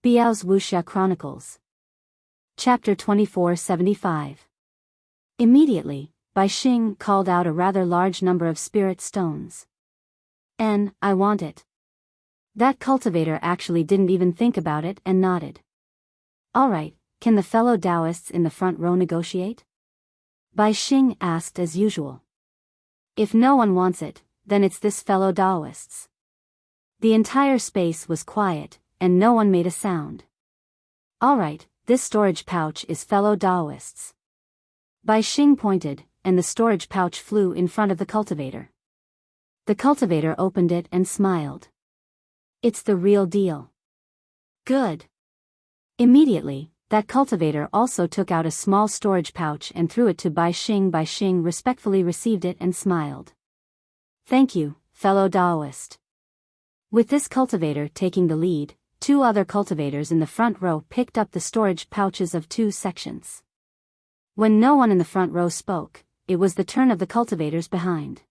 Biyao's Wuxia Chronicles. Chapter 2475. Immediately, Bai Xing called out a rather large number of spirit stones. I want it. That cultivator actually didn't even think about it and nodded. Alright, can the fellow Taoists in the front row negotiate? Bai Xing asked as usual. If no one wants it, then it's this fellow Taoists. The entire space was quiet, and no one made a sound. Alright, this storage pouch is fellow Taoists. Bai Xing pointed, and the storage pouch flew in front of the cultivator. The cultivator opened it and smiled. It's the real deal. Good. Immediately, that cultivator also took out a small storage pouch and threw it to Bai Xing. Bai Xing respectfully received it and smiled. Thank you, fellow Taoist. With this cultivator taking the lead, two other cultivators in the front row picked up the storage pouches of two sections. When no one in the front row spoke, it was the turn of the cultivators behind.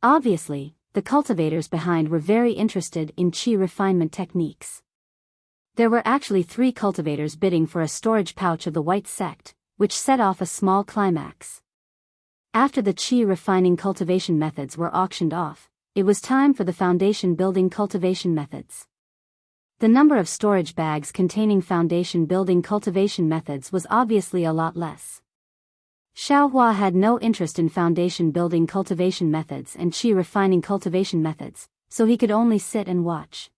Obviously, the cultivators behind were very interested in qi refinement techniques. There were actually 3 cultivators bidding for a storage pouch of the white sect, which set off a small climax. After the qi refining cultivation methods were auctioned off, it was time for the foundation building cultivation methods. The number of storage bags containing foundation building cultivation methods was obviously a lot less. Xiaohua had no interest in foundation building cultivation methods and qi refining cultivation methods, so he could only sit and watch.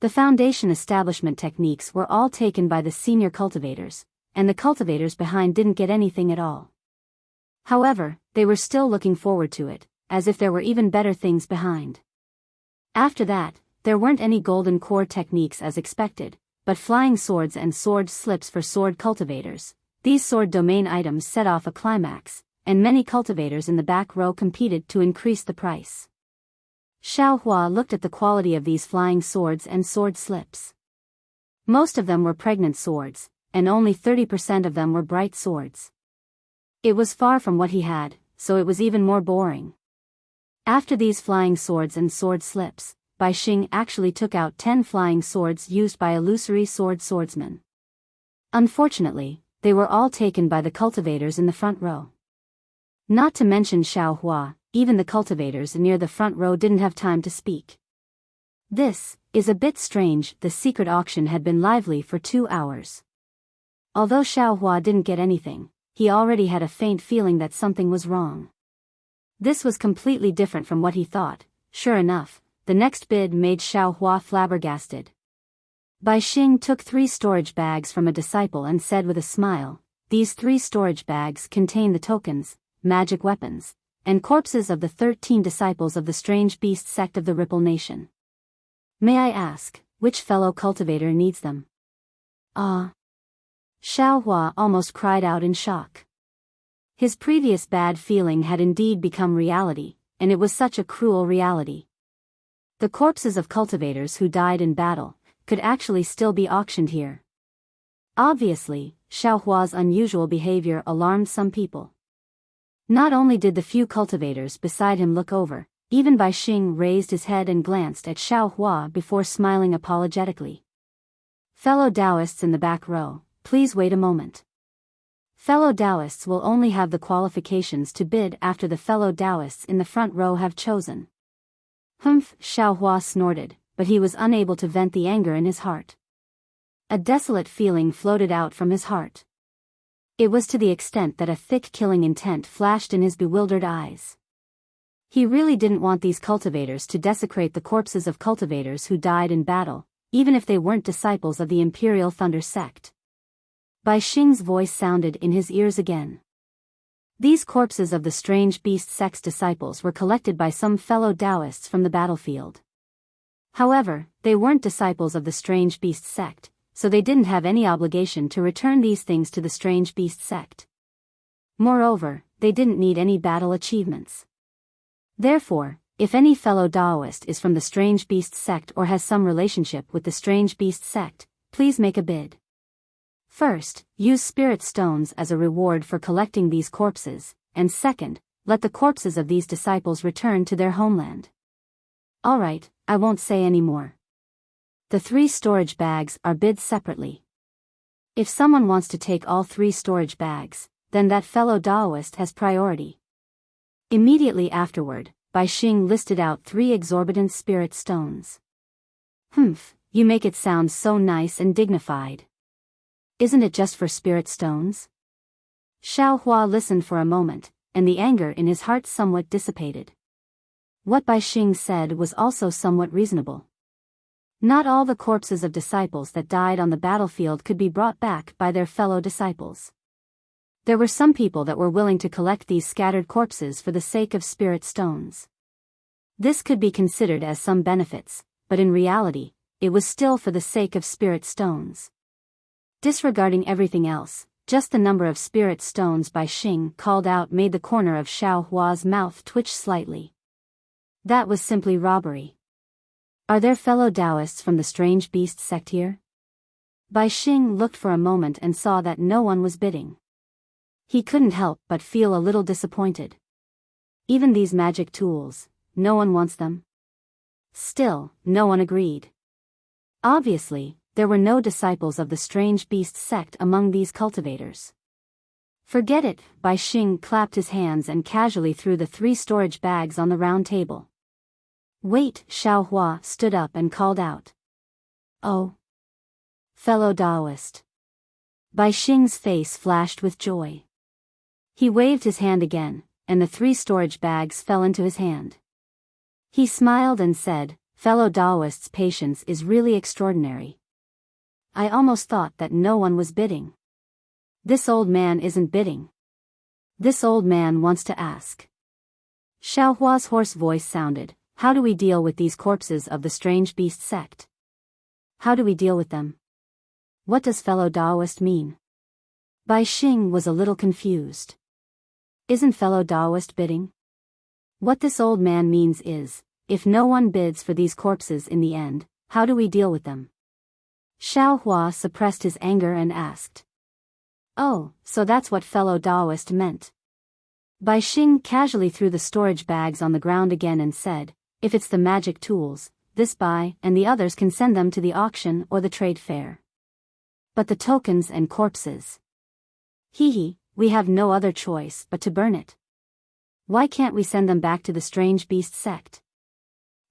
The foundation establishment techniques were all taken by the senior cultivators, and the cultivators behind didn't get anything at all. However, they were still looking forward to it, as if there were even better things behind. After that, there weren't any golden core techniques as expected, but flying swords and sword slips for sword cultivators. These sword domain items set off a climax, and many cultivators in the back row competed to increase the price. Xiaohua looked at the quality of these flying swords and sword slips. Most of them were pregnant swords, and only 30% of them were bright swords. It was far from what he had, so it was even more boring. After these flying swords and sword slips, Bai Xing actually took out 10 flying swords used by illusory swordsmen. Unfortunately, they were all taken by the cultivators in the front row. Not to mention Xiaohua, even the cultivators near the front row didn't have time to speak. This is a bit strange. The secret auction had been lively for 2 hours. Although Xiaohua didn't get anything, he already had a faint feeling that something was wrong. This was completely different from what he thought. Sure enough, the next bid made Xiaohua flabbergasted. Bai Xing took 3 storage bags from a disciple and said with a smile, "These 3 storage bags contain the tokens, magic weapons, and corpses of the 13 disciples of the strange beast sect of the Ripple Nation. May I ask, which fellow cultivator needs them?" Xiaohua almost cried out in shock. His previous bad feeling had indeed become reality, and it was such a cruel reality. The corpses of cultivators who died in battle could actually still be auctioned here. Obviously, Xiaohua's unusual behavior alarmed some people. Not only did the few cultivators beside him look over, even Bai Xing raised his head and glanced at Xiaohua before smiling apologetically. "Fellow Taoists in the back row, please wait a moment. Fellow Taoists will only have the qualifications to bid after the fellow Taoists in the front row have chosen." "Humph," Xiaohua snorted, but he was unable to vent the anger in his heart. A desolate feeling floated out from his heart. It was to the extent that a thick killing intent flashed in his bewildered eyes. He really didn't want these cultivators to desecrate the corpses of cultivators who died in battle, even if they weren't disciples of the Imperial Thunder sect. Bai Xing's voice sounded in his ears again. These corpses of the strange beast sect's disciples were collected by some fellow Taoists from the battlefield. However, they weren't disciples of the strange beast sect, so they didn't have any obligation to return these things to the strange beast sect. Moreover, they didn't need any battle achievements. Therefore, if any fellow Taoist is from the strange beast sect or has some relationship with the strange beast sect, please make a bid. First, use spirit stones as a reward for collecting these corpses, and second, let the corpses of these disciples return to their homeland. Alright, I won't say any more. The 3 storage bags are bid separately. If someone wants to take all 3 storage bags, then that fellow Daoist has priority. Immediately afterward, Bai Xing listed out 3 exorbitant spirit stones. Humph, you make it sound so nice and dignified. Isn't it just for spirit stones? Xiao Hua listened for a moment, and the anger in his heart somewhat dissipated. What Bai Xing said was also somewhat reasonable. Not all the corpses of disciples that died on the battlefield could be brought back by their fellow disciples. There were some people that were willing to collect these scattered corpses for the sake of spirit stones. This could be considered as some benefits, but in reality, it was still for the sake of spirit stones. Disregarding everything else, just the number of spirit stones Bai Xing called out made the corner of Xiao Hua's mouth twitch slightly. That was simply robbery. Are there fellow Taoists from the strange beast sect here? Bai Xing looked for a moment and saw that no one was bidding. He couldn't help but feel a little disappointed. Even these magic tools, no one wants them? Still, no one agreed. Obviously, there were no disciples of the strange beast sect among these cultivators. Forget it, Bai Xing clapped his hands and casually threw the 3 storage bags on the round table. Wait, Xiao Hua stood up and called out. Oh! Fellow Taoist. Bai Xing's face flashed with joy. He waved his hand again, and the 3 storage bags fell into his hand. He smiled and said, fellow Taoist's patience is really extraordinary. I almost thought that no one was bidding. This old man isn't bidding. This old man wants to ask. Xiao Hua's hoarse voice sounded, how do we deal with these corpses of the strange beast sect? How do we deal with them? What does fellow Taoist mean? Bai Xing was a little confused. Isn't fellow Taoist bidding? What this old man means is, if no one bids for these corpses in the end, how do we deal with them? Xiao Hua suppressed his anger and asked. Oh, so that's what fellow Taoist meant. Bai Xing casually threw the storage bags on the ground again and said, if it's the magic tools, this Bai and the others can send them to the auction or the trade fair. But the tokens and corpses. Hee, we have no other choice but to burn it. Why can't we send them back to the strange beast sect?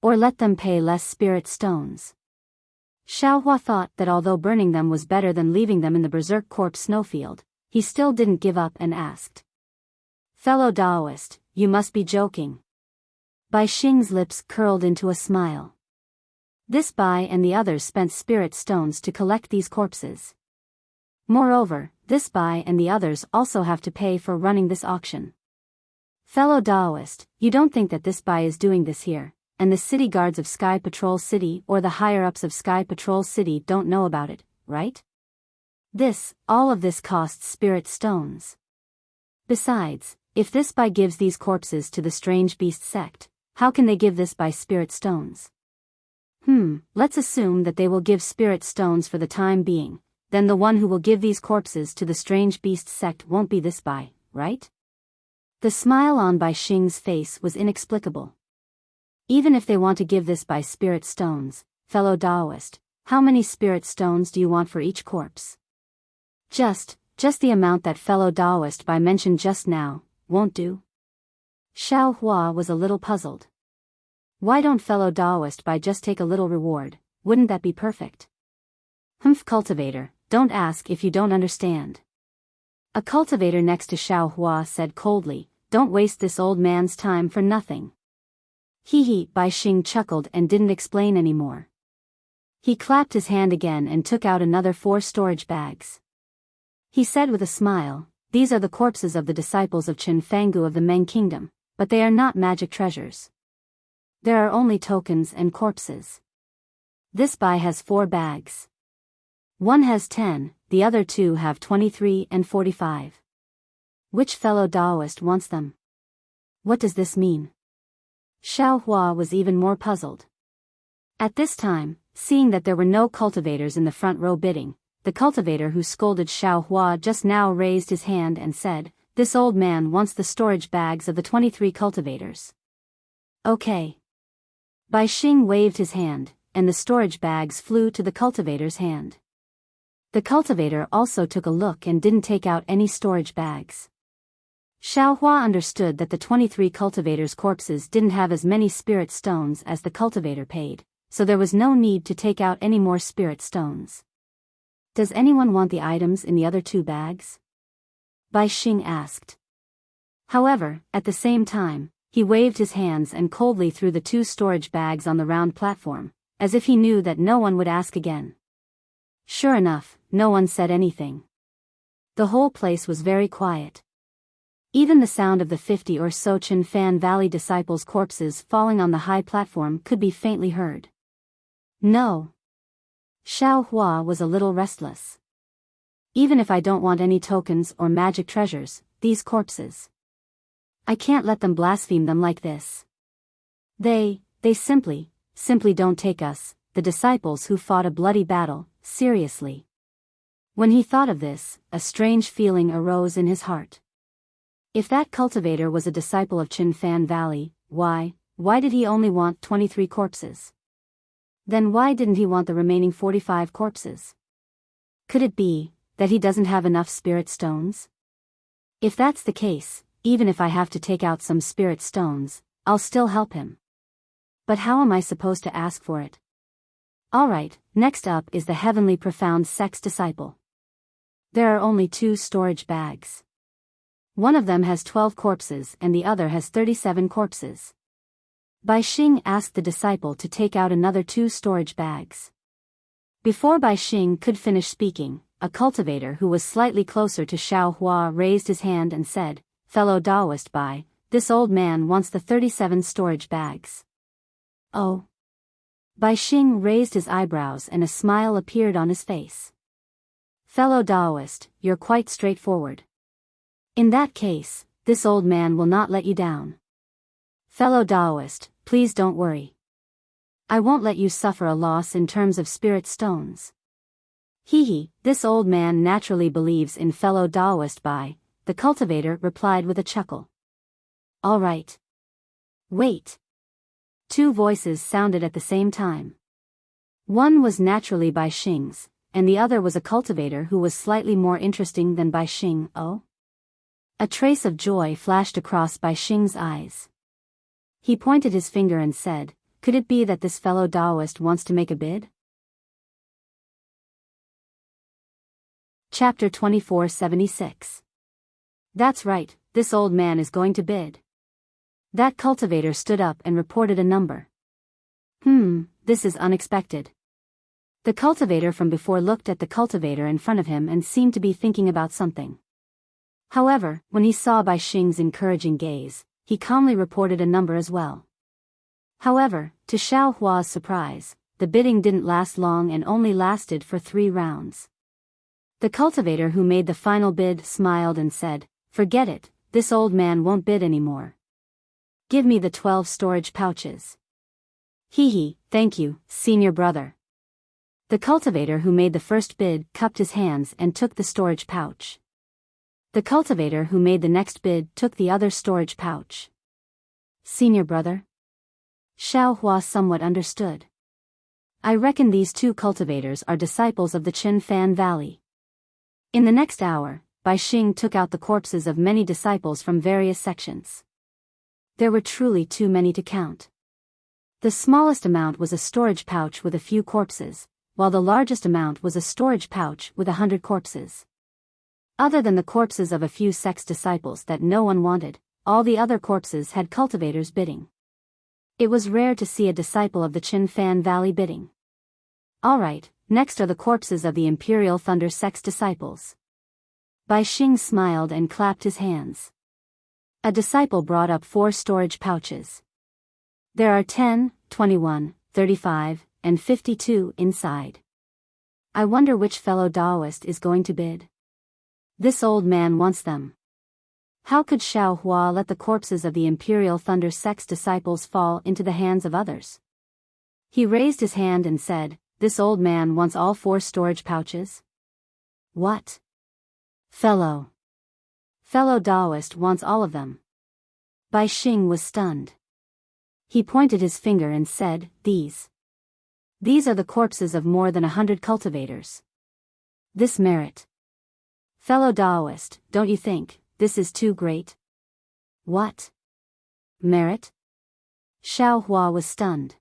Or let them pay less spirit stones? Xiao Hua thought that although burning them was better than leaving them in the berserk corpse snowfield, he still didn't give up and asked. Fellow Taoist, you must be joking. Bai Xing's lips curled into a smile. This Bai and the others spent spirit stones to collect these corpses. Moreover, this Bai and the others also have to pay for running this auction. Fellow Taoist, you don't think that this Bai is doing this here, and the city guards of Sky Patrol City or the higher-ups of Sky Patrol City don't know about it, right? All of this costs spirit stones. Besides, if this Bai gives these corpses to the strange beast sect, how can they give this Bai spirit stones? Let's assume that they will give spirit stones for the time being, then the one who will give these corpses to the strange beast sect won't be this Bai, right? The smile on Bai Xing's face was inexplicable. Even if they want to give this Bai spirit stones, fellow Taoist, how many spirit stones do you want for each corpse? Just the amount that fellow Taoist Bai mentioned just now, won't do? Xiao Hua was a little puzzled. Why don't fellow Taoist Bai just take a little reward, wouldn't that be perfect? Cultivator, don't ask if you don't understand. A cultivator next to Xiao Hua said coldly, don't waste this old man's time for nothing. Bai Xing chuckled and didn't explain anymore. He clapped his hand again and took out another 4 storage bags. He said with a smile, these are the corpses of the disciples of Chen Fangu of the Meng Kingdom, but they are not magic treasures. There are only tokens and corpses. This Bai has 4 bags. One has 10, the other 2 have 23 and 45. Which fellow Taoist wants them? What does this mean? Xiao Hua was even more puzzled. At this time, seeing that there were no cultivators in the front row bidding, the cultivator who scolded Xiao Hua just now raised his hand and said, this old man wants the storage bags of the 23 cultivators. Okay. Bai Xing waved his hand, and the storage bags flew to the cultivator's hand. The cultivator also took a look and didn't take out any storage bags. Xiao Hua understood that the 23 cultivators' corpses didn't have as many spirit stones as the cultivator paid, so there was no need to take out any more spirit stones. Does anyone want the items in the other 2 bags? Bai Xing asked. However, at the same time, he waved his hands and coldly threw the 2 storage bags on the round platform, as if he knew that no one would ask again. Sure enough, no one said anything. The whole place was very quiet. Even the sound of the 50 or so Chin Fan Valley disciples' corpses falling on the high platform could be faintly heard. No. Xiao Hua was a little restless. Even if I don't want any tokens or magic treasures, these corpses, I can't let them blaspheme them like this. They simply don't take us, the disciples who fought a bloody battle, seriously. When he thought of this, a strange feeling arose in his heart. If that cultivator was a disciple of Chin Fan Valley, why did he only want 23 corpses? Then why didn't he want the remaining 45 corpses? Could it be that he doesn't have enough spirit stones? If that's the case, even if I have to take out some spirit stones, I'll still help him. But how am I supposed to ask for it? Alright, next up is the heavenly profound sex disciple. There are only 2 storage bags. One of them has 12 corpses and the other has 37 corpses. Bai Xing asked the disciple to take out another 2 storage bags. Before Bai Xing could finish speaking, a cultivator who was slightly closer to Xiao Hua raised his hand and said, "Fellow Taoist Bai, this old man wants the 37 storage bags." Oh. Bai Xing raised his eyebrows and a smile appeared on his face. Fellow Taoist, you're quite straightforward. In that case, this old man will not let you down. Fellow Taoist, please don't worry. I won't let you suffer a loss in terms of spirit stones. This old man naturally believes in fellow Taoist Bai, the cultivator replied with a chuckle. All right. Wait. 2 voices sounded at the same time. One was naturally Bai Xing's, and the other was a cultivator who was slightly more interesting than Bai Xing. Oh? A trace of joy flashed across Bai Xing's eyes. He pointed his finger and said, "Could it be that this fellow Taoist wants to make a bid?" Chapter 2476. That's right, this old man is going to bid. That cultivator stood up and reported a number. This is unexpected. The cultivator from before looked at the cultivator in front of him and seemed to be thinking about something. However, when he saw Bai Xing's encouraging gaze, he calmly reported a number as well. However, to Xiao Hua's surprise, the bidding didn't last long and only lasted for 3 rounds. The cultivator who made the final bid smiled and said, "Forget it, this old man won't bid anymore. Give me the 12 storage pouches." Thank you, senior brother. The cultivator who made the first bid cupped his hands and took the storage pouch. The cultivator who made the next bid took the other storage pouch. Senior brother? Xiao Hua somewhat understood. I reckon these 2 cultivators are disciples of the Chin Fan Valley. In the next hour, Bai Xing took out the corpses of many disciples from various sections. There were truly too many to count. The smallest amount was a storage pouch with a few corpses, while the largest amount was a storage pouch with 100 corpses. Other than the corpses of a few sex disciples that no one wanted, all the other corpses had cultivators bidding. It was rare to see a disciple of the Chin Fan Valley bidding. Alright, next are the corpses of the Imperial Thunder sex disciples. Bai Xing smiled and clapped his hands. A disciple brought up 4 storage pouches. There are 10, 21, 35, and 52 inside. I wonder which fellow Taoist is going to bid. This old man wants them. How could Xiao Hua let the corpses of the Imperial Thunder sex disciples fall into the hands of others? He raised his hand and said, "This old man wants all 4 storage pouches?" What? Fellow Taoist wants all of them. Bai Xing was stunned. He pointed his finger and said, "These These are the corpses of more than 100 cultivators. This merit. Fellow Daoist, don't you think this is too great? What? Merit? Xiao Hua was stunned.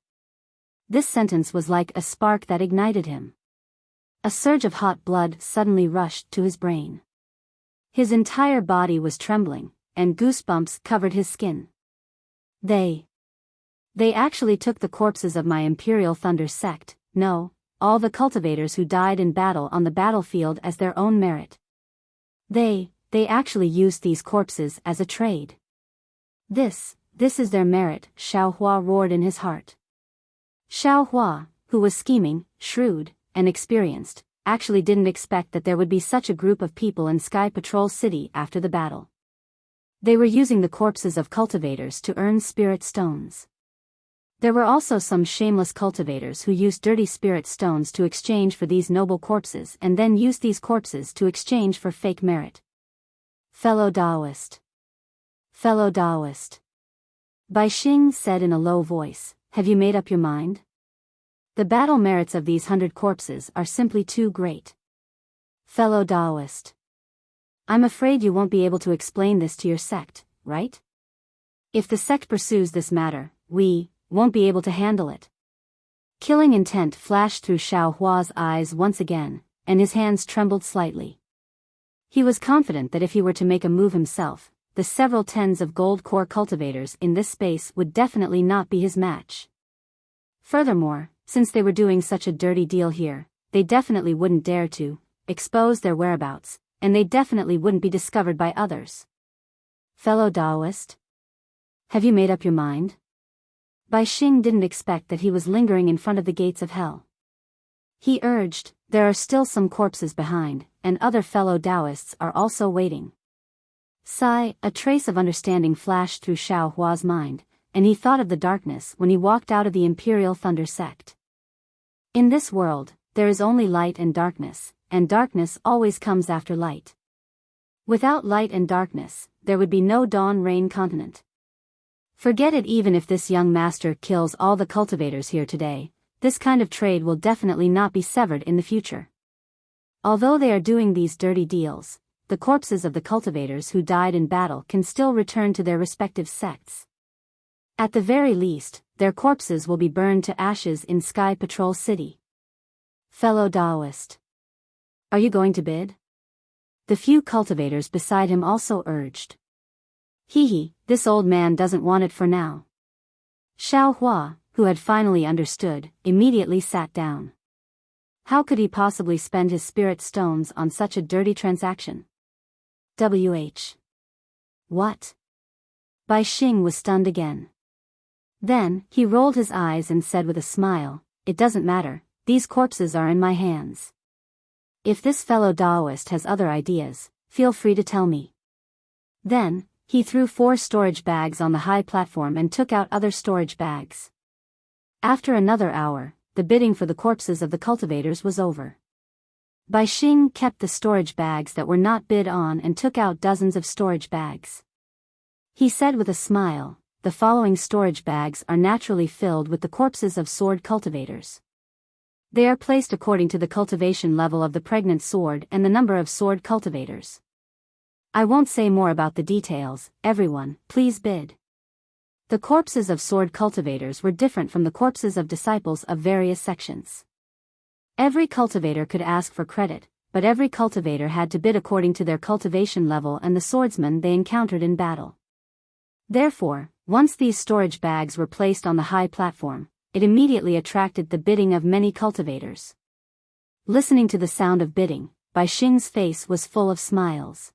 This sentence was like a spark that ignited him. A surge of hot blood suddenly rushed to his brain. His entire body was trembling, and goosebumps covered his skin. They actually took the corpses of my Imperial Thunder sect, no, all the cultivators who died in battle on the battlefield as their own merit. They actually used these corpses as a trade. This is their merit, Xiao Hua roared in his heart. Xiao Hua, who was scheming, shrewd, and experienced, actually didn't expect that there would be such a group of people in Sky Patrol City after the battle. They were using the corpses of cultivators to earn spirit stones. There were also some shameless cultivators who used dirty spirit stones to exchange for these noble corpses and then used these corpses to exchange for fake merit. Fellow Daoist. Fellow Daoist. Bai Xing said in a low voice, have you made up your mind? The battle merits of these 100 corpses are simply too great. Fellow Daoist. I'm afraid you won't be able to explain this to your sect, right? If the sect pursues this matter, we won't be able to handle it. Killing intent flashed through Xiao Hua's eyes once again, and his hands trembled slightly. He was confident that if he were to make a move himself, the several tens of gold core cultivators in this space would definitely not be his match. Furthermore, since they were doing such a dirty deal here, they definitely wouldn't dare to expose their whereabouts, and they definitely wouldn't be discovered by others. Fellow Daoist? Have you made up your mind? Bai Xing didn't expect that he was lingering in front of the gates of hell. He urged, there are still some corpses behind, and other fellow Daoists are also waiting. Sigh, a trace of understanding flashed through Xiao Hua's mind, and he thought of the darkness when he walked out of the Imperial Thunder sect. In this world, there is only light and darkness always comes after light. Without light and darkness, there would be no dawn-rain continent. Forget it. Even if this young master kills all the cultivators here today, this kind of trade will definitely not be severed in the future. Although they are doing these dirty deals, the corpses of the cultivators who died in battle can still return to their respective sects. At the very least, their corpses will be burned to ashes in Sky Patrol City. Fellow Daoist. Are you going to bid? The few cultivators beside him also urged. This old man doesn't want it for now. Xiao Hua, who had finally understood, immediately sat down. How could he possibly spend his spirit stones on such a dirty transaction? What? Bai Xing was stunned again. Then, he rolled his eyes and said with a smile, it doesn't matter, these corpses are in my hands. If this fellow Daoist has other ideas, feel free to tell me. Then, he threw 4 storage bags on the high platform and took out other storage bags. After another hour, the bidding for the corpses of the cultivators was over. Bai Xing kept the storage bags that were not bid on and took out dozens of storage bags. He said with a smile, the following storage bags are naturally filled with the corpses of sword cultivators. They are placed according to the cultivation level of the pregnant sword and the number of sword cultivators. I won't say more about the details, everyone, please bid. The corpses of sword cultivators were different from the corpses of disciples of various sections. Every cultivator could ask for credit, but every cultivator had to bid according to their cultivation level and the swordsman they encountered in battle. Therefore, once these storage bags were placed on the high platform, it immediately attracted the bidding of many cultivators. Listening to the sound of bidding, Bai Xing's face was full of smiles.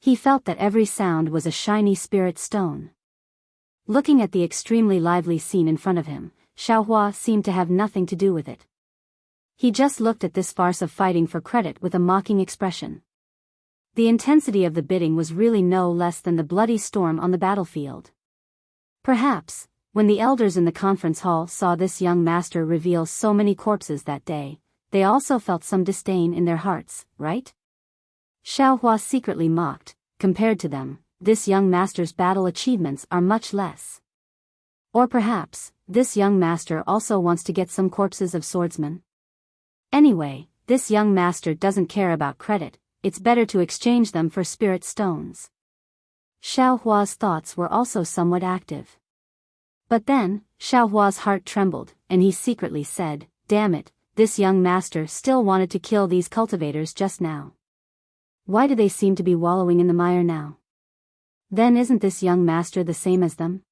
He felt that every sound was a shiny spirit stone. Looking at the extremely lively scene in front of him, Xiao Hua seemed to have nothing to do with it. He just looked at this farce of fighting for credit with a mocking expression. The intensity of the bidding was really no less than the bloody storm on the battlefield. Perhaps, when the elders in the conference hall saw this young master reveal so many corpses that day, they also felt some disdain in their hearts, right? Xiao Hua secretly mocked, compared to them, this young master's battle achievements are much less. Or perhaps, this young master also wants to get some corpses of swordsmen. Anyway, this young master doesn't care about credit, it's better to exchange them for spirit stones. Xiao Hua's thoughts were also somewhat active. But then, Xiao Hua's heart trembled, and he secretly said, "Damn it, this young master still wanted to kill these cultivators just now. Why do they seem to be wallowing in the mire now? Then isn't this young master the same as them?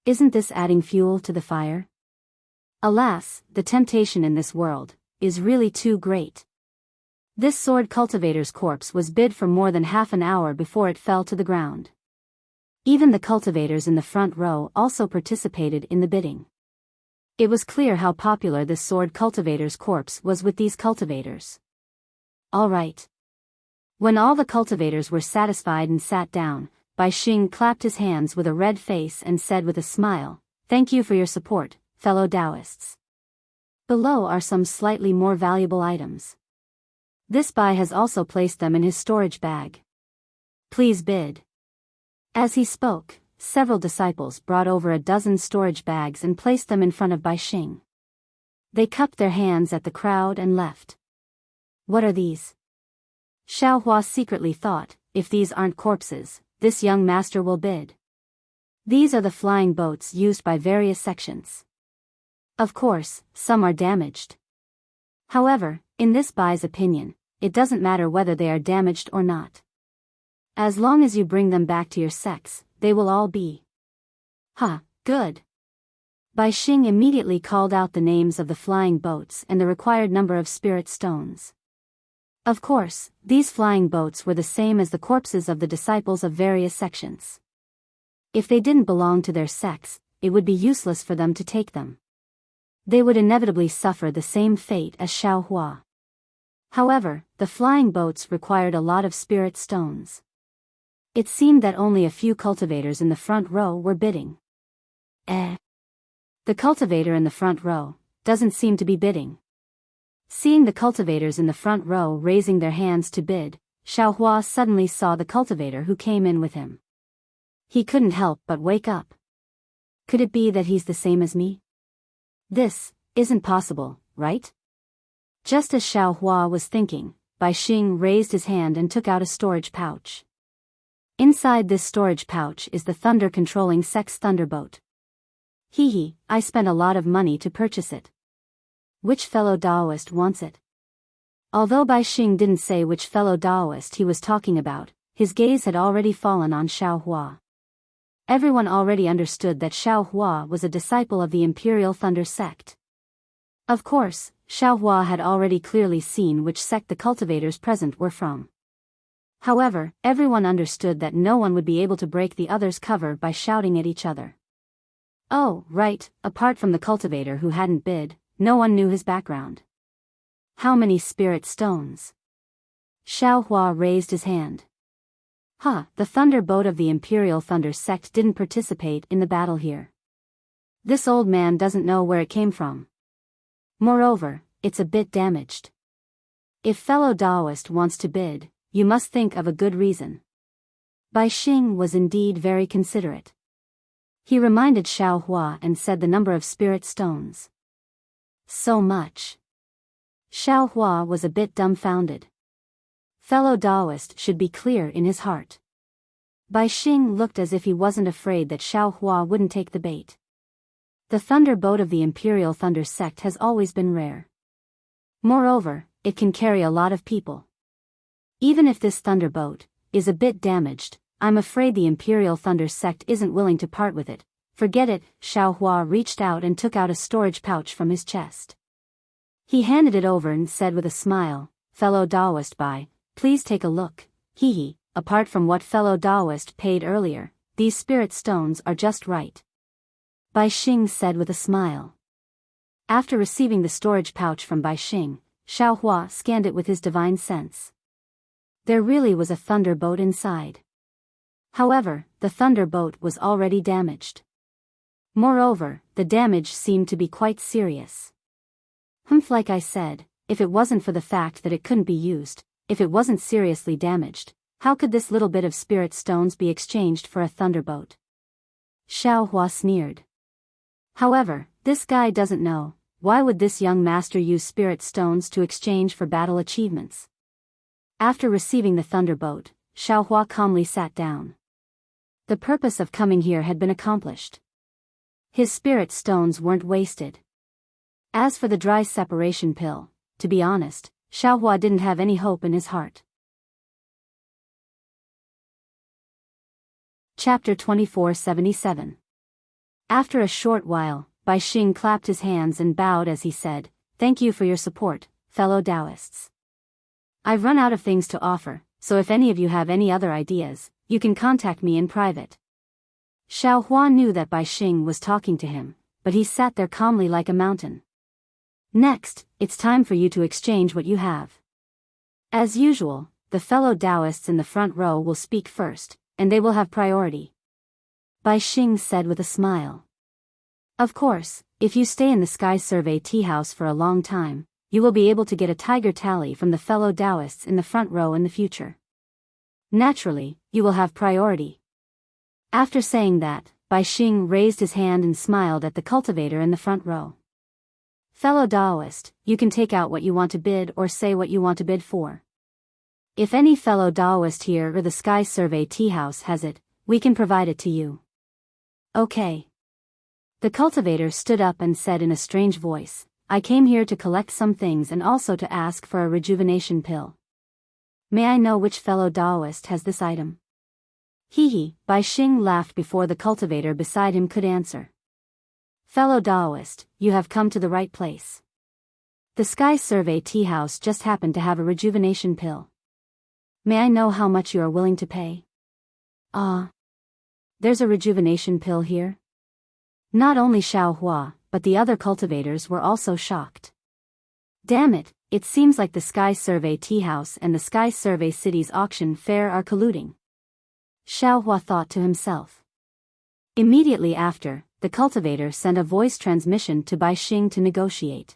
Isn't this adding fuel to the fire? Alas, the temptation in this world is really too great." This sword cultivator's corpse was bid for more than half an hour before it fell to the ground. Even the cultivators in the front row also participated in the bidding. It was clear how popular this sword cultivator's corpse was with these cultivators. All right. When all the cultivators were satisfied and sat down, Bai Xing clapped his hands with a red face and said with a smile, "Thank you for your support, fellow Taoists. Below are some slightly more valuable items. This Bai has also placed them in his storage bag. Please bid." As he spoke, several disciples brought over a dozen storage bags and placed them in front of Bai Xing. They cupped their hands at the crowd and left. What are these? Xiao Hua secretly thought, if these aren't corpses, this young master will bid. These are the flying boats used by various sections. Of course, some are damaged. However, in this Bai's opinion, it doesn't matter whether they are damaged or not. As long as you bring them back to your sects, they will all be. Good. Bai Xing immediately called out the names of the flying boats and the required number of spirit stones. Of course, these flying boats were the same as the corpses of the disciples of various sections. If they didn't belong to their sects, it would be useless for them to take them. They would inevitably suffer the same fate as Xiao Hua. However, the flying boats required a lot of spirit stones. It seemed that only a few cultivators in the front row were bidding. The cultivator in the front row doesn't seem to be bidding. Seeing the cultivators in the front row raising their hands to bid, Xiao Hua suddenly saw the cultivator who came in with him. He couldn't help but wake up. Could it be that he's the same as me? This isn't possible, right? Just as Xiao Hua was thinking, Bai Xing raised his hand and took out a storage pouch. Inside this storage pouch is the thunder-controlling Sex Thunderboat. I spent a lot of money to purchase it. Which fellow Taoist wants it? Although Bai Xing didn't say which fellow Taoist he was talking about, his gaze had already fallen on Xiao Hua. Everyone already understood that Xiao Hua was a disciple of the Imperial Thunder sect. Of course, Xiao Hua had already clearly seen which sect the cultivators present were from. However, everyone understood that no one would be able to break the other's cover by shouting at each other. Oh, right, apart from the cultivator who hadn't bid, no one knew his background. How many spirit stones? Xiao Hua raised his hand. The thunderboat of the Imperial Thunder sect didn't participate in the battle here. This old man doesn't know where it came from. Moreover, it's a bit damaged. If fellow Taoist wants to bid, you must think of a good reason. Bai Xing was indeed very considerate. He reminded Xiao Hua and said the number of spirit stones. So much. Xiao Hua was a bit dumbfounded. Fellow Taoist should be clear in his heart. Bai Xing looked as if he wasn't afraid that Xiao Hua wouldn't take the bait. The thunderboat of the Imperial Thunder sect has always been rare. Moreover, it can carry a lot of people. Even if this thunderboat is a bit damaged, I'm afraid the Imperial Thunder sect isn't willing to part with it. Forget it. Xiao Hua reached out and took out a storage pouch from his chest. He handed it over and said with a smile, "Fellow Taoist Bai, please take a look. Apart from what fellow Taoist paid earlier, these spirit stones are just right." Bai Xing said with a smile. After receiving the storage pouch from Bai Xing, Xiao Hua scanned it with his divine sense. There really was a thunderboat inside. However, the thunderboat was already damaged. Moreover, the damage seemed to be quite serious. Like I said, if it wasn't for the fact that it couldn't be used, if it wasn't seriously damaged, how could this little bit of spirit stones be exchanged for a thunderboat? Xiao Hua sneered. However, this guy doesn't know. Why would this young master use spirit stones to exchange for battle achievements? After receiving the thunderbolt, Xiaohua calmly sat down. The purpose of coming here had been accomplished. His spirit stones weren't wasted. As for the dry separation pill, to be honest, Xiaohua didn't have any hope in his heart. Chapter 2477. After a short while, Bai Xing clapped his hands and bowed as he said, "Thank you for your support, fellow Taoists. I've run out of things to offer, so if any of you have any other ideas, you can contact me in private." Xiaohua knew that Bai Xing was talking to him, but he sat there calmly like a mountain. "Next, it's time for you to exchange what you have." As usual, the fellow Taoists in the front row will speak first, and they will have priority. Bai Xing said with a smile. Of course, if you stay in the Sky Survey tea house for a long time, you will be able to get a tiger tally from the fellow Taoists in the front row in the future. Naturally, you will have priority. After saying that, Bai Xing raised his hand and smiled at the cultivator in the front row. "Fellow Taoist, you can take out what you want to bid or say what you want to bid for. If any fellow Taoist here or the Sky Survey tea house has it, we can provide it to you." "Okay." The cultivator stood up and said in a strange voice, "I came here to collect some things and also to ask for a rejuvenation pill. May I know which fellow Taoist has this item?" Hee. Bai Xing laughed before the cultivator beside him could answer. "Fellow Taoist, you have come to the right place. The Sky Survey tea house just happened to have a rejuvenation pill. May I know how much you are willing to pay?" "Ah. There's a rejuvenation pill here?" Not only Xiaohua, but the other cultivators were also shocked. Damn it, it seems like the Sky Survey tea house and the Sky Survey City's auction fair are colluding. Xiaohua thought to himself. Immediately after, the cultivator sent a voice transmission to Bai Xing to negotiate.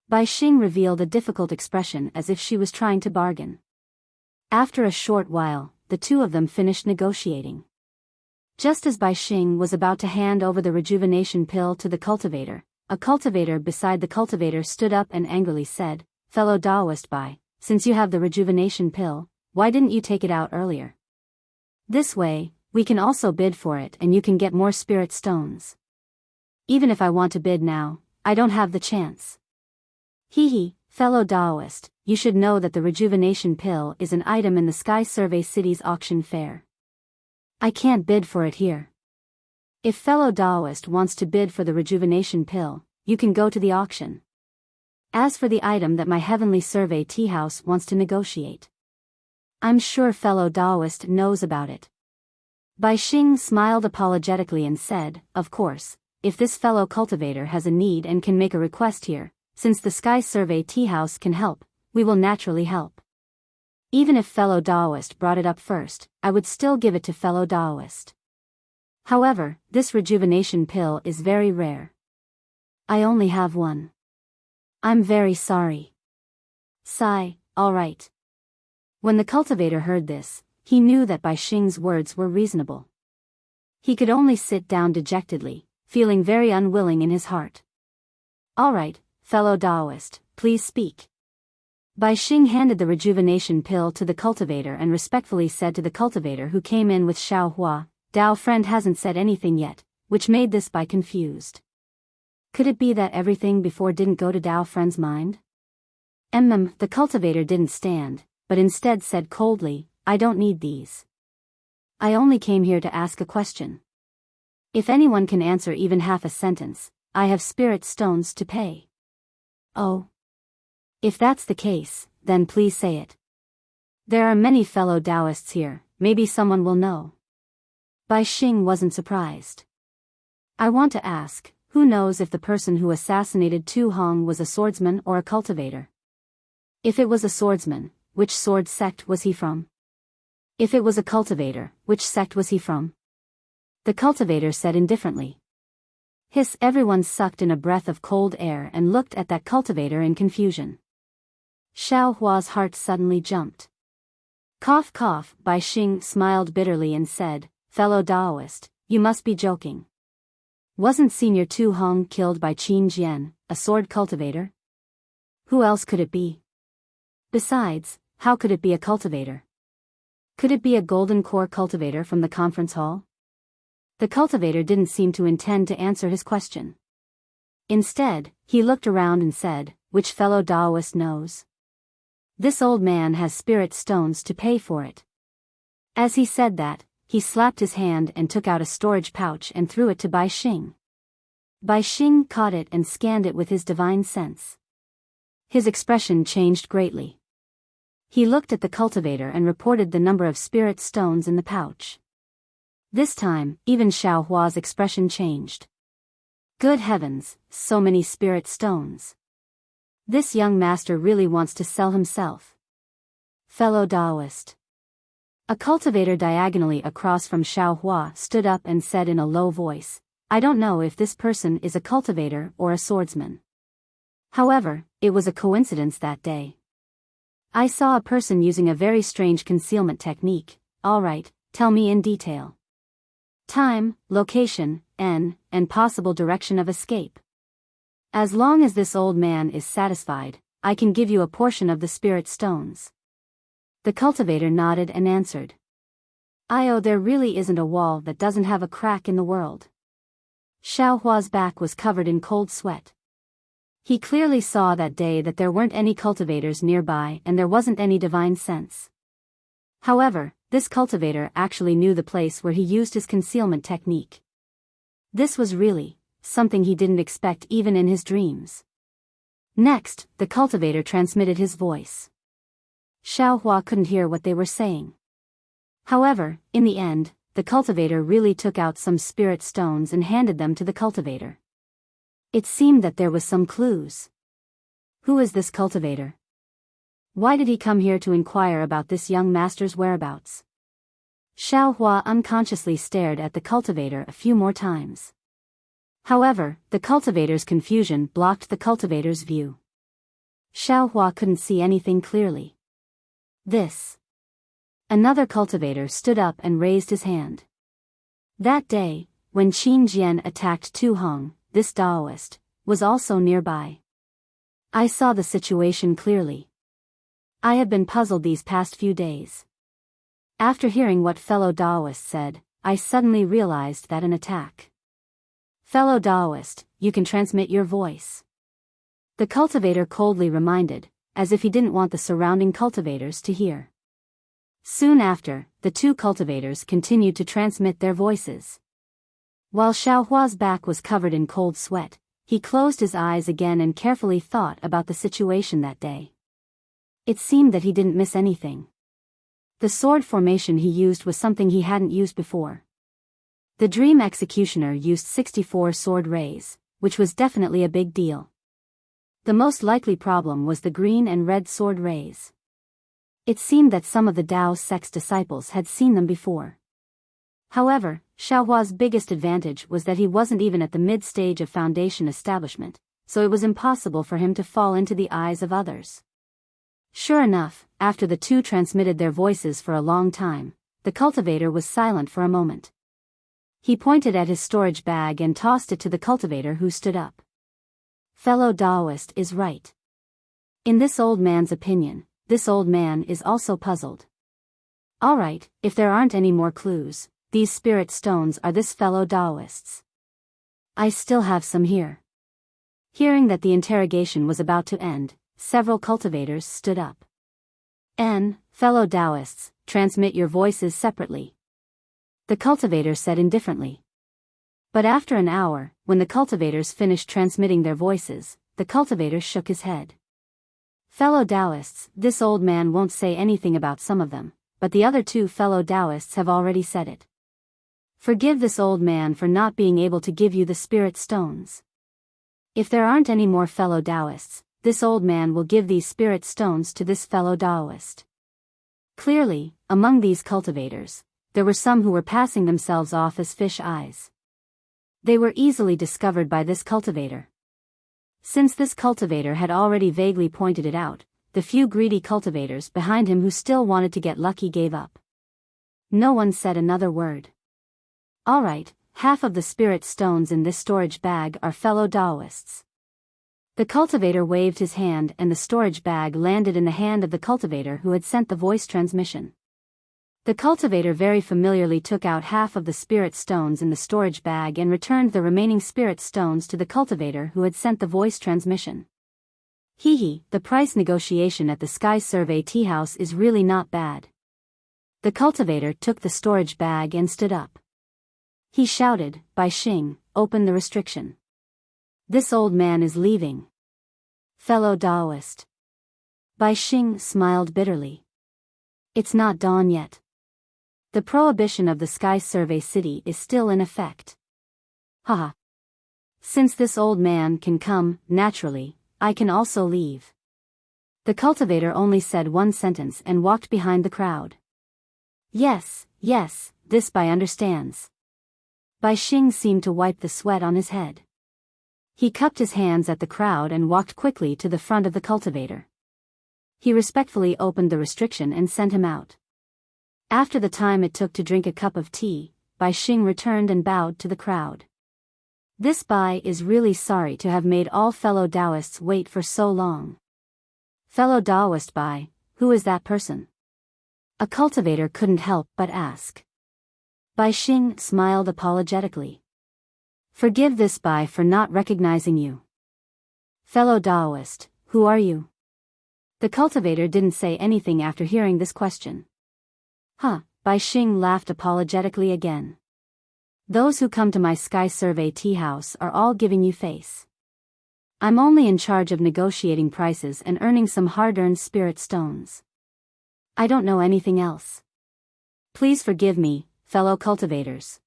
Bai Xing revealed a difficult expression as if she was trying to bargain. After a short while, the two of them finished negotiating. Just as Bai Xing was about to hand over the rejuvenation pill to the cultivator, a cultivator beside the cultivator stood up and angrily said, "Fellow Taoist Bai, since you have the rejuvenation pill, why didn't you take it out earlier? This way, we can also bid for it and you can get more spirit stones. Even if I want to bid now, I don't have the chance." Hee. Fellow Taoist, you should know that the rejuvenation pill is an item in the Sky Survey City's auction fair. I can't bid for it here. If fellow Taoist wants to bid for the rejuvenation pill, you can go to the auction. As for the item that my Heavenly Survey tea house wants to negotiate, I'm sure fellow Taoist knows about it. Bai Xing smiled apologetically and said, "Of course, if this fellow cultivator has a need and can make a request here, since the Sky Survey tea house can help, we will naturally help. Even if fellow Taoist brought it up first, I would still give it to fellow Taoist. However, this rejuvenation pill is very rare. I only have one. I'm very sorry." Sigh. All right. When the cultivator heard this, he knew that Bai Xing's words were reasonable. He could only sit down dejectedly, feeling very unwilling in his heart. "All right, fellow Taoist, please speak." Bai Xing handed the rejuvenation pill to the cultivator and respectfully said to the cultivator who came in with Xiaohua, "Dao friend hasn't said anything yet," which made this Bai confused. Could it be that everything before didn't go to Dao friend's mind? The cultivator didn't stand, but instead said coldly, "I don't need these. I only came here to ask a question. If anyone can answer even half a sentence, I have spirit stones to pay." "Oh. If that's the case, then please say it. There are many fellow Taoists here, maybe someone will know." Bai Xing wasn't surprised. "I want to ask, who knows if the person who assassinated Tu Hong was a swordsman or a cultivator? If it was a swordsman, which sword sect was he from? If it was a cultivator, which sect was he from?" The cultivator said indifferently. Hiss. Everyone sucked in a breath of cold air and looked at that cultivator in confusion. Xiaohua's heart suddenly jumped. Cough cough. Bai Xing smiled bitterly and said, "Fellow Taoist, you must be joking. Wasn't Senior Tu Hong killed by Qin Jian, a sword cultivator? Who else could it be? Besides, how could it be a cultivator? Could it be a golden core cultivator from the conference hall? The cultivator didn't seem to intend to answer his question. Instead, he looked around and said, "Which fellow Taoist knows? This old man has spirit stones to pay for it." As he said that, he slapped his hand and took out a storage pouch and threw it to Bai Xing. Bai Xing caught it and scanned it with his divine sense. His expression changed greatly. He looked at the cultivator and reported the number of spirit stones in the pouch. This time, even Xiao Hua's expression changed. Good heavens, so many spirit stones. This young master really wants to sell himself. Fellow Taoist. A cultivator diagonally across from Xiao Hua stood up and said in a low voice, "I don't know if this person is a cultivator or a swordsman. However, it was a coincidence that day. I saw a person using a very strange concealment technique. All right, tell me in detail. Time, location, and possible direction of escape. As long as this old man is satisfied, I can give you a portion of the spirit stones." The cultivator nodded and answered. There really isn't a wall that doesn't have a crack in the world." Xiao Hua's back was covered in cold sweat. He clearly saw that day that there weren't any cultivators nearby and there wasn't any divine sense. However, this cultivator actually knew the place where he used his concealment technique. This was really something he didn't expect even in his dreams. Next, the cultivator transmitted his voice. Xiao Hua couldn't hear what they were saying. However, in the end, the cultivator really took out some spirit stones and handed them to the cultivator. It seemed that there was some clues. Who is this cultivator? Why did he come here to inquire about this young master's whereabouts? Xiao Hua unconsciously stared at the cultivator a few more times. However, the cultivator's confusion blocked the cultivator's view. Xiao Hua couldn't see anything clearly. This. Another cultivator stood up and raised his hand. That day, when Qin Jian attacked Tu Hong, this Taoist was also nearby. I saw the situation clearly. I have been puzzled these past few days. After hearing what fellow Taoist said, I suddenly realized that an attack. Fellow Taoist, you can transmit your voice. The cultivator coldly reminded, as if he didn't want the surrounding cultivators to hear. Soon after, the two cultivators continued to transmit their voices. While Xiao Hua's back was covered in cold sweat, he closed his eyes again and carefully thought about the situation that day. It seemed that he didn't miss anything. The sword formation he used was something he hadn't used before. The Dream Executioner used 64 sword rays, which was definitely a big deal. The most likely problem was the green and red sword rays. It seemed that some of the Dao sect's disciples had seen them before. However, Xiao Hua's biggest advantage was that he wasn't even at the mid-stage of foundation establishment, so it was impossible for him to fall into the eyes of others. Sure enough, after the two transmitted their voices for a long time, the cultivator was silent for a moment. He pointed at his storage bag and tossed it to the cultivator who stood up. Fellow Taoist is right. In this old man's opinion, this old man is also puzzled. All right, if there aren't any more clues, these spirit stones are this fellow Taoist's. I still have some here. Hearing that the interrogation was about to end, several cultivators stood up. Fellow Taoists, transmit your voices separately. The cultivator said indifferently. But after an hour, when the cultivators finished transmitting their voices, the cultivator shook his head. Fellow Taoists, this old man won't say anything about some of them, but the other two fellow Taoists have already said it. Forgive this old man for not being able to give you the spirit stones. If there aren't any more fellow Taoists, this old man will give these spirit stones to this fellow Taoist. Clearly, among these cultivators, there were some who were passing themselves off as fish eyes. They were easily discovered by this cultivator. Since this cultivator had already vaguely pointed it out, the few greedy cultivators behind him who still wanted to get lucky gave up. No one said another word. All right, half of the spirit stones in this storage bag are fellow Taoists. The cultivator waved his hand and the storage bag landed in the hand of the cultivator who had sent the voice transmission. The cultivator very familiarly took out half of the spirit stones in the storage bag and returned the remaining spirit stones to the cultivator who had sent the voice transmission. The price negotiation at the Sky Survey Tea House is really not bad. The cultivator took the storage bag and stood up. He shouted, "Bai Xing, open the restriction. This old man is leaving." Fellow Taoist. Bai Xing smiled bitterly. It's not dawn yet. The prohibition of the Sky Survey City is still in effect. Haha. Since this old man can come, naturally, I can also leave. The cultivator only said one sentence and walked behind the crowd. Yes, this Bai understands. Bai Xing seemed to wipe the sweat on his head. He cupped his hands at the crowd and walked quickly to the front of the cultivator. He respectfully opened the restriction and sent him out. After the time it took to drink a cup of tea, Bai Xing returned and bowed to the crowd. This Bai is really sorry to have made all fellow Taoists wait for so long. Fellow Taoist Bai, who is that person? A cultivator couldn't help but ask. Bai Xing smiled apologetically. Forgive this Bai for not recognizing you. Fellow Taoist, who are you? The cultivator didn't say anything after hearing this question. Bai Xing laughed apologetically again. Those who come to my Sky Survey Tea House are all giving you face. I'm only in charge of negotiating prices and earning some hard-earned spirit stones. I don't know anything else. Please forgive me, fellow cultivators.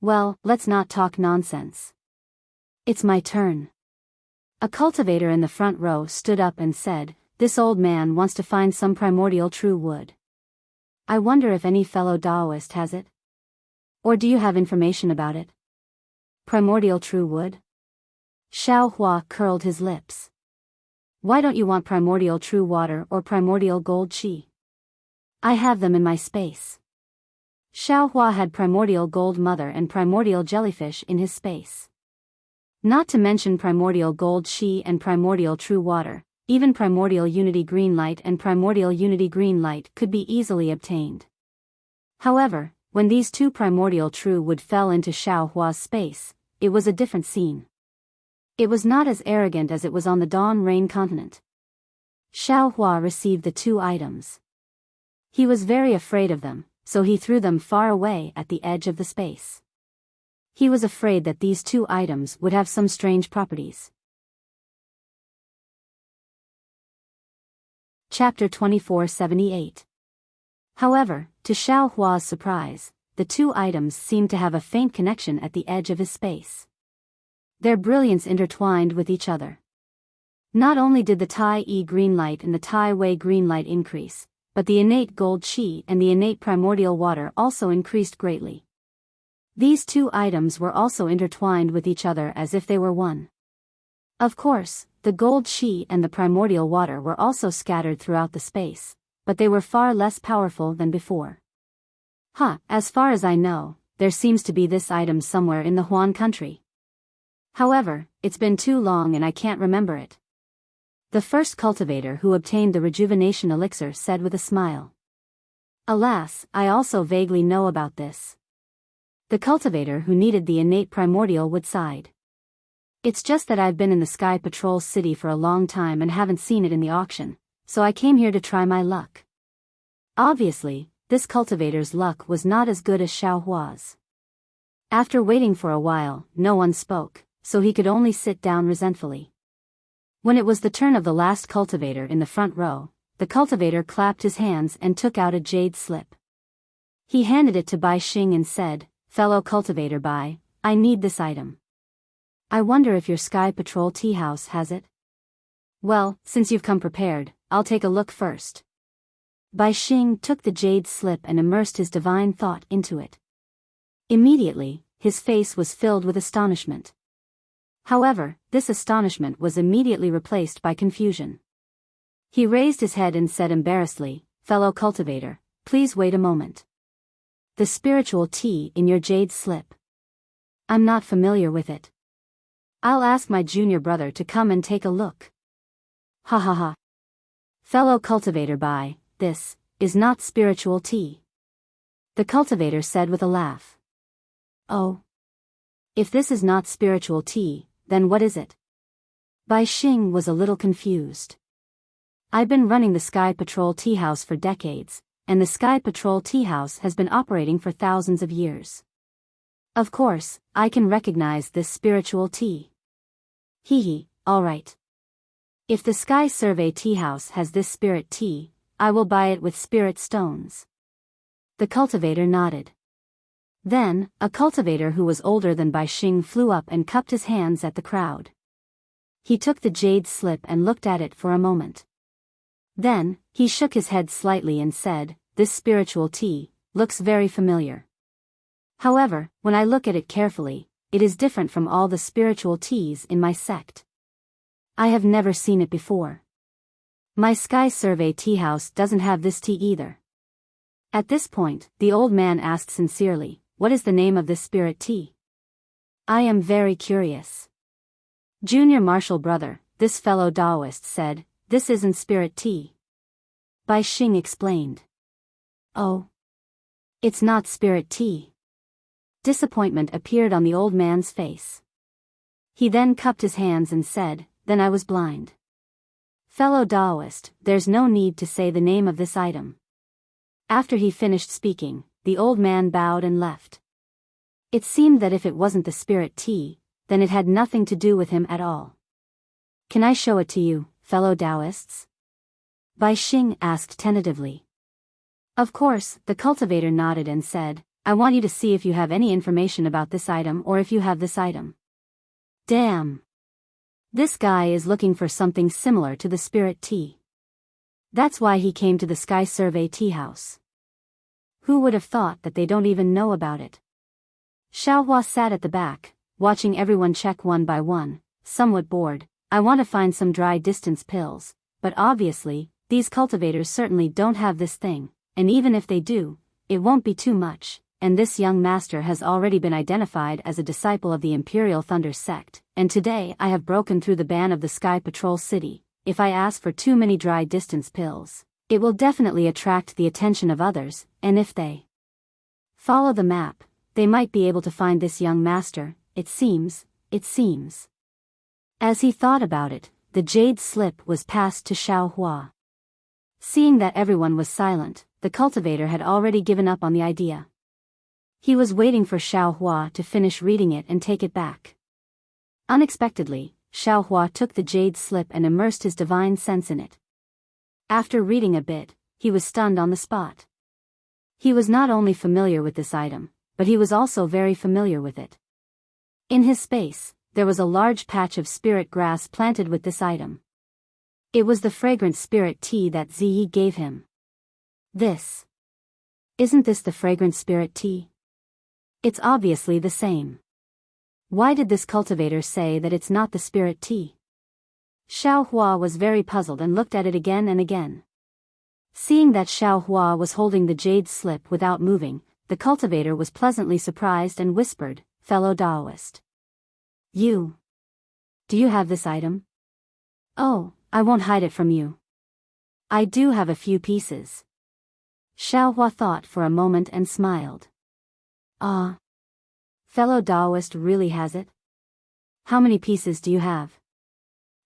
Well, let's not talk nonsense. It's my turn. A cultivator in the front row stood up and said, "This old man wants to find some primordial true wood. I wonder if any fellow Taoist has it? Or do you have information about it? Primordial true wood?" Xiao Hua curled his lips. Why don't you want primordial true water or primordial gold qi? I have them in my space. Xiao Hua had primordial gold mother and primordial jellyfish in his space. Not to mention primordial gold qi and primordial true water. Even primordial unity green light and primordial unity green light could be easily obtained. However, when these two primordial true wood fell into Xiao Hua's space, it was a different scene. It was not as arrogant as it was on the Dawn Rain continent. Xiao Hua received the two items. He was very afraid of them, so he threw them far away at the edge of the space. He was afraid that these two items would have some strange properties. Chapter 2478. However, to Xiao Hua's surprise, the two items seemed to have a faint connection at the edge of his space. Their brilliance intertwined with each other. Not only did the Tai E green light and the Tai Wei green light increase, but the innate gold qi and the innate primordial water also increased greatly. These two items were also intertwined with each other as if they were one. Of course, the gold qi and the primordial water were also scattered throughout the space, but they were far less powerful than before. As far as I know, there seems to be this item somewhere in the Huan country. However, it's been too long and I can't remember it. The first cultivator who obtained the rejuvenation elixir said with a smile. Alas, I also vaguely know about this. The cultivator who needed the innate primordial wood sighed. It's just that I've been in the Sky Patrol City for a long time and haven't seen it in the auction, so I came here to try my luck. Obviously, this cultivator's luck was not as good as Xiao Hua's. After waiting for a while, no one spoke, so he could only sit down resentfully. When it was the turn of the last cultivator in the front row, the cultivator clapped his hands and took out a jade slip. He handed it to Bai Xing and said, "Fellow cultivator Bai, I need this item. I wonder if your Sky Patrol tea house has it?" "Well, since you've come prepared, I'll take a look first." Bai Xing took the jade slip and immersed his divine thought into it. Immediately, his face was filled with astonishment. However, this astonishment was immediately replaced by confusion. He raised his head and said embarrassedly, "Fellow cultivator, please wait a moment. The spiritual tea in your jade slip. I'm not familiar with it. I'll ask my junior brother to come and take a look. Ha ha ha. Fellow cultivator, this is not spiritual tea. The cultivator said with a laugh. Oh. If this is not spiritual tea, then what is it? Bai Xing was a little confused. I've been running the Sky Patrol Tea House for decades, and the Sky Patrol Tea House has been operating for thousands of years. Of course, I can recognize this spiritual tea. Hee, alright. If the Sky Survey Tea House has this spirit tea, I will buy it with spirit stones. The cultivator nodded. Then, a cultivator who was older than Bai Xing flew up and cupped his hands at the crowd. He took the jade slip and looked at it for a moment. Then, he shook his head slightly and said, "This spiritual tea looks very familiar. However, when I look at it carefully, it is different from all the spiritual teas in my sect. I have never seen it before. My Sky Survey Tea House doesn't have this tea either." At this point, the old man asked sincerely, "What is the name of this spirit tea? I am very curious." Junior Marshal brother, this fellow Taoist said, "This isn't spirit tea." Bai Xing explained. "Oh. It's not spirit tea." Disappointment appeared on the old man's face. He then cupped his hands and said, "Then I was blind. Fellow Taoist, there's no need to say the name of this item." After he finished speaking, the old man bowed and left. It seemed that if it wasn't the spirit tea, then it had nothing to do with him at all. "Can I show it to you, fellow Taoists?" Bai Xing asked tentatively. Of course, the cultivator nodded and said, "I want you to see if you have any information about this item or if you have this item." Damn. This guy is looking for something similar to the spirit tea. That's why he came to the Sky Survey Tea House. Who would have thought that they don't even know about it? Xiaohua sat at the back, watching everyone check one by one, somewhat bored. "I want to find some dry distance pills, but obviously, these cultivators certainly don't have this thing, and even if they do, it won't be too much. And this young master has already been identified as a disciple of the Imperial Thunder sect, and today I have broken through the ban of the Sky Patrol City. If I ask for too many dry distance pills, it will definitely attract the attention of others, and if they follow the map, they might be able to find this young master, it seems. As he thought about it, the jade slip was passed to Xiaohua. Seeing that everyone was silent, the cultivator had already given up on the idea. He was waiting for Xiaohua to finish reading it and take it back. Unexpectedly, Xiaohua took the jade slip and immersed his divine sense in it. After reading a bit, he was stunned on the spot. He was not only familiar with this item, but he was also very familiar with it. In his space, there was a large patch of spirit grass planted with this item. It was the fragrant spirit tea that Ziyi gave him. Isn't this the fragrant spirit tea? It's obviously the same. Why did this cultivator say that it's not the spirit tea? Xiaohua was very puzzled and looked at it again and again. Seeing that Xiaohua was holding the jade slip without moving, the cultivator was pleasantly surprised and whispered, "Fellow Taoist. Do you have this item?" "Oh, I won't hide it from you. I do have a few pieces." Xiaohua thought for a moment and smiled. "Ah. Fellow Taoist really has it? How many pieces do you have?"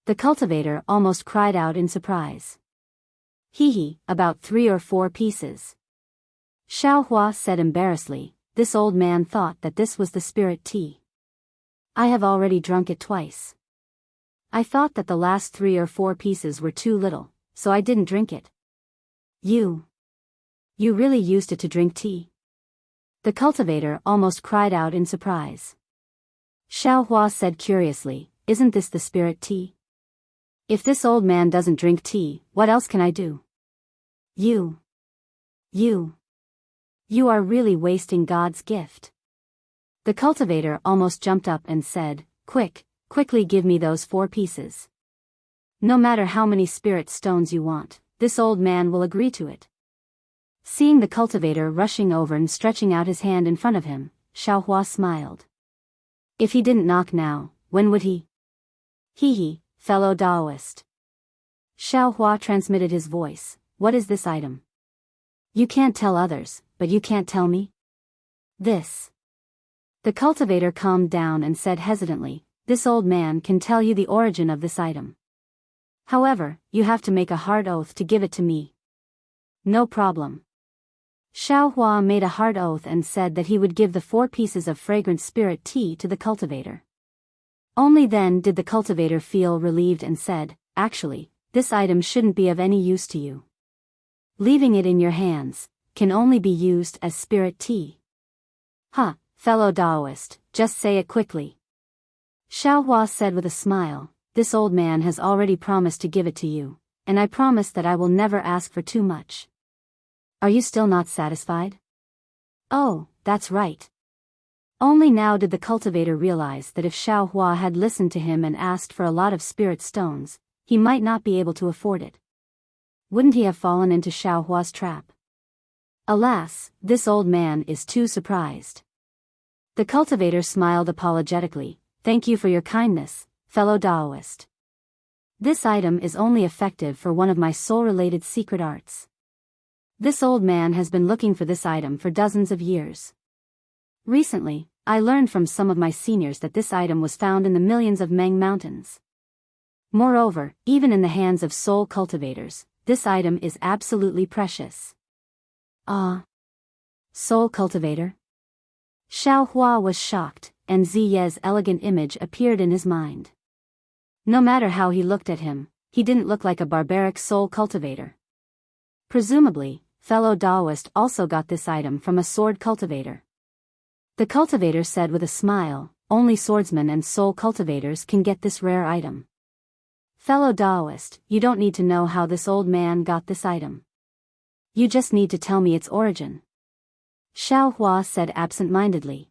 The cultivator almost cried out in surprise. About 3 or 4 pieces." Xiaohua said embarrassedly. This old man thought that this was the spirit tea. "I have already drunk it twice. I thought that the last 3 or 4 pieces were too little, so I didn't drink it." You really used it to drink tea?" The cultivator almost cried out in surprise. Xiaohua said curiously, "Isn't this the spirit tea? If this old man doesn't drink tea, what else can I do?" You are really wasting God's gift." The cultivator almost jumped up and said, Quickly give me those 4 pieces. No matter how many spirit stones you want, this old man will agree to it." Seeing the cultivator rushing over and stretching out his hand in front of him, Xiaohua smiled. If he didn't knock now, when would he? Hee, fellow Taoist. Xiao Hua transmitted his voice. What is this item? You can't tell others, but you can't tell me? This. The cultivator calmed down and said hesitantly, this old man can tell you the origin of this item. However, you have to make a hard oath to give it to me. No problem. Xiao Hua made a hard oath and said that he would give the 4 pieces of fragrant spirit tea to the cultivator. Only then did the cultivator feel relieved and said, actually, this item shouldn't be of any use to you. Leaving it in your hands can only be used as spirit tea. Huh, fellow Taoist, just say it quickly. Xiao Hua said with a smile, this old man has already promised to give it to you, and I promise that I will never ask for too much. Are you still not satisfied? Oh, that's right. Only now did the cultivator realize that if Xiao Hua had listened to him and asked for a lot of spirit stones, he might not be able to afford it. Wouldn't he have fallen into Xiao Hua's trap? Alas, this old man is too surprised. The cultivator smiled apologetically, thank you for your kindness, fellow Taoist. This item is only effective for one of my soul-related secret arts. This old man has been looking for this item for dozens of years. Recently, I learned from some of my seniors that this item was found in the millions of Meng Mountains. Moreover, even in the hands of soul cultivators, this item is absolutely precious. Ah. Soul cultivator? Xiao Hua was shocked, and Ziye's elegant image appeared in his mind. No matter how he looked at him, he didn't look like a barbaric soul cultivator. Presumably, fellow Taoist also got this item from a sword cultivator. The cultivator said with a smile, only swordsmen and soul cultivators can get this rare item. Fellow Taoist, you don't need to know how this old man got this item. You just need to tell me its origin. Xiao Hua said absent-mindedly.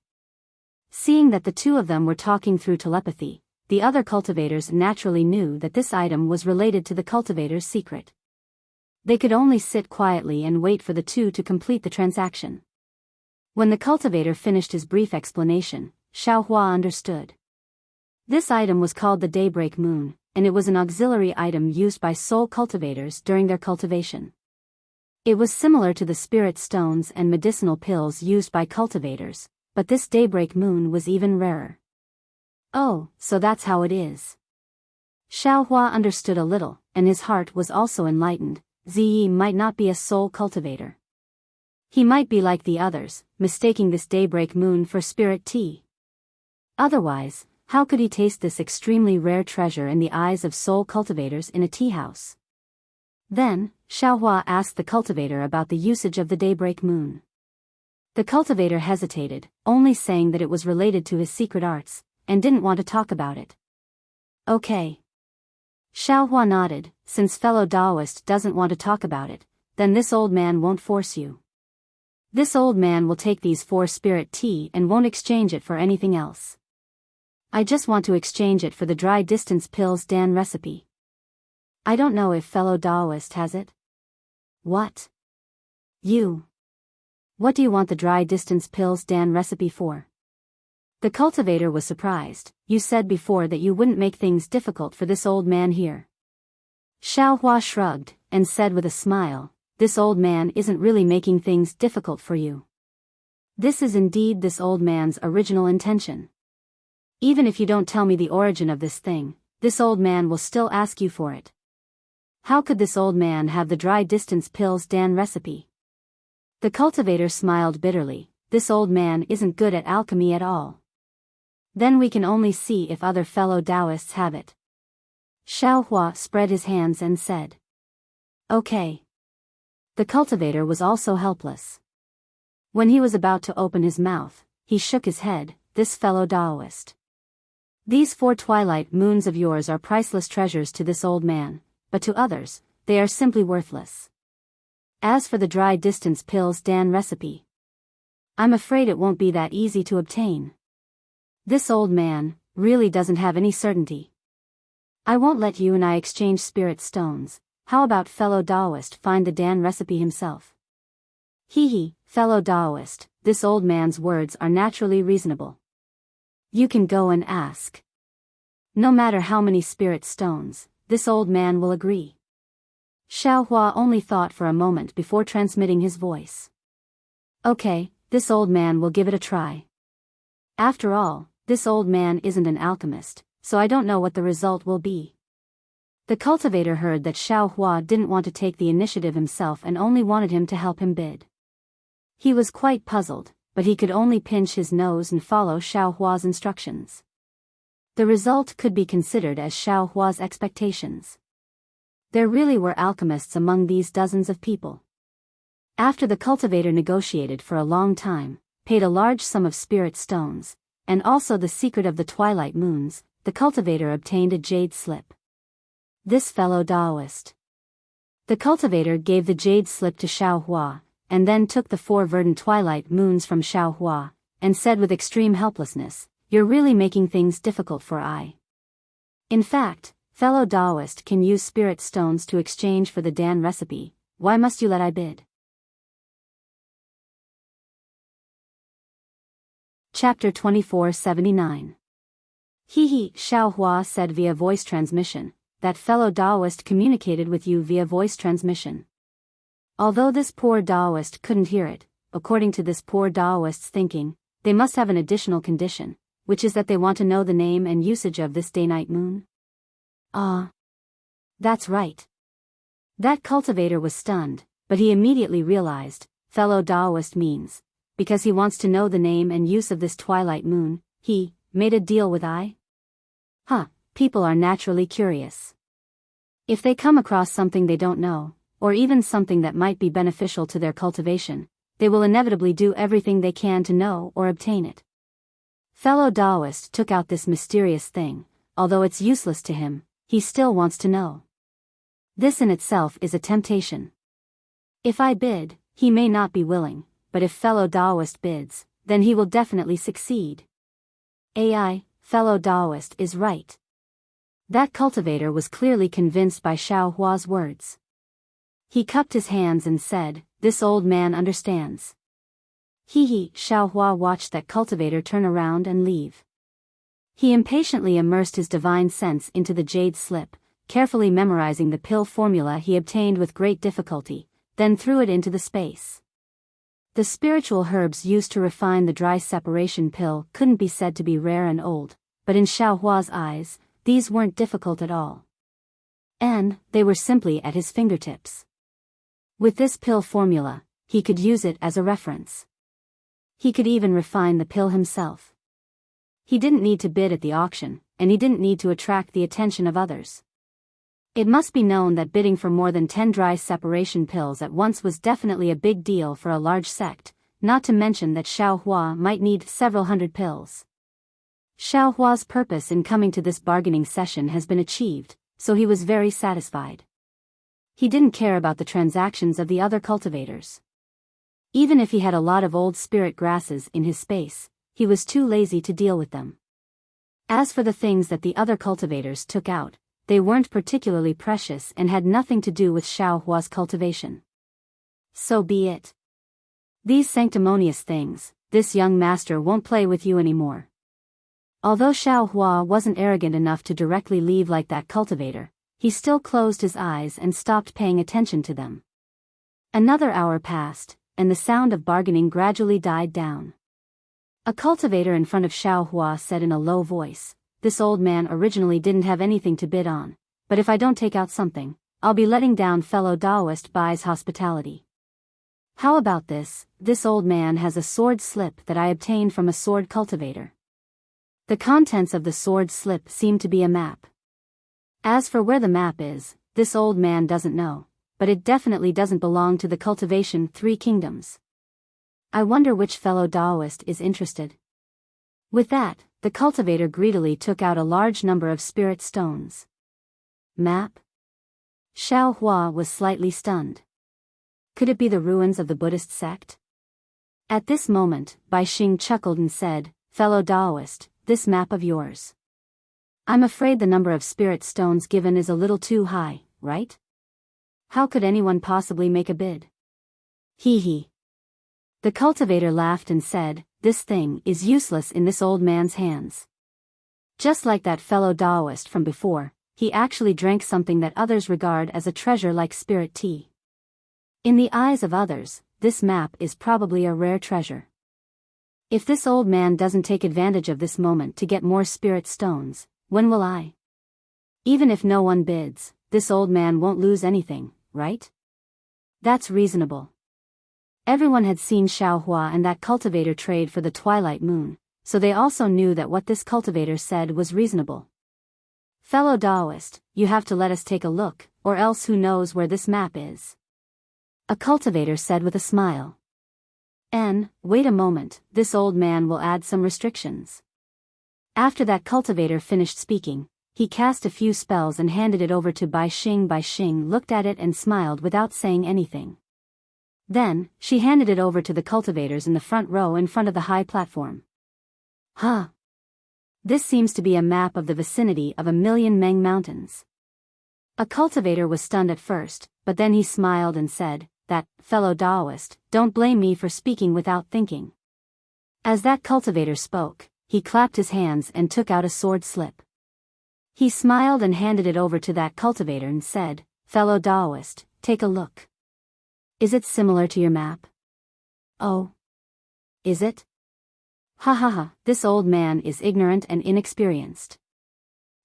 Seeing that the two of them were talking through telepathy, the other cultivators naturally knew that this item was related to the cultivator's secret. They could only sit quietly and wait for the two to complete the transaction. When the cultivator finished his brief explanation, Xiao Hua understood. This item was called the Daybreak Moon, and it was an auxiliary item used by soul cultivators during their cultivation. It was similar to the spirit stones and medicinal pills used by cultivators, but this Daybreak Moon was even rarer. Oh, so that's how it is. Xiao Hua understood a little, and his heart was also enlightened. Ziyi might not be a soul cultivator. He might be like the others, mistaking this Daybreak Moon for spirit tea. Otherwise, how could he taste this extremely rare treasure in the eyes of soul cultivators in a tea house? Then, Xiao Hua asked the cultivator about the usage of the Daybreak Moon. The cultivator hesitated, only saying that it was related to his secret arts, and didn't want to talk about it. Okay. Xiao Hua nodded, since fellow Taoist doesn't want to talk about it, then this old man won't force you. This old man will take these 4 spirit tea and won't exchange it for anything else. I just want to exchange it for the dry distance pills Dan recipe. I don't know if fellow Taoist has it. What? You. What do you want the dry distance pills Dan recipe for? The cultivator was surprised. You said before that you wouldn't make things difficult for this old man here. Xiao Hua shrugged, and said with a smile, this old man isn't really making things difficult for you. This is indeed this old man's original intention. Even if you don't tell me the origin of this thing, this old man will still ask you for it. How could this old man have the dry distance pills Dan recipe? The cultivator smiled bitterly, this old man isn't good at alchemy at all. Then we can only see if other fellow Taoists have it. Xiao Hua spread his hands and said. Okay. The cultivator was also helpless. When he was about to open his mouth, he shook his head, this fellow Taoist. These 4 twilight moons of yours are priceless treasures to this old man, but to others, they are simply worthless. As for the dry distance pills Dan recipe, I'm afraid it won't be that easy to obtain. This old man really doesn't have any certainty. I won't let you and I exchange spirit stones. How about fellow Taoist find the Dan recipe himself? Hee, fellow Taoist, this old man's words are naturally reasonable. You can go and ask. No matter how many spirit stones, this old man will agree. Xiaohua only thought for a moment before transmitting his voice. Okay, this old man will give it a try. After all, this old man isn't an alchemist, so I don't know what the result will be. The cultivator heard that Xiaohua didn't want to take the initiative himself and only wanted him to help him bid. He was quite puzzled, but he could only pinch his nose and follow Xiaohua's instructions. The result could be considered as Xiaohua's expectations. There really were alchemists among these dozens of people. After the cultivator negotiated for a long time, paid a large sum of spirit stones, and also the secret of the twilight moons, the cultivator obtained a jade slip. This fellow Taoist. The cultivator gave the jade slip to Xiaohua, and then took the 4 verdant twilight moons from Xiaohua, and said with extreme helplessness, "You're really making things difficult for I." In fact, fellow Taoist can use spirit stones to exchange for the Dan recipe, why must you let I bid? Chapter 2479. Xiaohua said via voice transmission, that fellow Taoist communicated with you via voice transmission. Although this poor Taoist couldn't hear it, according to this poor Taoist's thinking, they must have an additional condition, which is that they want to know the name and usage of this day-night moon. That's right. That cultivator was stunned, but he immediately realized, fellow Taoist means, because he wants to know the name and use of this twilight moon, he made a deal with I? People are naturally curious. If they come across something they don't know, or even something that might be beneficial to their cultivation, they will inevitably do everything they can to know or obtain it. Fellow Taoist took out this mysterious thing, although it's useless to him, he still wants to know. This in itself is a temptation. If I bid, he may not be willing, but if fellow Taoist bids, then he will definitely succeed. Fellow Taoist is right. That cultivator was clearly convinced by Xiaohua's words. He cupped his hands and said, "This old man understands." Xiaohua watched that cultivator turn around and leave. He impatiently immersed his divine sense into the jade slip, carefully memorizing the pill formula he obtained with great difficulty, then threw it into the space. The spiritual herbs used to refine the dry separation pill couldn't be said to be rare and old, but in Xiaohua's eyes, these weren't difficult at all. And they were simply at his fingertips. With this pill formula, he could use it as a reference. He could even refine the pill himself. He didn't need to bid at the auction, and he didn't need to attract the attention of others. It must be known that bidding for more than 10 dry separation pills at once was definitely a big deal for a large sect, not to mention that Xiaohua might need several hundred pills. Xiaohua's purpose in coming to this bargaining session has been achieved, so he was very satisfied. He didn't care about the transactions of the other cultivators. Even if he had a lot of old spirit grasses in his space, he was too lazy to deal with them. As for the things that the other cultivators took out, they weren't particularly precious and had nothing to do with Xiaohua's cultivation. So be it. These sanctimonious things, this young master won't play with you anymore. Although Xiaohua wasn't arrogant enough to directly leave like that cultivator, he still closed his eyes and stopped paying attention to them. Another hour passed, and the sound of bargaining gradually died down. A cultivator in front of Xiaohua said in a low voice, "This old man originally didn't have anything to bid on, but if I don't take out something, I'll be letting down fellow Taoist Bai's hospitality. How about this? This old man has a sword slip that I obtained from a sword cultivator." The contents of the sword slip seemed to be a map. As for where the map is, this old man doesn't know, but it definitely doesn't belong to the Cultivation 3 Kingdoms. I wonder which fellow Taoist is interested. With that, the cultivator greedily took out a large number of spirit stones. Map? Xiaohua was slightly stunned. Could it be the ruins of the Buddhist sect? At this moment, Bai Xing chuckled and said, "Fellow Taoist, this map of yours. I'm afraid the number of spirit stones given is a little too high, right? How could anyone possibly make a bid?" The cultivator laughed and said, this thing is useless in this old man's hands. Just like that fellow Taoist from before, he actually drank something that others regard as a treasure like spirit tea. In the eyes of others, this map is probably a rare treasure. If this old man doesn't take advantage of this moment to get more spirit stones, when will I? Even if no one bids, this old man won't lose anything, right? That's reasonable. Everyone had seen Xiaohua and that cultivator trade for the twilight moon, so they also knew that what this cultivator said was reasonable. Fellow Taoist, you have to let us take a look, or else who knows where this map is. A cultivator said with a smile. Wait a moment, this old man will add some restrictions. After that cultivator finished speaking, he cast a few spells and handed it over to Bai Xing. Bai Xing looked at it and smiled without saying anything. Then, she handed it over to the cultivators in the front row in front of the high platform. Huh. This seems to be a map of the vicinity of 1,000,000 Meng mountains. A cultivator was stunned at first, but then he smiled and said, "That, fellow Taoist, don't blame me for speaking without thinking." As that cultivator spoke, he clapped his hands and took out a sword slip. He smiled and handed it over to that cultivator and said, "Fellow Taoist, take a look. Is it similar to your map?" "Oh. Is it?" Ha ha ha, this old man is ignorant and inexperienced.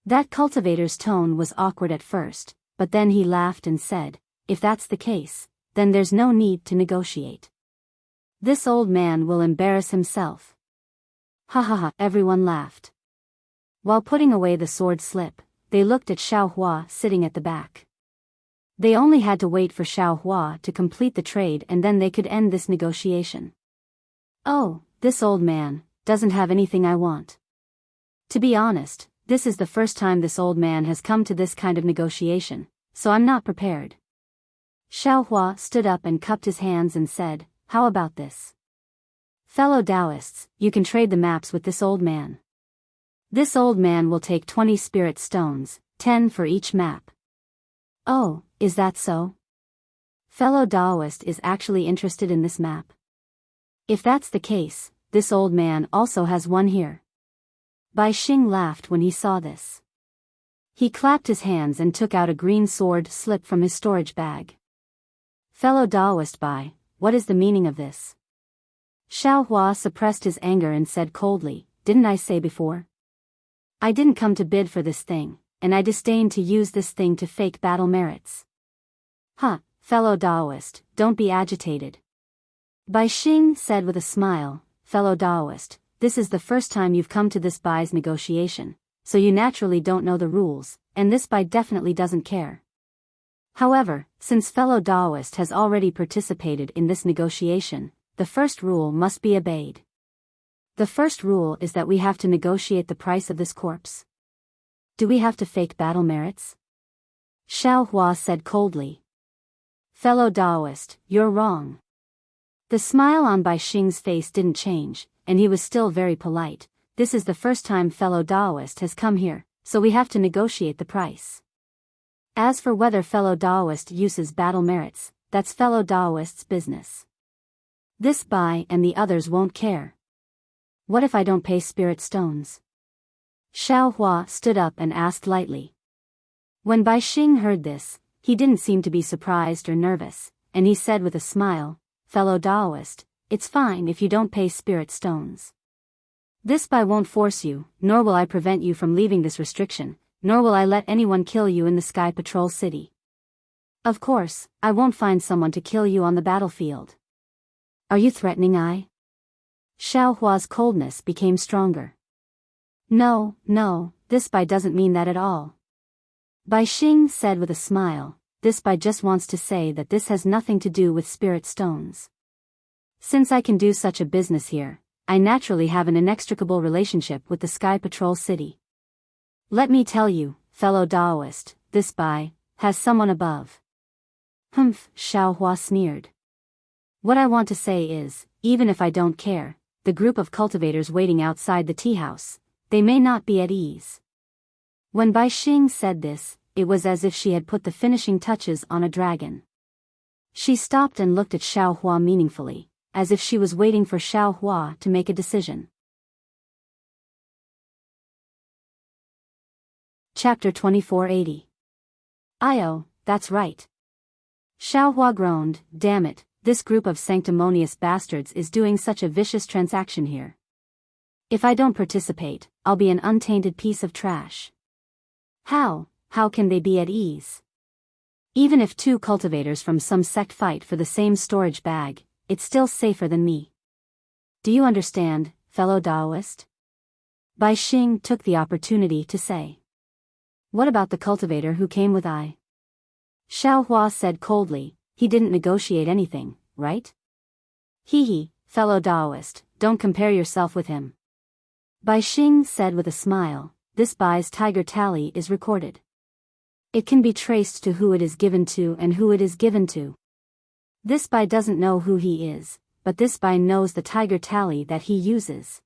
That cultivator's tone was awkward at first, but then he laughed and said, "If that's the case, then there's no need to negotiate. This old man will embarrass himself." Ha ha ha, everyone laughed. While putting away the sword slip, they looked at Xiaohua sitting at the back. They only had to wait for Xiaohua to complete the trade and then they could end this negotiation. Oh, this old man doesn't have anything I want. To be honest, this is the first time this old man has come to this kind of negotiation, so I'm not prepared. Xiaohua stood up and cupped his hands and said, "How about this? Fellow Taoists, you can trade the maps with this old man. This old man will take 20 spirit stones, 10 for each map." "Oh, is that so? Fellow Taoist is actually interested in this map. If that's the case, this old man also has one here." Bai Xing laughed when he saw this. He clapped his hands and took out a green sword slip from his storage bag. "Fellow Taoist Bai, what is the meaning of this?" Xiaohua suppressed his anger and said coldly, "Didn't I say before? I didn't come to bid for this thing, and I disdain to use this thing to fake battle merits." "Huh, fellow Taoist, don't be agitated." Bai Xing said with a smile, "Fellow Taoist, this is the first time you've come to this Bai's negotiation, so you naturally don't know the rules, and this Bai definitely doesn't care. However, since fellow Taoist has already participated in this negotiation, the first rule must be obeyed. The first rule is that we have to negotiate the price of this corpse." "Do we have to fake battle merits?" Xiaohua said coldly. "Fellow Taoist, you're wrong." The smile on Bai Xing's face didn't change, and he was still very polite. "This is the first time fellow Taoist has come here, so we have to negotiate the price. As for whether fellow Taoist uses battle merits, that's fellow Taoist's business. This Bai and the others won't care." "What if I don't pay spirit stones?" Xiaohua stood up and asked lightly. When Bai Xing heard this, he didn't seem to be surprised or nervous, and he said with a smile, "Fellow Taoist, it's fine if you don't pay spirit stones. This Bai won't force you, nor will I prevent you from leaving this restriction, nor will I let anyone kill you in the Sky Patrol City. Of course, I won't find someone to kill you on the battlefield." "Are you threatening I?" Xiaohua's coldness became stronger. No, this Bai doesn't mean that at all." Bai Xing said with a smile, "This Bai just wants to say that this has nothing to do with spirit stones. Since I can do such a business here, I naturally have an inextricable relationship with the Sky Patrol City. Let me tell you, fellow Taoist, this Bai has someone above." "Humph," Xiaohua sneered. "What I want to say is, even if I don't care, the group of cultivators waiting outside the tea house, they may not be at ease." When Bai Xing said this, it was as if she had put the finishing touches on a dragon. She stopped and looked at Xiaohua meaningfully, as if she was waiting for Xiao Hua to make a decision. Chapter 2480. Io, that's right. Xiao Hua groaned, damn it, this group of sanctimonious bastards is doing such a vicious transaction here. If I don't participate, I'll be an untainted piece of trash. How can they be at ease? Even if two cultivators from some sect fight for the same storage bag, it's still safer than me. Do you understand, fellow Taoist? Bai Xing took the opportunity to say. What about the cultivator who came with I? Xiao Hua said coldly, he didn't negotiate anything, right? Hee, fellow Taoist, don't compare yourself with him. Bai Xing said with a smile, this Bai's tiger tally is recorded. It can be traced to who it is given to and who it is given to. This Bai doesn't know who he is, but this Bai knows the tiger tally that he uses.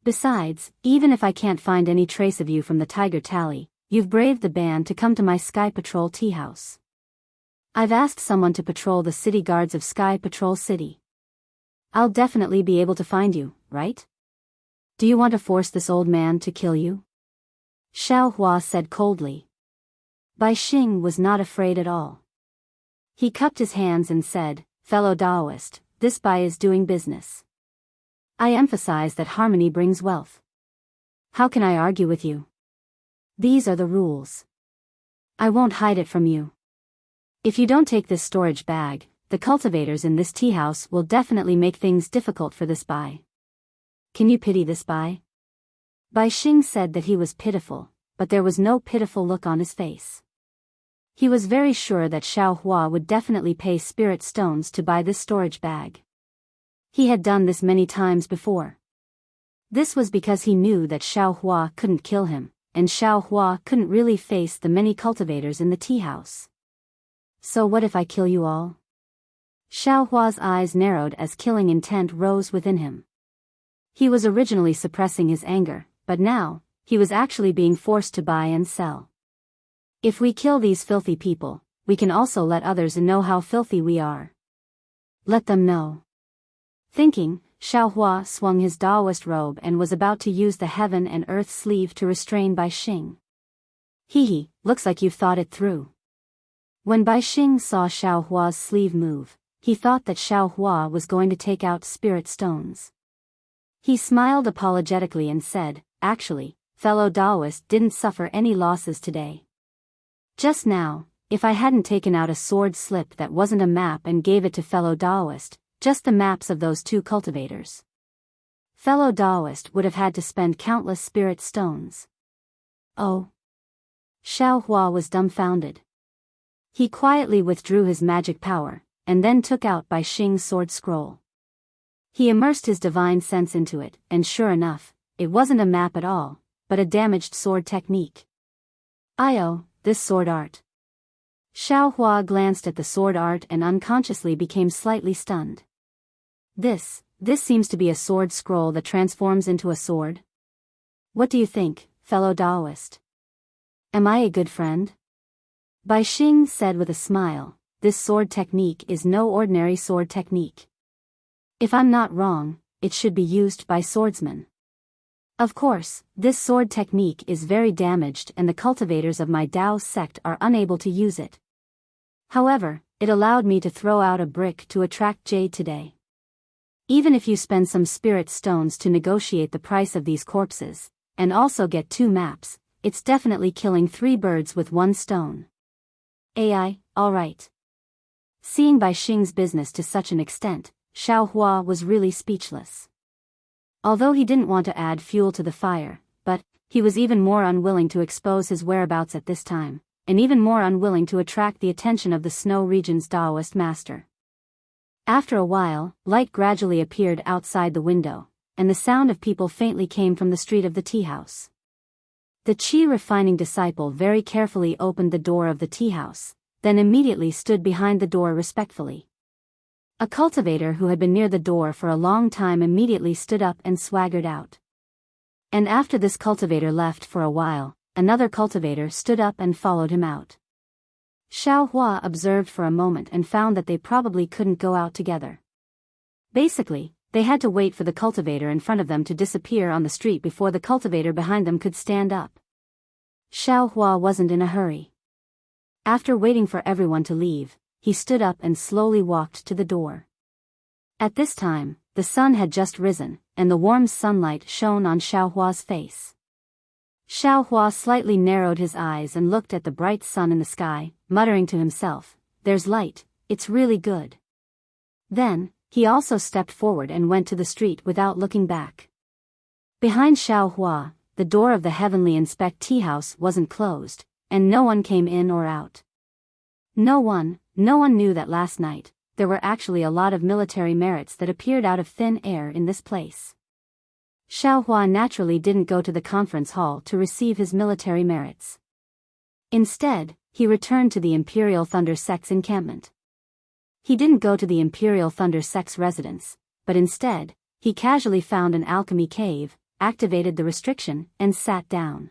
Besides, even if I can't find any trace of you from the tiger tally, you've braved the ban to come to my Sky Patrol tea house. I've asked someone to patrol the city guards of Sky Patrol City. I'll definitely be able to find you, right? Do you want to force this old man to kill you? Xiao Hua said coldly. Bai Xing was not afraid at all. He cupped his hands and said, fellow Taoist, this Bai is doing business. I emphasize that harmony brings wealth. How can I argue with you? These are the rules. I won't hide it from you. If you don't take this storage bag, the cultivators in this tea house will definitely make things difficult for this Bai. Can you pity this Bai? Bai Xing said that he was pitiful, but there was no pitiful look on his face. He was very sure that Xiao Hua would definitely pay spirit stones to buy this storage bag. He had done this many times before. This was because he knew that Xiao Hua couldn't kill him, and Xiao Hua couldn't really face the many cultivators in the tea house. So what if I kill you all? Xiao Hua's eyes narrowed as killing intent rose within him. He was originally suppressing his anger, but now, he was actually being forced to buy and sell. If we kill these filthy people, we can also let others know how filthy we are. Let them know. Thinking, Xiao Hua swung his Taoist robe and was about to use the heaven and earth sleeve to restrain Bai Xing. Hee, looks like you've thought it through. When Bai Xing saw Xiao Hua's sleeve move, he thought that Xiao Hua was going to take out spirit stones. He smiled apologetically and said, actually, fellow Taoist didn't suffer any losses today. Just now, if I hadn't taken out a sword slip that wasn't a map and gave it to fellow Taoist, just the maps of those two cultivators, fellow Taoist would have had to spend countless spirit stones. Oh. Xiao Hua was dumbfounded. He quietly withdrew his magic power, and then took out Bai Xing's sword scroll. He immersed his divine sense into it, and sure enough, it wasn't a map at all, but a damaged sword technique. Io, this sword art. Xiao Hua glanced at the sword art and unconsciously became slightly stunned. This seems to be a sword scroll that transforms into a sword. What do you think, fellow Taoist? Am I a good friend? Bai Xing said with a smile, this sword technique is no ordinary sword technique. If I'm not wrong, it should be used by swordsmen. Of course, this sword technique is very damaged and the cultivators of my Dao sect are unable to use it. However, it allowed me to throw out a brick to attract jade today. Even if you spend some spirit stones to negotiate the price of these corpses, and also get 2 maps, it's definitely killing 3 birds with 1 stone. AI, alright. Seeing Bai Xing's business to such an extent, Xiao Hua was really speechless. Although he didn't want to add fuel to the fire, but he was even more unwilling to expose his whereabouts at this time, and even more unwilling to attract the attention of the Snow Region's Taoist master. After a while, light gradually appeared outside the window, and the sound of people faintly came from the street of the tea house. The Qi refining disciple very carefully opened the door of the tea house, then immediately stood behind the door respectfully. A cultivator who had been near the door for a long time immediately stood up and swaggered out. And after this cultivator left for a while, another cultivator stood up and followed him out. Xiao Hua observed for a moment and found that they probably couldn't go out together. Basically, they had to wait for the cultivator in front of them to disappear on the street before the cultivator behind them could stand up. Xiao Hua wasn't in a hurry. After waiting for everyone to leave, he stood up and slowly walked to the door. At this time, the sun had just risen, and the warm sunlight shone on Xiao Hua's face. Xiao Hua slightly narrowed his eyes and looked at the bright sun in the sky, muttering to himself, "There's light, it's really good." Then, he also stepped forward and went to the street without looking back. Behind Xiao Hua, the door of the Heavenly Inspect tea house wasn't closed, and no one came in or out. No one knew that last night, there were actually a lot of military merits that appeared out of thin air in this place. Xiao Hua naturally didn't go to the conference hall to receive his military merits. Instead, he returned to the Imperial Thunder Sect's encampment. He didn't go to the Imperial Thunder Sect's residence, but instead, he casually found an alchemy cave, activated the restriction, and sat down.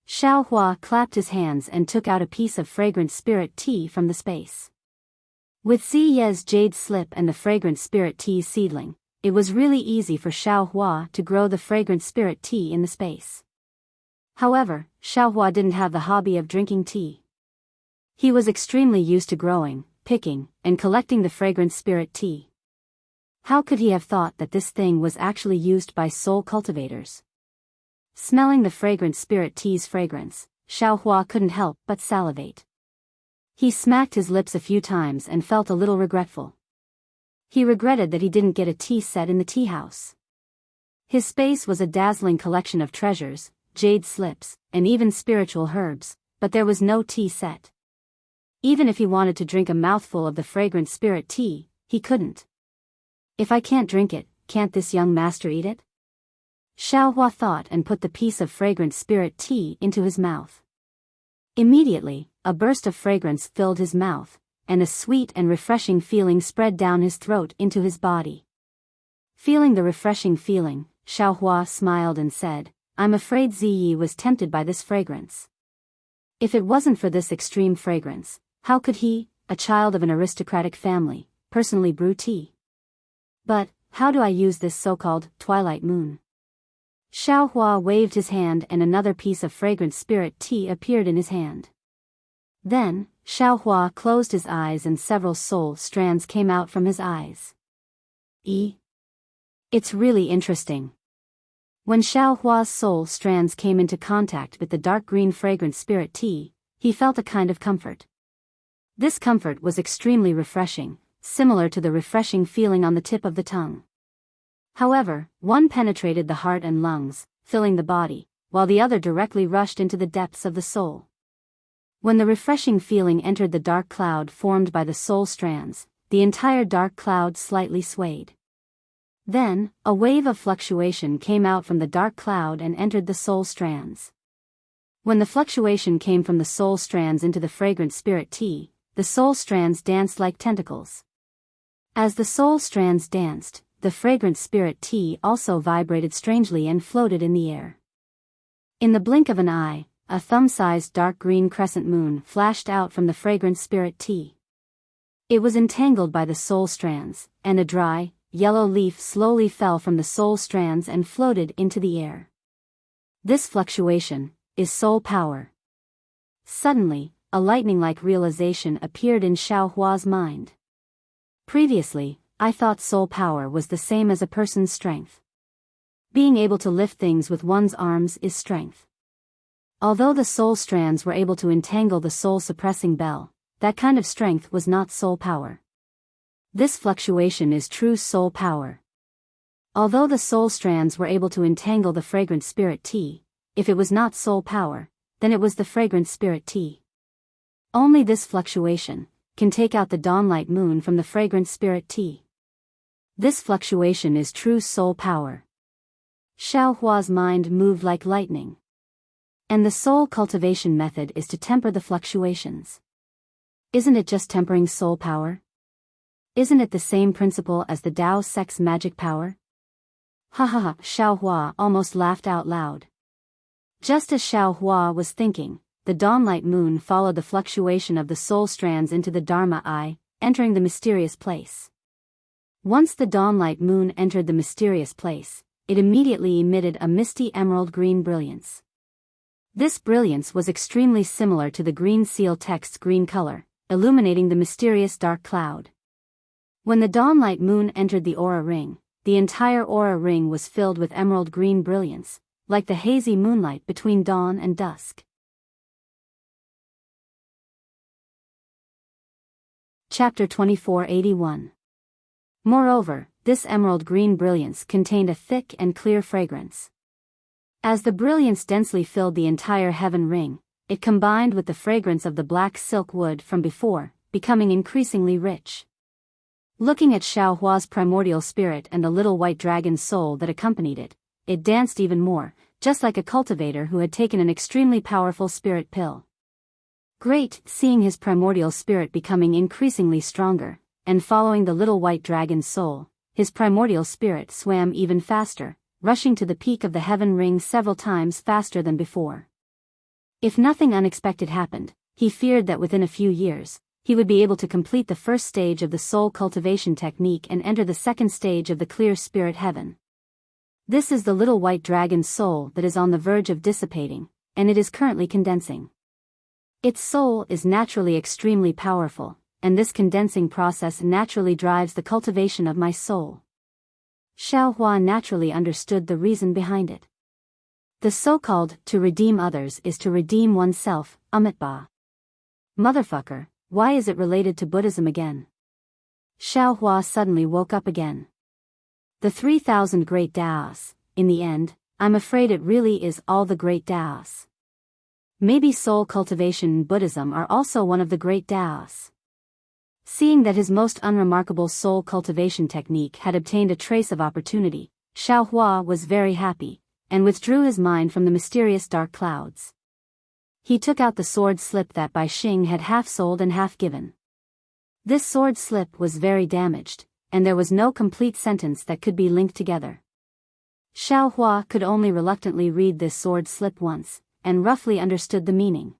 Xiao Hua clapped his hands and took out a piece of fragrant spirit tea from the space. With Ziye's jade slip and the fragrant spirit tea seedling, it was really easy for Xiao Hua to grow the fragrant spirit tea in the space. However, Xiao Hua didn't have the hobby of drinking tea. He was extremely used to growing, picking, and collecting the fragrant spirit tea. How could he have thought that this thing was actually used by soul cultivators? Smelling the fragrant spirit tea's fragrance, Xiao Hua couldn't help but salivate. He smacked his lips a few times and felt a little regretful. He regretted that he didn't get a tea set in the tea house. His space was a dazzling collection of treasures, jade slips, and even spiritual herbs, but there was no tea set. Even if he wanted to drink a mouthful of the fragrant spirit tea, he couldn't. If I can't drink it, can't this young master eat it? Xiao Hua thought and put the piece of fragrant spirit tea into his mouth. Immediately, a burst of fragrance filled his mouth, and a sweet and refreshing feeling spread down his throat into his body. Feeling the refreshing feeling, Xiao Hua smiled and said, "I'm afraid Ziyi was tempted by this fragrance. If it wasn't for this extreme fragrance, how could he, a child of an aristocratic family, personally brew tea? But, how do I use this so-called twilight moon?" Xiao Hua waved his hand and another piece of fragrant spirit tea appeared in his hand. Then, Xiao Hua closed his eyes and several soul strands came out from his eyes. It's really interesting. When Xiao Hua's soul strands came into contact with the dark green fragrant spirit tea, he felt a kind of comfort. This comfort was extremely refreshing, similar to the refreshing feeling on the tip of the tongue. However, one penetrated the heart and lungs, filling the body, while the other directly rushed into the depths of the soul. When the refreshing feeling entered the dark cloud formed by the soul strands, the entire dark cloud slightly swayed. Then, a wave of fluctuation came out from the dark cloud and entered the soul strands. When the fluctuation came from the soul strands into the fragrant spirit tea, the soul strands danced like tentacles. As the soul strands danced, the fragrant spirit tea also vibrated strangely and floated in the air. In the blink of an eye, a thumb-sized dark green crescent moon flashed out from the fragrant spirit tea. It was entangled by the soul strands, and a dry, yellow leaf slowly fell from the soul strands and floated into the air. This fluctuation is soul power. Suddenly, a lightning-like realization appeared in Xiao Hua's mind. Previously, I thought soul power was the same as a person's strength. Being able to lift things with one's arms is strength. Although the soul strands were able to entangle the soul-suppressing bell, that kind of strength was not soul power. This fluctuation is true soul power. Although the soul strands were able to entangle the fragrant spirit tea, if it was not soul power, then it was the fragrant spirit tea. Only this fluctuation can take out the dawnlight moon from the fragrant spirit tea. This fluctuation is true soul power. Xiao Hua's mind moved like lightning. And the soul cultivation method is to temper the fluctuations. Isn't it just tempering soul power? Isn't it the same principle as the Tao sex magic power? Ha ha ha, Xiao Hua almost laughed out loud. Just as Xiao Hua was thinking, the dawnlight moon followed the fluctuation of the soul strands into the Dharma eye, entering the mysterious place. Once the dawnlight moon entered the mysterious place, it immediately emitted a misty emerald green brilliance. This brilliance was extremely similar to the green seal text's green color, illuminating the mysterious dark cloud. When the dawnlight moon entered the aura ring, the entire aura ring was filled with emerald green brilliance, like the hazy moonlight between dawn and dusk. Chapter 2481. Moreover, this emerald green brilliance contained a thick and clear fragrance. As the brilliance densely filled the entire heaven ring, it combined with the fragrance of the black silk wood from before, becoming increasingly rich. Looking at Xiaohua's primordial spirit and the little white dragon's soul that accompanied it, it danced even more, just like a cultivator who had taken an extremely powerful spirit pill. Great, seeing his primordial spirit becoming increasingly stronger, and following the little white dragon's soul, his primordial spirit swam even faster, rushing to the peak of the heaven ring several times faster than before. If nothing unexpected happened, he feared that within a few years, he would be able to complete the first stage of the soul cultivation technique and enter the second stage of the clear spirit heaven. This is the little white dragon's soul that is on the verge of dissipating, and it is currently condensing. Its soul is naturally extremely powerful, and this condensing process naturally drives the cultivation of my soul. Xiaohua naturally understood the reason behind it. The so-called to redeem others is to redeem oneself, Amitabha. Motherfucker, why is it related to Buddhism again? Xiaohua suddenly woke up again. The 3,000 great Taos, in the end, I'm afraid it really is all the great Taos. Maybe soul cultivation and Buddhism are also one of the great Taos. Seeing that his most unremarkable soul cultivation technique had obtained a trace of opportunity, Xiaohua was very happy, and withdrew his mind from the mysterious dark clouds. He took out the sword slip that Bai Xing had half sold and half given. This sword slip was very damaged, and there was no complete sentence that could be linked together. Xiaohua could only reluctantly read this sword slip once, and roughly understood the meaning.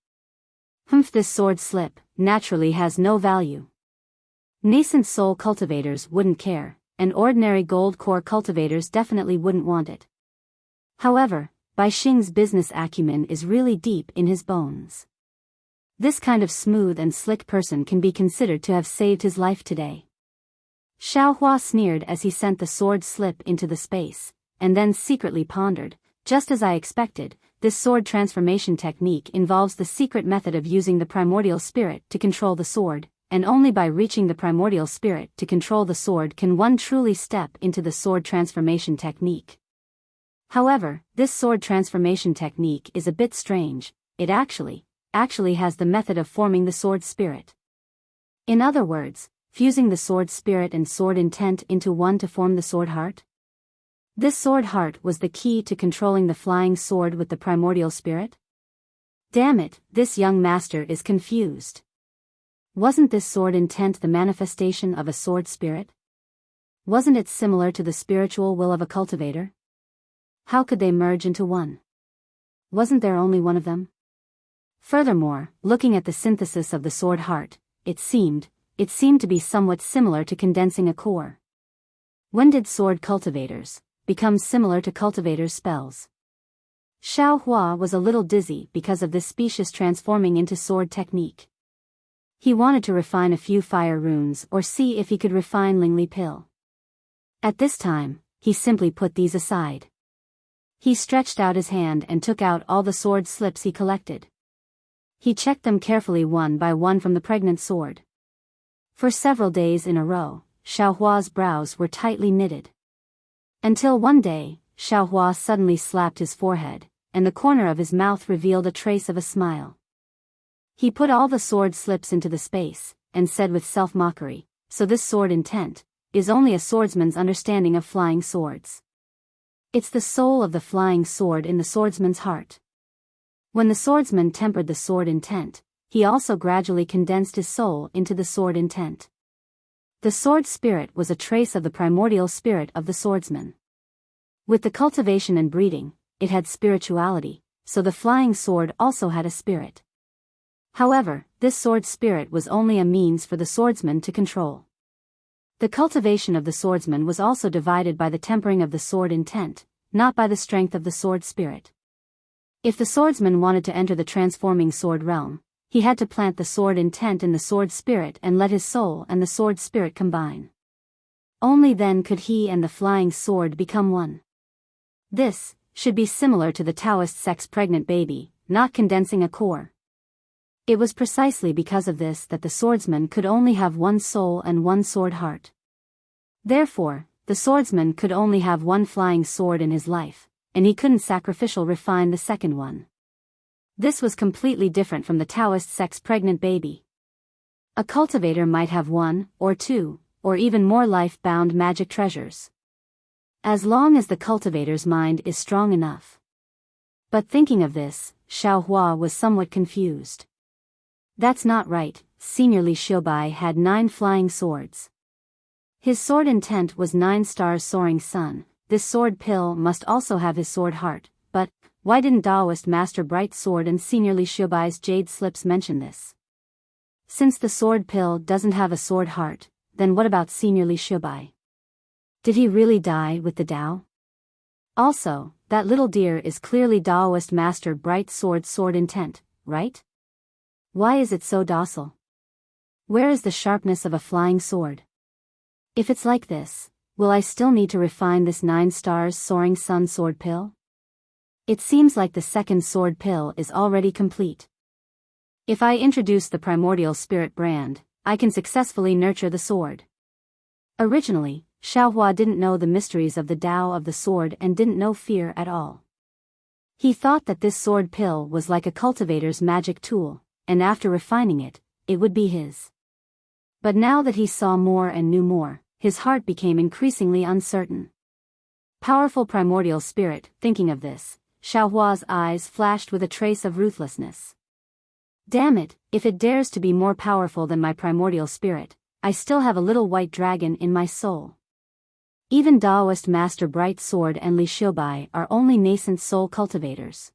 This sword slip, naturally has no value. Nascent soul cultivators wouldn't care, and ordinary gold core cultivators definitely wouldn't want it. However, Bai Xing's business acumen is really deep in his bones. This kind of smooth and slick person can be considered to have saved his life today. Xiaohua sneered as he sent the sword slip into the space, and then secretly pondered, just as I expected, this sword transformation technique involves the secret method of using the primordial spirit to control the sword, and only by reaching the primordial spirit to control the sword can one truly step into the sword transformation technique. However, this sword transformation technique is a bit strange. It actually has the method of forming the sword spirit. In other words, fusing the sword spirit and sword intent into one to form the sword heart. This sword heart was the key to controlling the flying sword with the primordial spirit? Damn it, this young master is confused. Wasn't this sword intent the manifestation of a sword spirit? Wasn't it similar to the spiritual will of a cultivator? How could they merge into one? Wasn't there only one of them? Furthermore, looking at the synthesis of the sword heart, it seemed to be somewhat similar to condensing a core. When did sword cultivators become similar to cultivators' spells? Xiaohua was a little dizzy because of this specious transforming into sword technique. He wanted to refine a few fire runes or see if he could refine Lingli pill. At this time, he simply put these aside. He stretched out his hand and took out all the sword slips he collected. He checked them carefully one by one from the pregnant sword. For several days in a row, Xiaohua's brows were tightly knitted. Until one day, Xiaohua suddenly slapped his forehead, and the corner of his mouth revealed a trace of a smile. He put all the sword slips into the space, and said with self-mockery, "So this sword intent is only a swordsman's understanding of flying swords. It's the soul of the flying sword in the swordsman's heart." When the swordsman tempered the sword intent, he also gradually condensed his soul into the sword intent. The sword spirit was a trace of the primordial spirit of the swordsman. With the cultivation and breeding, it had spirituality, so the flying sword also had a spirit. However, this sword spirit was only a means for the swordsman to control. The cultivation of the swordsman was also divided by the tempering of the sword intent, not by the strength of the sword spirit. If the swordsman wanted to enter the transforming sword realm, he had to plant the sword intent in the sword spirit and let his soul and the sword spirit combine. Only then could he and the flying sword become one. This should be similar to the Taoist sex-pregnant baby, not condensing a core. It was precisely because of this that the swordsman could only have one soul and one sword heart. Therefore, the swordsman could only have one flying sword in his life, and he couldn't sacrificial refine the second one. This was completely different from the Taoist sex-pregnant baby. A cultivator might have one, or two, or even more life-bound magic treasures. As long as the cultivator's mind is strong enough. But thinking of this, Xiao Hua was somewhat confused. That's not right, Senior Li Xiaobai had 9 flying swords. His sword intent was 9 stars soaring sun. This sword pill must also have his sword heart, but why didn't Taoist Master Bright Sword and Senior Li Xiaobai's jade slips mention this? Since the sword pill doesn't have a sword heart, then what about Senior Li Xiaobai? Did he really die with the Tao? Also, that little deer is clearly Taoist Master Bright Sword's sword intent, right? Why is it so docile? Where is the sharpness of a flying sword? If it's like this, will I still need to refine this 9 stars soaring sun sword pill? It seems like the second sword pill is already complete. If I introduce the primordial spirit brand, I can successfully nurture the sword. Originally, Xiao Hua didn't know the mysteries of the Tao of the sword and didn't know fear at all. He thought that this sword pill was like a cultivator's magic tool, and after refining it, it would be his. But now that he saw more and knew more, his heart became increasingly uncertain. Powerful primordial spirit, thinking of this, Xiao Hua's eyes flashed with a trace of ruthlessness. Damn it, if it dares to be more powerful than my primordial spirit, I still have a little white dragon in my soul. Even Taoist Master Bright Sword and Li Xiaobai are only nascent soul cultivators.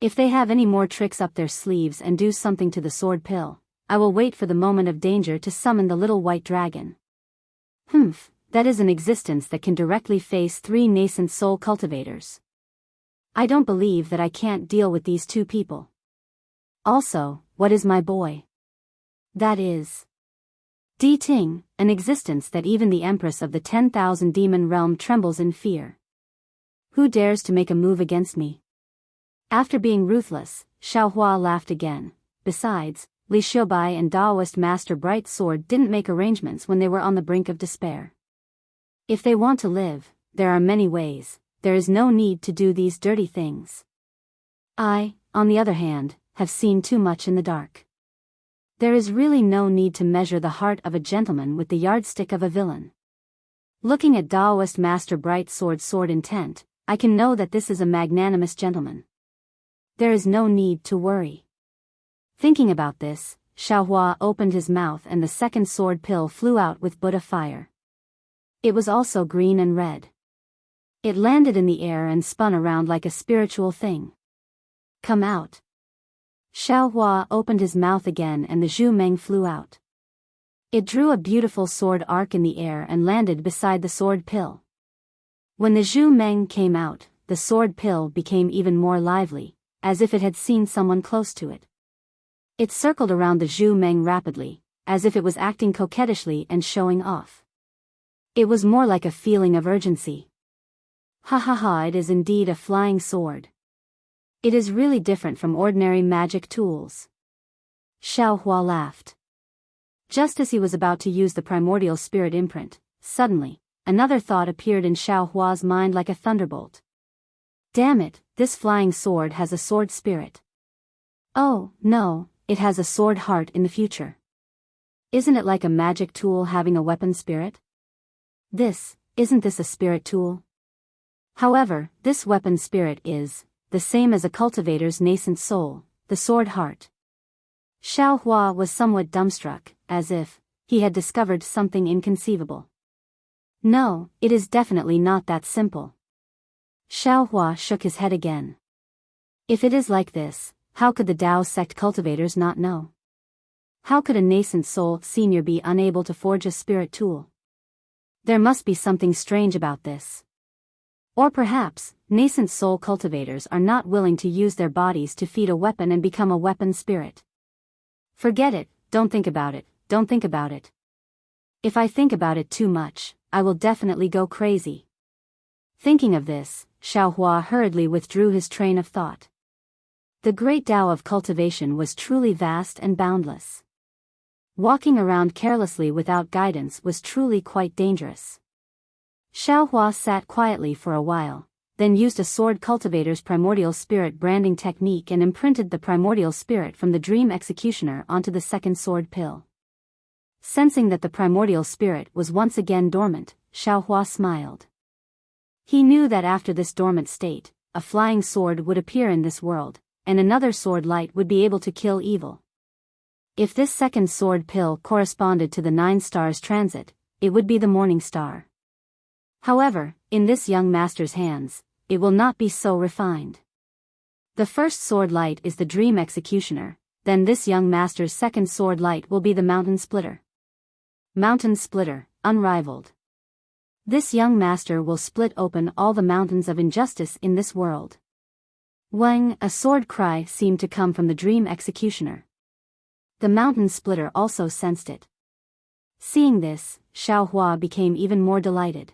If they have any more tricks up their sleeves and do something to the sword pill, I will wait for the moment of danger to summon the little white dragon. That is an existence that can directly face 3 nascent soul cultivators. I don't believe that I can't deal with these 2 people. Also, what is my boy? That is Di Ting, an existence that even the Empress of the 10,000 demon realm trembles in fear. Who dares to make a move against me? After being ruthless, Xiao Hua laughed again. Besides, Li Xiaobai and Taoist Master Bright Sword didn't make arrangements when they were on the brink of despair. If they want to live, there are many ways. There is no need to do these dirty things. I, on the other hand, have seen too much in the dark. There is really no need to measure the heart of a gentleman with the yardstick of a villain. Looking at Taoist Master Bright Sword's sword intent, I can know that this is a magnanimous gentleman. There is no need to worry. Thinking about this, Xiao Hua opened his mouth and the second sword pill flew out with Buddha fire. It was also green and red. It landed in the air and spun around like a spiritual thing. Come out. Xiao Hua opened his mouth again and the Zhu Meng flew out. It drew a beautiful sword arc in the air and landed beside the sword pill. When the Zhu Meng came out, the sword pill became even more lively, as if it had seen someone close to it. It circled around the Zhu Meng rapidly, as if it was acting coquettishly and showing off. It was more like a feeling of urgency. Ha ha ha, it is indeed a flying sword. It is really different from ordinary magic tools. Xiao Hua laughed. Just as he was about to use the primordial spirit imprint, suddenly, another thought appeared in Xiao Hua's mind like a thunderbolt. Damn it, this flying sword has a sword spirit. Oh, no, it has a sword heart in the future. Isn't it like a magic tool having a weapon spirit? Isn't this a spirit tool? However, this weapon spirit is the same as a cultivator's nascent soul, the sword heart. Xiao Hua was somewhat dumbstruck, as if he had discovered something inconceivable. No, it is definitely not that simple. Xiao Hua shook his head again. If it is like this, how could the Tao sect cultivators not know? How could a nascent soul senior be unable to forge a spirit tool? There must be something strange about this. Or perhaps, nascent soul cultivators are not willing to use their bodies to feed a weapon and become a weapon spirit. Forget it, don't think about it, don't think about it. If I think about it too much, I will definitely go crazy. Thinking of this, Xiaohua hurriedly withdrew his train of thought. The great Tao of cultivation was truly vast and boundless. Walking around carelessly without guidance was truly quite dangerous. Xiaohua sat quietly for a while, then used a sword cultivator's primordial spirit branding technique and imprinted the primordial spirit from the dream executioner onto the second sword pill. Sensing that the primordial spirit was once again dormant, Xiaohua smiled. He knew that after this dormant state, a flying sword would appear in this world, and another sword light would be able to kill evil. If this second sword pill corresponded to the 9 stars transit, it would be the morning star. However, in this young master's hands, it will not be so refined. The first sword light is the dream executioner, then this young master's second sword light will be the mountain splitter. Mountain splitter, unrivaled. This young master will split open all the mountains of injustice in this world. Wang, a sword cry seemed to come from the dream executioner. The mountain splitter also sensed it. Seeing this, Xiaohua became even more delighted.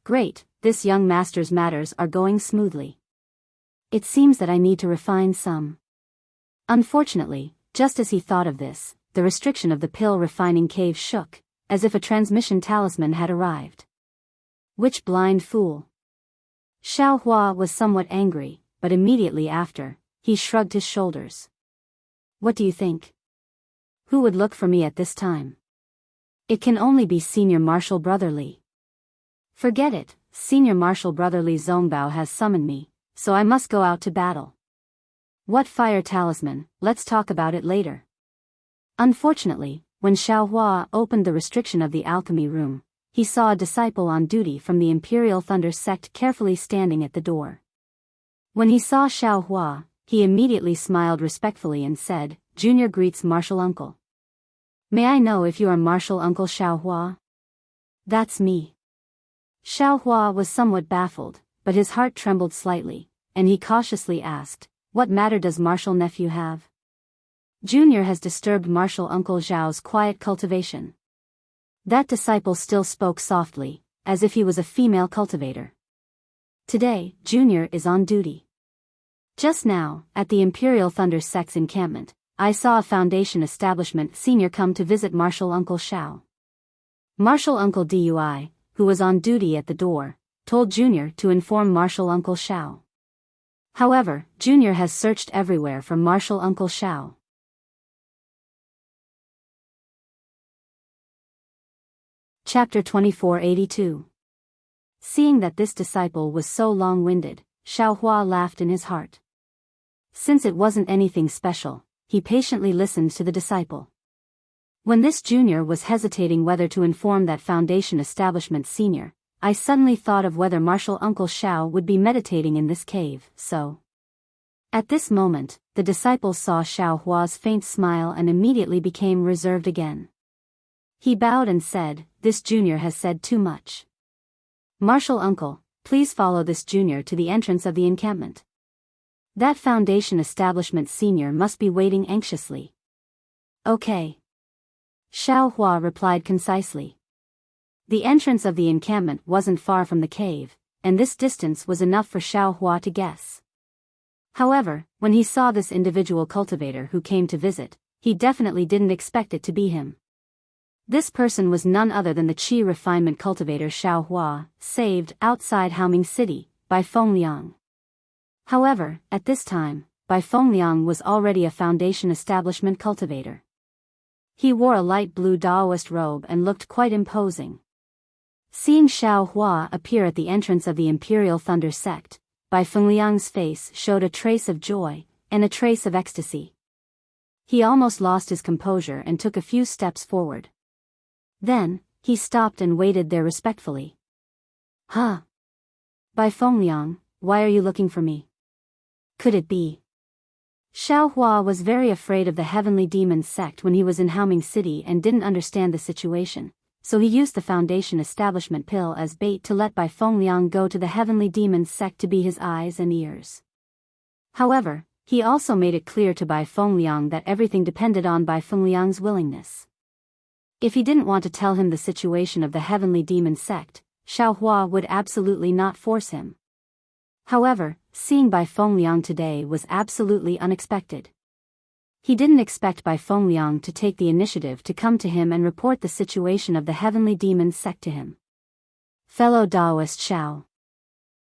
Great, this young master's matters are going smoothly. It seems that I need to refine some. Unfortunately, just as he thought of this, the restriction of the pill refining cave shook, as if a transmission talisman had arrived. Which blind fool! Xiaohua was somewhat angry, but immediately after, he shrugged his shoulders. What do you think? Who would look for me at this time? It can only be Senior Marshal Brother Li. Forget it, Senior Marshal Brother Li Zongbao has summoned me, so I must go out to battle. What fire talisman? Let's talk about it later. Unfortunately, when Xiaohua opened the restriction of the alchemy room, he saw a disciple on duty from the Imperial Thunder sect carefully standing at the door. When he saw Xiaohua, he immediately smiled respectfully and said, "Junior greets Marshal Uncle. May I know if you are Marshal Uncle Xiaohua?" "That's me." Xiaohua was somewhat baffled, but his heart trembled slightly, and he cautiously asked, "What matter does Marshal Nephew have?" Junior has disturbed Marshal Uncle Zhao's quiet cultivation. That disciple still spoke softly, as if he was a female cultivator. Today, Junior is on duty. Just now, at the Imperial Thunder Sect's encampment, I saw a Foundation establishment senior come to visit Marshal Uncle Xiao. Marshal Uncle Dui, who was on duty at the door, told Junior to inform Marshal Uncle Xiao. However, Junior has searched everywhere for Marshal Uncle Xiao. Chapter 2482. Seeing that this disciple was so long-winded, Xiaohua laughed in his heart. Since it wasn't anything special, he patiently listened to the disciple. When this junior was hesitating whether to inform that Foundation establishment senior, I suddenly thought of whether Marshal Uncle Xiao would be meditating in this cave, so. At this moment, the disciple saw Xiaohua's faint smile and immediately became reserved again. He bowed and said, "This junior has said too much. Marshal Uncle, please follow this junior to the entrance of the encampment. That Foundation establishment senior must be waiting anxiously." "Okay." Xiaohua replied concisely. The entrance of the encampment wasn't far from the cave, and this distance was enough for Xiaohua to guess. However, when he saw this individual cultivator who came to visit, he definitely didn't expect it to be him. This person was none other than the Qi refinement cultivator Xiaohua, saved outside Haoming City by Fengliang. However, at this time, Bai Fengliang was already a Foundation establishment cultivator. He wore a light blue Daoist robe and looked quite imposing. Seeing Xiaohua appear at the entrance of the Imperial Thunder sect, Bai Fengliang's face showed a trace of joy, and a trace of ecstasy. He almost lost his composure and took a few steps forward. Then, he stopped and waited there respectfully. "Huh? Bai Fengliang, why are you looking for me? Could it be?" Xiaohua was very afraid of the Heavenly Demon sect when he was in Haoming City and didn't understand the situation, so he used the Foundation establishment pill as bait to let Bai Fengliang go to the Heavenly Demons sect to be his eyes and ears. However, he also made it clear to Bai Fengliang that everything depended on Bai Fengliang's willingness. If he didn't want to tell him the situation of the Heavenly Demon sect, Xiaohua would absolutely not force him. However, seeing Bai Fengliang today was absolutely unexpected. He didn't expect Bai Fengliang to take the initiative to come to him and report the situation of the Heavenly Demon sect to him. Fellow Taoist Xiao.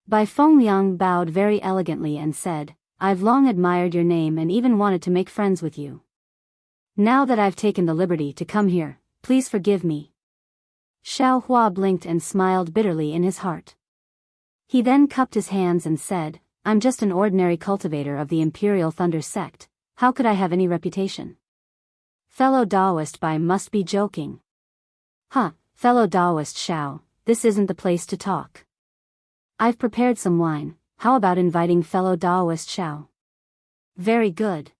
Bai Fengliang bowed very elegantly and said, "I've long admired your name and even wanted to make friends with you. Now that I've taken the liberty to come here, please forgive me." Xiaohua blinked and smiled bitterly in his heart. He then cupped his hands and said, "I'm just an ordinary cultivator of the Imperial Thunder sect. How could I have any reputation?" Fellow Taoist Bai must be joking. "Huh, fellow Taoist Xiao, this isn't the place to talk. I've prepared some wine, how about inviting fellow Taoist Xiao?" Very good.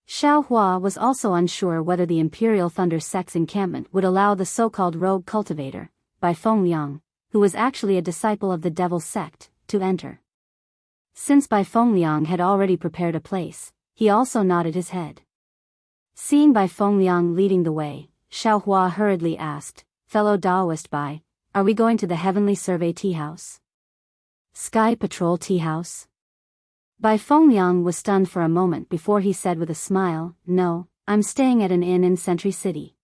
Xiaohua was also unsure whether the Imperial Thunder sect's encampment would allow the so-called rogue cultivator, Bai Fengliang, who was actually a disciple of the Devil sect, to enter. Since Bai Fengliang had already prepared a place, he also nodded his head. Seeing Bai Fengliang leading the way, Xiaohua hurriedly asked, "Fellow Taoist Bai, are we going to the Heavenly Survey Tea House? Sky Patrol Tea House?" Bai Fengliang was stunned for a moment before he said with a smile, "No, I'm staying at an inn in Sentry City.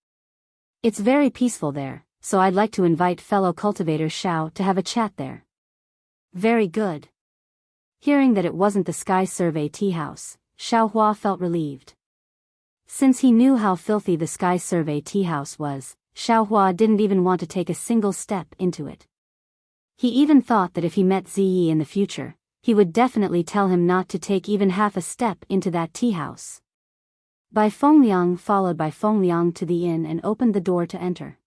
It's very peaceful there, so I'd like to invite fellow cultivator Xiao to have a chat there." Very good. Hearing that it wasn't the Sky Survey Tea House, Xiaohua felt relieved. Since he knew how filthy the Sky Survey Tea House was, Xiaohua didn't even want to take a single step into it. He even thought that if he met Ziyi in the future, he would definitely tell him not to take even half a step into that tea house. Bai Fengliang followed Bai Fengliang to the inn and opened the door to enter.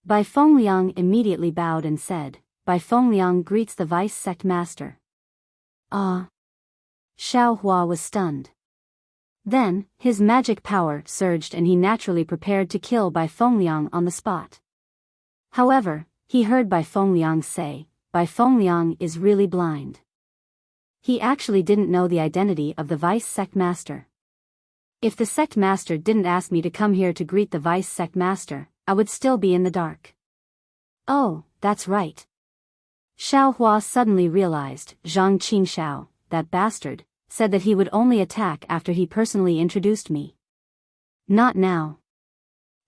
Bai Fengliang immediately bowed and said, "Bai Fengliang greets the Vice Sect Master." Ah! Xiaohua was stunned. Then, his magic power surged and he naturally prepared to kill Bai Fengliang on the spot. However, he heard Bai Fengliang say, "Bai Fengliang is really blind." He actually didn't know the identity of the Vice Sect Master. If the Sect Master didn't ask me to come here to greet the Vice Sect Master, I would still be in the dark. Oh, that's right. Xiaohua suddenly realized, Zhang Qingxiao, that bastard, said that he would only attack after he personally introduced me. Not now.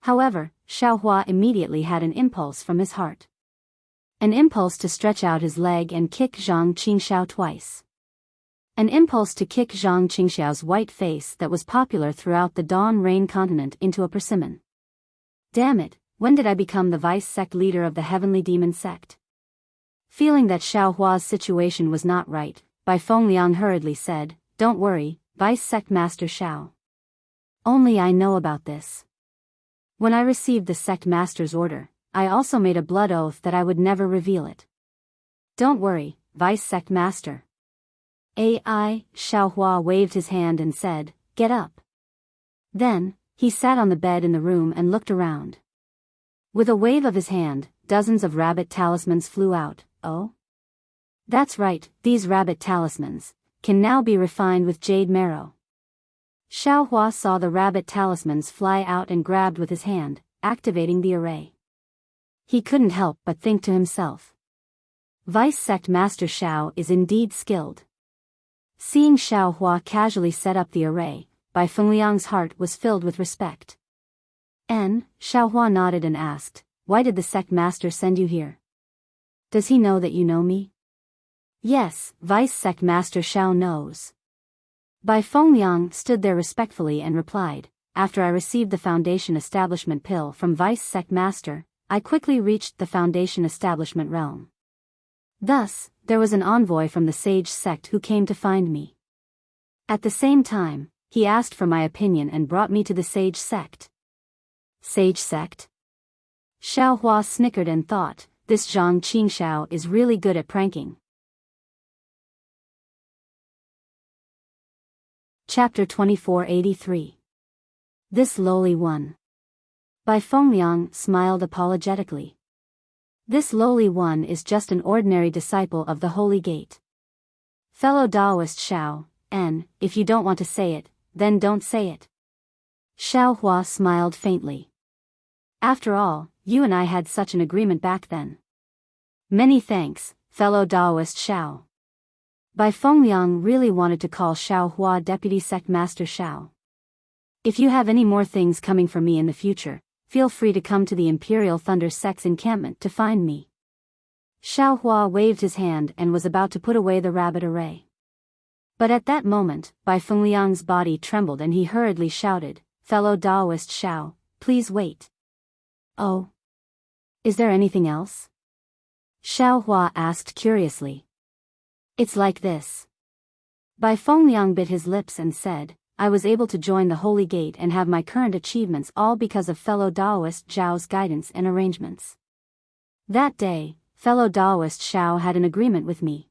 However, Xiaohua immediately had an impulse from his heart. An impulse to stretch out his leg and kick Zhang Qingxiao twice. An impulse to kick Zhang Qingxiao's white face that was popular throughout the Dawn Rain continent into a persimmon. Damn it, when did I become the vice sect leader of the Heavenly Demon sect? Feeling that Xiaohua's situation was not right, Bai Fengliang hurriedly said, "Don't worry, Vice Sect Master Xiao. Only I know about this. When I received the Sect Master's order, I also made a blood oath that I would never reveal it. Don't worry, Vice Sect Master." Xiaohua waved his hand and said, "Get up." Then, he sat on the bed in the room and looked around. With a wave of his hand, dozens of rabbit talismans flew out. Oh? That's right, these rabbit talismans can now be refined with jade marrow. Xiaohua saw the rabbit talismans fly out and grabbed with his hand, activating the array. He couldn't help but think to himself, Vice Sect Master Xiao is indeed skilled. Seeing Xiaohua casually set up the array, Bai Fengliang's heart was filled with respect. Xiaohua nodded and asked, "Why did the Sect Master send you here? Does he know that you know me?" "Yes, Vice Sect Master Xiao knows." Bai Fengliang stood there respectfully and replied, "After I received the Foundation Establishment pill from Vice Sect Master, I quickly reached the Foundation Establishment realm. Thus, there was an envoy from the Sage Sect who came to find me. At the same time, he asked for my opinion and brought me to the Sage Sect." Sage Sect? Xiaohua snickered and thought, this Zhang Qingxiao is really good at pranking. Chapter 2483. This lowly one. Bai Fengliang smiled apologetically. This lowly one is just an ordinary disciple of the Holy Gate. Fellow Taoist Xiao, and, if you don't want to say it, then don't say it. Xiao Hua smiled faintly. After all, you and I had such an agreement back then. Many thanks, fellow Taoist Xiao. Bai Fengliang really wanted to call Xiao Hua Deputy Sect Master Xiao. If you have any more things coming for me in the future, feel free to come to the Imperial Thunder Sect's encampment to find me. Xiao Hua waved his hand and was about to put away the rabbit array. But at that moment, Bai Fengliang's body trembled and he hurriedly shouted, "Fellow Taoist Xiao, please wait." "Oh? Is there anything else?" Xiao Hua asked curiously. "It's like this." Bai Fengliang bit his lips and said, "I was able to join the Holy Gate and have my current achievements all because of fellow Taoist Zhao's guidance and arrangements. That day, fellow Taoist Xiao had an agreement with me.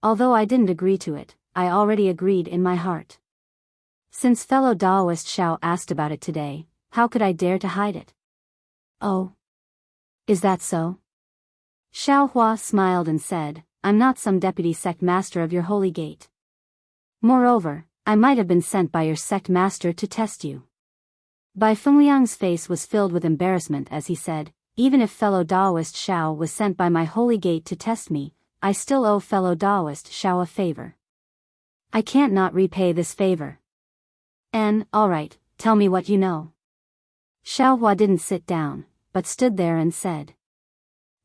Although I didn't agree to it, I already agreed in my heart. Since fellow Taoist Xiao asked about it today, how could I dare to hide it?" "Oh? Is that so?" Xiao Hua smiled and said, "I'm not some deputy sect master of your Holy Gate. Moreover, I might have been sent by your sect master to test you." Bai Fengliang's face was filled with embarrassment as he said, "Even if fellow Taoist Xiao was sent by my Holy Gate to test me, I still owe fellow Taoist Xiao a favor. I can't not repay this favor. And, alright, tell me what you know." Xiao Hua didn't sit down, but stood there and said.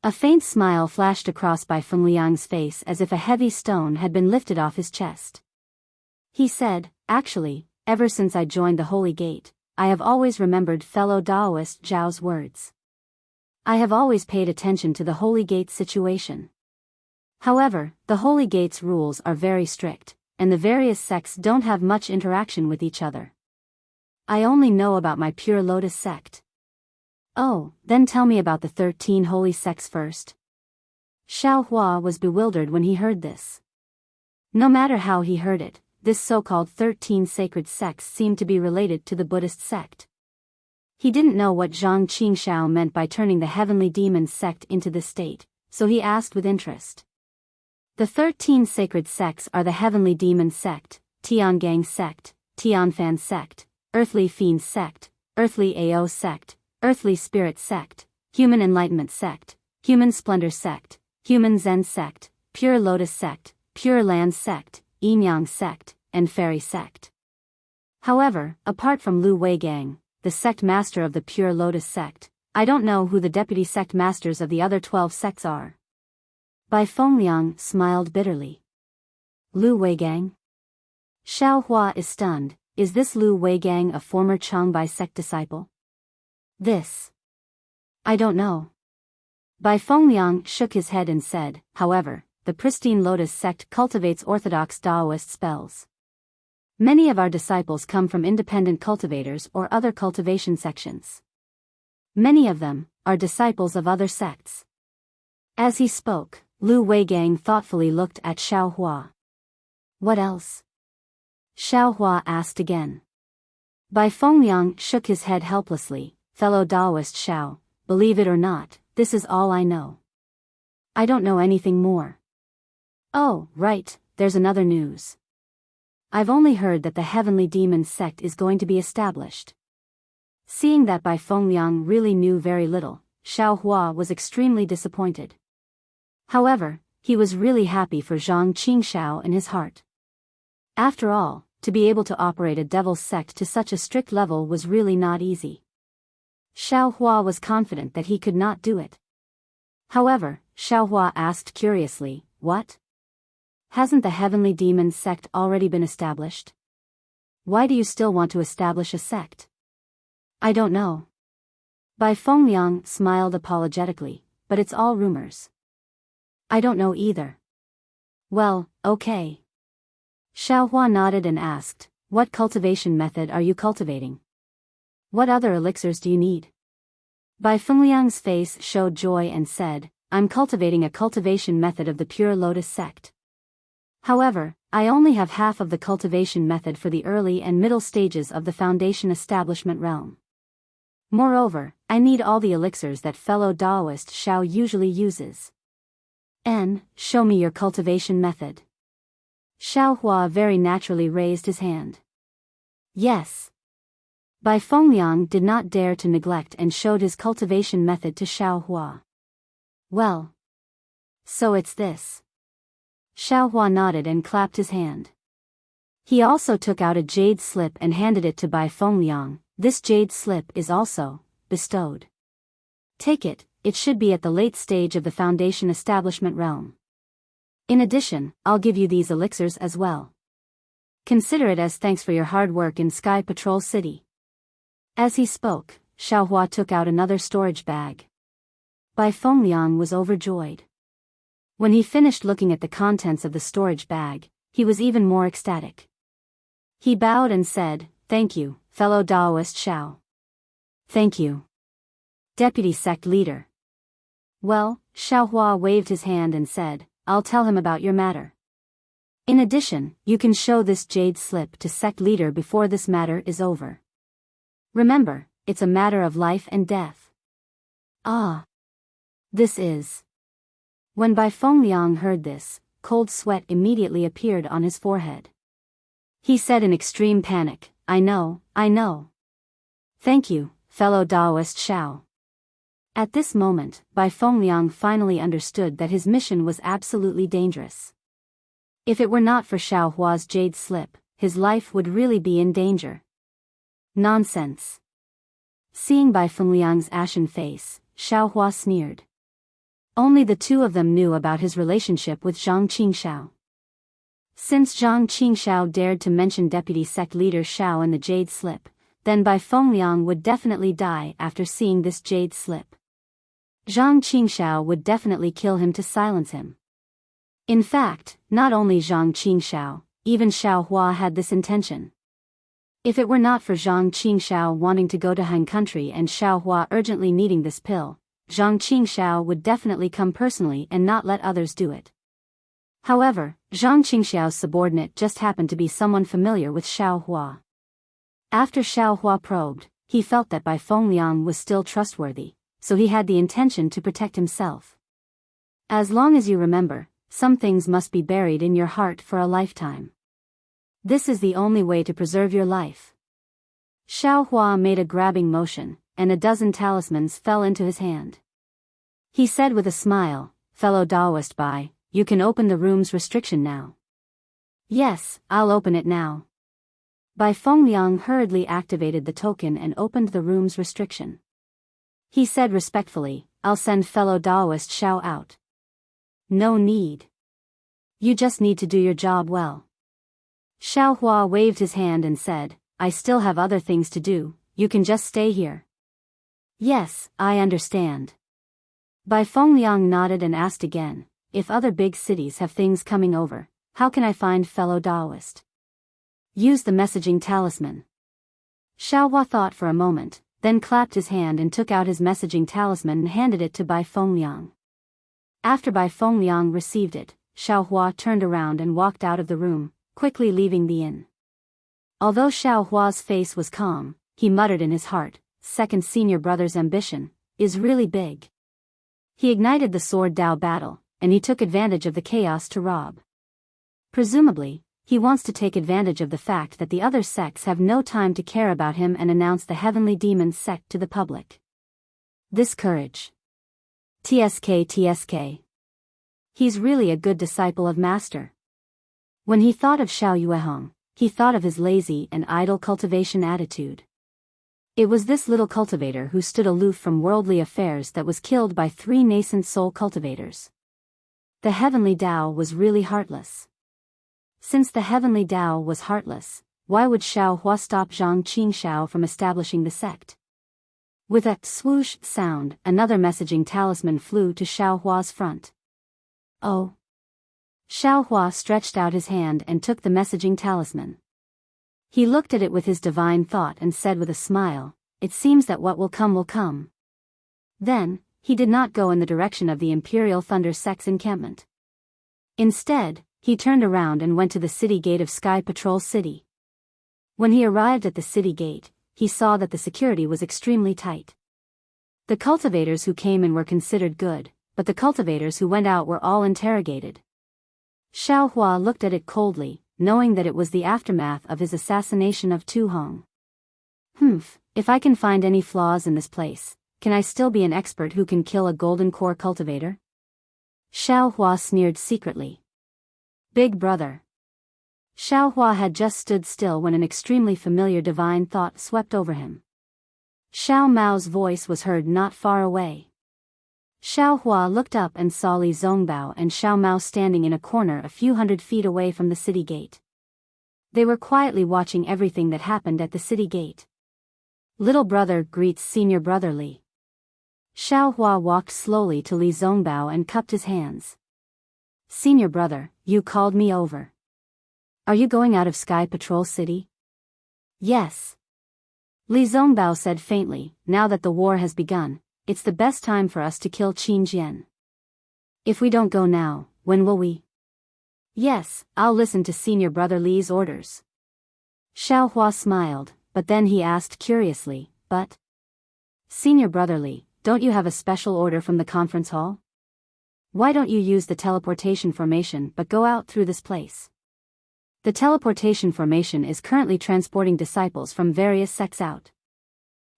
A faint smile flashed across Bai Fengliang's face as if a heavy stone had been lifted off his chest. He said, "Actually, ever since I joined the Holy Gate, I have always remembered fellow Taoist Zhao's words. I have always paid attention to the Holy Gate's situation. However, the Holy Gate's rules are very strict, and the various sects don't have much interaction with each other. I only know about my Pure Lotus sect." "Oh, then tell me about the 13 holy sects first." Xiao Hua was bewildered when he heard this. No matter how he heard it, this so-called 13 sacred sects seemed to be related to the Buddhist sect. He didn't know what Zhang Qingshao meant by turning the heavenly demon sect into this state, so he asked with interest. The 13 sacred sects are the Heavenly Demon Sect, Tiangang Sect, Tianfan Sect, Earthly Fiend Sect, Earthly Ao Sect, Earthly Spirit Sect, Human Enlightenment Sect, Human Splendor Sect, Human Zen Sect, Pure Lotus Sect, Pure Land Sect, Yin-Yang Sect, and Fairy Sect. However, apart from Lu Weigang, the sect master of the Pure Lotus Sect, I don't know who the deputy sect masters of the other 12 sects are." Bai Fengliang smiled bitterly. "Lu Weigang?" Xiao Hua is stunned. Is this Lu Weigang a former Changbai sect disciple? "This. I don't know." Bai Fengliang shook his head and said, "However, the pristine Lotus sect cultivates orthodox Taoist spells. Many of our disciples come from independent cultivators or other cultivation sections. Many of them are disciples of other sects." As he spoke, Lu Weigang thoughtfully looked at Xiao Hua. "What else?" Xiao Hua asked again. Bai Fengliang shook his head helplessly. "Fellow Taoist Xiao, believe it or not, this is all I know. I don't know anything more." "Oh, right, there's another news. I've only heard that the Heavenly Demon Sect is going to be established." Seeing that Bai Fengliang really knew very little, Xiao Hua was extremely disappointed. However, he was really happy for Zhang Qingshao in his heart. After all, to be able to operate a devil's sect to such a strict level was really not easy. Xiao Hua was confident that he could not do it. However, Xiao Hua asked curiously, "What? Hasn't the Heavenly Demon Sect already been established? Why do you still want to establish a sect?" "I don't know." Bai Fengliang smiled apologetically, "But it's all rumors." "I don't know either." "Well, okay." Xiao Hua nodded and asked, "What cultivation method are you cultivating? What other elixirs do you need?" Bai Fengliang's face showed joy and said, "I'm cultivating a cultivation method of the Pure Lotus Sect. However, I only have half of the cultivation method for the early and middle stages of the Foundation establishment realm. Moreover, I need all the elixirs that fellow Daoist Xiao usually uses. Show me your cultivation method. Xiao Hua very naturally raised his hand. Yes. Bai Fengliang did not dare to neglect and showed his cultivation method to Xiao Hua. Well. So it's this. Xiao Hua nodded and clapped his hand. He also took out a jade slip and handed it to Bai Fengliang. This jade slip is also bestowed. Take it, it should be at the late stage of the Foundation establishment realm. In addition, I'll give you these elixirs as well. Consider it as thanks for your hard work in Sky Patrol City. As he spoke, Xiao Hua took out another storage bag. Bai Fengliang was overjoyed. When he finished looking at the contents of the storage bag, he was even more ecstatic. He bowed and said, "Thank you, fellow Daoist Xiao." "Thank you, Deputy Sect Leader." "Well," Xiao Hua waved his hand and said, "I'll tell him about your matter. In addition, you can show this jade slip to Sect Leader before this matter is over. Remember, it's a matter of life and death." "Ah. This is..." When Bai Fengliang heard this, cold sweat immediately appeared on his forehead. He said in extreme panic, I know. Thank you, fellow Daoist Xiao." At this moment, Bai Fengliang finally understood that his mission was absolutely dangerous. If it were not for Xiao Hua's jade slip, his life would really be in danger. Nonsense. Seeing Bai Fengliang's ashen face, Xiao Hua sneered. Only the two of them knew about his relationship with Zhang Qingxiao. Since Zhang Qingxiao dared to mention Deputy Sect Leader Xiao and the jade slip, then Bai Fengliang would definitely die after seeing this jade slip. Zhang Qingxiao would definitely kill him to silence him. In fact, not only Zhang Qingxiao, even Xiao Hua had this intention. If it were not for Zhang Qingxiao wanting to go to Han Country and Xiao Hua urgently needing this pill, Zhang Qingxiao would definitely come personally and not let others do it. However, Zhang Qingxiao's subordinate just happened to be someone familiar with Xiao Hua. After Xiao Hua probed, he felt that Bai Fengliang was still trustworthy, so he had the intention to protect himself. As long as you remember, some things must be buried in your heart for a lifetime. This is the only way to preserve your life. Xiao Hua made a grabbing motion, and a dozen talismans fell into his hand. He said with a smile, "Fellow Daoist Bai, you can open the room's restriction now." "Yes, I'll open it now." Bai Fengliang hurriedly activated the token and opened the room's restriction. He said respectfully, "I'll send fellow Daoist Xiao out." "No need. You just need to do your job well." Xiao Hua waved his hand and said, "I still have other things to do, you can just stay here." "Yes, I understand." Bai Fengliang nodded and asked again, "If other big cities have things coming over, how can I find fellow Daoist?" "Use the messaging talisman." Xiao Hua thought for a moment, then clapped his hand and took out his messaging talisman and handed it to Bai Fengliang. After Bai Fengliang received it, Xiao Hua turned around and walked out of the room, quickly leaving the inn. Although Xiao Hua's face was calm, he muttered in his heart, "Second senior brother's ambition is really big." He ignited the sword Dao battle, and he took advantage of the chaos to rob. Presumably, he wants to take advantage of the fact that the other sects have no time to care about him and announce the Heavenly Demon sect to the public. This courage. TSK. He's really a good disciple of Master. When he thought of Xiao Yuehong, he thought of his lazy and idle cultivation attitude. It was this little cultivator who stood aloof from worldly affairs that was killed by 3 nascent soul cultivators. The Heavenly Tao was really heartless. Since the Heavenly Tao was heartless, why would Xiao Hua stop Zhang Qingxiao from establishing the sect? With a swoosh sound, another messaging talisman flew to Xiao Hua's front. "Oh." Xiao Hua stretched out his hand and took the messaging talisman. He looked at it with his divine thought and said with a smile, "It seems that what will come will come." Then, he did not go in the direction of the Imperial Thunder Sect's encampment. Instead, he turned around and went to the city gate of Sky Patrol City. When he arrived at the city gate, he saw that the security was extremely tight. The cultivators who came in were considered good, but the cultivators who went out were all interrogated. Xiao Hua looked at it coldly, knowing that it was the aftermath of his assassination of Tu Hong. If I can find any flaws in this place, can I still be an expert who can kill a golden core cultivator? Xiao Hua sneered secretly. Big brother. Xiao Hua had just stood still when an extremely familiar divine thought swept over him. Xiao Mao's voice was heard not far away. Xiao Hua looked up and saw Li Zongbao and Xiao Mao standing in a corner a few hundred feet away from the city gate. They were quietly watching everything that happened at the city gate. Little brother greets senior brother Li. Xiao Hua walked slowly to Li Zongbao and cupped his hands. Senior brother, you called me over. Are you going out of Sky Patrol City? Yes. Li Zongbao said faintly, now that the war has begun, it's the best time for us to kill Qin Jian. If we don't go now, when will we? Yes, I'll listen to senior brother Li's orders. Xiao Hua smiled, but then he asked curiously, but? Senior brother Li, don't you have a special order from the conference hall? Why don't you use the teleportation formation but go out through this place? The teleportation formation is currently transporting disciples from various sects out.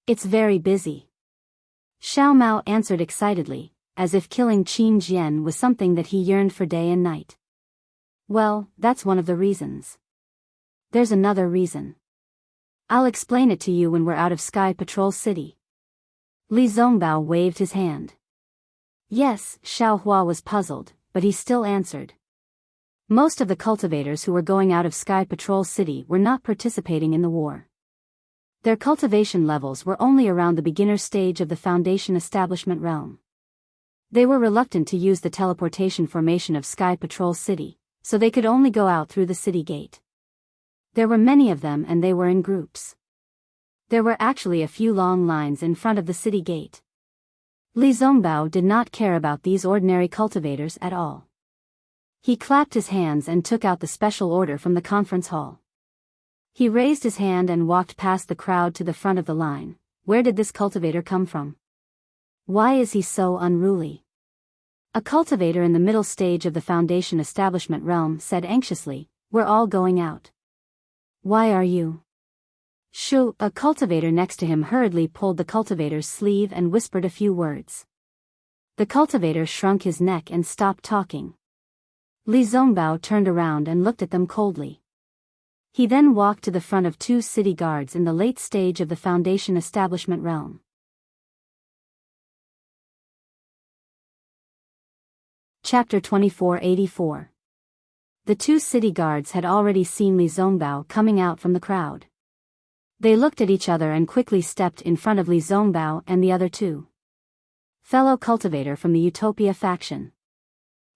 It's very busy. Xiao Mao answered excitedly, as if killing Qin Jian was something that he yearned for day and night. Well, that's one of the reasons. There's another reason. I'll explain it to you when we're out of Sky Patrol City. Li Zongbao waved his hand. Yes, Xiao Hua was puzzled, but he still answered. Most of the cultivators who were going out of Sky Patrol City were not participating in the war. Their cultivation levels were only around the beginner stage of the Foundation establishment realm. They were reluctant to use the teleportation formation of Sky Patrol City, so they could only go out through the city gate. There were many of them and they were in groups. There were actually a few long lines in front of the city gate. Li Zongbao did not care about these ordinary cultivators at all. He clapped his hands and took out the special order from the conference hall. He raised his hand and walked past the crowd to the front of the line. Where did this cultivator come from? Why is he so unruly? A cultivator in the middle stage of the Foundation establishment realm said anxiously, we're all going out. Why are you? Shu, a cultivator next to him hurriedly pulled the cultivator's sleeve and whispered a few words. The cultivator shrunk his neck and stopped talking. Li Zongbao turned around and looked at them coldly. He then walked to the front of two city guards in the late stage of the Foundation establishment realm. Chapter 2484. The two city guards had already seen Li Zongbao coming out from the crowd. They looked at each other and quickly stepped in front of Li Zongbao and the other two. Fellow cultivator from the Utopia faction.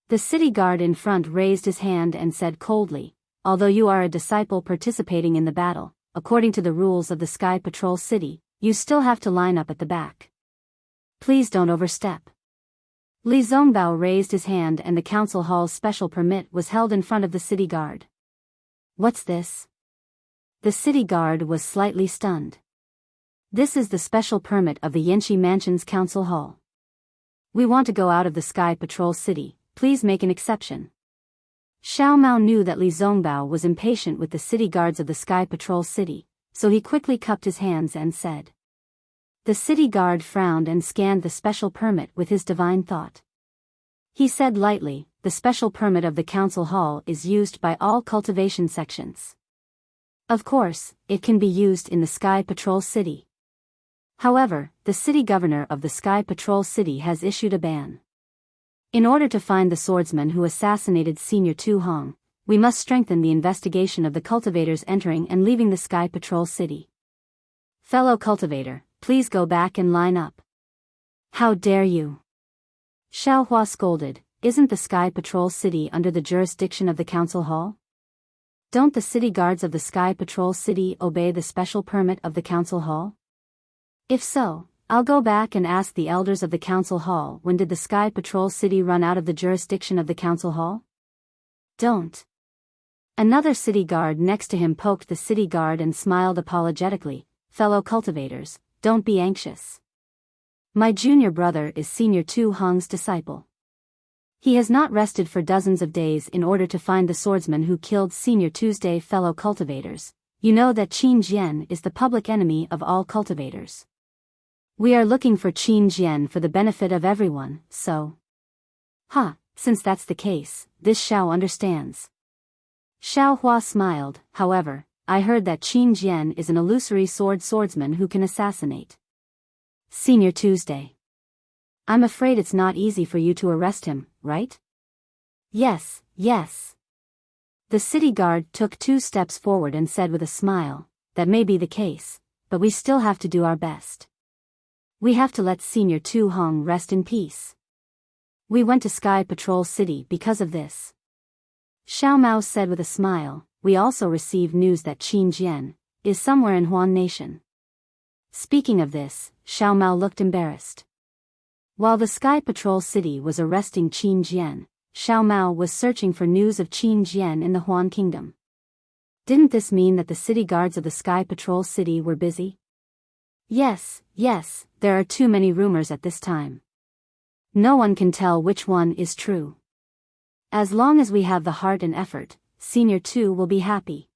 The city guard in front raised his hand and said coldly, although you are a disciple participating in the battle, according to the rules of the Sky Patrol City, you still have to line up at the back. Please don't overstep. Li Zongbao raised his hand and the council hall's special permit was held in front of the city guard. What's this? The city guard was slightly stunned. This is the special permit of the Yanxi Mansion's council hall. We want to go out of the Sky Patrol City, please make an exception. Xiao Mao knew that Li Zongbao was impatient with the city guards of the Sky Patrol City, so he quickly cupped his hands and said. The city guard frowned and scanned the special permit with his divine thought. He said lightly, the special permit of the council hall is used by all cultivation sections. Of course, it can be used in the Sky Patrol City. However, the city governor of the Sky Patrol City has issued a ban. In order to find the swordsman who assassinated Senior Tu Hong, we must strengthen the investigation of the cultivators entering and leaving the Sky Patrol City. Fellow cultivator, please go back and line up. How dare you? Xiao Hua scolded, isn't the Sky Patrol City under the jurisdiction of the council hall? Don't the city guards of the Sky Patrol City obey the special permit of the council hall? If so, I'll go back and ask the elders of the council hall when did the Sky Patrol City run out of the jurisdiction of the council hall? Don't. Another city guard next to him poked the city guard and smiled apologetically. fellow cultivators, don't be anxious. My junior brother is Senior Tu Hong's disciple. He has not rested for dozens of days in order to find the swordsman who killed Senior Tuesday. Fellow cultivators, you know that Qin Jian is the public enemy of all cultivators. We are looking for Qin Jian for the benefit of everyone, so... Since that's the case, this Xiao understands. Xiao Hua smiled. However, I heard that Qin Jian is an illusory swordsman who can assassinate Senior Tuesday. I'm afraid it's not easy for you to arrest him, right? Yes. The city guard took 2 steps forward and said with a smile, that may be the case, but we still have to do our best. We have to let Senior Tu Hong rest in peace. We went to Sky Patrol City because of this. Xiao Mao said with a smile. We also received news that Qin Jian is somewhere in Huan Nation. Speaking of this, Xiao Mao looked embarrassed. While the Sky Patrol City was arresting Qin Jian, Xiao Mao was searching for news of Qin Jian in the Huan Kingdom. Didn't this mean that the city guards of the Sky Patrol City were busy? Yes, there are too many rumors at this time. No one can tell which one is true. As long as we have the heart and effort, Senior Tu will be happy.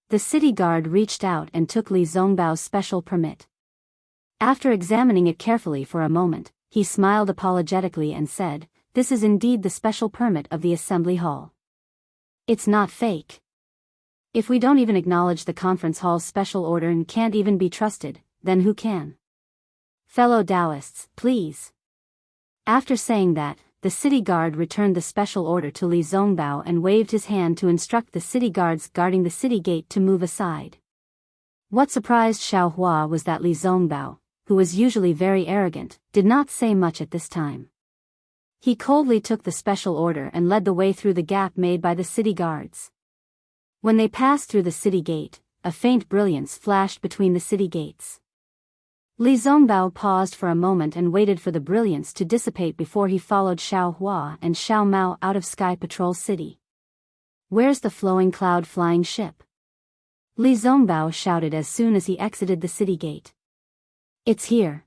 The city guard reached out and took Li Zongbao's special permit. After examining it carefully for a moment, he smiled apologetically and said, "This is indeed the special permit of the assembly hall. It's not fake. If we don't even acknowledge the conference hall's special order and can't even be trusted, then who can? Fellow Taoists, please." After saying that, the city guard returned the special order to Li Zongbao and waved his hand to instruct the city guards guarding the city gate to move aside. What surprised Xiao Hua was that Li Zongbao, who was usually very arrogant, did not say much at this time. He coldly took the special order and led the way through the gap made by the city guards. When they passed through the city gate, a faint brilliance flashed between the city gates. Li Zongbao paused for a moment and waited for the brilliance to dissipate before he followed Xiao Hua and Xiao Mao out of Sky Patrol City. "Where's the flowing cloud flying ship?" Li Zongbao shouted as soon as he exited the city gate. "It's here."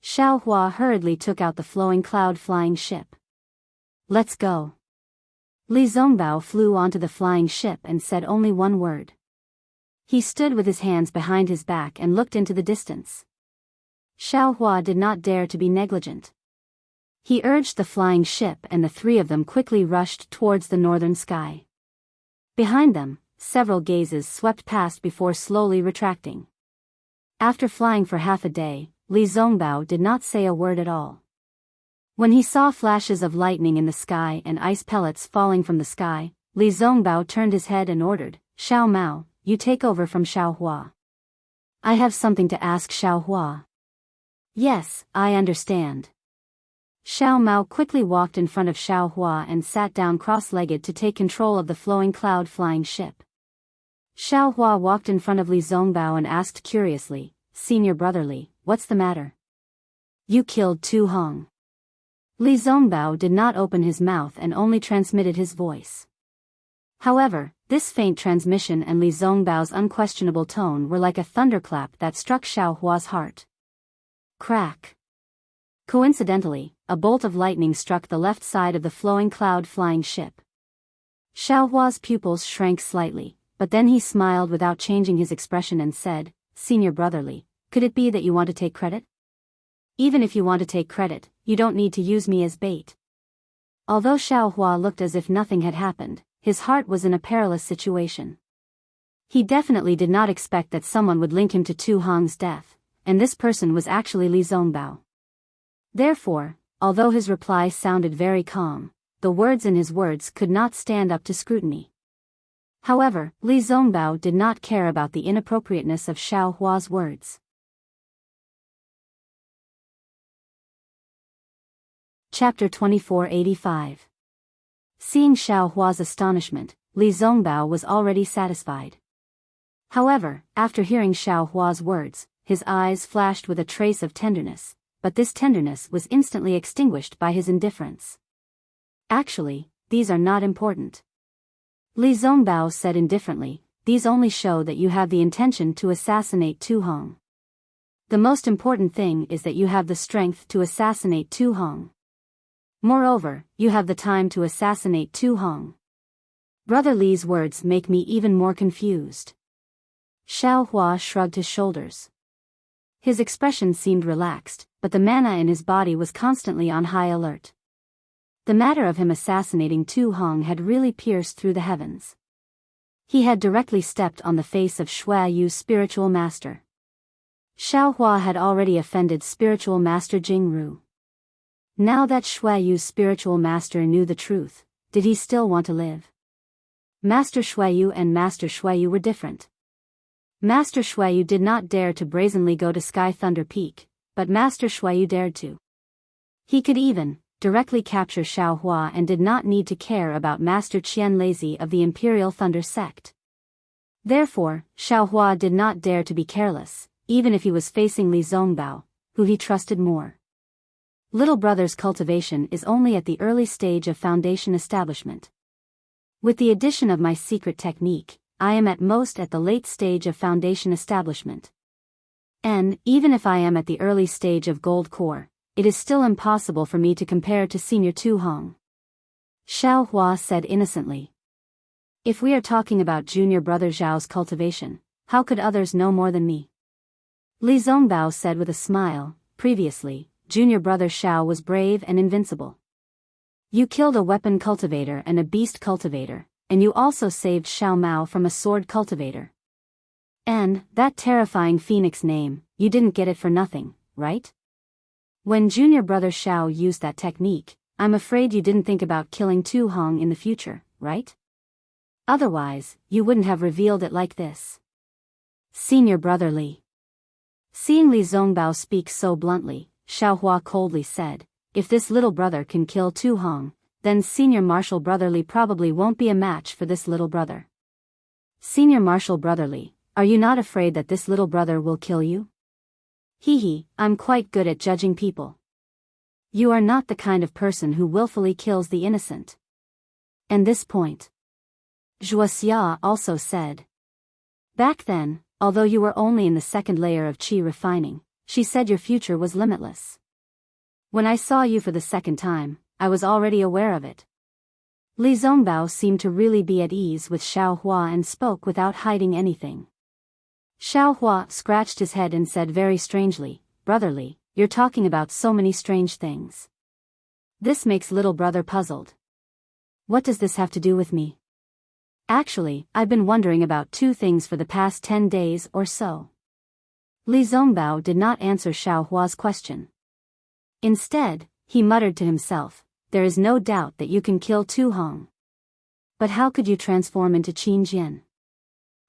Xiao Hua hurriedly took out the flowing cloud flying ship. "Let's go." Li Zongbao flew onto the flying ship and said only one word. He stood with his hands behind his back and looked into the distance. Xiao Hua did not dare to be negligent. He urged the flying ship and the 3 of them quickly rushed towards the northern sky. Behind them, several gazes swept past before slowly retracting. After flying for half a day, Li Zongbao did not say a word at all. When he saw flashes of lightning in the sky and ice pellets falling from the sky, Li Zongbao turned his head and ordered, "Xiao Mao, you take over from Xiao Hua. I have something to ask Xiao Hua." "Yes, I understand." Xiao Mao quickly walked in front of Xiao Hua and sat down cross-legged to take control of the flowing cloud flying ship. Xiao Hua walked in front of Li Zongbao and asked curiously, "Senior brotherly, what's the matter? You killed Tu Hong." Li Zongbao did not open his mouth and only transmitted his voice. However, this faint transmission and Li Zongbao's unquestionable tone were like a thunderclap that struck Xiao Hua's heart. Crack! Coincidentally, a bolt of lightning struck the left side of the flowing cloud flying ship. Xiao Hua's pupils shrank slightly, but then he smiled without changing his expression and said, "Senior brotherly, could it be that you want to take credit? Even if you want to take credit, you don't need to use me as bait." Although Xiao Hua looked as if nothing had happened, his heart was in a perilous situation. He definitely did not expect that someone would link him to Tu Hong's death, and this person was actually Li Zongbao. Therefore, although his reply sounded very calm, the words in his words could not stand up to scrutiny. However, Li Zongbao did not care about the inappropriateness of Xiao Hua's words. Chapter 2485. Seeing Xiao Hua's astonishment, Li Zongbao was already satisfied. However, after hearing Xiao Hua's words, his eyes flashed with a trace of tenderness, but this tenderness was instantly extinguished by his indifference. "Actually, these are not important." Li Zongbao said indifferently, these only show that you have the intention to assassinate Tu Hong. The most important thing is that you have the strength to assassinate Tu Hong. Moreover, you have the time to assassinate Tu Hong. Brother Li's words make me even more confused. Xiao Hua shrugged his shoulders. His expression seemed relaxed, but the mana in his body was constantly on high alert. The matter of him assassinating Tu Hong had really pierced through the heavens. He had directly stepped on the face of Shui Yu's spiritual master. Xiao Hua had already offended spiritual master Jing Ru. Now that Shui Yu's spiritual master knew the truth, did he still want to live? Master Shui Yu and Master Shui Yu were different. Master Shui Yu did not dare to brazenly go to Sky Thunder Peak, but Master Shui Yu dared to. He could even directly capture Xiao Hua and did not need to care about Master Qian Lazy of the Imperial Thunder Sect. Therefore, Xiao Hua did not dare to be careless, even if he was facing Li Zongbao, who he trusted more. Little brother's cultivation is only at the early stage of foundation establishment. With the addition of my secret technique, I am at most at the late stage of foundation establishment. And, even if I am at the early stage of gold core, it is still impossible for me to compare to Senior Tu Hong. Xiao Hua said innocently. If we are talking about junior brother Zhao's cultivation, how could others know more than me? Li Zongbao said with a smile, previously, junior brother Xiao was brave and invincible. You killed a weapon cultivator and a beast cultivator, and you also saved Xiao Mao from a sword cultivator. And, that terrifying phoenix name, you didn't get it for nothing, right? When junior brother Xiao used that technique, I'm afraid you didn't think about killing Tu Hong in the future, right? Otherwise, you wouldn't have revealed it like this. Senior brother Li. Seeing Li Zongbao speak so bluntly, Xiao Hua coldly said, if this little brother can kill Tu Hong, then Senior Marshal Brother Li probably won't be a match for this little brother. Senior Marshal Brother Li, are you not afraid that this little brother will kill you? Hee, I'm quite good at judging people. You are not the kind of person who willfully kills the innocent. And this point. Zhuoxia also said. Back then, although you were only in the second layer of qi refining, she said your future was limitless. When I saw you for the second time, I was already aware of it. Li Zongbao seemed to really be at ease with Xiao Hua and spoke without hiding anything. Xiao Hua scratched his head and said very strangely, Brother Li, you're talking about so many strange things. This makes little brother puzzled. What does this have to do with me? Actually, I've been wondering about two things for the past 10 days or so. Li Zongbao did not answer Xiao Hua's question. Instead, he muttered to himself, there is no doubt that you can kill Tu Hong. But how could you transform into Qin Jian?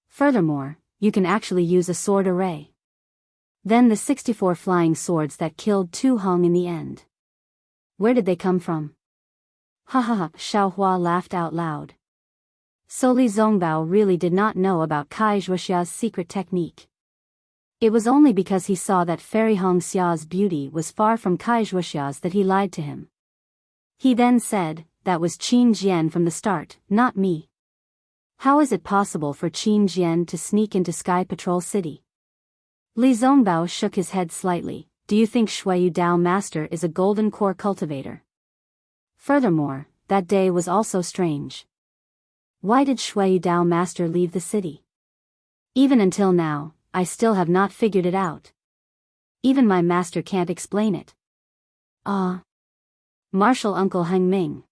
Furthermore, you can actually use a sword array. Then the 64 flying swords that killed Tu Hong in the end. Where did they come from? Ha ha ha, Xiao Hua laughed out loud. So Li Zongbao really did not know about Kai Zhuoxia's secret technique. It was only because he saw that Fairy Hong Xia's beauty was far from Kai Zhuoxia's that he lied to him. He then said, that was Qin Jian from the start, not me. How is it possible for Qin Jian to sneak into Sky Patrol City? Li Zongbao shook his head slightly. Do you think Shui Dao Master is a golden core cultivator? Furthermore, that day was also strange. Why did Shui Dao Master leave the city? Even until now, I still have not figured it out. Even my master can't explain it. Martial Uncle Heng Ming.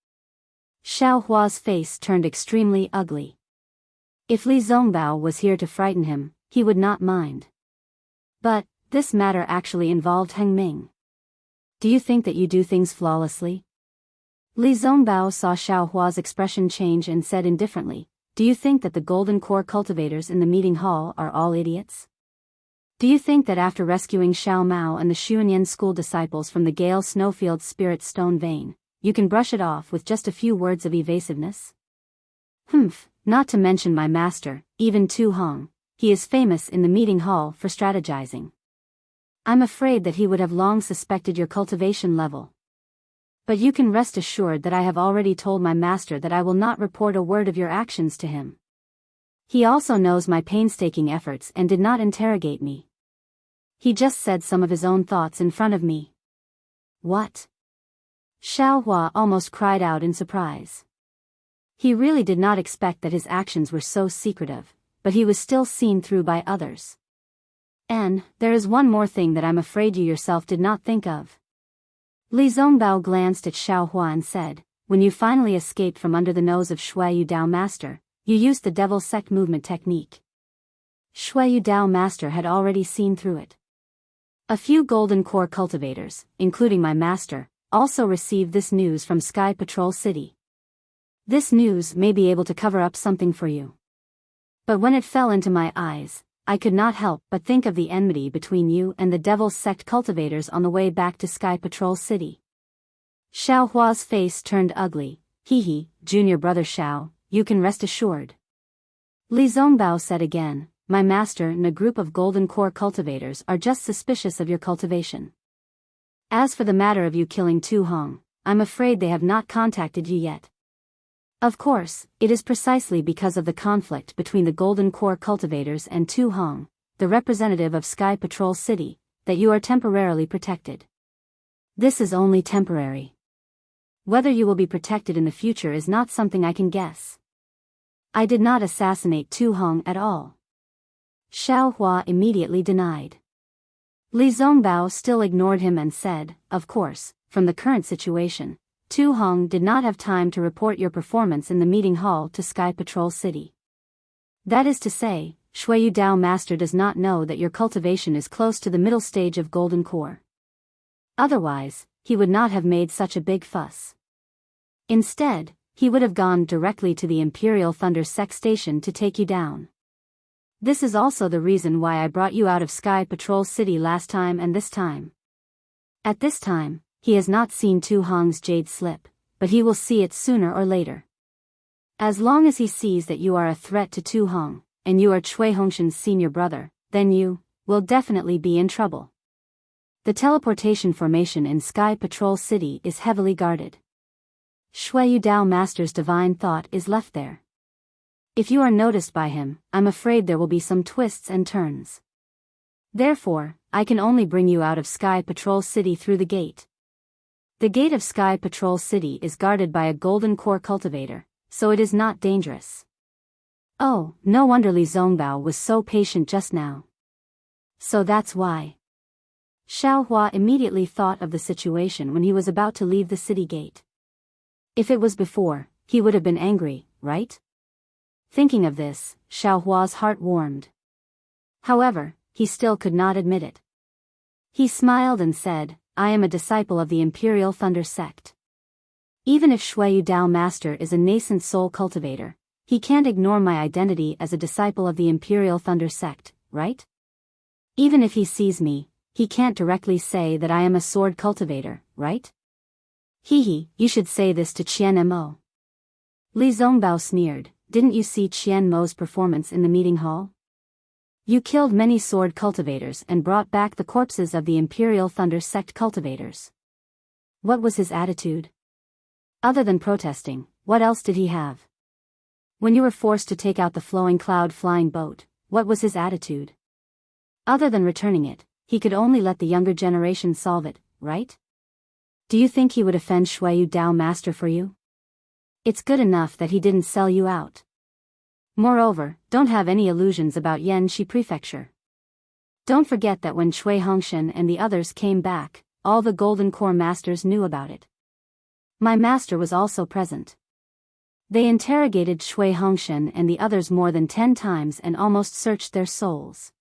Xiao Hua's face turned extremely ugly. If Li Zongbao was here to frighten him, he would not mind. But, this matter actually involved Heng Ming. Do you think that you do things flawlessly? Li Zongbao saw Xiao Hua's expression change and said indifferently, do you think that the golden core cultivators in the meeting hall are all idiots? Do you think that after rescuing Xiao Mao and the Xuanyan school disciples from the Gale Snowfield's spirit stone vein, you can brush it off with just a few words of evasiveness? Not to mention my master, even Tu Hong, he is famous in the meeting hall for strategizing. I'm afraid that he would have long suspected your cultivation level. But you can rest assured that I have already told my master that I will not report a word of your actions to him. He also knows my painstaking efforts and did not interrogate me. He just said some of his own thoughts in front of me. What? Xiaohua almost cried out in surprise. He really did not expect that his actions were so secretive, but he was still seen through by others. And there is one more thing that I'm afraid you yourself did not think of. Li Zongbao glanced at Xiaohua and said, when you finally escaped from under the nose of Shui Dao Master, you used the Devil Sect movement technique. Shui Dao Master had already seen through it. A few Golden Core cultivators, including my master, also received this news from Sky Patrol City. This news may be able to cover up something for you. But when it fell into my eyes, I could not help but think of the enmity between you and the Devil's Sect cultivators on the way back to Sky Patrol City. Xiaohua's face turned ugly. Hee, junior brother Xiao, you can rest assured. Li Zongbao said again, my master and a group of Golden Core cultivators are just suspicious of your cultivation. As for the matter of you killing Tu Hong, I'm afraid they have not contacted you yet. Of course, it is precisely because of the conflict between the Golden Core cultivators and Tu Hong, the representative of Sky Patrol City, that you are temporarily protected. This is only temporary. Whether you will be protected in the future is not something I can guess. I did not assassinate Tu Hong at all. Xiaohua immediately denied. Li Zongbao still ignored him and said, of course, from the current situation, Tu Hong did not have time to report your performance in the meeting hall to Sky Patrol City. That is to say, Shui Dao Master does not know that your cultivation is close to the middle stage of Golden Core. Otherwise, he would not have made such a big fuss. Instead, he would have gone directly to the Imperial Thunder Sect station to take you down. This is also the reason why I brought you out of Sky Patrol City last time and this time. At this time, he has not seen Tu Hong's jade slip, but he will see it sooner or later. As long as he sees that you are a threat to Tu Hong, and you are Cui Hongshan's senior brother, then you will definitely be in trouble. The teleportation formation in Sky Patrol City is heavily guarded. Shui Dao Master's divine thought is left there. If you are noticed by him, I'm afraid there will be some twists and turns. Therefore, I can only bring you out of Sky Patrol City through the gate. The gate of Sky Patrol City is guarded by a Golden Core cultivator, so it is not dangerous. Oh, no wonder Li Zongbao was so patient just now. So that's why. Xiaohua immediately thought of the situation when he was about to leave the city gate. If it was before, he would have been angry, right? Thinking of this, Xiaohua's heart warmed. However, he still could not admit it. He smiled and said, I am a disciple of the Imperial Thunder Sect. Even if Shui Dao Master is a nascent soul cultivator, he can't ignore my identity as a disciple of the Imperial Thunder Sect, right? Even if he sees me, he can't directly say that I am a sword cultivator, right? You should say this to Qian Mo. Li Zongbao sneered, didn't you see Qian Mo's performance in the meeting hall? You killed many sword cultivators and brought back the corpses of the Imperial Thunder Sect cultivators. What was his attitude? Other than protesting, what else did he have? When you were forced to take out the flowing cloud flying boat, what was his attitude? Other than returning it, he could only let the younger generation solve it, right? Do you think he would offend Shui Dao Master for you? It's good enough that he didn't sell you out. Moreover, don't have any illusions about Yanxi Prefecture. Don't forget that when Cui Hongshan and the others came back, all the Golden Core Masters knew about it. My master was also present. They interrogated Cui Hongshan and the others more than 10 times and almost searched their souls.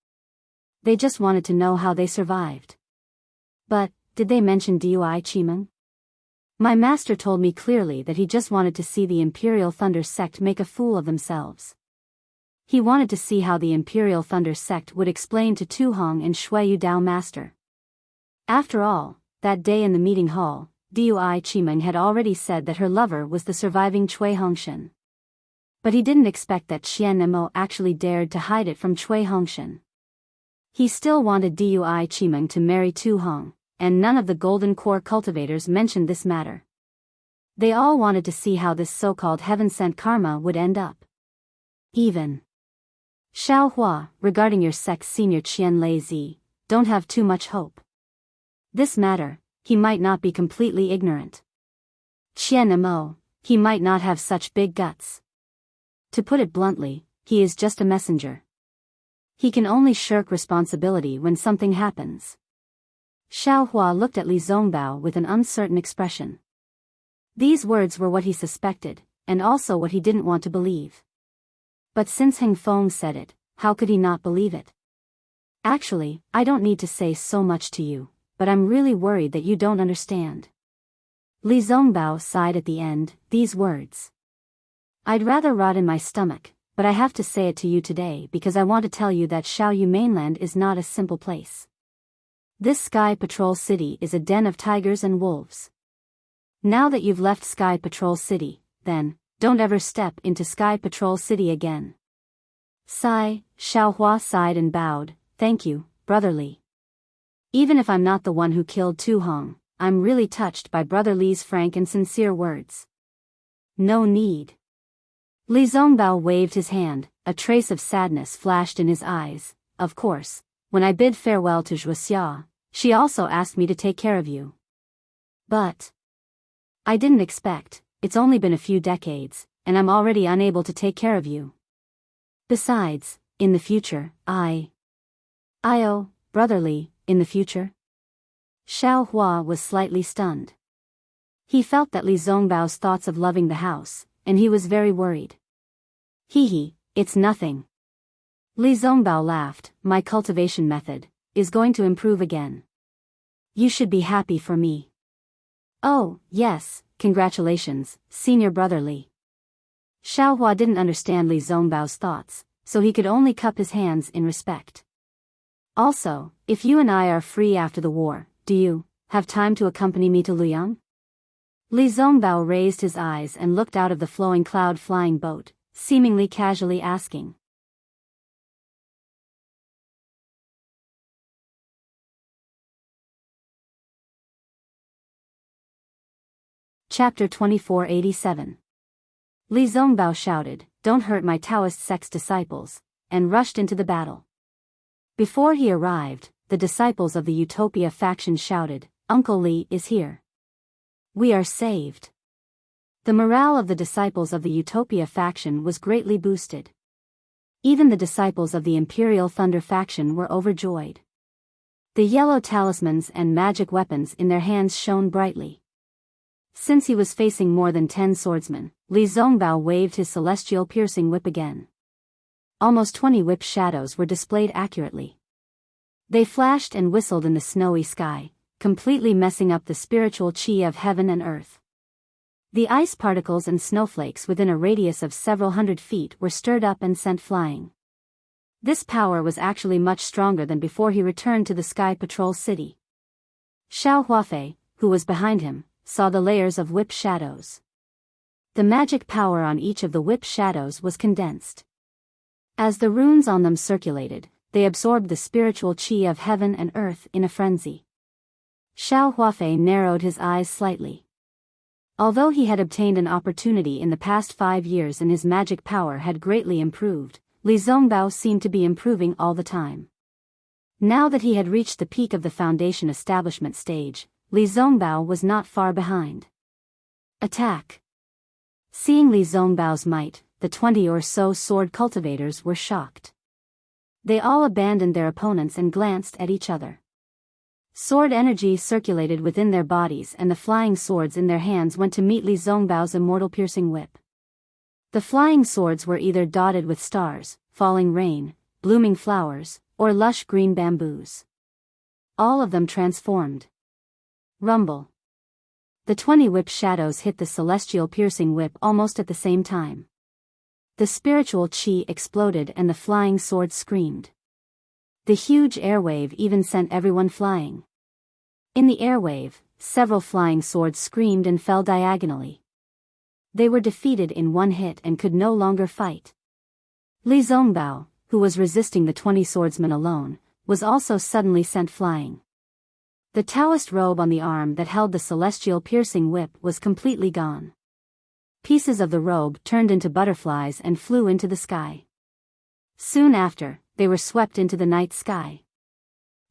They just wanted to know how they survived. But, did they mention Dui Qimeng? My master told me clearly that he just wanted to see the Imperial Thunder Sect make a fool of themselves. He wanted to see how the Imperial Thunder Sect would explain to Tu Hong and Shui Dao Master. After all, that day in the meeting hall, Dui Qimeng had already said that her lover was the surviving Cui Hongshan. But he didn't expect that Qian Mo actually dared to hide it from Cui Hongshan. He still wanted Dui Qimeng to marry Tu Hong, and none of the Golden Core cultivators mentioned this matter. They all wanted to see how this so-called heaven-sent karma would end up. Even Xiao Hua, regarding your sex senior Qian Lei Zi, don't have too much hope. This matter, he might not be completely ignorant. Qian Mo, he might not have such big guts. To put it bluntly, he is just a messenger. He can only shirk responsibility when something happens. Xiao Hua looked at Li Zongbao with an uncertain expression. These words were what he suspected, and also what he didn't want to believe. But since Heng Feng said it, how could he not believe it? Actually, I don't need to say so much to you, but I'm really worried that you don't understand. Li Zongbao sighed at the end, these words. I'd rather rot in my stomach, but I have to say it to you today because I want to tell you that Xiaoyu mainland is not a simple place. This Sky Patrol City is a den of tigers and wolves. Now that you've left Sky Patrol City, then, don't ever step into Sky Patrol City again. Sigh, Xiao Hua sighed and bowed, thank you, Brother Li. Even if I'm not the one who killed Tu Hong, I'm really touched by Brother Li's frank and sincere words. No need. Li Zongbao waved his hand, a trace of sadness flashed in his eyes. Of course, when I bid farewell to Wuxia, she also asked me to take care of you. But I didn't expect, it's only been a few decades, and I'm already unable to take care of you. Besides, in the future, Brother Li, in the future? Xiao Hua was slightly stunned. He felt that Li Zongbao's thoughts of loving the house, and he was very worried. It's nothing. Li Zongbao laughed, my cultivation method is going to improve again. You should be happy for me. Oh, yes, congratulations, Senior Brother Li. Xiao Hua didn't understand Li Zongbao's thoughts, so he could only cup his hands in respect. Also, if you and I are free after the war, do you have time to accompany me to Luoyang? Li Zongbao raised his eyes and looked out of the flowing cloud-flying boat, seemingly casually asking. Chapter 2487. Li Zongbao shouted, "Don't hurt my Taoist sect's disciples," and rushed into the battle. Before he arrived, the disciples of the Utopia faction shouted, "Uncle Li is here. We are saved." The morale of the disciples of the Utopia faction was greatly boosted. Even the disciples of the Imperial Thunder faction were overjoyed. The yellow talismans and magic weapons in their hands shone brightly. Since he was facing more than 10 swordsmen, Li Zongbao waved his celestial piercing whip again. Almost 20 whip shadows were displayed accurately. They flashed and whistled in the snowy sky, completely messing up the spiritual chi of heaven and earth. The ice particles and snowflakes within a radius of several hundred feet were stirred up and sent flying. This power was actually much stronger than before he returned to the Sky Patrol City. Xiao Huafei, who was behind him, saw the layers of whip shadows. The magic power on each of the whip shadows was condensed. As the runes on them circulated, they absorbed the spiritual chi of heaven and earth in a frenzy. Xiao Huafei narrowed his eyes slightly. Although he had obtained an opportunity in the past 5 years and his magic power had greatly improved, Li Zongbao seemed to be improving all the time. Now that he had reached the peak of the foundation establishment stage, Li Zongbao was not far behind. Attack! Seeing Li Zongbao's might, the 20 or so sword cultivators were shocked. They all abandoned their opponents and glanced at each other. Sword energy circulated within their bodies and the flying swords in their hands went to meet Li Zongbao's immortal piercing whip. The flying swords were either dotted with stars, falling rain, blooming flowers, or lush green bamboos. All of them transformed. Rumble. The 20 whip shadows hit the celestial piercing whip almost at the same time. The spiritual chi exploded and the flying swords screamed. The huge airwave even sent everyone flying. In the airwave, several flying swords screamed and fell diagonally. They were defeated in one hit and could no longer fight. Li Zongbao, who was resisting the 20 swordsmen alone, was also suddenly sent flying. The Taoist robe on the arm that held the celestial piercing whip was completely gone. Pieces of the robe turned into butterflies and flew into the sky. Soon after, they were swept into the night sky.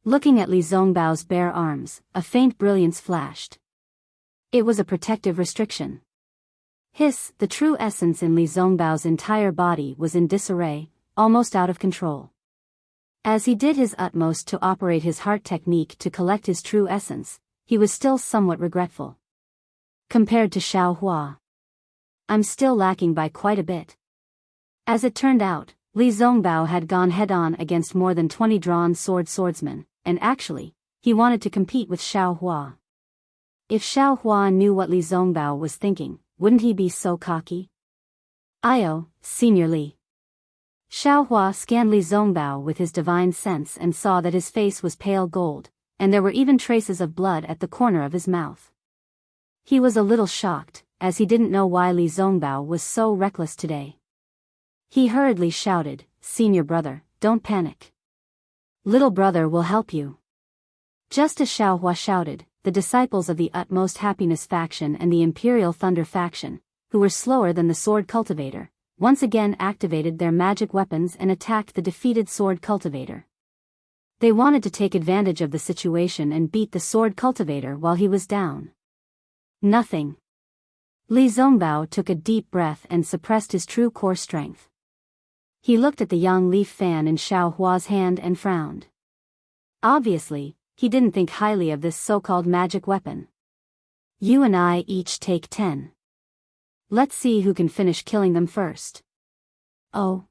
Looking at Li Zongbao's bare arms, a faint brilliance flashed. It was a protective restriction. The true essence in Li Zongbao's entire body was in disarray, almost out of control. As he did his utmost to operate his heart technique to collect his true essence, he was still somewhat regretful. Compared to Xiao Hua, I'm still lacking by quite a bit. As it turned out, Li Zongbao had gone head-on against more than 20 drawn swordsmen, and actually, he wanted to compete with Xiao Hua. If Xiao Hua knew what Li Zongbao was thinking, wouldn't he be so cocky? Senior Li. Xiao Hua scanned Li Zongbao with his divine sense and saw that his face was pale gold, and there were even traces of blood at the corner of his mouth. He was a little shocked, as he didn't know why Li Zongbao was so reckless today. He hurriedly shouted, "Senior brother, don't panic. Little brother will help you." Just as Xiao Hua shouted, the disciples of the Utmost Happiness faction and the Imperial Thunder faction, who were slower than the sword cultivator, once again activated their magic weapons and attacked the defeated sword cultivator. They wanted to take advantage of the situation and beat the sword cultivator while he was down. Nothing. Li Zongbao took a deep breath and suppressed his true core strength. He looked at the young leaf fan in Xiao Hua's hand and frowned. Obviously, he didn't think highly of this so-called magic weapon. You and I each take 10. Let's see who can finish killing them first. Oh.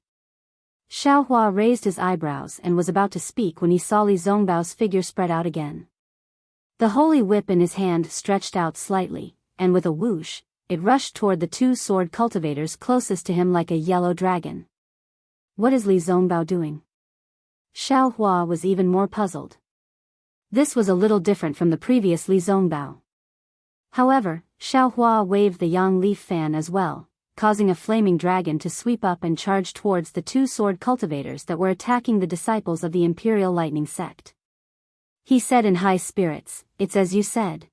Xiao Hua raised his eyebrows and was about to speak when he saw Li Zongbao's figure spread out again. The holy whip in his hand stretched out slightly, and with a whoosh, it rushed toward the two sword cultivators closest to him like a yellow dragon. What is Li Zongbao doing? Xiao Hua was even more puzzled. This was a little different from the previous Li Zongbao. However, Xiao Hua waved the yang leaf fan as well, causing a flaming dragon to sweep up and charge towards the two sword cultivators that were attacking the disciples of the Imperial Lightning sect. He said in high spirits, "It's as you said.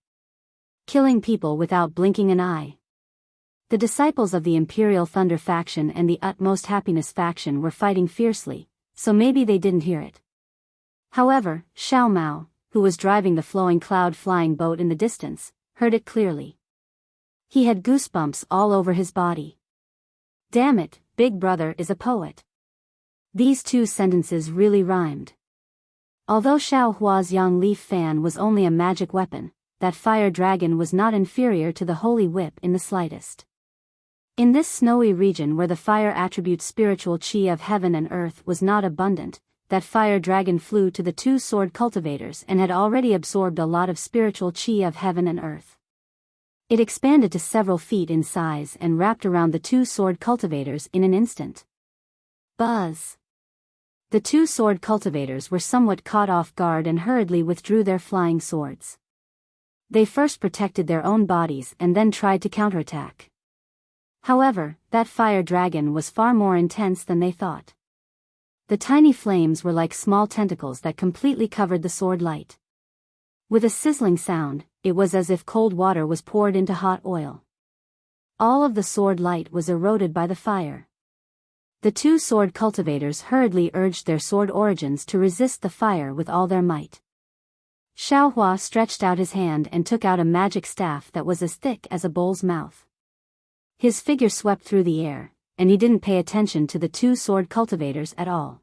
Killing people without blinking an eye." The disciples of the Imperial Thunder faction and the Utmost Happiness faction were fighting fiercely, so maybe they didn't hear it. However, Xiao Mao, who was driving the flowing cloud-flying boat in the distance, heard it clearly. He had goosebumps all over his body. Damn it, Big Brother is a poet. These two sentences really rhymed. Although Xiao Hua's young leaf fan was only a magic weapon, that fire dragon was not inferior to the holy whip in the slightest. In this snowy region where the fire attribute spiritual chi of heaven and earth was not abundant, that fire dragon flew to the two sword cultivators and had already absorbed a lot of spiritual chi of heaven and earth. It expanded to several feet in size and wrapped around the two sword cultivators in an instant. Buzz! The two sword cultivators were somewhat caught off guard and hurriedly withdrew their flying swords. They first protected their own bodies and then tried to counterattack. However, that fire dragon was far more intense than they thought. The tiny flames were like small tentacles that completely covered the sword light. With a sizzling sound, it was as if cold water was poured into hot oil. All of the sword light was eroded by the fire. The two sword cultivators hurriedly urged their sword origins to resist the fire with all their might. Xiao Hua stretched out his hand and took out a magic staff that was as thick as a bull's mouth. His figure swept through the air, and he didn't pay attention to the two sword cultivators at all.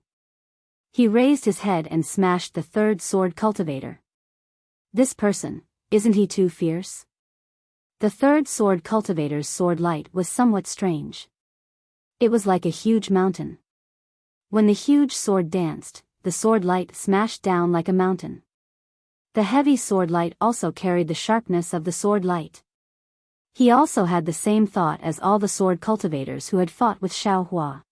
He raised his head and smashed the third sword cultivator. This person, isn't he too fierce? The third sword cultivator's sword light was somewhat strange. It was like a huge mountain. When the huge sword danced, the sword light smashed down like a mountain. The heavy sword light also carried the sharpness of the sword light. He also had the same thought as all the sword cultivators who had fought with Xiao Hua.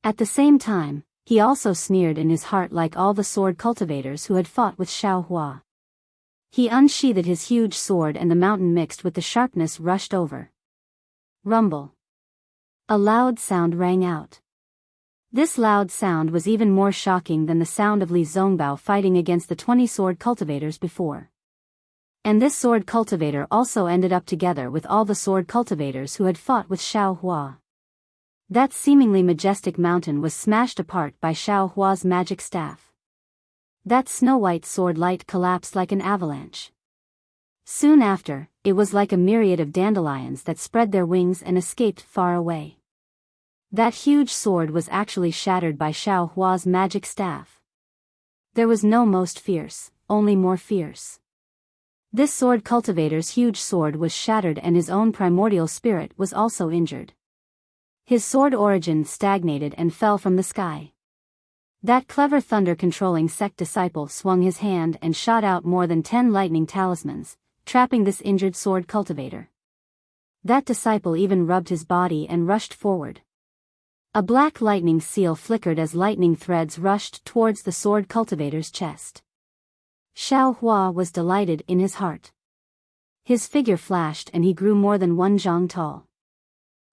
At the same time, he also sneered in his heart like all the sword cultivators who had fought with Xiao Hua. He unsheathed his huge sword and the mountain mixed with the sharpness rushed over. Rumble. A loud sound rang out. This loud sound was even more shocking than the sound of Li Zongbao fighting against the 20 sword cultivators before. And this sword cultivator also ended up together with all the sword cultivators who had fought with Xiao Hua. That seemingly majestic mountain was smashed apart by Xiao Hua's magic staff. That snow-white sword light collapsed like an avalanche. Soon after, it was like a myriad of dandelions that spread their wings and escaped far away. That huge sword was actually shattered by Xiao Hua's magic staff. There was no most fierce, only more fierce. This sword cultivator's huge sword was shattered and his own primordial spirit was also injured. His sword origin stagnated and fell from the sky. That clever thunder-controlling sect disciple swung his hand and shot out more than 10 lightning talismans, trapping this injured sword cultivator. That disciple even rubbed his body and rushed forward. A black lightning seal flickered as lightning threads rushed towards the sword cultivator's chest. Xiao Hua was delighted in his heart. His figure flashed and he grew more than 1 zhang tall.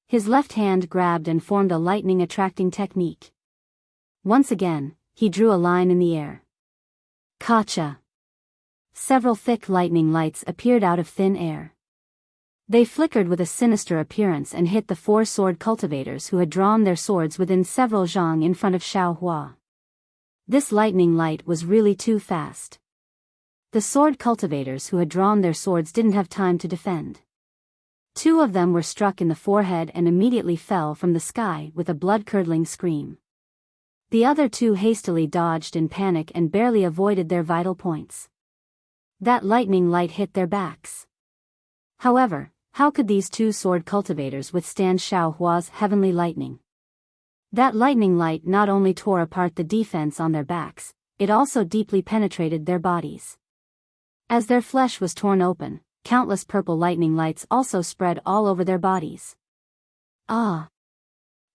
His left hand grabbed and formed a lightning-attracting technique. Once again, he drew a line in the air. Kacha! Several thick lightning lights appeared out of thin air. They flickered with a sinister appearance and hit the 4 sword cultivators who had drawn their swords within several zhang in front of Xiao Hua. This lightning light was really too fast. The sword cultivators who had drawn their swords didn't have time to defend. 2 of them were struck in the forehead and immediately fell from the sky with a blood-curdling scream. The other 2 hastily dodged in panic and barely avoided their vital points. That lightning light hit their backs. However, how could these 2 sword cultivators withstand Xiao Hua's heavenly lightning? That lightning light not only tore apart the defense on their backs, it also deeply penetrated their bodies. As their flesh was torn open, countless purple lightning lights also spread all over their bodies. Ah!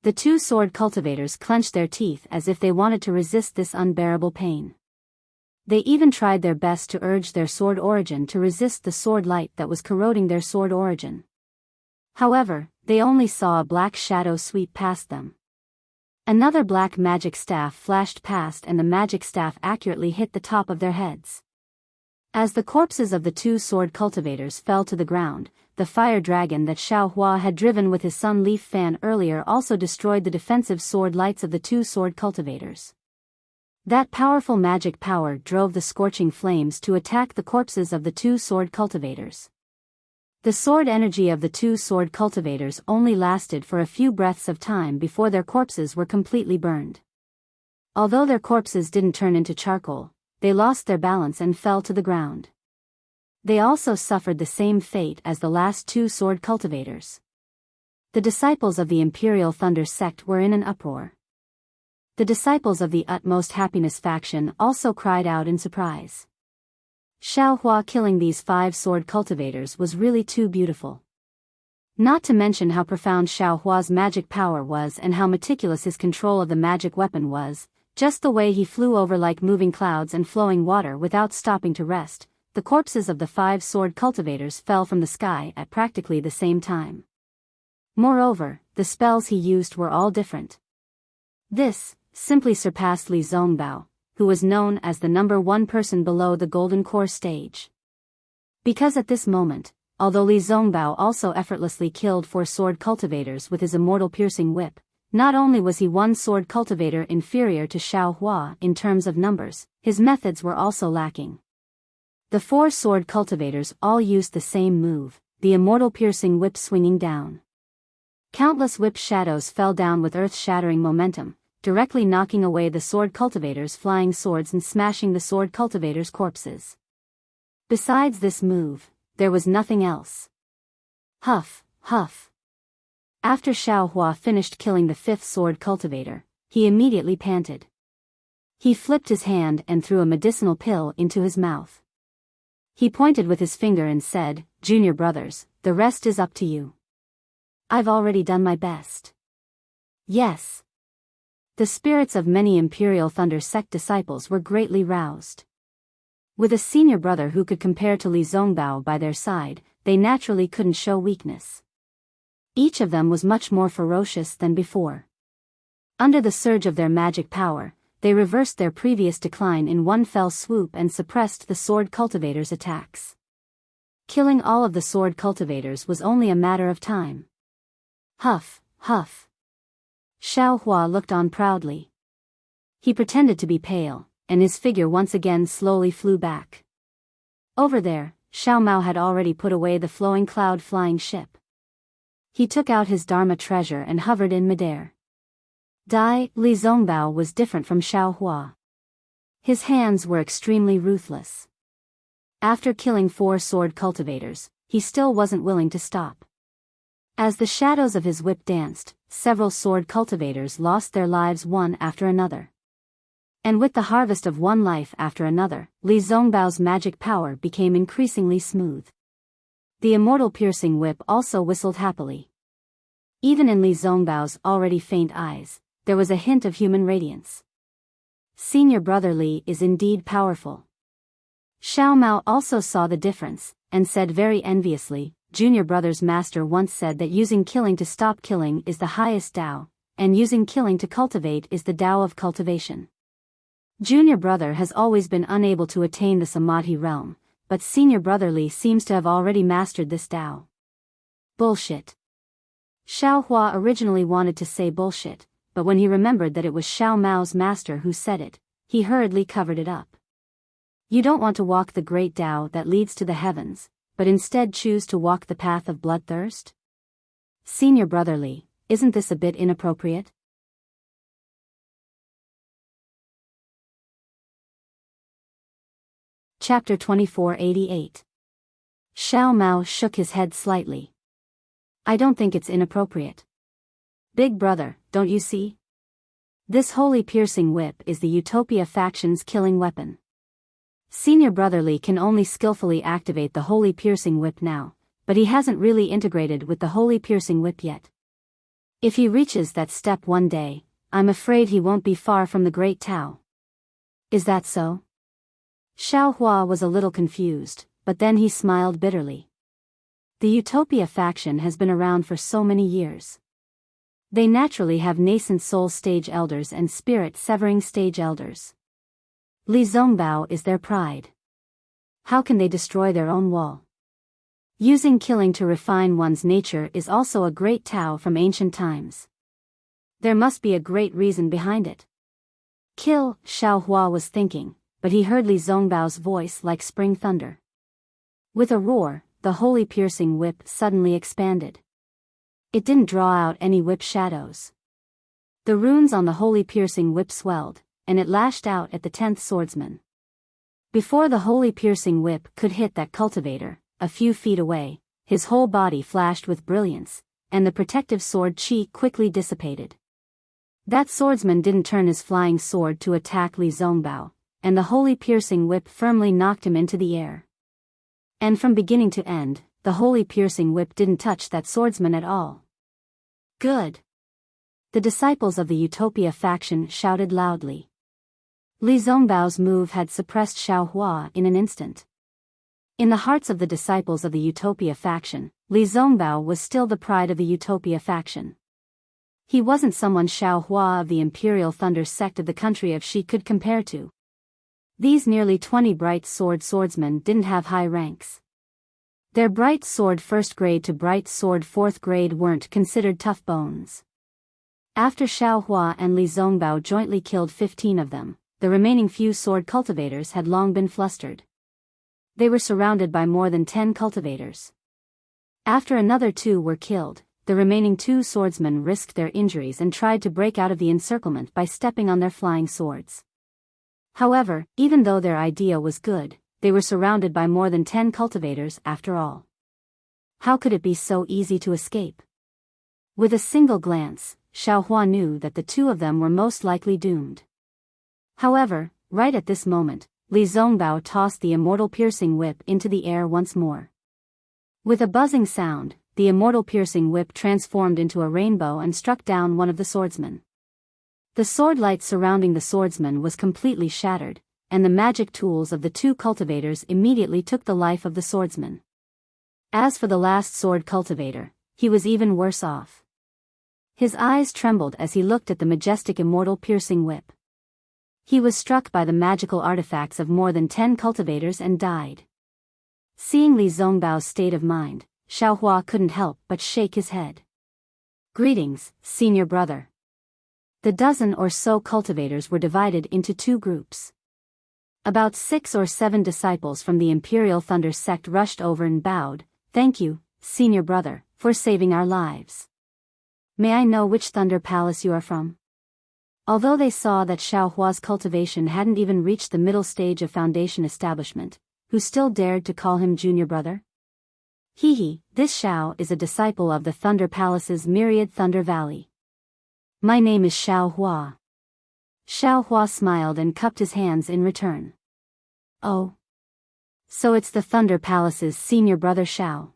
The 2 sword cultivators clenched their teeth as if they wanted to resist this unbearable pain. They even tried their best to urge their sword origin to resist the sword light that was corroding their sword origin. However, they only saw a black shadow sweep past them. Another black magic staff flashed past and the magic staff accurately hit the top of their heads. As the corpses of the 2 sword cultivators fell to the ground, the fire dragon that Xiao Hua had driven with his sun leaf fan earlier also destroyed the defensive sword lights of the 2 sword cultivators. That powerful magic power drove the scorching flames to attack the corpses of the 2 sword cultivators. The sword energy of the 2 sword cultivators only lasted for a few breaths of time before their corpses were completely burned. Although their corpses didn't turn into charcoal, they lost their balance and fell to the ground. They also suffered the same fate as the last 2 sword cultivators. The disciples of the Imperial Thunder sect were in an uproar. The disciples of the Utmost Happiness faction also cried out in surprise. Xiao Hua killing these 5 sword cultivators was really too beautiful. Not to mention how profound Xiao Hua's magic power was and how meticulous his control of the magic weapon was, just the way he flew over like moving clouds and flowing water without stopping to rest. The corpses of the 5 sword cultivators fell from the sky at practically the same time. Moreover, the spells he used were all different. This simply surpassed Li Zongbao, who was known as the number 1 person below the Golden Core stage. Because at this moment, although Li Zongbao also effortlessly killed 4 sword cultivators with his immortal piercing whip, not only was he 1 sword cultivator inferior to Xiao Hua in terms of numbers, his methods were also lacking. The 4 sword cultivators all used the same move, the immortal piercing whip swinging down. Countless whip shadows fell down with earth-shattering momentum, directly knocking away the sword cultivators' flying swords and smashing the sword cultivators' corpses. Besides this move, there was nothing else. Huff, huff. After Xiao Hua finished killing the 5th sword cultivator, he immediately panted. He flipped his hand and threw a medicinal pill into his mouth. He pointed with his finger and said, "Junior brothers, the rest is up to you. I've already done my best." Yes. The spirits of many Imperial Thunder sect disciples were greatly roused. With a senior brother who could compare to Li Zongbao by their side, they naturally couldn't show weakness. Each of them was much more ferocious than before. Under the surge of their magic power, they reversed their previous decline in one fell swoop and suppressed the sword cultivators' attacks. Killing all of the sword cultivators was only a matter of time. Huff, huff. Xiao Hua looked on proudly. He pretended to be pale, and his figure once again slowly flew back. Over there, Xiao Mao had already put away the flowing cloud-flying ship. He took out his Dharma treasure and hovered in midair. Li Zongbao was different from Xiao Hua. His hands were extremely ruthless. After killing 4 sword cultivators, he still wasn't willing to stop. As the shadows of his whip danced, several sword cultivators lost their lives one after another. And with the harvest of one life after another, Li Zongbao's magic power became increasingly smooth. The immortal piercing whip also whistled happily. Even in Li Zongbao's already faint eyes, there was a hint of human radiance. Senior brother Li is indeed powerful. Xiao Mao also saw the difference, and said very enviously, Junior brother's master once said that using killing to stop killing is the highest Tao, and using killing to cultivate is the Tao of cultivation. Junior brother has always been unable to attain the Samadhi realm, but senior brother Li seems to have already mastered this Tao. Bullshit. Xiao Hua originally wanted to say bullshit, but when he remembered that it was Xiao Mao's master who said it, he hurriedly covered it up. You don't want to walk the great Tao that leads to the heavens, but instead choose to walk the path of bloodthirst? Senior brother Li, isn't this a bit inappropriate? Chapter 2488. Xiao Mao shook his head slightly. I don't think it's inappropriate. Big brother, don't you see? This holy piercing whip is the Utopia faction's killing weapon. Senior brother Li can only skillfully activate the holy piercing whip now, but he hasn't really integrated with the holy piercing whip yet. If he reaches that step one day, I'm afraid he won't be far from the great Tao. Is that so? Xiao Hua was a little confused, but then he smiled bitterly. The Utopia faction has been around for so many years. They naturally have nascent soul stage elders and spirit severing stage elders. Li Zongbao is their pride. How can they destroy their own wall? Using killing to refine one's nature is also a great Tao from ancient times. There must be a great reason behind it. Kill, Xiao Hua was thinking, but he heard Li Zongbao's voice like spring thunder. With a roar, the holy piercing whip suddenly expanded. It didn't draw out any whip shadows. The runes on the holy piercing whip swelled, and it lashed out at the 10th swordsman. Before the holy piercing whip could hit that cultivator, a few feet away, his whole body flashed with brilliance, and the protective sword chi quickly dissipated. That swordsman didn't turn his flying sword to attack Li Zongbao, and the holy piercing whip firmly knocked him into the air. And from beginning to end, the holy piercing whip didn't touch that swordsman at all. Good. The disciples of the Utopia faction shouted loudly. Li Zongbao's move had suppressed Xiao Hua in an instant. In the hearts of the disciples of the Utopia faction, Li Zongbao was still the pride of the Utopia faction. He wasn't someone Xiao Hua of the Imperial Thunder sect of the country of Shi could compare to. These nearly 20 bright sword swordsmen didn't have high ranks. Their bright sword 1st grade to bright sword 4th grade weren't considered tough bones. After Xiao Hua and Li Zongbao jointly killed 15 of them, the remaining few sword cultivators had long been flustered. They were surrounded by more than 10 cultivators. After another 2 were killed, the remaining 2 swordsmen risked their injuries and tried to break out of the encirclement by stepping on their flying swords. However, even though their idea was good, they were surrounded by more than 10 cultivators after all. How could it be so easy to escape? With a single glance, Xiao Hua knew that the 2 of them were most likely doomed. However, right at this moment, Li Zongbao tossed the immortal piercing whip into the air once more. With a buzzing sound, the immortal piercing whip transformed into a rainbow and struck down one of the swordsmen. The sword light surrounding the swordsman was completely shattered, and the magic tools of the 2 cultivators immediately took the life of the swordsman. As for the last sword cultivator, he was even worse off. His eyes trembled as he looked at the majestic immortal piercing whip. He was struck by the magical artifacts of more than 10 cultivators and died. Seeing Li Zongbao's state of mind, Xiao Hua couldn't help but shake his head. Greetings, senior brother. The dozen or so cultivators were divided into two groups. About 6 or 7 disciples from the Imperial Thunder sect rushed over and bowed. "Thank you, senior brother, for saving our lives. May I know which Thunder Palace you are from?" Although they saw that Xiao Hua's cultivation hadn't even reached the middle stage of foundation establishment, who still dared to call him junior brother? This Xiao is a disciple of the Thunder Palace's myriad Thunder Valley. My name is Xiao Hua. Xiao Hua smiled and cupped his hands in return. Oh. So it's the Thunder Palace's senior brother Xiao.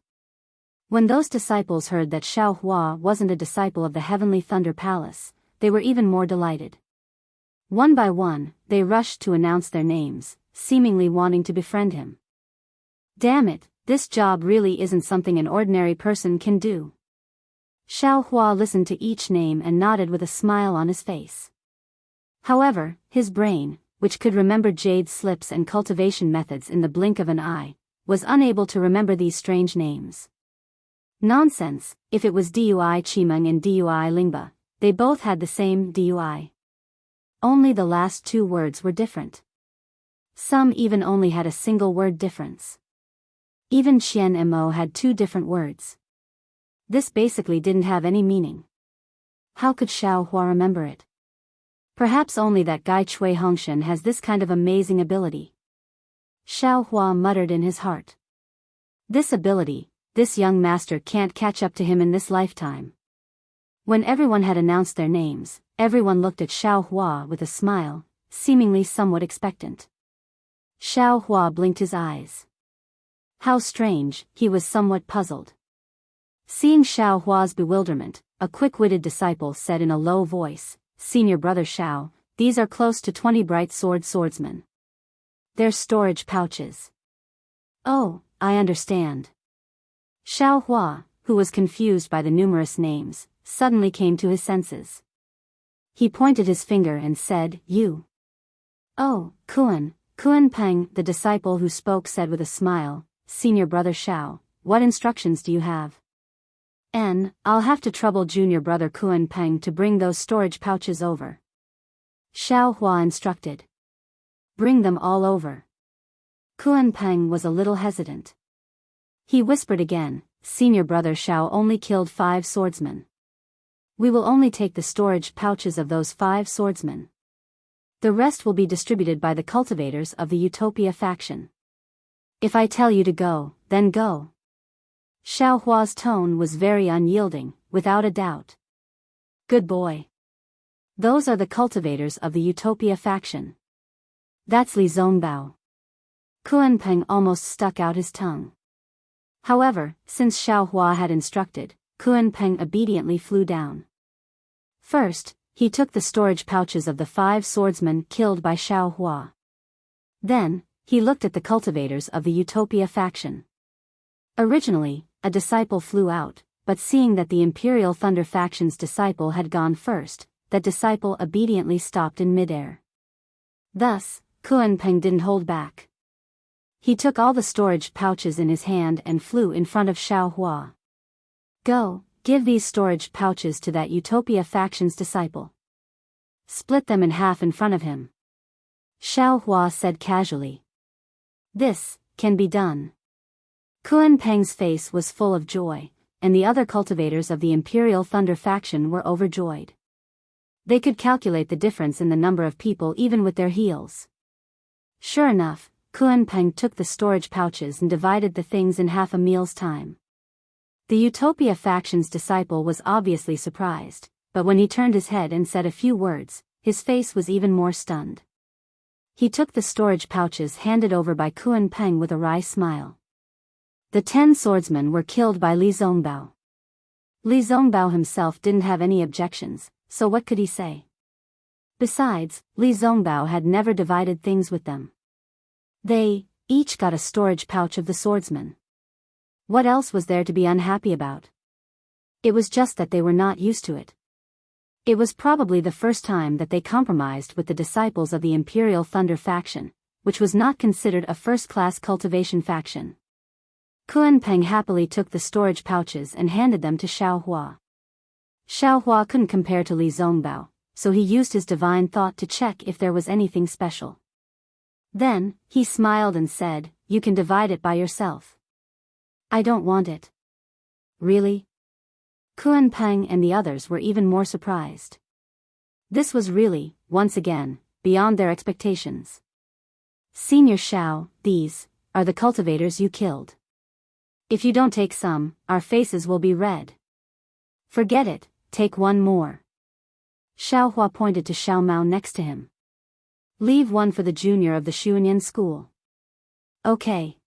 When those disciples heard that Xiao Hua wasn't a disciple of the Heavenly Thunder Palace, they were even more delighted. One by one, they rushed to announce their names, seemingly wanting to befriend him. Damn it, this job really isn't something an ordinary person can do. Xiao Hua listened to each name and nodded with a smile on his face. However, his brain, which could remember jade slips and cultivation methods in the blink of an eye, was unable to remember these strange names. Nonsense, if it was Dui Chimeng and Dui Lingba, they both had the same Dui. Only the last 2 words were different. Some even only had a single word difference. Even Qian Mo had 2 different words. This basically didn't have any meaning. How could Xiao Hua remember it? Perhaps only that guy Cui Hongshan has this kind of amazing ability. Xiao Hua muttered in his heart. This ability, this young master can't catch up to him in this lifetime. When everyone had announced their names, everyone looked at Xiao Hua with a smile, seemingly somewhat expectant. Xiao Hua blinked his eyes. How strange, he was somewhat puzzled. Seeing Xiao Hua's bewilderment, a quick-witted disciple said in a low voice, "Senior brother Xiao, these are close to 20 bright swordsmen. They're storage pouches." "Oh, I understand." Xiao Hua, who was confused by the numerous names, suddenly came to his senses. He pointed his finger and said, "You." "Oh, Kuan Peng," the disciple who spoke said with a smile, "Senior brother Xiao, what instructions do you have?" "I'll have to trouble junior brother Kuan Peng to bring those storage pouches over." Xiao Hua instructed. "Bring them all over." Kuan Peng was a little hesitant. He whispered again, "Senior brother Xiao only killed 5 swordsmen. We will only take the storage pouches of those 5 swordsmen. The rest will be distributed by the cultivators of the Utopia faction. If I tell you to go, then go." Xiao Hua's tone was very unyielding, without a doubt. "Good boy. Those are the cultivators of the Utopia faction. That's Li Zongbao." Kuan Peng almost stuck out his tongue. However, since Xiao Hua had instructed, Kuan Peng obediently flew down. First, he took the storage pouches of the 5 swordsmen killed by Xiao Hua. Then, he looked at the cultivators of the Utopia faction. Originally, a disciple flew out, but seeing that the Imperial Thunder faction's disciple had gone first, that disciple obediently stopped in midair. Thus, Kuan Peng didn't hold back. He took all the storage pouches in his hand and flew in front of Xiao Hua. "Go, give these storage pouches to that Utopia faction's disciple. Split them in half in front of him." Xiao Hua said casually. "This can be done." Kuan Peng's face was full of joy, and the other cultivators of the Imperial Thunder faction were overjoyed. They could calculate the difference in the number of people even with their heels. Sure enough, Kuan Peng took the storage pouches and divided the things in half a meal's time. The Utopia faction's disciple was obviously surprised, but when he turned his head and said a few words, his face was even more stunned. He took the storage pouches handed over by Kuan Peng with a wry smile. The 10 swordsmen were killed by Li Zongbao. Li Zongbao himself didn't have any objections, so what could he say? Besides, Li Zongbao had never divided things with them. They each got a storage pouch of the swordsman. What else was there to be unhappy about? It was just that they were not used to it. It was probably the first time that they compromised with the disciples of the Imperial Thunder faction, which was not considered a first-class cultivation faction. Kuan Peng happily took the storage pouches and handed them to Xiao Hua. Xiao Hua couldn't compare to Li Zongbao, so he used his divine thought to check if there was anything special. Then, he smiled and said, "You can divide it by yourself." "I don't want it." "Really?" Kuan Peng and the others were even more surprised. This was really, once again, beyond their expectations. "Senior Shao, these are the cultivators you killed. If you don't take some, our faces will be red." "Forget it, take one more." Xiao Hua pointed to Xiao Mao next to him. "Leave one for the junior of the Xuanyan school." "Okay."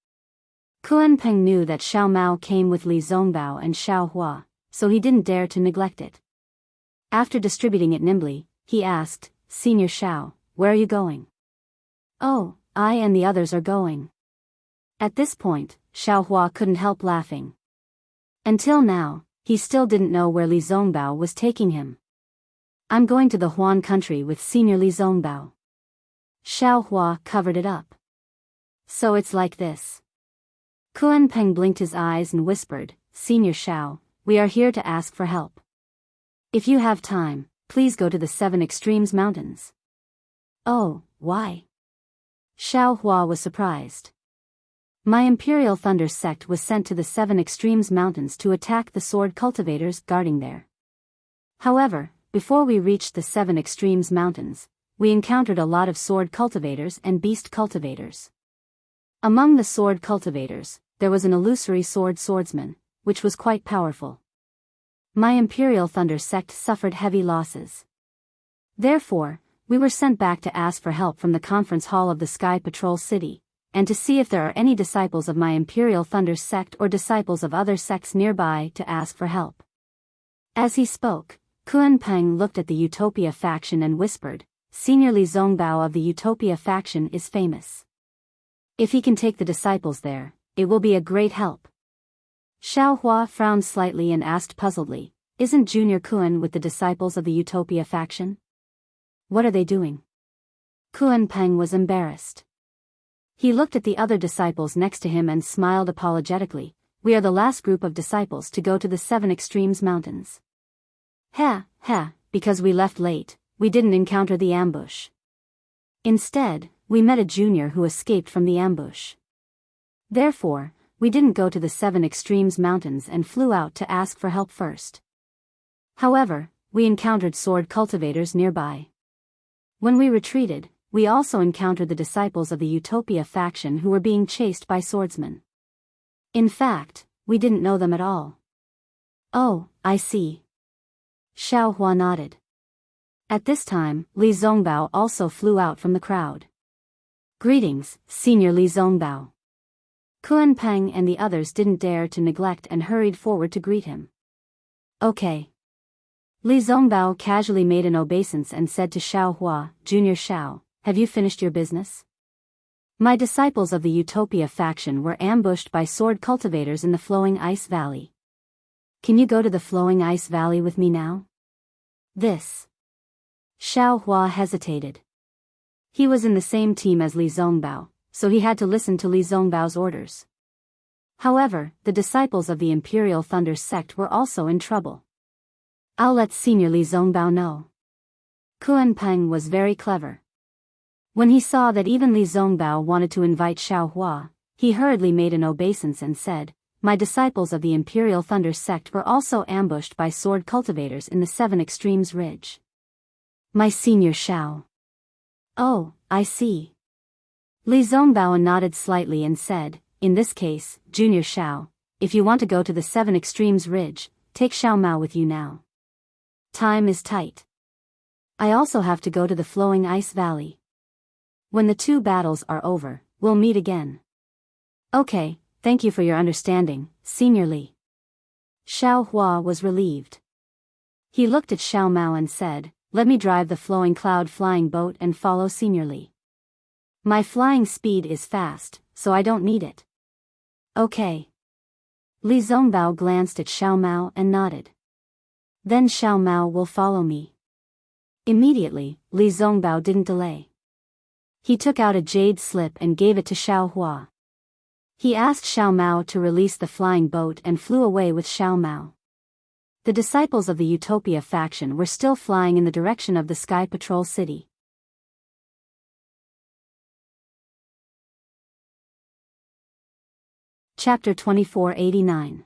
Kuan Peng knew that Xiao Mao came with Li Zongbao and Xiao Hua, so he didn't dare to neglect it. After distributing it nimbly, he asked, "Senior Xiao, where are you going?" "Oh, I and the others are going." At this point, Xiao Hua couldn't help laughing. Until now, he still didn't know where Li Zongbao was taking him. "I'm going to the Huan country with Senior Li Zongbao." Xiao Hua covered it up. "So it's like this." Kuan Peng blinked his eyes and whispered, "Senior Xiao, we are here to ask for help. If you have time, please go to the 7 Extremes Mountains." "Oh, why?" Xiao Hua was surprised. "My Imperial Thunder sect was sent to the 7 Extremes Mountains to attack the sword cultivators guarding there. However, before we reached the 7 Extremes Mountains, we encountered a lot of sword cultivators and beast cultivators. Among the sword cultivators, there was an illusory swordsman, which was quite powerful. My Imperial Thunder sect suffered heavy losses. Therefore, we were sent back to ask for help from the conference hall of the Sky Patrol City, and to see if there are any disciples of my Imperial Thunder sect or disciples of other sects nearby to ask for help." As he spoke, Kuan Peng looked at the Utopia faction and whispered, "Senior Li Zongbao of the Utopia faction is famous. If he can take the disciples there, it will be a great help." Xiao Hua frowned slightly and asked puzzledly, "Isn't Junior Kuan with the disciples of the Utopia faction? What are they doing?" Kuan Peng was embarrassed. He looked at the other disciples next to him and smiled apologetically. "We are the last group of disciples to go to the 7 Extremes Mountains." Because we left late, we didn't encounter the ambush. Instead, we met a junior who escaped from the ambush. Therefore, we didn't go to the 7 Extremes Mountains and flew out to ask for help first. However, we encountered sword cultivators nearby. When we retreated, we also encountered the disciples of the Utopia faction who were being chased by swordsmen. In fact, we didn't know them at all." "Oh, I see." Xiao Hua nodded. At this time, Li Zongbao also flew out from the crowd. "Greetings, Senior Li Zongbao." Kuan Peng and the others didn't dare to neglect and hurried forward to greet him. "Okay." Li Zongbao casually made an obeisance and said to Xiao Hua, "Junior Xiao, have you finished your business? My disciples of the Utopia faction were ambushed by sword cultivators in the Flowing Ice Valley. Can you go to the Flowing Ice Valley with me now?" "This." Xiao Hua hesitated. He was in the same team as Li Zongbao, so he had to listen to Li Zongbao's orders. However, the disciples of the Imperial Thunder sect were also in trouble. "I'll let Senior Li Zongbao know." Kuan Peng was very clever. When he saw that even Li Zongbao wanted to invite Xiao Hua, he hurriedly made an obeisance and said, "My disciples of the Imperial Thunder sect were also ambushed by sword cultivators in the 7 Extremes Ridge." "My Senior Xiao." "Oh, I see." Li Zongbao nodded slightly and said, "In this case, Junior Xiao, if you want to go to the 7 Extremes Ridge, take Xiao Mao with you now. Time is tight. I also have to go to the Flowing Ice Valley. When the 2 battles are over, we'll meet again." "Okay, thank you for your understanding, Senior Li." Xiao Hua was relieved. He looked at Xiao Mao and said, "Let me drive the flowing cloud flying boat and follow Senior Li. My flying speed is fast, so I don't need it." "Okay." Li Zongbao glanced at Xiao Mao and nodded. "Then Xiao Mao will follow me." Immediately, Li Zongbao didn't delay. He took out a jade slip and gave it to Xiao Hua. He asked Xiao Mao to release the flying boat and flew away with Xiao Mao. The disciples of the Utopia faction were still flying in the direction of the Sky Patrol City. Chapter 2489.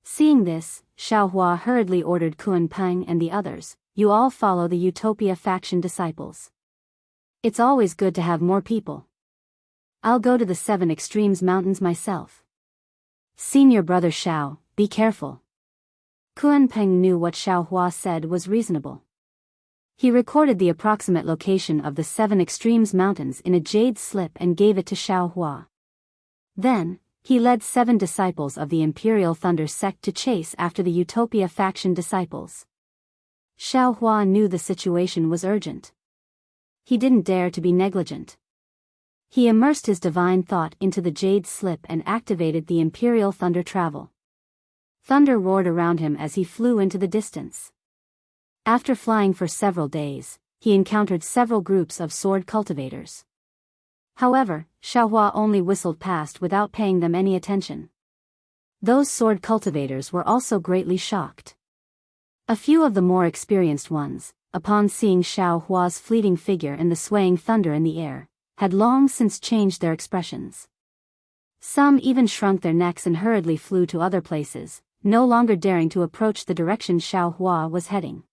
Seeing this, Xiaohua hurriedly ordered Kun Peng and the others, "You all follow the Utopia faction disciples. It's always good to have more people. I'll go to the 7 Extremes Mountains myself. Senior brother Xiao, be careful." Kun Peng knew what Xiaohua said was reasonable. He recorded the approximate location of the 7 Extremes Mountains in a jade slip and gave it to Xiaohua. Then, he led 7 disciples of the Imperial Thunder sect to chase after the Utopia faction disciples. Xiaohua knew the situation was urgent. He didn't dare to be negligent. He immersed his divine thought into the jade slip and activated the Imperial Thunder travel. Thunder roared around him as he flew into the distance. After flying for several days, he encountered several groups of sword cultivators. However, Xiaohua only whistled past without paying them any attention. Those sword cultivators were also greatly shocked. A few of the more experienced ones, upon seeing Xiaohua's fleeting figure and the swaying thunder in the air, had long since changed their expressions. Some even shrunk their necks and hurriedly flew to other places, no longer daring to approach the direction Xiaohua was heading.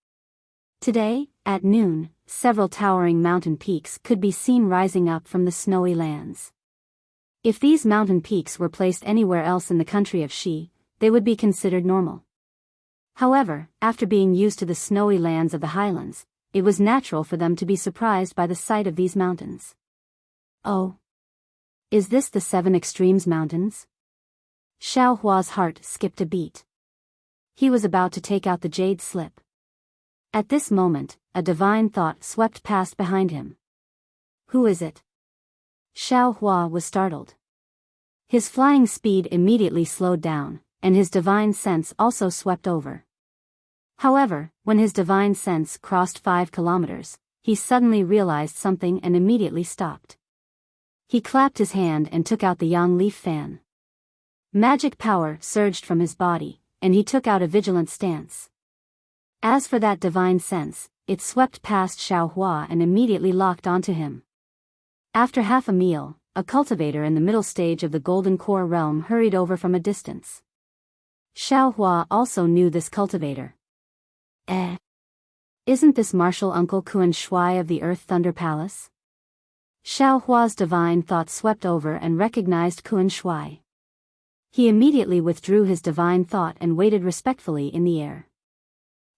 Today, at noon, several towering mountain peaks could be seen rising up from the snowy lands. If these mountain peaks were placed anywhere else in the country of Xi, they would be considered normal. However, after being used to the snowy lands of the highlands, it was natural for them to be surprised by the sight of these mountains. Oh! Is this the 7 Extremes Mountains? Xiaohua's heart skipped a beat. He was about to take out the jade slip. At this moment, a divine thought swept past behind him. Who is it? Xiaohua was startled. His flying speed immediately slowed down, and his divine sense also swept over. However, when his divine sense crossed 5 kilometers, he suddenly realized something and immediately stopped. He clapped his hand and took out the yang leaf fan. Magic power surged from his body, and he took out a vigilant stance. As for that divine sense, it swept past Xiaohua and immediately locked onto him. After half a meal, a cultivator in the middle stage of the Golden Core realm hurried over from a distance. Xiaohua also knew this cultivator. Isn't this Martial Uncle Kun Shui of the Earth Thunder Palace? Xiaohua's divine thought swept over and recognized Kun Shui. He immediately withdrew his divine thought and waited respectfully in the air.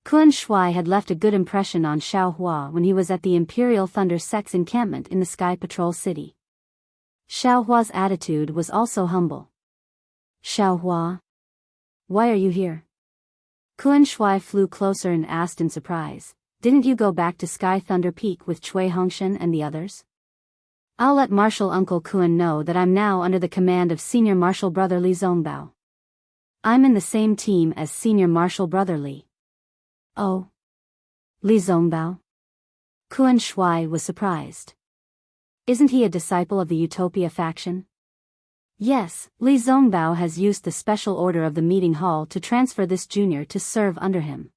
Kun Shui had left a good impression on Xiaohua when he was at the Imperial Thunder sect's encampment in the Sky Patrol City. Xiaohua's attitude was also humble. "Xiaohua? Why are you here?" Kun Shui flew closer and asked in surprise, "Didn't you go back to Sky Thunder Peak with Cui Hongshan and the others?" "I'll let Martial Uncle Kun know that I'm now under the command of Senior Martial Brother Li Zongbao. I'm in the same team as Senior Martial Brother Li." "Oh? Li Zongbao?" Kun Shui was surprised. "Isn't he a disciple of the Utopia faction?" "Yes, Li Zongbao has used the special order of the meeting hall to transfer this junior to serve under him."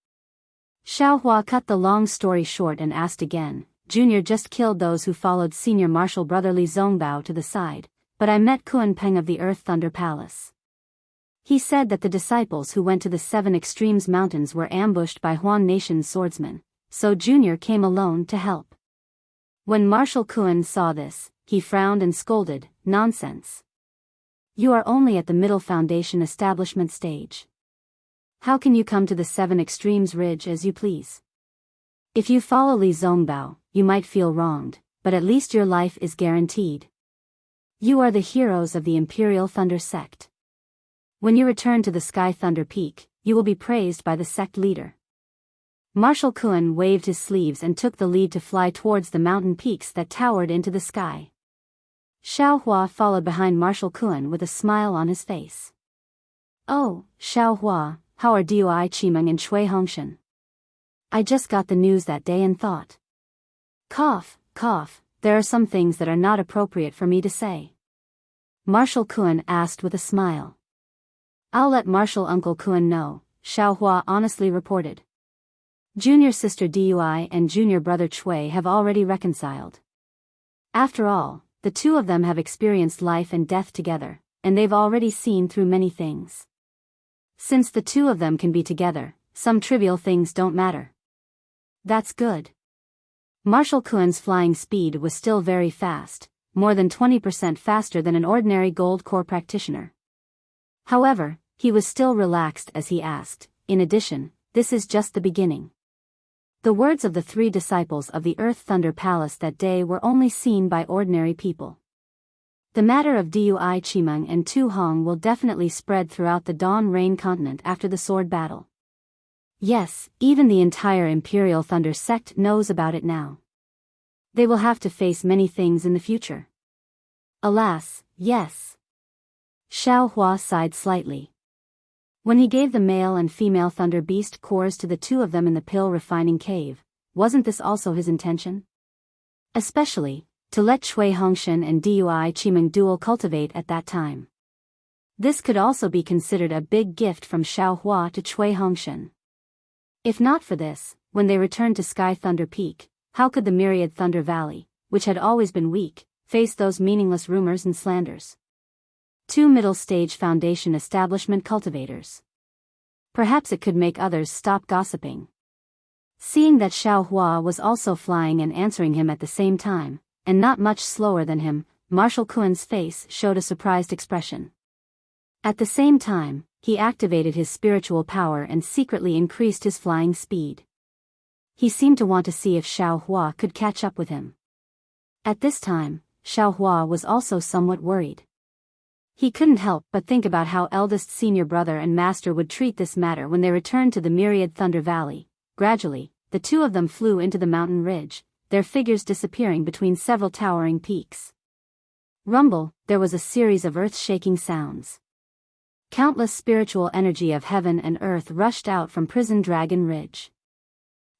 Xiaohua cut the long story short and asked again, "Junior just killed those who followed Senior Martial Brother Li Zongbao to the side, but I met Kun Peng of the Earth Thunder Palace. He said that the disciples who went to the 7 Extremes Mountains were ambushed by Huan Nation's swordsmen, so Junior came alone to help." When Martial Kun saw this, he frowned and scolded, "Nonsense. You are only at the middle foundation establishment stage. How can you come to the 7 Extremes Ridge as you please? If you follow Li Zongbao, you might feel wronged, but at least your life is guaranteed. You are the heroes of the Imperial Thunder sect. When you return to the Sky Thunder Peak, you will be praised by the sect leader." Martial Kun waved his sleeves and took the lead to fly towards the mountain peaks that towered into the sky. Xiaohua followed behind Martial Kun with a smile on his face. "Oh, Xiaohua, how are Dui Qimeng and Cui Hongshan? I just got the news that day and thought. Cough, cough, there are some things that are not appropriate for me to say." Martial Kun asked with a smile. "I'll let Martial Uncle Kun know, Xiaohua honestly reported. Junior sister Dui and junior brother Chui have already reconciled. After all, the two of them have experienced life and death together, and they've already seen through many things. Since the two of them can be together, some trivial things don't matter. That's good. Marshal Kuen's flying speed was still very fast, more than 20% faster than an ordinary gold core practitioner. However, he was still relaxed as he asked, in addition, this is just the beginning. The words of the three disciples of the Earth Thunder Palace that day were only seen by ordinary people. The matter of Dui Qimeng and Tu Hong will definitely spread throughout the Dawn Rain continent after the sword battle. Yes, even the entire Imperial Thunder sect knows about it now. They will have to face many things in the future. Alas, yes. Xiaohua sighed slightly. When he gave the male and female Thunder Beast cores to the two of them in the pill refining cave, wasn't this also his intention? Especially, to let Chui Hongshan and Dui Qimeng dual cultivate at that time. This could also be considered a big gift from Xiaohua to Chui Hongshan. If not for this, when they returned to Sky Thunder Peak, how could the myriad Thunder Valley, which had always been weak, face those meaningless rumors and slanders? Two middle-stage foundation establishment cultivators. Perhaps it could make others stop gossiping. Seeing that Xiaohua was also flying and answering him at the same time, and not much slower than him, Marshal Kuen's face showed a surprised expression. At the same time, he activated his spiritual power and secretly increased his flying speed. He seemed to want to see if Xiaohua could catch up with him. At this time, Xiaohua was also somewhat worried. He couldn't help but think about how eldest senior brother and master would treat this matter when they returned to the myriad Thunder Valley. Gradually, the two of them flew into the mountain ridge, their figures disappearing between several towering peaks. Rumble, there was a series of earth-shaking sounds. Countless spiritual energy of heaven and earth rushed out from Prison Dragon Ridge.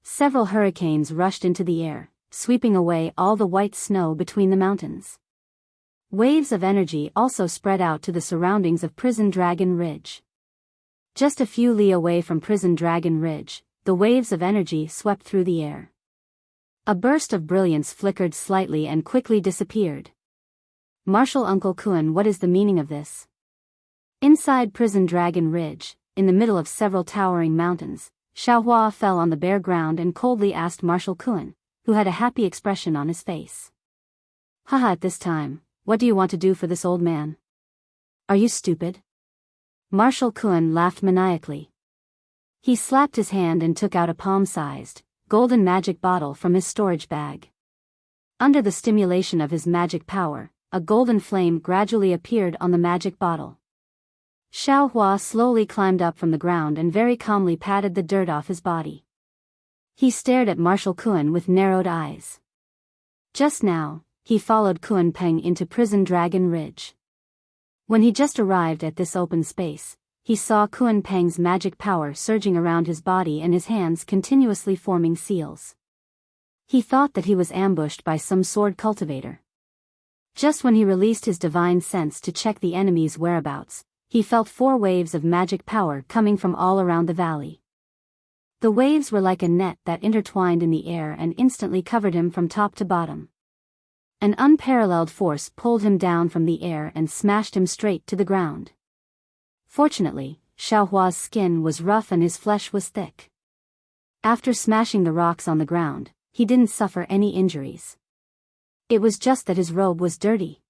Several hurricanes rushed into the air, sweeping away all the white snow between the mountains. Waves of energy also spread out to the surroundings of Prison Dragon Ridge. Just a few li away from Prison Dragon Ridge, the waves of energy swept through the air. A burst of brilliance flickered slightly and quickly disappeared. Marshal Uncle Kuen, what is the meaning of this? Inside Prison Dragon Ridge, in the middle of several towering mountains, Xiaohua fell on the bare ground and coldly asked Marshal Kuen, who had a happy expression on his face. Haha, at this time, what do you want to do for this old man? Are you stupid? Marshal Kuen laughed maniacally. He slapped his hand and took out a palm-sized, golden magic bottle from his storage bag. Under the stimulation of his magic power, a golden flame gradually appeared on the magic bottle. Xiaohua slowly climbed up from the ground and very calmly patted the dirt off his body. He stared at Marshal Kuen with narrowed eyes. Just now, he followed Kuen Peng into Prison Dragon Ridge. When he just arrived at this open space, he saw Kuen Peng's magic power surging around his body and his hands continuously forming seals. He thought that he was ambushed by some sword cultivator. Just when he released his divine sense to check the enemy's whereabouts, he felt 4 waves of magic power coming from all around the valley. The waves were like a net that intertwined in the air and instantly covered him from top to bottom. An unparalleled force pulled him down from the air and smashed him straight to the ground. Fortunately, Xiaohua's skin was rough and his flesh was thick. After smashing the rocks on the ground, he didn't suffer any injuries. It was just that his robe was dirty.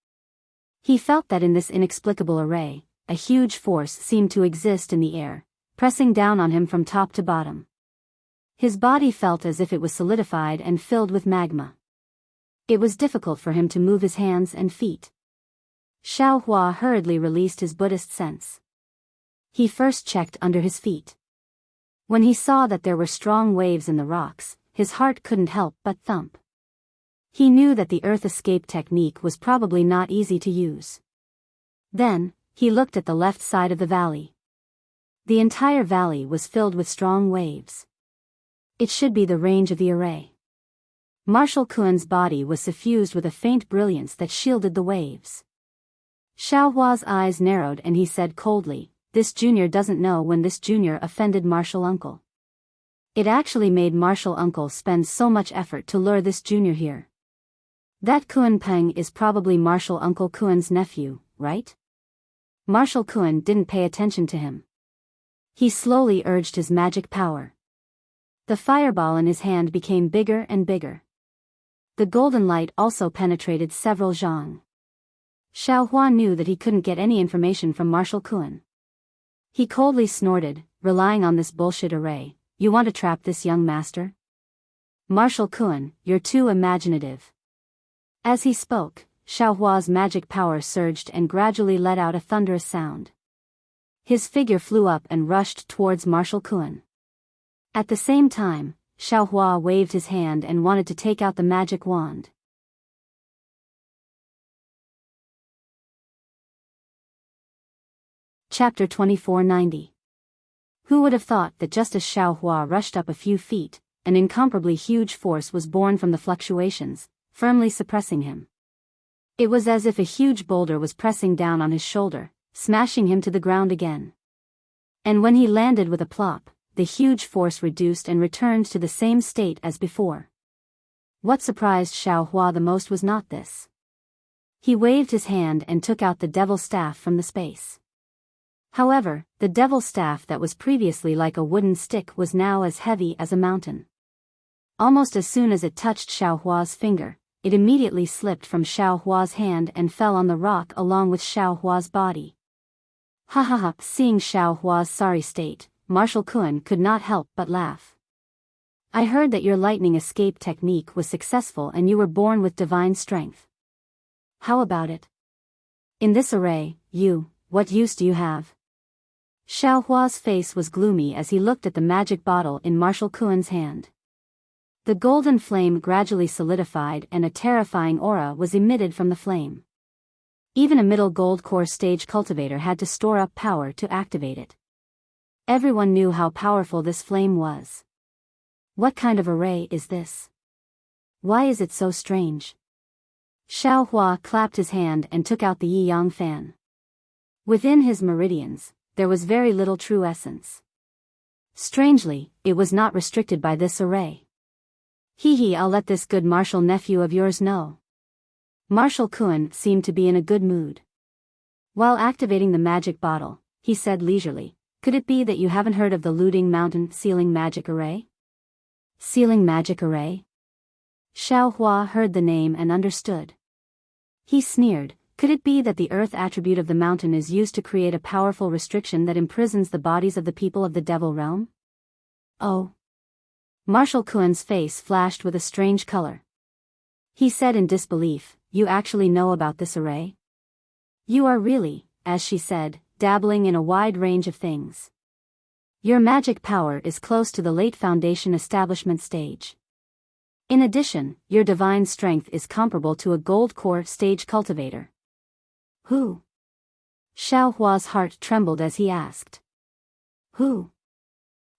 He felt that in this inexplicable array, a huge force seemed to exist in the air, pressing down on him from top to bottom. His body felt as if it was solidified and filled with magma. It was difficult for him to move his hands and feet. Xiaohua hurriedly released his Buddhist sense. He first checked under his feet. When he saw that there were strong waves in the rocks, his heart couldn't help but thump. He knew that the earth escape technique was probably not easy to use. Then, he looked at the left side of the valley. The entire valley was filled with strong waves. It should be the range of the array. Marshal Kuen's body was suffused with a faint brilliance that shielded the waves. Xiaohua's eyes narrowed and he said coldly, this junior doesn't know when this junior offended Martial Uncle. It actually made Martial Uncle spend so much effort to lure this junior here. That Kuan Peng is probably Martial Uncle Kuan's nephew, right? Martial Kuan didn't pay attention to him. He slowly urged his magic power. The fireball in his hand became bigger and bigger. The golden light also penetrated several zhang. Xiaohua knew that he couldn't get any information from Martial Kuan. He coldly snorted, relying on this bullshit array. You want to trap this young master? Martial Kuan, you're too imaginative. As he spoke, Xiaohua's magic power surged and gradually let out a thunderous sound. His figure flew up and rushed towards Martial Kuan. At the same time, Xiaohua waved his hand and wanted to take out the magic wand. Chapter 2490. Who would have thought that just as Xiaohua rushed up a few feet, an incomparably huge force was born from the fluctuations, firmly suppressing him. It was as if a huge boulder was pressing down on his shoulder, smashing him to the ground again. And when he landed with a plop, the huge force reduced and returned to the same state as before. What surprised Xiaohua the most was not this. He waved his hand and took out the devil staff from the space. However, the devil staff that was previously like a wooden stick was now as heavy as a mountain. Almost as soon as it touched Xiaohua's finger, it immediately slipped from Xiaohua's hand and fell on the rock along with Xiaohua's body. Ha ha ha! Seeing Xiaohua's sorry state, Martial Kuan could not help but laugh. I heard that your lightning escape technique was successful and you were born with divine strength. How about it? In this array, what use do you have? Xiaohua's face was gloomy as he looked at the magic bottle in Martial Kuan's hand. The golden flame gradually solidified and a terrifying aura was emitted from the flame. Even a middle gold core stage cultivator had to store up power to activate it. Everyone knew how powerful this flame was. What kind of array is this? Why is it so strange? Xiaohua clapped his hand and took out the Yi-Yang fan. Within his meridians, there was very little true essence. Strangely, it was not restricted by this array. I'll let this good martial nephew of yours know. Martial Kuan seemed to be in a good mood. While activating the magic bottle, he said leisurely, could it be that you haven't heard of the Looting Mountain Sealing Magic Array? Sealing Magic Array? Xiaohua heard the name and understood. He sneered, could it be that the earth attribute of the mountain is used to create a powerful restriction that imprisons the bodies of the people of the Devil Realm? Oh. Martial Kuan's face flashed with a strange color. He said in disbelief, you actually know about this array? You are really, as she said, dabbling in a wide range of things. Your magic power is close to the late foundation establishment stage. In addition, your divine strength is comparable to a gold core stage cultivator. Who? Xiaohua's heart trembled as he asked. Who?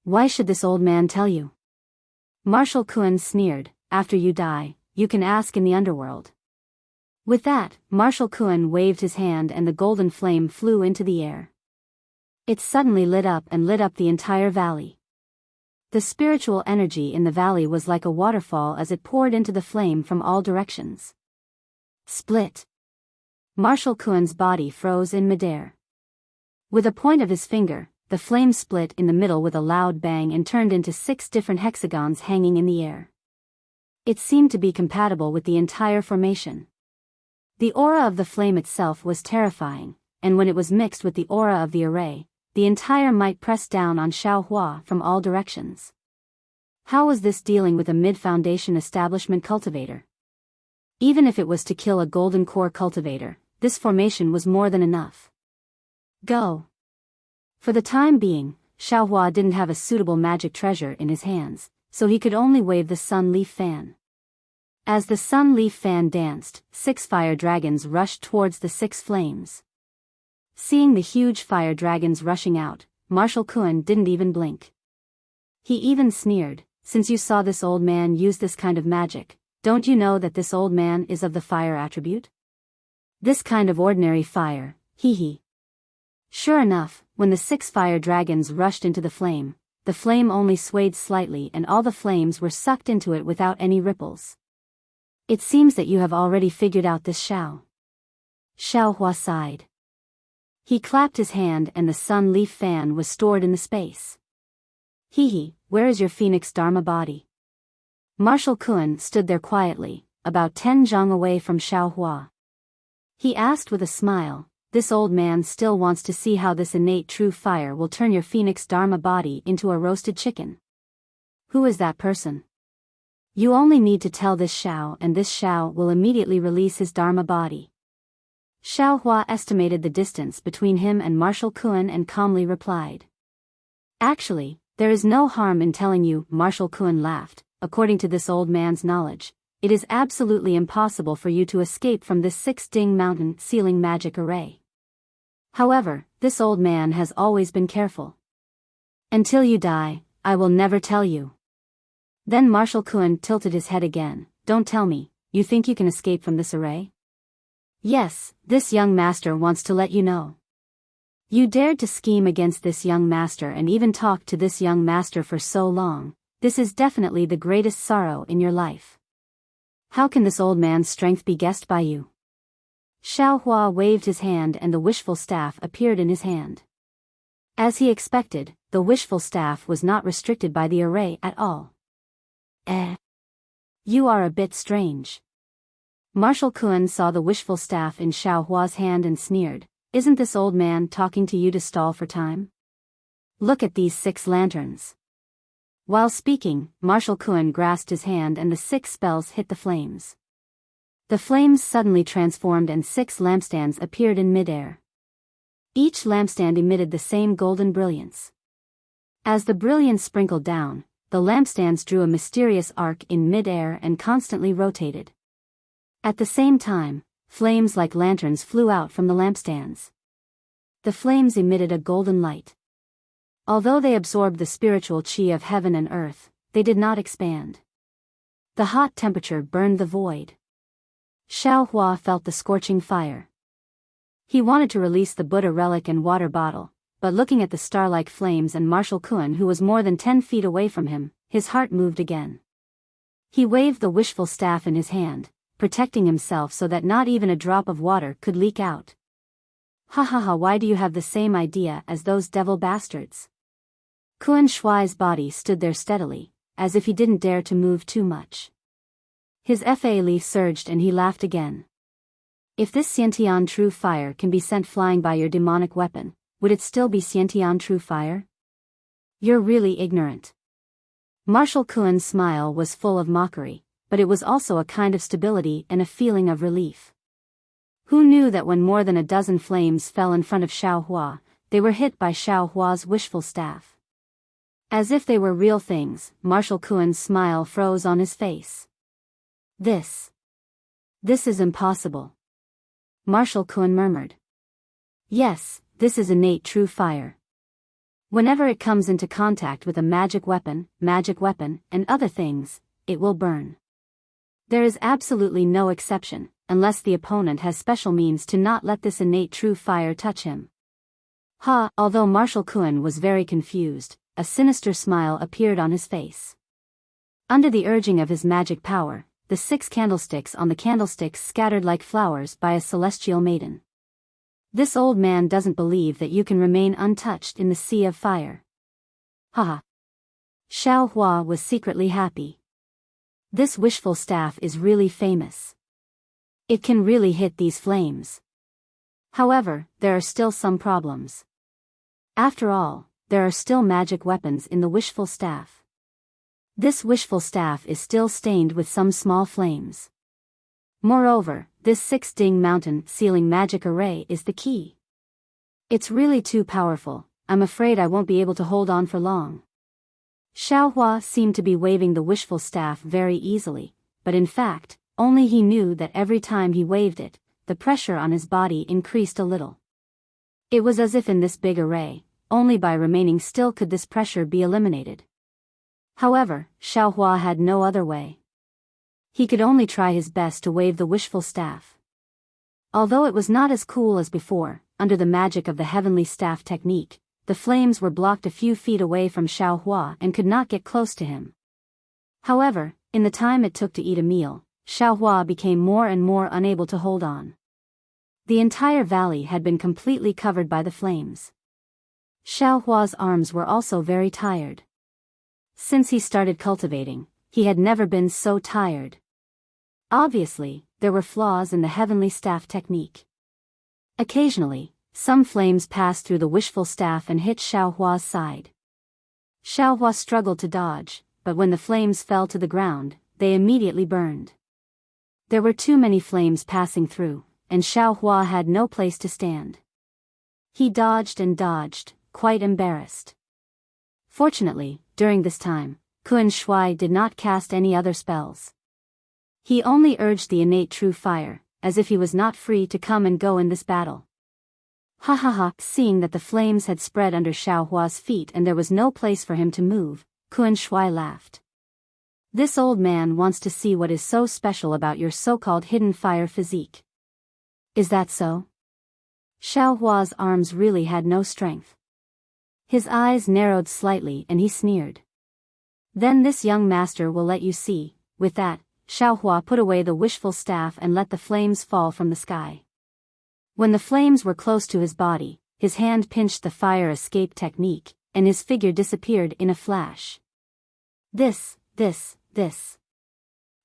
Why should this old man tell you? Martial Kuan sneered, after you die, you can ask in the underworld. With that, Martial Kuan waved his hand and the golden flame flew into the air. It suddenly lit up the entire valley. The spiritual energy in the valley was like a waterfall as it poured into the flame from all directions. Split. Martial Kuan's body froze in midair. With a point of his finger, the flame split in the middle with a loud bang and turned into 6 different hexagons hanging in the air. It seemed to be compatible with the entire formation. The aura of the flame itself was terrifying, and when it was mixed with the aura of the array, the entire might pressed down on Xiaohua from all directions. How was this dealing with a mid-foundation establishment cultivator? Even if it was to kill a golden core cultivator, this formation was more than enough. Go. For the time being, Xiaohua didn't have a suitable magic treasure in his hands, so he could only wave the sun leaf fan. As the sun leaf fan danced, 6 fire dragons rushed towards the 6 flames. Seeing the huge fire dragons rushing out, Martial Kuan didn't even blink. He even sneered, since you saw this old man use this kind of magic, don't you know that this old man is of the fire attribute? This kind of ordinary fire, hee hee. Sure enough, when the 6 fire dragons rushed into the flame only swayed slightly and all the flames were sucked into it without any ripples. It seems that you have already figured out this Xiao. Xiao Hua sighed. He clapped his hand and the sun leaf fan was stored in the space. Hee, where is your phoenix Dharma body? Marshal Kun stood there quietly, about 10 zhang away from Xiao Hua. He asked with a smile, this old man still wants to see how this innate true fire will turn your phoenix Dharma body into a roasted chicken. Who is that person? You only need to tell this Xiao and this Xiao will immediately release his Dharma body. Xiao Hua estimated the distance between him and Marshal Kun and calmly replied. Actually, there is no harm in telling you, Marshal Kun laughed. According to this old man's knowledge, it is absolutely impossible for you to escape from this 6-ding mountain sealing magic array. However, this old man has always been careful. Until you die, I will never tell you. Then Marshal Kun tilted his head again. Don't tell me, you think you can escape from this array? Yes, this young master wants to let you know. You dared to scheme against this young master and even talk to this young master for so long. This is definitely the greatest sorrow in your life. How can this old man's strength be guessed by you? Xiao Hua waved his hand and the wishful staff appeared in his hand. As he expected, the wishful staff was not restricted by the array at all. You are a bit strange. Marshal Kun saw the wishful staff in Xiao Hua's hand and sneered, isn't this old man talking to you to stall for time? Look at these 6 lanterns. While speaking, Marshal Kun grasped his hand and the 6 spells hit the flames. The flames suddenly transformed and 6 lampstands appeared in midair. Each lampstand emitted the same golden brilliance. As the brilliance sprinkled down, the lampstands drew a mysterious arc in midair and constantly rotated. At the same time, flames like lanterns flew out from the lampstands. The flames emitted a golden light. Although they absorbed the spiritual chi of heaven and earth, they did not expand. The hot temperature burned the void. Xiao Hua felt the scorching fire. He wanted to release the Buddha relic and water bottle, but looking at the star-like flames and Marshal Kun who was more than 10 feet away from him, his heart moved again. He waved the wishful staff in his hand, protecting himself so that not even a drop of water could leak out. Ha ha ha, why do you have the same idea as those devil bastards? Kun Shuai's body stood there steadily, as if he didn't dare to move too much. His fa leaf surged and he laughed again. If this Xiantian true fire can be sent flying by your demonic weapon, would it still be Xiantian true fire? You're really ignorant. Marshal Kun's smile was full of mockery, but it was also a kind of stability and a feeling of relief. Who knew that when more than a dozen flames fell in front of Xiao Hua, they were hit by Xiao Hua's wishful staff? As if they were real things, Marshal Kun's smile froze on his face. This is impossible. Marshal Kun murmured. Yes, this is innate true fire. Whenever it comes into contact with a magic weapon, and other things, it will burn. There is absolutely no exception, unless the opponent has special means to not let this innate true fire touch him. Although Marshal Kun was very confused, a sinister smile appeared on his face. Under the urging of his magic power, the 6 candlesticks on the candlesticks scattered like flowers by a celestial maiden. This old man doesn't believe that you can remain untouched in the sea of fire. Xiao Hua was secretly happy. This wishful staff is really famous. It can really hit these flames. However, there are still some problems. After all, there are still magic weapons in the wishful staff. This wishful staff is still stained with some small flames. Moreover, this 6-ding mountain sealing magic array is the key. It's really too powerful. I'm afraid I won't be able to hold on for long. Xiao Hua seemed to be waving the wishful staff very easily, but in fact, only he knew that every time he waved it, the pressure on his body increased a little. It was as if in this big array, only by remaining still could this pressure be eliminated. However, Xiao Hua had no other way. He could only try his best to wave the wishful staff. Although it was not as cool as before, under the magic of the heavenly staff technique, the flames were blocked a few feet away from Xiao Hua and could not get close to him. However, in the time it took to eat a meal, Xiao Hua became more and more unable to hold on. The entire valley had been completely covered by the flames. Xiao Hua's arms were also very tired. Since he started cultivating, he had never been so tired. Obviously, there were flaws in the heavenly staff technique. Occasionally, some flames passed through the wishful staff and hit Xiao Hua's side. Xiao Hua struggled to dodge, but when the flames fell to the ground, they immediately burned. There were too many flames passing through, and Xiao Hua had no place to stand. He dodged and dodged, quite embarrassed. Fortunately, during this time, Kun Shui did not cast any other spells. He only urged the innate true fire, as if he was not free to come and go in this battle. Ha ha ha! Seeing that the flames had spread under Xiao Hua's feet and there was no place for him to move, Kun Shui laughed. This old man wants to see what is so special about your so-called hidden fire physique. Is that so? Xiao Hua's arms really had no strength. His eyes narrowed slightly and he sneered. Then this young master will let you see. With that, Xiao Hua put away the wishful staff and let the flames fall from the sky. When the flames were close to his body, his hand pinched the fire escape technique, and his figure disappeared in a flash. This.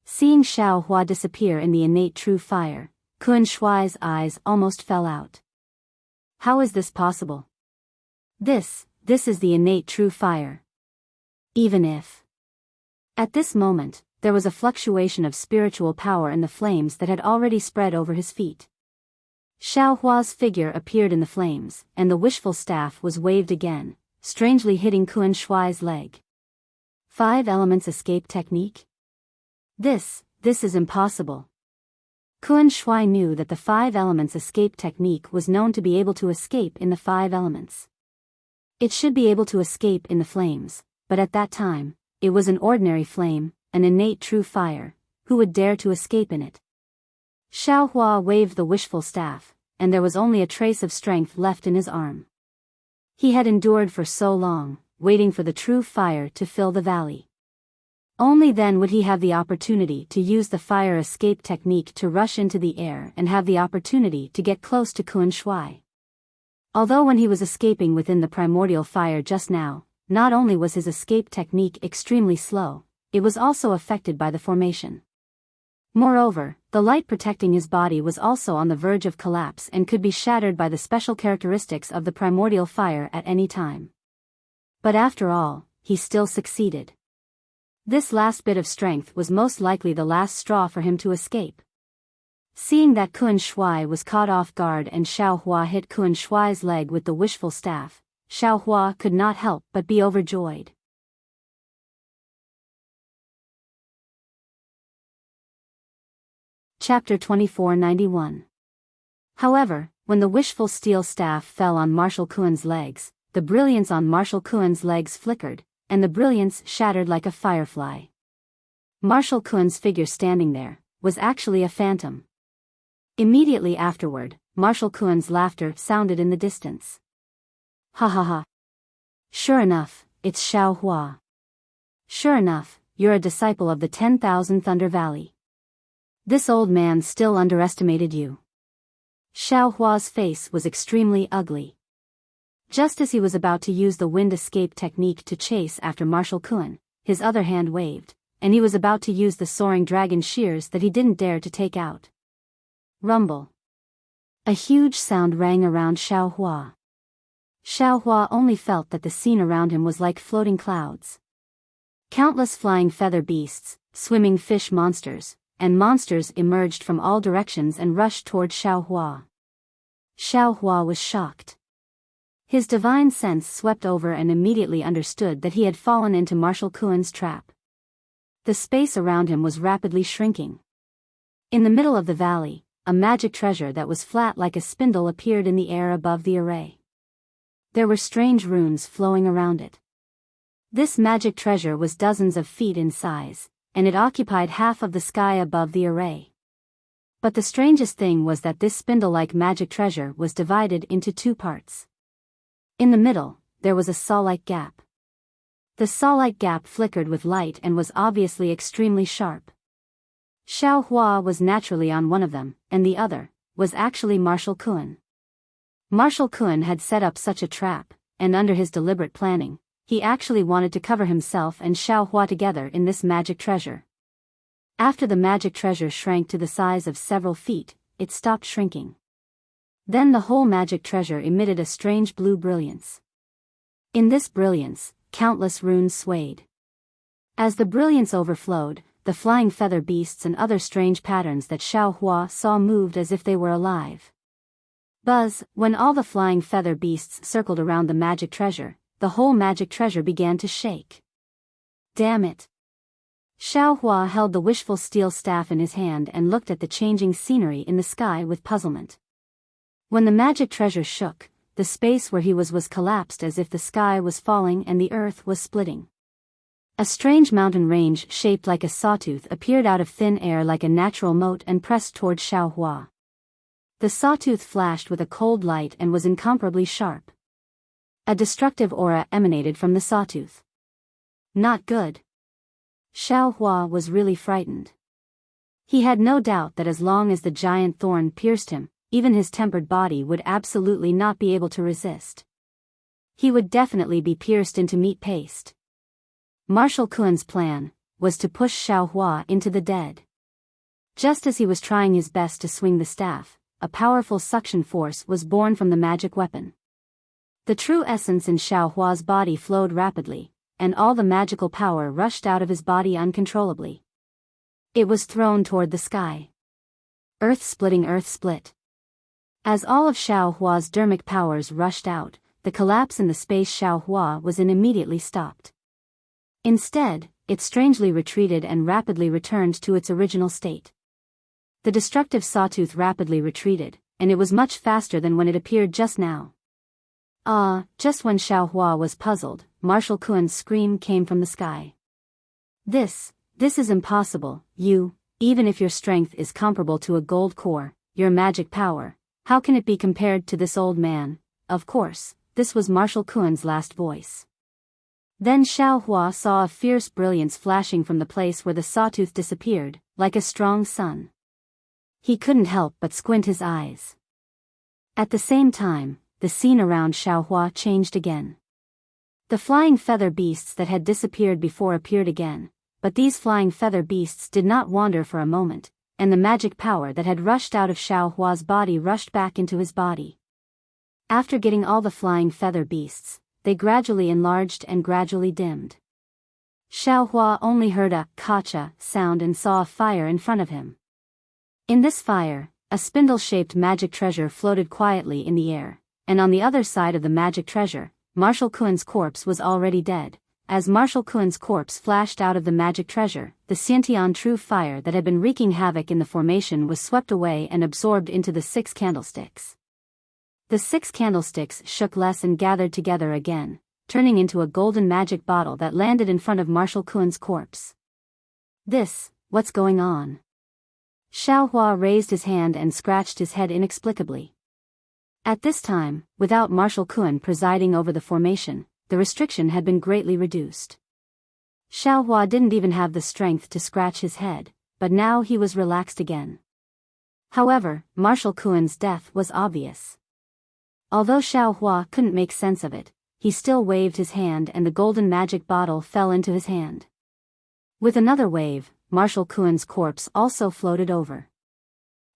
Seeing Xiao Hua disappear in the innate true fire, Kun Shui's eyes almost fell out. How is this possible? This is the innate true fire. Even if. At this moment, there was a fluctuation of spiritual power in the flames that had already spread over his feet. Xiao Hua's figure appeared in the flames, and the wishful staff was waved again, strangely hitting Kun Shui's leg. 5 elements escape technique? This is impossible. Kun Shui knew that the 5 elements escape technique was known to be able to escape in the 5 elements. It should be able to escape in the flames, but at that time, it was an ordinary flame, an innate true fire. Who would dare to escape in it? Xiao Hua waved the wishful staff, and there was only a trace of strength left in his arm. He had endured for so long, waiting for the true fire to fill the valley. Only then would he have the opportunity to use the fire escape technique to rush into the air and have the opportunity to get close to Kun Shui. Although when he was escaping within the primordial fire just now, not only was his escape technique extremely slow, it was also affected by the formation. Moreover, the light protecting his body was also on the verge of collapse and could be shattered by the special characteristics of the primordial fire at any time. But after all, he still succeeded. This last bit of strength was most likely the last straw for him to escape. Seeing that Kun Shui was caught off guard and Xiao Hua hit Kun Shui's leg with the wishful staff, Xiao Hua could not help but be overjoyed. Chapter 2491. However, when the wishful steel staff fell on Marshal Kun's legs, the brilliance on Marshal Kun's legs flickered, and the brilliance shattered like a firefly. Marshal Kun's figure standing there was actually a phantom. Immediately afterward, Marshal Kun's laughter sounded in the distance. Ha ha ha. Sure enough, it's Xiao Hua. Sure enough, you're a disciple of the 10,000 Thunder Valley. This old man still underestimated you. Xiao Hua's face was extremely ugly. Just as he was about to use the wind escape technique to chase after Marshal Kun, his other hand waved, and he was about to use the soaring dragon shears that he didn't dare to take out. Rumble. A huge sound rang around Xiao Hua. Xiao Hua only felt that the scene around him was like floating clouds. Countless flying feather beasts, swimming fish monsters, and monsters emerged from all directions and rushed toward Xiao Hua. Xiao Hua was shocked. His divine sense swept over and immediately understood that he had fallen into Marshal Kun's trap. The space around him was rapidly shrinking. In the middle of the valley, a magic treasure that was flat like a spindle appeared in the air above the array. There were strange runes flowing around it. This magic treasure was dozens of feet in size, and it occupied half of the sky above the array. But the strangest thing was that this spindle-like magic treasure was divided into 2 parts. In the middle, there was a saw-like gap. The saw-like gap flickered with light and was obviously extremely sharp. Xiao Hua was naturally on one of them, and the other was actually Marshal Kun. Marshal Kun had set up such a trap, and under his deliberate planning, he actually wanted to cover himself and Xiao Hua together in this magic treasure. After the magic treasure shrank to the size of several feet, it stopped shrinking. Then the whole magic treasure emitted a strange blue brilliance. In this brilliance, countless runes swayed. As the brilliance overflowed, the flying feather beasts and other strange patterns that Xiao Hua saw moved as if they were alive. Buzz, when all the flying feather beasts circled around the magic treasure, the whole magic treasure began to shake. Damn it! Xiao Hua held the wishful steel staff in his hand and looked at the changing scenery in the sky with puzzlement. When the magic treasure shook, the space where he was collapsed as if the sky was falling and the earth was splitting. A strange mountain range shaped like a sawtooth appeared out of thin air like a natural moat and pressed toward Xiao Hua. The sawtooth flashed with a cold light and was incomparably sharp. A destructive aura emanated from the sawtooth. Not good. Xiao Hua was really frightened. He had no doubt that as long as the giant thorn pierced him, even his tempered body would absolutely not be able to resist. He would definitely be pierced into meat paste. Marshal Kun's plan was to push Xiao Hua into the dead. Just as he was trying his best to swing the staff, a powerful suction force was born from the magic weapon. The true essence in Xiao Hua's body flowed rapidly, and all the magical power rushed out of his body uncontrollably. It was thrown toward the sky. Earth split. As all of Xiao Hua's dermic powers rushed out, the collapse in the space Xiao Hua was in immediately stopped. Instead, it strangely retreated and rapidly returned to its original state. The destructive sawtooth rapidly retreated, and it was much faster than when it appeared just now. Just when Xiao Hua was puzzled, Marshal Kun's scream came from the sky. This is impossible, even if your strength is comparable to a gold core, your magic power, how can it be compared to this old man? Of course, this was Marshal Kun's last voice. Then Xiao Hua saw a fierce brilliance flashing from the place where the sawtooth disappeared, like a strong sun. He couldn't help but squint his eyes. At the same time, the scene around Xiao Hua changed again. The flying feather beasts that had disappeared before appeared again, but these flying feather beasts did not wander for a moment, and the magic power that had rushed out of Xiao Hua's body rushed back into his body. After getting all the flying feather beasts, they gradually enlarged and gradually dimmed. Xiao Hua only heard a "kacha" sound and saw a fire in front of him. In this fire, a spindle-shaped magic treasure floated quietly in the air, and on the other side of the magic treasure, Marshal Kun's corpse was already dead. As Marshal Kun's corpse flashed out of the magic treasure, the Xiantian true fire that had been wreaking havoc in the formation was swept away and absorbed into the 6 candlesticks. The 6 candlesticks shook less and gathered together again, turning into a golden magic bottle that landed in front of Marshal Kun's corpse. What's going on? Xiao Hua raised his hand and scratched his head inexplicably. At this time, without Marshal Kun presiding over the formation, the restriction had been greatly reduced. Xiao Hua didn't even have the strength to scratch his head, but now he was relaxed again. However, Marshal Kun's death was obvious. Although Xiao Hua couldn't make sense of it, he still waved his hand and the golden magic bottle fell into his hand. With another wave, Marshal Kun's corpse also floated over.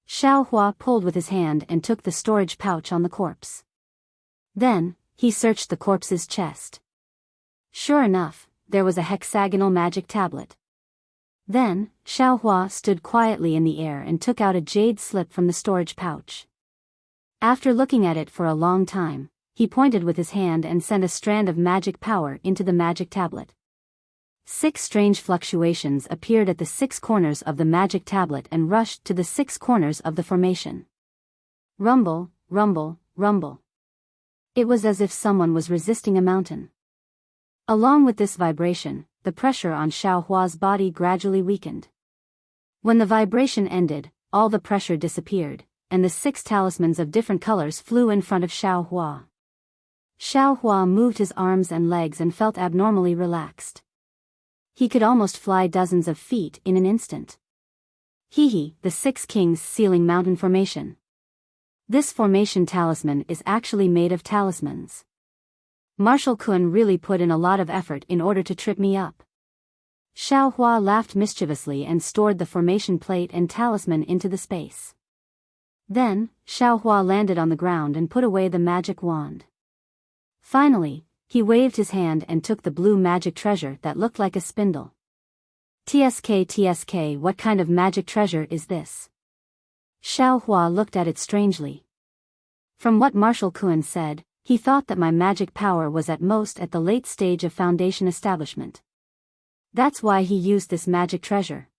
Xiao Hua pulled with his hand and took the storage pouch on the corpse. Then, he searched the corpse's chest. Sure enough, there was a hexagonal magic tablet. Then, Xiao Hua stood quietly in the air and took out a jade slip from the storage pouch. After looking at it for a long time, he pointed with his hand and sent a strand of magic power into the magic tablet. 6 strange fluctuations appeared at the 6 corners of the magic tablet and rushed to the 6 corners of the formation. Rumble, rumble, rumble. It was as if someone was resisting a mountain. Along with this vibration, the pressure on Xiao Hua's body gradually weakened. When the vibration ended, all the pressure disappeared, and the 6 talismans of different colors flew in front of Xiao Hua. Xiao Hua moved his arms and legs and felt abnormally relaxed. He could almost fly dozens of feet in an instant. Hehe, the Six Kings Sealing Mountain Formation. This formation talisman is actually made of talismans. Marshal Kun really put in a lot of effort in order to trip me up. Xiao Hua laughed mischievously and stored the formation plate and talisman into the space. Then, Xiao Hua landed on the ground and put away the magic wand. Finally, he waved his hand and took the blue magic treasure that looked like a spindle. TSK, what kind of magic treasure is this? Xiao Hua looked at it strangely. From what Marshal Kun said, he thought that my magic power was at most at the late stage of foundation establishment. That's why he used this magic treasure.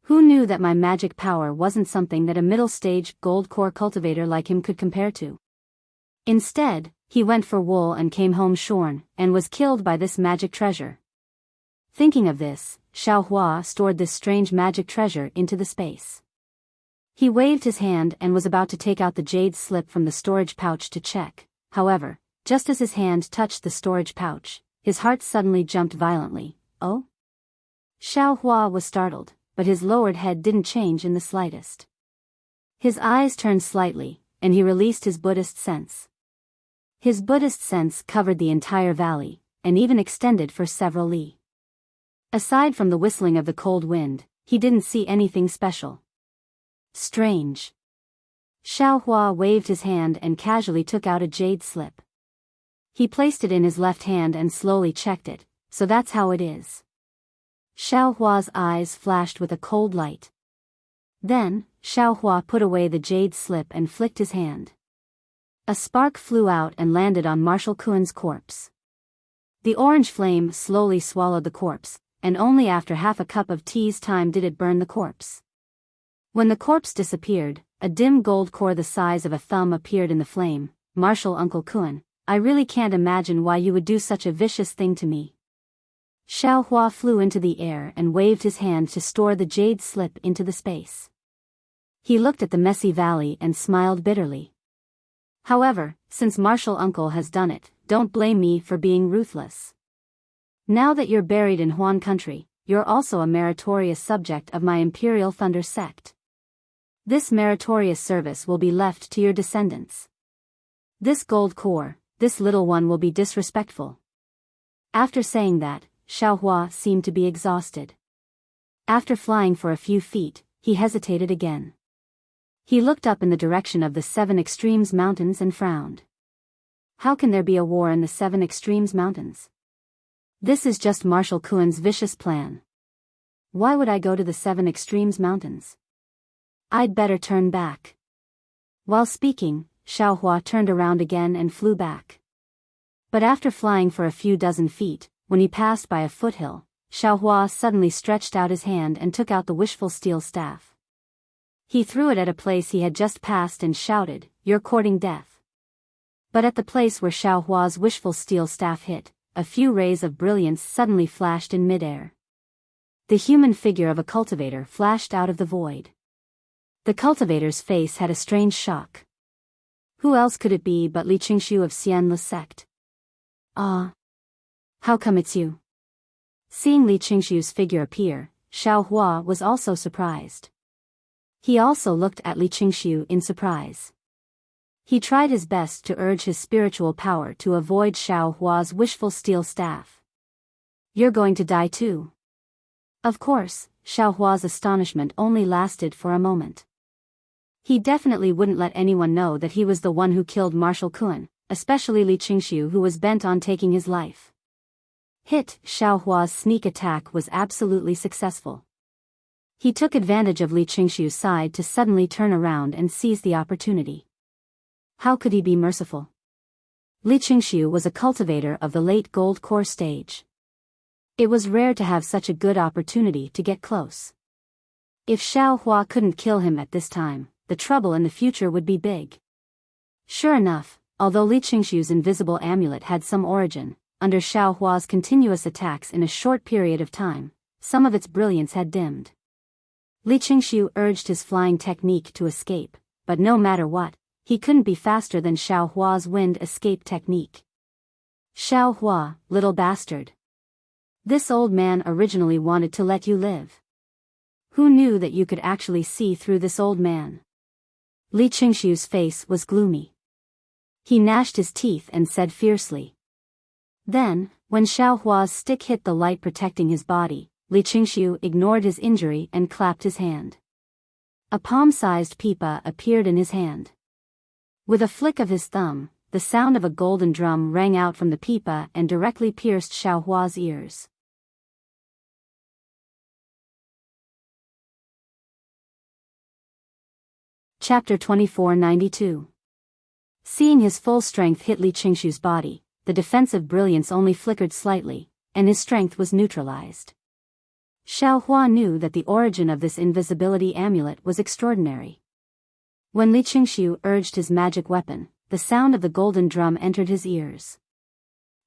Who knew that my magic power wasn't something that a middle-stage gold core cultivator like him could compare to? Instead, he went for wool and came home shorn, and was killed by this magic treasure. Thinking of this, Xiao Hua stored this strange magic treasure into the space. He waved his hand and was about to take out the jade slip from the storage pouch to check. However, just as his hand touched the storage pouch, his heart suddenly jumped violently. Oh? Xiao Hua was startled, but his lowered head didn't change in the slightest. His eyes turned slightly, and he released his Buddhist sense. His Buddhist sense covered the entire valley, and even extended for several li. Aside from the whistling of the cold wind, he didn't see anything special. Strange. Xiao Hua waved his hand and casually took out a jade slip. He placed it in his left hand and slowly checked it, so that's how it is. Xiao Hua's eyes flashed with a cold light. Then, Xiao Hua put away the jade slip and flicked his hand. A spark flew out and landed on Marshal Kun's corpse. The orange flame slowly swallowed the corpse, and only after half a cup of tea's time did it burn the corpse. When the corpse disappeared, a dim gold core the size of a thumb appeared in the flame. Marshal Uncle Kun, I really can't imagine why you would do such a vicious thing to me. Xiao Hua flew into the air and waved his hand to store the jade slip into the space. He looked at the messy valley and smiled bitterly. However, since Marshal Uncle has done it, don't blame me for being ruthless. Now that you're buried in Huan country, you're also a meritorious subject of my Imperial Thunder sect. This meritorious service will be left to your descendants. This gold core, this little one will be disrespectful. After saying that, Xiao Hua seemed to be exhausted. After flying for a few feet, he hesitated again. He looked up in the direction of the Seven Extremes Mountains and frowned. How can there be a war in the Seven Extremes Mountains? This is just Marshal Kun's vicious plan. Why would I go to the Seven Extremes Mountains? I'd better turn back. While speaking, Xiao Hua turned around again and flew back. But after flying for a few dozen feet, when he passed by a foothill, Xiao Hua suddenly stretched out his hand and took out the wishful steel staff. He threw it at a place he had just passed and shouted, "You're courting death." But at the place where Xiao Hua's wishful steel staff hit, a few rays of brilliance suddenly flashed in midair. The human figure of a cultivator flashed out of the void. The cultivator's face had a strange shock. Who else could it be but Li Qingshu of Xianle sect? Ah. How come it's you? Seeing Li Qingshu's figure appear, Xiao Hua was also surprised. He also looked at Li Qingshu in surprise. He tried his best to urge his spiritual power to avoid Xiao Hua's wishful steel staff. You're going to die too. Of course, Xiao Hua's astonishment only lasted for a moment. He definitely wouldn't let anyone know that he was the one who killed Marshal Kun, especially Li Qingshu who was bent on taking his life. Xiao Hua's sneak attack was absolutely successful. He took advantage of Li Qingshu's side to suddenly turn around and seize the opportunity. How could he be merciful? Li Qingshu was a cultivator of the late gold core stage. It was rare to have such a good opportunity to get close. If Xiao Hua couldn't kill him at this time, the trouble in the future would be big. Sure enough, although Li Qingshu's invisible amulet had some origin, under Xiao Hua's continuous attacks in a short period of time, some of its brilliance had dimmed. Li Qingshu urged his flying technique to escape, but no matter what, he couldn't be faster than Xiao Hua's wind escape technique. Xiao Hua, little bastard. This old man originally wanted to let you live. Who knew that you could actually see through this old man? Li Qingshu's face was gloomy. He gnashed his teeth and said fiercely. Then, when Xiao Hua's stick hit the light protecting his body, Li Qingshu ignored his injury and clapped his hand. A palm-sized pipa appeared in his hand. With a flick of his thumb, the sound of a golden drum rang out from the pipa and directly pierced Xiao Hua's ears. Chapter 2492. Seeing his full strength hit Li Qingshu's body, the defensive brilliance only flickered slightly, and his strength was neutralized. Xiao Hua knew that the origin of this invisibility amulet was extraordinary. When Li Qingshu urged his magic weapon, the sound of the golden drum entered his ears.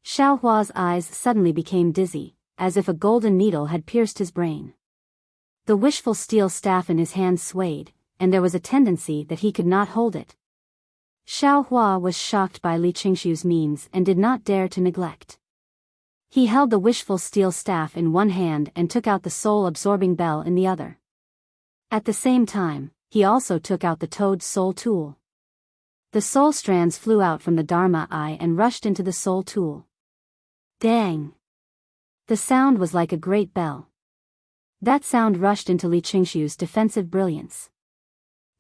Xiao Hua's eyes suddenly became dizzy, as if a golden needle had pierced his brain. The wishful steel staff in his hand swayed, and there was a tendency that he could not hold it. Xiao Hua was shocked by Li Qingshu's means and did not dare to neglect. He held the wishful steel staff in one hand and took out the soul-absorbing bell in the other. At the same time, he also took out the toad's soul tool. The soul strands flew out from the Dharma eye and rushed into the soul tool. Dang! The sound was like a great bell. That sound rushed into Li Qingshu's defensive brilliance.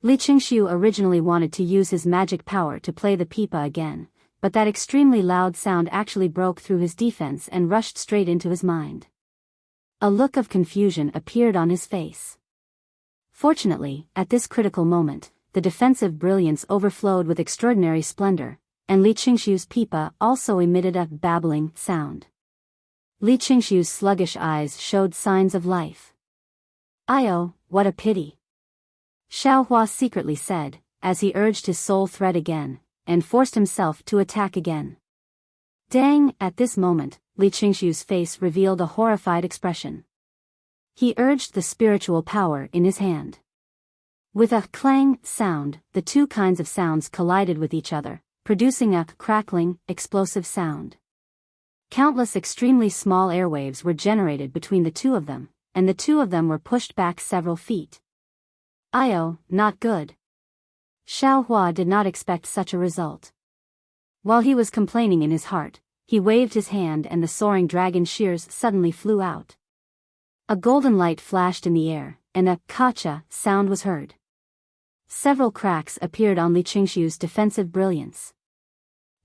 Li Qingshu originally wanted to use his magic power to play the pipa again, but that extremely loud sound actually broke through his defense and rushed straight into his mind. A look of confusion appeared on his face. Fortunately, at this critical moment, the defensive brilliance overflowed with extraordinary splendor, and Li Qingshu's pipa also emitted a babbling sound. Li Qingshu's sluggish eyes showed signs of life. "Io, what a pity," Xiao Hua secretly said, as he urged his soul thread again, and forced himself to attack again. Dang! At this moment, Li Qingshu's face revealed a horrified expression. He urged the spiritual power in his hand. With a clang sound, the two kinds of sounds collided with each other, producing a crackling, explosive sound. Countless extremely small airwaves were generated between the two of them, and the two of them were pushed back several feet. Io, not good. Xiao Hua did not expect such a result. While he was complaining in his heart, he waved his hand and the soaring dragon shears suddenly flew out. A golden light flashed in the air, and a "kacha" sound was heard. Several cracks appeared on Li Qingshu's defensive brilliance.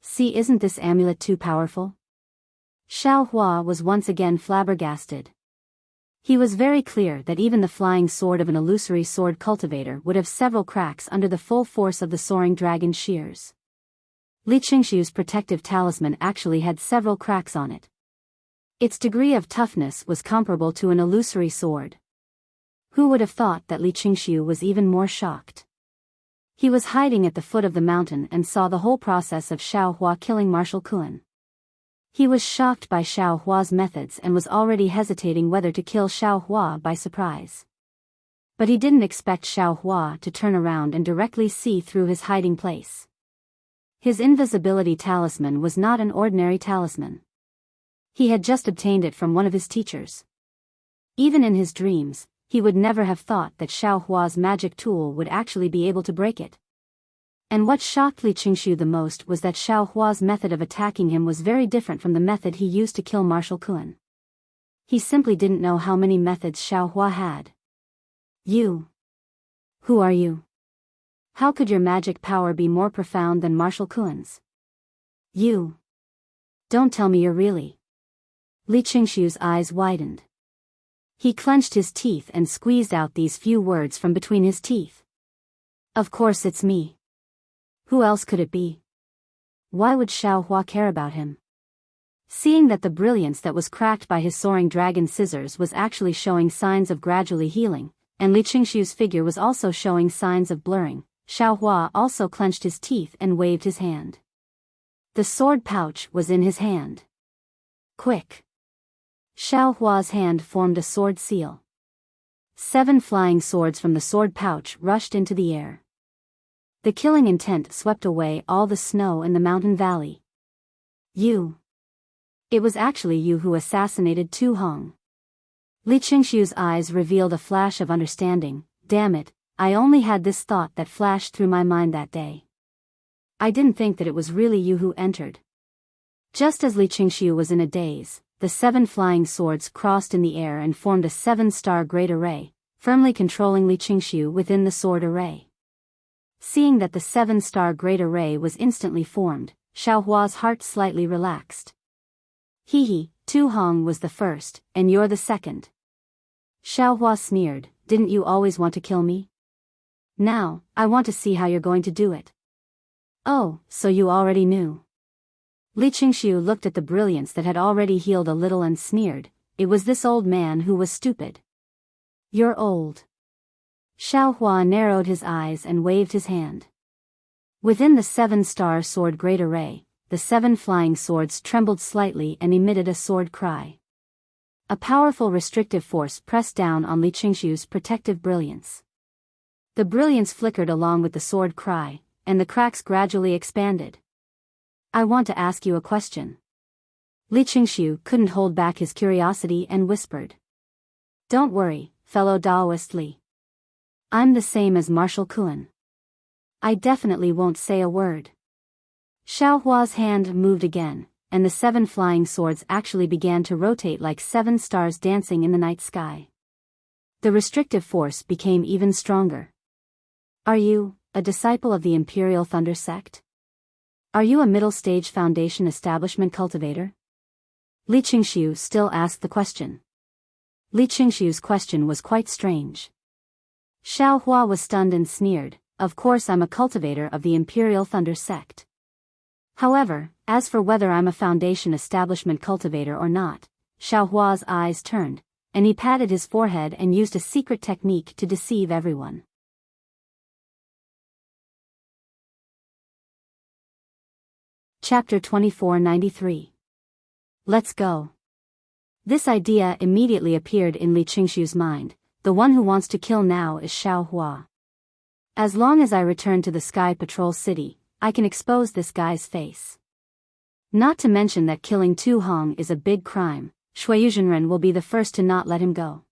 See, isn't this amulet too powerful? Xiao Hua was once again flabbergasted. He was very clear that even the flying sword of an illusory sword cultivator would have several cracks under the full force of the soaring dragon shears. Li Qingshu's protective talisman actually had several cracks on it. Its degree of toughness was comparable to an illusory sword. Who would have thought that Li Qingshu was even more shocked? He was hiding at the foot of the mountain and saw the whole process of Xiao Hua killing Marshal Kun. He was shocked by Xiao Hua's methods and was already hesitating whether to kill Xiao Hua by surprise. But he didn't expect Xiao Hua to turn around and directly see through his hiding place. His invisibility talisman was not an ordinary talisman. He had just obtained it from one of his teachers. Even in his dreams, he would never have thought that Xiao Hua's magic tool would actually be able to break it. And what shocked Li Qingshu the most was that Xiao Hua's method of attacking him was very different from the method he used to kill Marshal Kun. He simply didn't know how many methods Xiao Hua had. You. Who are you? How could your magic power be more profound than Marshal Kun's? You. Don't tell me you're really. Li Qingshu's eyes widened. He clenched his teeth and squeezed out these few words from between his teeth. Of course it's me. Who else could it be? Why would Xiao Hua care about him? Seeing that the brilliance that was cracked by his soaring dragon scissors was actually showing signs of gradually healing, and Li Qingshu's figure was also showing signs of blurring, Xiao Hua also clenched his teeth and waved his hand. The sword pouch was in his hand. Quick! Xiao Hua's hand formed a sword seal. 7 flying swords from the sword pouch rushed into the air. The killing intent swept away all the snow in the mountain valley. You. It was actually you who assassinated Tu Hong. Li Qingshu's eyes revealed a flash of understanding. Damn it, I only had this thought that flashed through my mind that day. I didn't think that it was really you who entered. Just as Li Qingshu was in a daze, the 7 flying swords crossed in the air and formed a 7-star great array, firmly controlling Li Qingshu within the sword array. Seeing that the 7-star great array was instantly formed, Xiaohua's heart slightly relaxed. Hee, Tu Hong was the first, and you're the second. Xiaohua sneered, didn't you always want to kill me? Now, I want to see how you're going to do it. Oh, so you already knew. Li Qingshu looked at the brilliance that had already healed a little and sneered, it was this old man who was stupid. You're old. Xiaohua narrowed his eyes and waved his hand. Within the 7-star sword great array, the 7 flying swords trembled slightly and emitted a sword cry. A powerful restrictive force pressed down on Li Qingshu's protective brilliance. The brilliance flickered along with the sword cry, and the cracks gradually expanded. I want to ask you a question. Li Qingshu couldn't hold back his curiosity and whispered. Don't worry, fellow Daoist Li. I'm the same as Marshal Kuan. I definitely won't say a word. Xiaohua's hand moved again, and the 7 flying swords actually began to rotate like 7 stars dancing in the night sky. The restrictive force became even stronger. Are you a disciple of the Imperial Thunder Sect? Are you a middle-stage Foundation establishment cultivator? Li Qingshu still asked the question. Li Qingshu's question was quite strange. Xiaohua was stunned and sneered, of course I'm a cultivator of the Imperial Thunder Sect. However, as for whether I'm a Foundation establishment cultivator or not, Xiaohua's eyes turned, and he patted his forehead and used a secret technique to deceive everyone. Chapter 2493. Let's go. This idea immediately appeared in Li Qingshu's mind, the one who wants to kill now is Xiaohua. As long as I return to the Sky Patrol City, I can expose this guy's face. Not to mention that killing Tu Hong is a big crime, Shuiyuzhenren will be the first to not let him go.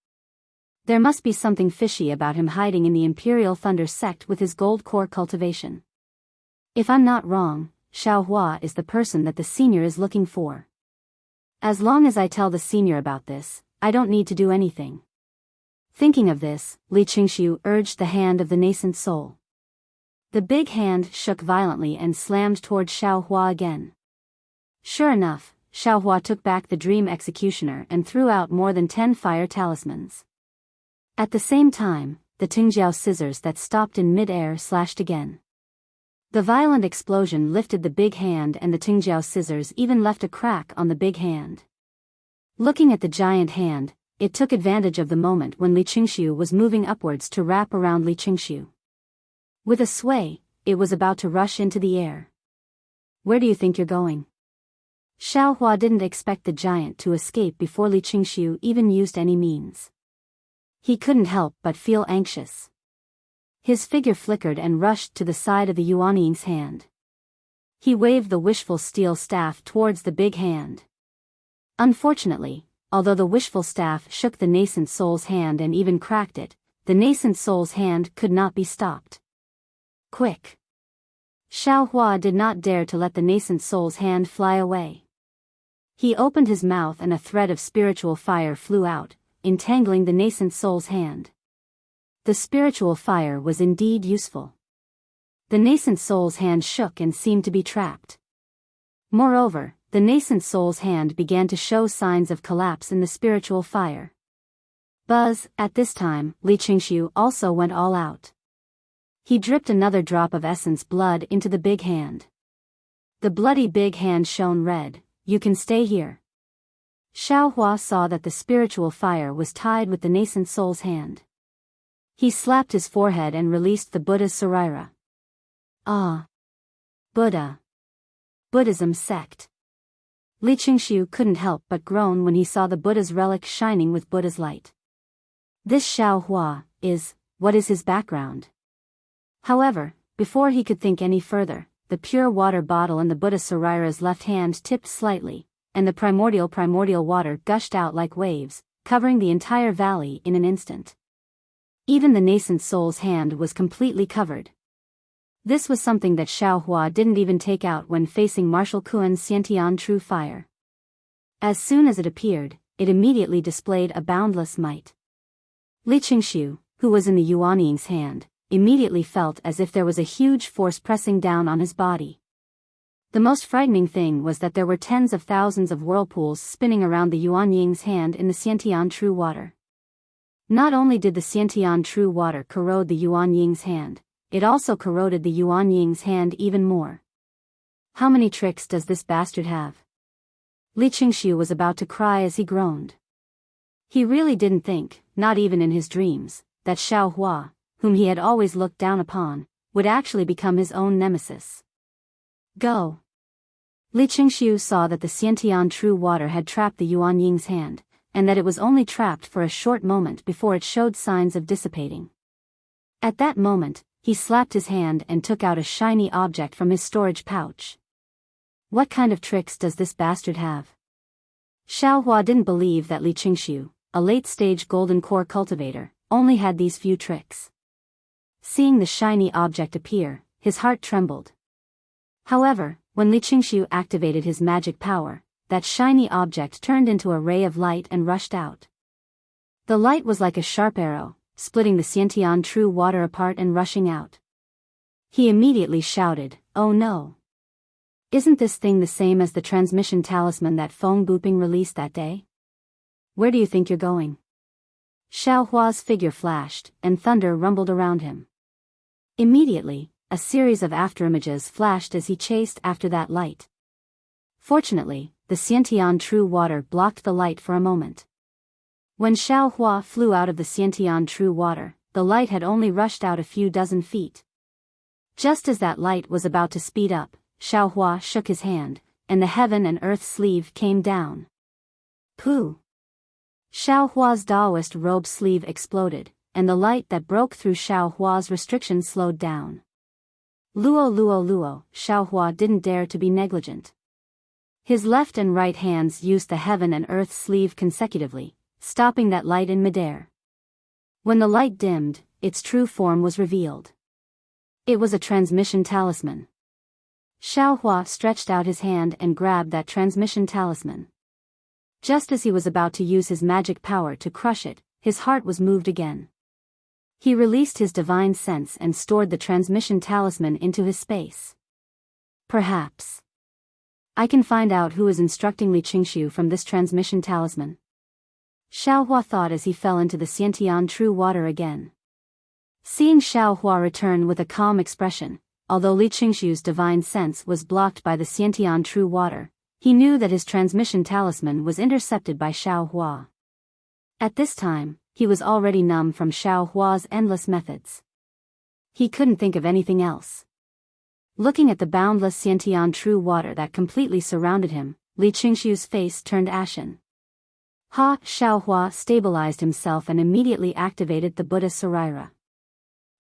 There must be something fishy about him hiding in the Imperial Thunder Sect with his gold core cultivation. If I'm not wrong, Xiaohua is the person that the senior is looking for. As long as I tell the senior about this, I don't need to do anything. Thinking of this, Li Qingshu urged the hand of the nascent soul. The big hand shook violently and slammed toward Xiaohua again. Sure enough, Xiaohua took back the dream executioner and threw out more than 10 fire talismans. At the same time, the Tingjiao scissors that stopped in mid-air slashed again. The violent explosion lifted the big hand and the Tingjiao scissors even left a crack on the big hand. Looking at the giant hand, it took advantage of the moment when Li Qingshu was moving upwards to wrap around Li Qingshu. With a sway, it was about to rush into the air. Where do you think you're going? Xiaohua didn't expect the giant to escape before Li Qingshu even used any means. He couldn't help but feel anxious. His figure flickered and rushed to the side of the Yuanying's hand. He waved the wishful steel staff towards the big hand. Unfortunately, although the wishful staff shook the nascent soul's hand and even cracked it, the nascent soul's hand could not be stopped. Quick! Xiaohua did not dare to let the nascent soul's hand fly away. He opened his mouth and a thread of spiritual fire flew out, entangling the nascent soul's hand. The spiritual fire was indeed useful. The nascent soul's hand shook and seemed to be trapped. Moreover, the nascent soul's hand began to show signs of collapse in the spiritual fire. Buzz, at this time, Li Qingshu also went all out. He dripped another drop of essence blood into the big hand. The bloody big hand shone red. You can stay here. Xiaohua saw that the spiritual fire was tied with the nascent soul's hand. He slapped his forehead and released the Buddha's saraira. Ah! Buddha! Buddhism sect. Li Qingshu couldn't help but groan when he saw the Buddha's relic shining with Buddha's light. This Xiaohua what is his background? However, before he could think any further, the pure water bottle in the Buddha Saraira's left hand tipped slightly, and the primordial water gushed out like waves, covering the entire valley in an instant. Even the nascent soul's hand was completely covered. This was something that Xiaohua didn't even take out when facing Marshal Kuan's Xiantian True Fire. As soon as it appeared, it immediately displayed a boundless might. Li Qingxiu, who was in the Yuanying's hand, immediately felt as if there was a huge force pressing down on his body. The most frightening thing was that there were tens of thousands of whirlpools spinning around the Yuanying's hand in the Xiantian True Water. Not only did the Xiantian True Water corrode the Yuanying's hand, it also corroded the Yuanying's hand even more. How many tricks does this bastard have? Li Qingxiu was about to cry as he groaned. He really didn't think, not even in his dreams, that Xiaohua, whom he had always looked down upon, would actually become his own nemesis. Go! Li Qingxiu saw that the Xiantian True Water had trapped the Yuanying's hand, and that it was only trapped for a short moment before it showed signs of dissipating. At that moment, he slapped his hand and took out a shiny object from his storage pouch. What kind of tricks does this bastard have? Xiaohua didn't believe that Li Qingxiu, a late-stage golden core cultivator, only had these few tricks. Seeing the shiny object appear, his heart trembled. However, when Li Qingxiu activated his magic power, that shiny object turned into a ray of light and rushed out. The light was like a sharp arrow, splitting the Xiantian True Water apart and rushing out. He immediately shouted, "Oh no! Isn't this thing the same as the transmission talisman that Feng Buping released that day? Where do you think you're going?" Xiaohua's figure flashed, and thunder rumbled around him. Immediately, a series of afterimages flashed as he chased after that light. Fortunately, the Xiantian True Water blocked the light for a moment. When Xiaohua flew out of the Xiantian True Water, the light had only rushed out a few dozen feet. Just as that light was about to speed up, Xiaohua shook his hand, and the heaven and earth sleeve came down. Pooh! Xiaohua's Daoist robe sleeve exploded, and the light that broke through Xiaohua's restriction slowed down. Luo, Xiaohua didn't dare to be negligent. His left and right hands used the heaven and earth sleeve consecutively, stopping that light in midair. When the light dimmed, its true form was revealed. It was a transmission talisman. Xiaohua stretched out his hand and grabbed that transmission talisman. Just as he was about to use his magic power to crush it, his heart was moved again. He released his divine sense and stored the transmission talisman into his space. Perhaps I can find out who is instructing Li Qingxiu from this transmission talisman. Xiaohua thought as he fell into the Xiantian True Water again. Seeing Xiaohua return with a calm expression, although Li Qingxiu's divine sense was blocked by the Xiantian True Water, he knew that his transmission talisman was intercepted by Xiaohua. At this time, he was already numb from Xiaohua's endless methods. He couldn't think of anything else. Looking at the boundless Xiantian True Water that completely surrounded him, Li Qingxiu's face turned ashen. Xiaohua stabilized himself and immediately activated the Buddha Saraira.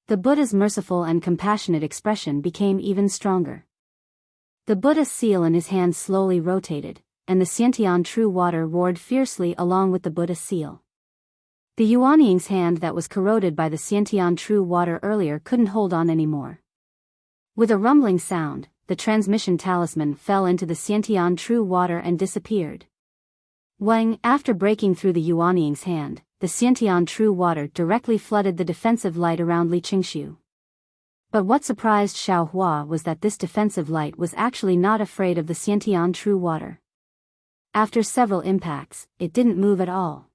The Buddha's merciful and compassionate expression became even stronger. The Buddha's seal in his hand slowly rotated, and the Xiantian True Water roared fiercely along with the Buddha's seal. The Yuanying's hand that was corroded by the Xiantian True Water earlier couldn't hold on anymore. With a rumbling sound, the transmission talisman fell into the Xiantian True Water and disappeared. After breaking through the Yuanying's hand, the Xiantian True Water directly flooded the defensive light around Li Qingxiu. But what surprised Xiaohua was that this defensive light was actually not afraid of the Xiantian True Water. After several impacts, it didn't move at all.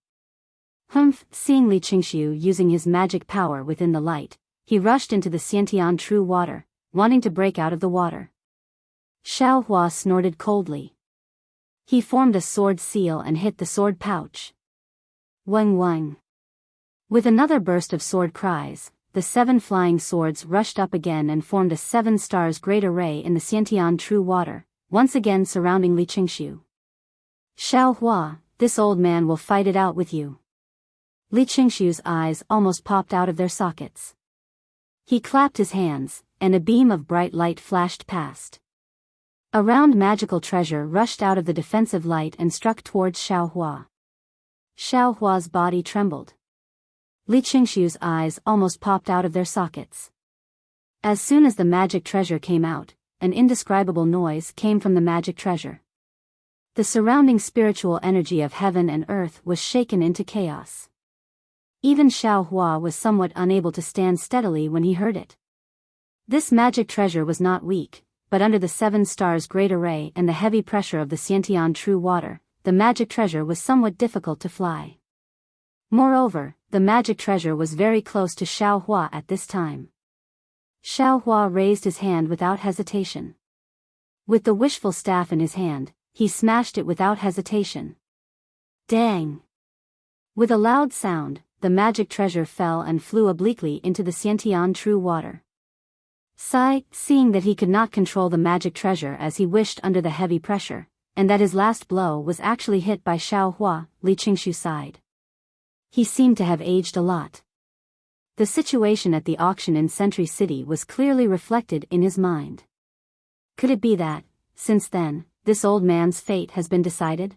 Seeing Li Qingxiu using his magic power within the light, he rushed into the Xiantian True Water, wanting to break out of the water. Xiaohua snorted coldly. He formed a sword seal and hit the sword pouch. Wang. With another burst of sword cries, the 7 flying swords rushed up again and formed a 7 stars great array in the Xiantian True Water, once again surrounding Li Qingxiu. Xiaohua, this old man will fight it out with you. Li Qingxiu's eyes almost popped out of their sockets. He clapped his hands, and a beam of bright light flashed past. A round magical treasure rushed out of the defensive light and struck towards Xiaohua. Xiaohua's body trembled. Li Qingshu's eyes almost popped out of their sockets. As soon as the magic treasure came out, an indescribable noise came from the magic treasure. The surrounding spiritual energy of heaven and earth was shaken into chaos. Even Xiaohua was somewhat unable to stand steadily when he heard it. This magic treasure was not weak, but under the 7 stars great array and the heavy pressure of the Xiantian true water, the magic treasure was somewhat difficult to fly. Moreover, the magic treasure was very close to Xiaohua at this time. Xiaohua raised his hand without hesitation. With the wishful staff in his hand, he smashed it without hesitation. Dang! With a loud sound, the magic treasure fell and flew obliquely into the Xiantian true water. Sai, seeing that he could not control the magic treasure as he wished under the heavy pressure, and that his last blow was actually hit by Xiaohua, Li Qingshu sighed. He seemed to have aged a lot. The situation at the auction in Sentry City was clearly reflected in his mind. Could it be that, since then, this old man's fate has been decided?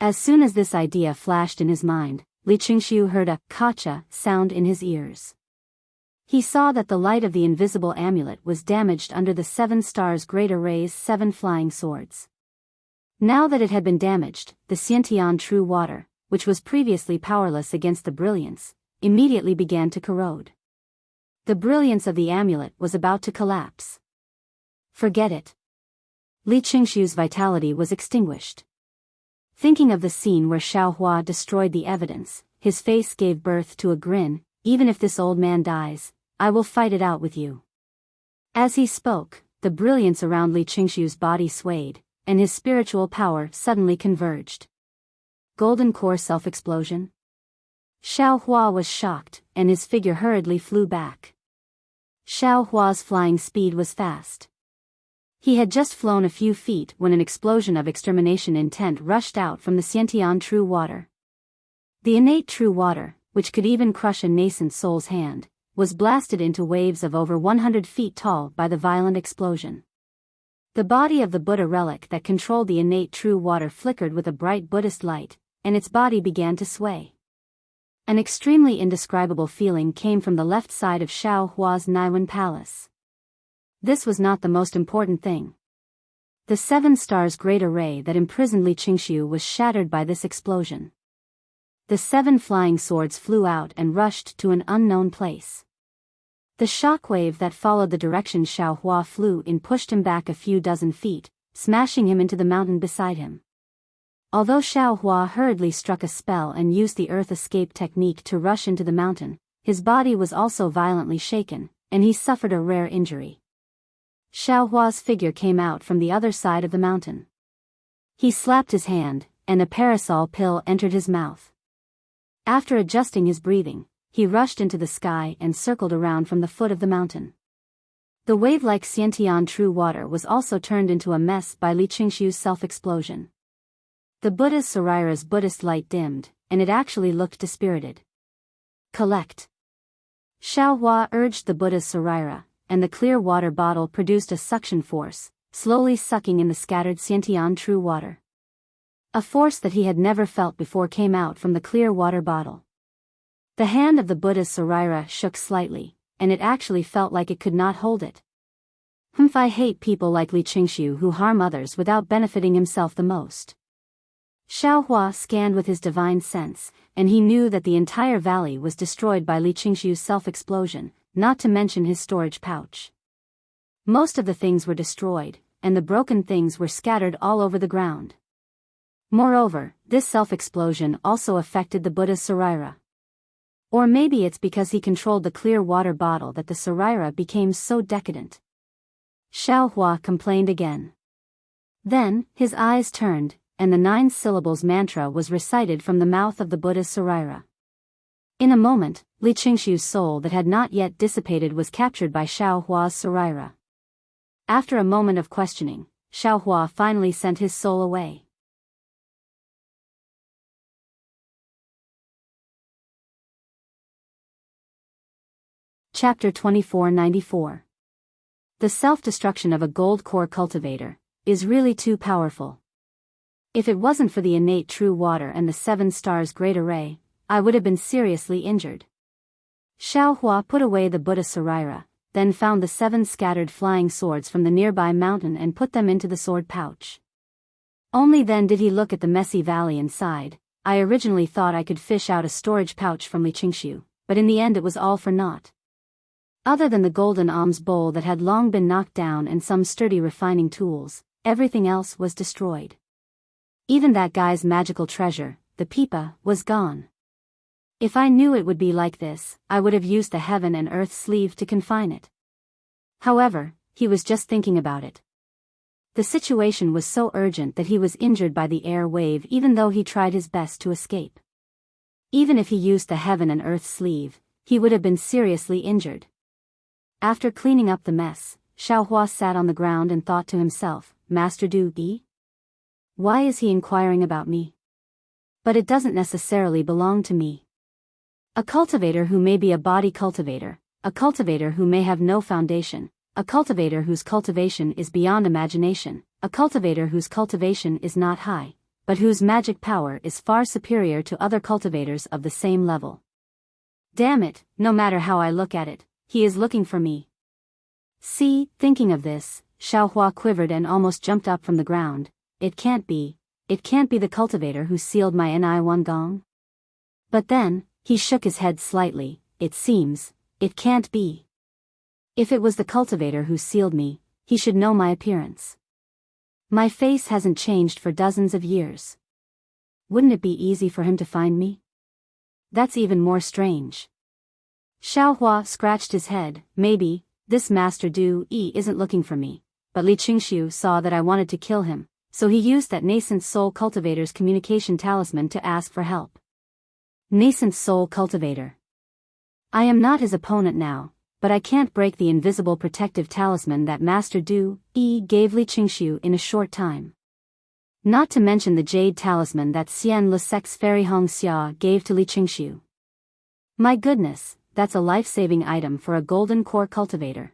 As soon as this idea flashed in his mind, Li Qingshu heard a "kacha" sound in his ears. He saw that the light of the invisible amulet was damaged under the 7 stars great array's 7 flying swords. Now that it had been damaged, the Xiantian true water, which was previously powerless against the brilliance, immediately began to corrode. The brilliance of the amulet was about to collapse. Forget it. Li Qingshu's vitality was extinguished. Thinking of the scene where Xiaohua destroyed the evidence, his face gave birth to a grin. Even if this old man dies, I will fight it out with you. As he spoke, the brilliance around Li Qingshu's body swayed, and his spiritual power suddenly converged. Golden core self-explosion? Xiaohua was shocked, and his figure hurriedly flew back. Xiaohua's flying speed was fast. He had just flown a few feet when an explosion of extermination intent rushed out from the Xiantian true water. The innate true water, which could even crush a nascent soul's hand, was blasted into waves of over 100 feet tall by the violent explosion. The body of the Buddha relic that controlled the innate true water flickered with a bright Buddhist light, and its body began to sway. An extremely indescribable feeling came from the left side of Xiaohua's Naiwan palace. This was not the most important thing. The 7 stars great array that imprisoned Li Qingshu was shattered by this explosion. The 7 flying swords flew out and rushed to an unknown place. The shockwave that followed the direction Xiaohua flew in pushed him back a few dozen feet, smashing him into the mountain beside him. Although Xiaohua hurriedly struck a spell and used the earth escape technique to rush into the mountain, his body was also violently shaken, and he suffered a rare injury. Xiaohua's figure came out from the other side of the mountain. He slapped his hand, and a parasol pill entered his mouth. After adjusting his breathing, he rushed into the sky and circled around from the foot of the mountain. The wave-like Xiantian true water was also turned into a mess by Li Qingshu's self-explosion. The Buddha's Sarira's Buddhist light dimmed, and it actually looked dispirited. Collect. Xiaohua urged the Buddha's Sarira, and the clear water bottle produced a suction force, slowly sucking in the scattered Xiantian true water. A force that he had never felt before came out from the clear water bottle. The hand of the Buddha's Sarira shook slightly, and it actually felt like it could not hold it. I hate people like Li Qingshu who harm others without benefiting himself the most. Xiaohua scanned with his divine sense, and he knew that the entire valley was destroyed by Li Qingshu's self-explosion, not to mention his storage pouch. Most of the things were destroyed, and the broken things were scattered all over the ground. Moreover, this self-explosion also affected the Buddha's Sarira. Or maybe it's because he controlled the clear water bottle that the Sarira became so decadent. Xiaohua complained again. Then, his eyes turned, and the 9 syllables mantra was recited from the mouth of the Buddha's Sarira. In a moment, Li Qingshu's soul that had not yet dissipated was captured by Xiaohua's Sarira. After a moment of questioning, Xiaohua finally sent his soul away. Chapter 2494. The Self-Destruction of a Gold Core Cultivator, is really too powerful. If it wasn't for the innate true water and the 7 stars great array, I would have been seriously injured. Xiao Hua put away the Buddha Saraira, then found the 7 scattered flying swords from the nearby mountain and put them into the sword pouch. Only then did he look at the messy valley inside. I originally thought I could fish out a storage pouch from Li Qingshu, but in the end it was all for naught. Other than the golden alms bowl that had long been knocked down and some sturdy refining tools, everything else was destroyed. Even that guy's magical treasure, the pipa, was gone. If I knew it would be like this, I would have used the heaven and earth sleeve to confine it. However, he was just thinking about it. The situation was so urgent that he was injured by the air wave even though he tried his best to escape. Even if he used the heaven and earth sleeve, he would have been seriously injured. After cleaning up the mess, Xiao Hua sat on the ground and thought to himself, Master Du Yi? Why is he inquiring about me? But it doesn't necessarily belong to me. A cultivator who may be a body cultivator, a cultivator who may have no foundation, a cultivator whose cultivation is beyond imagination, a cultivator whose cultivation is not high, but whose magic power is far superior to other cultivators of the same level. Damn it, no matter how I look at it, he is looking for me. See, thinking of this, Xiao Hua quivered and almost jumped up from the ground. It can't be the cultivator who sealed my Ni Wan Gong. But then, he shook his head slightly. It seems, it can't be. If it was the cultivator who sealed me, he should know my appearance. My face hasn't changed for dozens of years. Wouldn't it be easy for him to find me? That's even more strange. Xiao Hua scratched his head. Maybe, this Master Du Yi isn't looking for me, but Li Qingshu saw that I wanted to kill him, so he used that nascent soul cultivator's communication talisman to ask for help. Nascent soul cultivator. I am not his opponent now, but I can't break the invisible protective talisman that Master Du Yi gave Li Qingshu in a short time. Not to mention the jade talisman that Xian Lusec's Fairy Hong Xia gave to Li Qingshu. My goodness, that's a life-saving item for a golden core cultivator.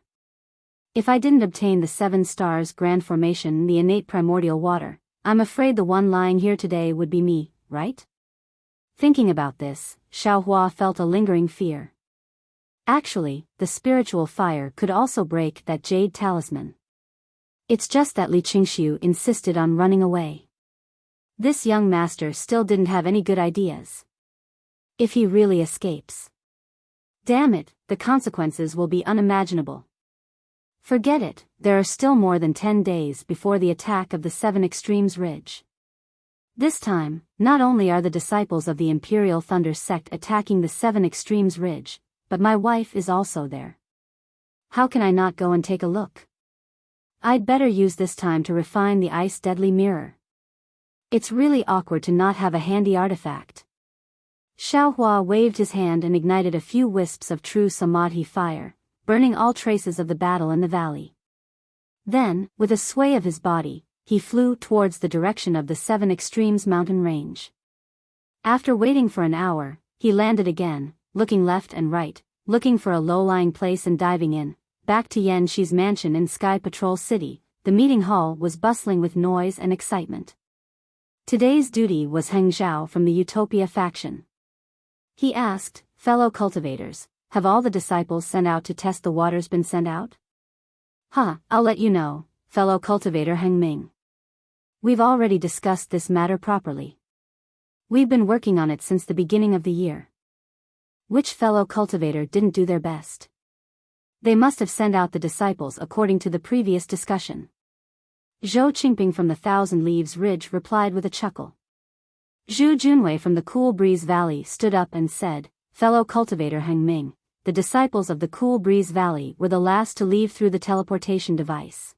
If I didn't obtain the 7 stars grand formation, the innate primordial water, I'm afraid the one lying here today would be me, right? Thinking about this, Xiao Hua felt a lingering fear. Actually, the spiritual fire could also break that jade talisman. It's just that Li Qingshu insisted on running away. This young master still didn't have any good ideas. If he really escapes, damn it, the consequences will be unimaginable. Forget it, there are still more than 10 days before the attack of the 7 Extremes Ridge. This time, not only are the disciples of the Imperial Thunder sect attacking the 7 Extremes Ridge, but my wife is also there. How can I not go and take a look? I'd better use this time to refine the ice deadly mirror. It's really awkward to not have a handy artifact. Xiao Hua waved his hand and ignited a few wisps of true samadhi fire, burning all traces of the battle in the valley. Then, with a sway of his body, he flew towards the direction of the 7 Extremes mountain range. After waiting for an hour, he landed again, looking left and right, looking for a low-lying place and diving in. Back to Yan Shi's mansion in Sky Patrol City, the meeting hall was bustling with noise and excitement. Today's duty was Heng Zhao from the Utopia faction. He asked, fellow cultivators, have all the disciples sent out to test the waters been sent out? I'll let you know, fellow cultivator Heng Ming. We've already discussed this matter properly. We've been working on it since the beginning of the year. Which fellow cultivator didn't do their best? They must have sent out the disciples according to the previous discussion. Zhou Qingping from the Thousand Leaves Ridge replied with a chuckle. Zhu Junwei from the Cool Breeze Valley stood up and said, fellow cultivator Heng Ming, the disciples of the Cool Breeze Valley were the last to leave through the teleportation device.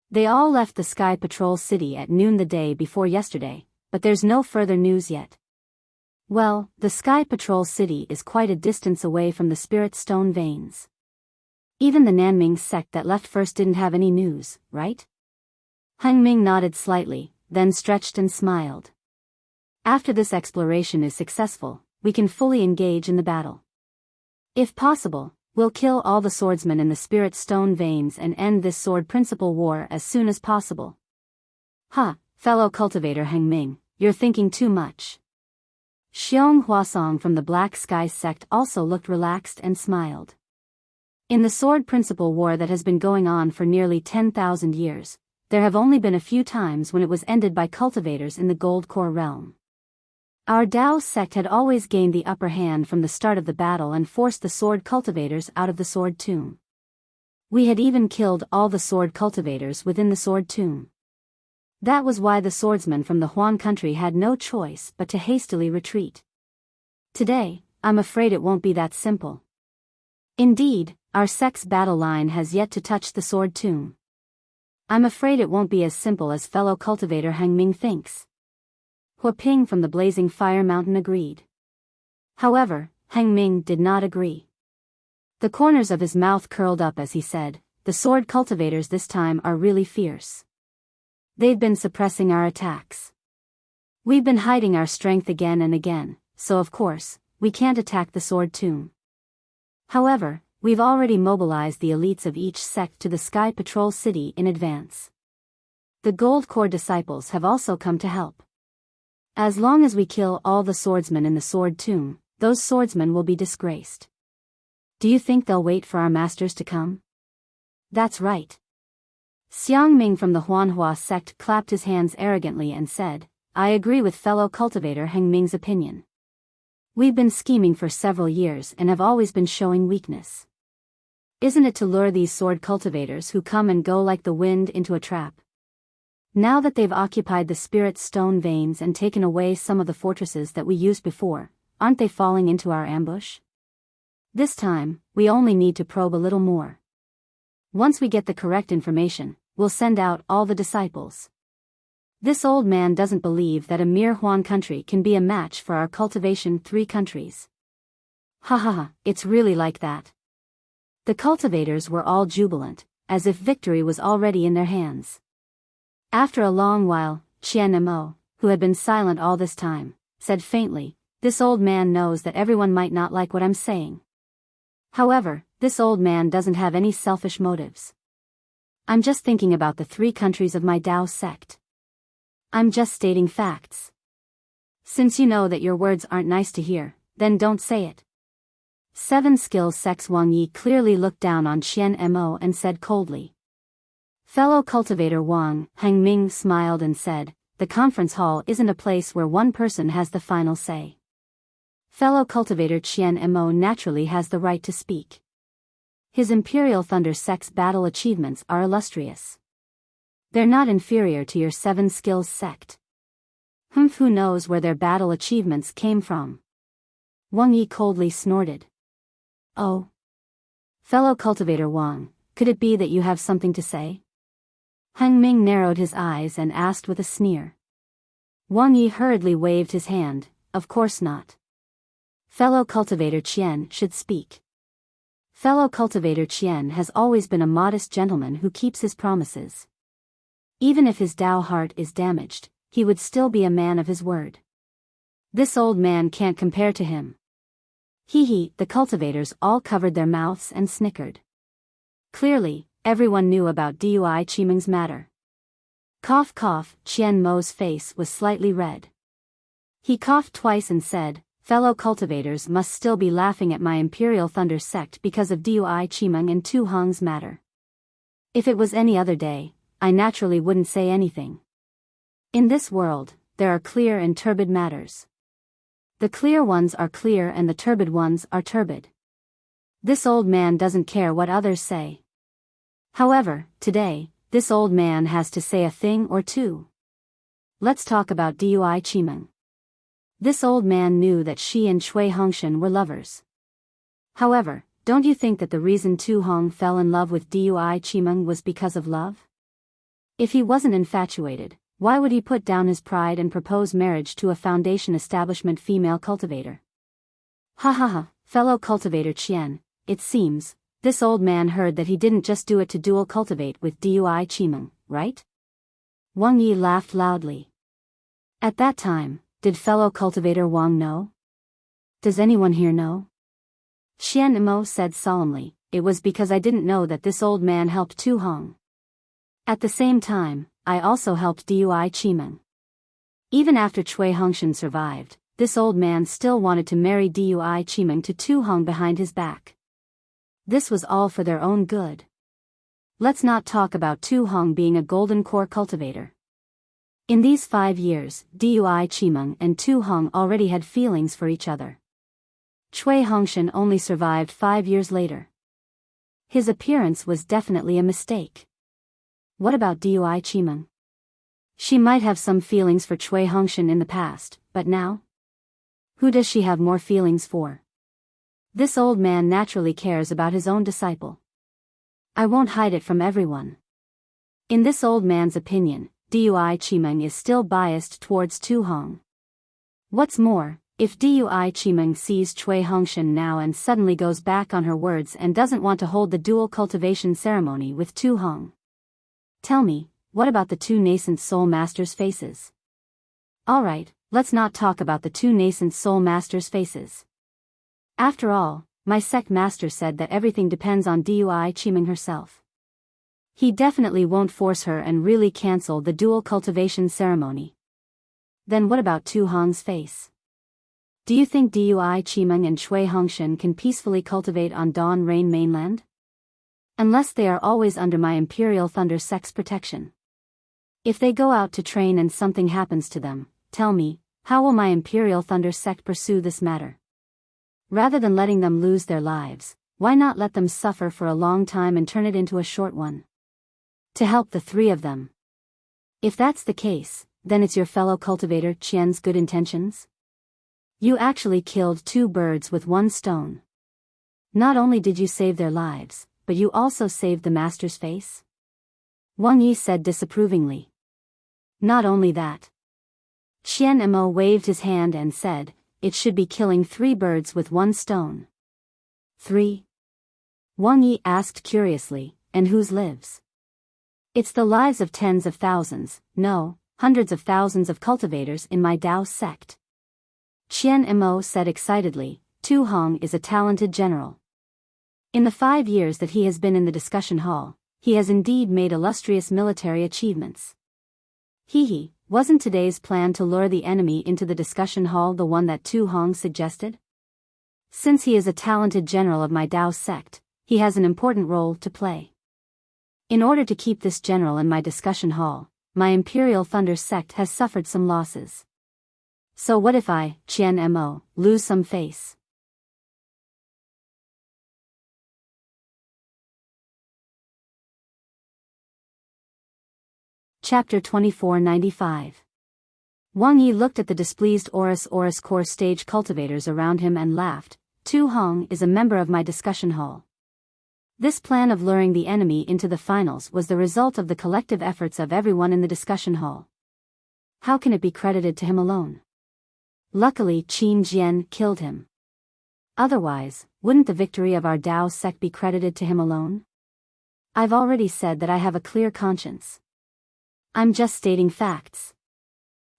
They all left the Sky Patrol City at noon the day before yesterday, but there's no further news yet. Well, the Sky Patrol City is quite a distance away from the Spirit Stone Veins. Even the Nanming sect that left first didn't have any news, right? Heng Ming nodded slightly, then stretched and smiled. After this exploration is successful, we can fully engage in the battle. If possible, we'll kill all the swordsmen in the Spirit Stone Veins and end this sword principle war as soon as possible. Ha, fellow cultivator Heng Ming, you're thinking too much. Xiong Huasong from the Black Sky sect also looked relaxed and smiled. In the sword principle war that has been going on for nearly 10,000 years, there have only been a few times when it was ended by cultivators in the Gold Core realm. Our Dao sect had always gained the upper hand from the start of the battle and forced the sword cultivators out of the sword tomb. We had even killed all the sword cultivators within the sword tomb. That was why the swordsmen from the Huan country had no choice but to hastily retreat. Today, I'm afraid it won't be that simple. Indeed, our sect's battle line has yet to touch the sword tomb. I'm afraid it won't be as simple as fellow cultivator Heng Ming thinks. Huaping from the Blazing Fire Mountain agreed. However, Heng Ming did not agree. The corners of his mouth curled up as he said, "The sword cultivators this time are really fierce. They've been suppressing our attacks. We've been hiding our strength again and again, so of course, we can't attack the sword tomb. However, we've already mobilized the elites of each sect to the Sky Patrol City in advance. The Gold Core disciples have also come to help. As long as we kill all the swordsmen in the sword tomb, those swordsmen will be disgraced. Do you think they'll wait for our masters to come?" "That's right." Xiang Ming from the Huanhua sect clapped his hands arrogantly and said, "I agree with fellow cultivator Heng Ming's opinion. We've been scheming for several years and have always been showing weakness. Isn't it to lure these sword cultivators who come and go like the wind into a trap? Now that they've occupied the spirit stone veins and taken away some of the fortresses that we used before, aren't they falling into our ambush? This time, we only need to probe a little more. Once we get the correct information, we'll send out all the disciples. This old man doesn't believe that a mere Huan country can be a match for our cultivation 3 countries. Ha ha ha, it's really like that." The cultivators were all jubilant, as if victory was already in their hands. After a long while, Qian Mo, who had been silent all this time, said faintly, "This old man knows that everyone might not like what I'm saying. However, this old man doesn't have any selfish motives. I'm just thinking about the 3 countries of my Dao sect. I'm just stating facts. Since you know that your words aren't nice to hear, then don't say it." 7 Skills Sect's Wang Yi clearly looked down on Qian Mo and said coldly. Fellow cultivator Wang, Heng Ming smiled and said, "The conference hall isn't a place where one person has the final say. Fellow cultivator Qian Mo naturally has the right to speak. His Imperial Thunder sect's battle achievements are illustrious. They're not inferior to your 7 Skills sect. Who knows where their battle achievements came from?" Wang Yi coldly snorted. "Oh. Fellow cultivator Wang, could it be that you have something to say?" Heng Ming narrowed his eyes and asked with a sneer. Wang Yi hurriedly waved his hand, "Of course not. Fellow cultivator Qian should speak. Fellow cultivator Qian has always been a modest gentleman who keeps his promises. Even if his Dao heart is damaged, he would still be a man of his word. This old man can't compare to him." Hee. The cultivators all covered their mouths and snickered. Clearly, everyone knew about Dui Chimeng's matter. Cough cough, Qian Mo's face was slightly red. He coughed twice and said, "Fellow cultivators must still be laughing at my Imperial Thunder sect because of Dui Chimeng and Tu Hong's matter. If it was any other day, I naturally wouldn't say anything. In this world, there are clear and turbid matters. The clear ones are clear and the turbid ones are turbid. This old man doesn't care what others say. However, today, this old man has to say a thing or two. Let's talk about Dui Chimeng." This old man knew that she and Shui Hongshan were lovers. However, don't you think that the reason Tu Hong fell in love with Dui Chimeng was because of love? If he wasn't infatuated, why would he put down his pride and propose marriage to a Foundation establishment female cultivator? Ha ha ha, fellow cultivator Qian, it seems, this old man heard that he didn't just do it to dual cultivate with Dui Chimeng, right? Wang Yi laughed loudly. At that time, did fellow cultivator Wang know? Does anyone here know? Qian Mo said solemnly, "It was because I didn't know that this old man helped Tu Hong." At the same time, I also helped Dui Qimeng. Even after Cui Hongshan survived, this old man still wanted to marry Dui Qimeng to Tu Hong behind his back. This was all for their own good. Let's not talk about Tu Hong being a golden core cultivator. In these 5 years, Dui Qimeng and Tu Hong already had feelings for each other. Cui Hongshan only survived 5 years later. His appearance was definitely a mistake. What about Dui Qimeng? She might have some feelings for Cui Hongshan in the past, but now? Who does she have more feelings for? This old man naturally cares about his own disciple. I won't hide it from everyone. In this old man's opinion, Dui Qimeng is still biased towards Tu Hong. What's more, if Dui Qimeng sees Cui Hongshan now and suddenly goes back on her words and doesn't want to hold the dual cultivation ceremony with Tu Hong. Tell me, what about the 2 nascent soul masters' faces? Alright, let's not talk about the 2 nascent soul masters' faces. After all, my sect master said that everything depends on Dui Qimeng herself. He definitely won't force her and really cancel the dual cultivation ceremony. Then what about Tu Hong's face? Do you think Dui Qimeng and Cui Hongshan can peacefully cultivate on Dawn Rain mainland? Unless they are always under my Imperial Thunder sect's protection. If they go out to train and something happens to them, tell me, how will my Imperial Thunder sect pursue this matter? Rather than letting them lose their lives, why not let them suffer for a long time and turn it into a short one? To help the 3 of them. If that's the case, then it's your fellow cultivator Qian's good intentions? You actually killed 2 birds with 1 stone. Not only did you save their lives, but you also saved the master's face? Wang Yi said disapprovingly. Not only that. Qian Mo waved his hand and said, it should be killing 3 birds with 1 stone. 3? Wang Yi asked curiously, and whose lives? It's the lives of tens of thousands, no, hundreds of thousands of cultivators in my Dao sect. Qian Mo said excitedly, Tu Hong is a talented general. In the 5 years that he has been in the discussion hall, he has indeed made illustrious military achievements. Wasn't today's plan to lure the enemy into the discussion hall the one that Tu Hong suggested? Since he is a talented general of my Dao sect, he has an important role to play. In order to keep this general in my discussion hall, my Imperial Thunder sect has suffered some losses. So what if I, Qian Mo, lose some face? Chapter 2495. Wang Yi looked at the displeased Oris core stage cultivators around him and laughed. Tu Hong is a member of my discussion hall. This plan of luring the enemy into the finals was the result of the collective efforts of everyone in the discussion hall. How can it be credited to him alone? Luckily Qin Jian killed him. Otherwise, wouldn't the victory of our Dao sect be credited to him alone? I've already said that I have a clear conscience. I'm just stating facts.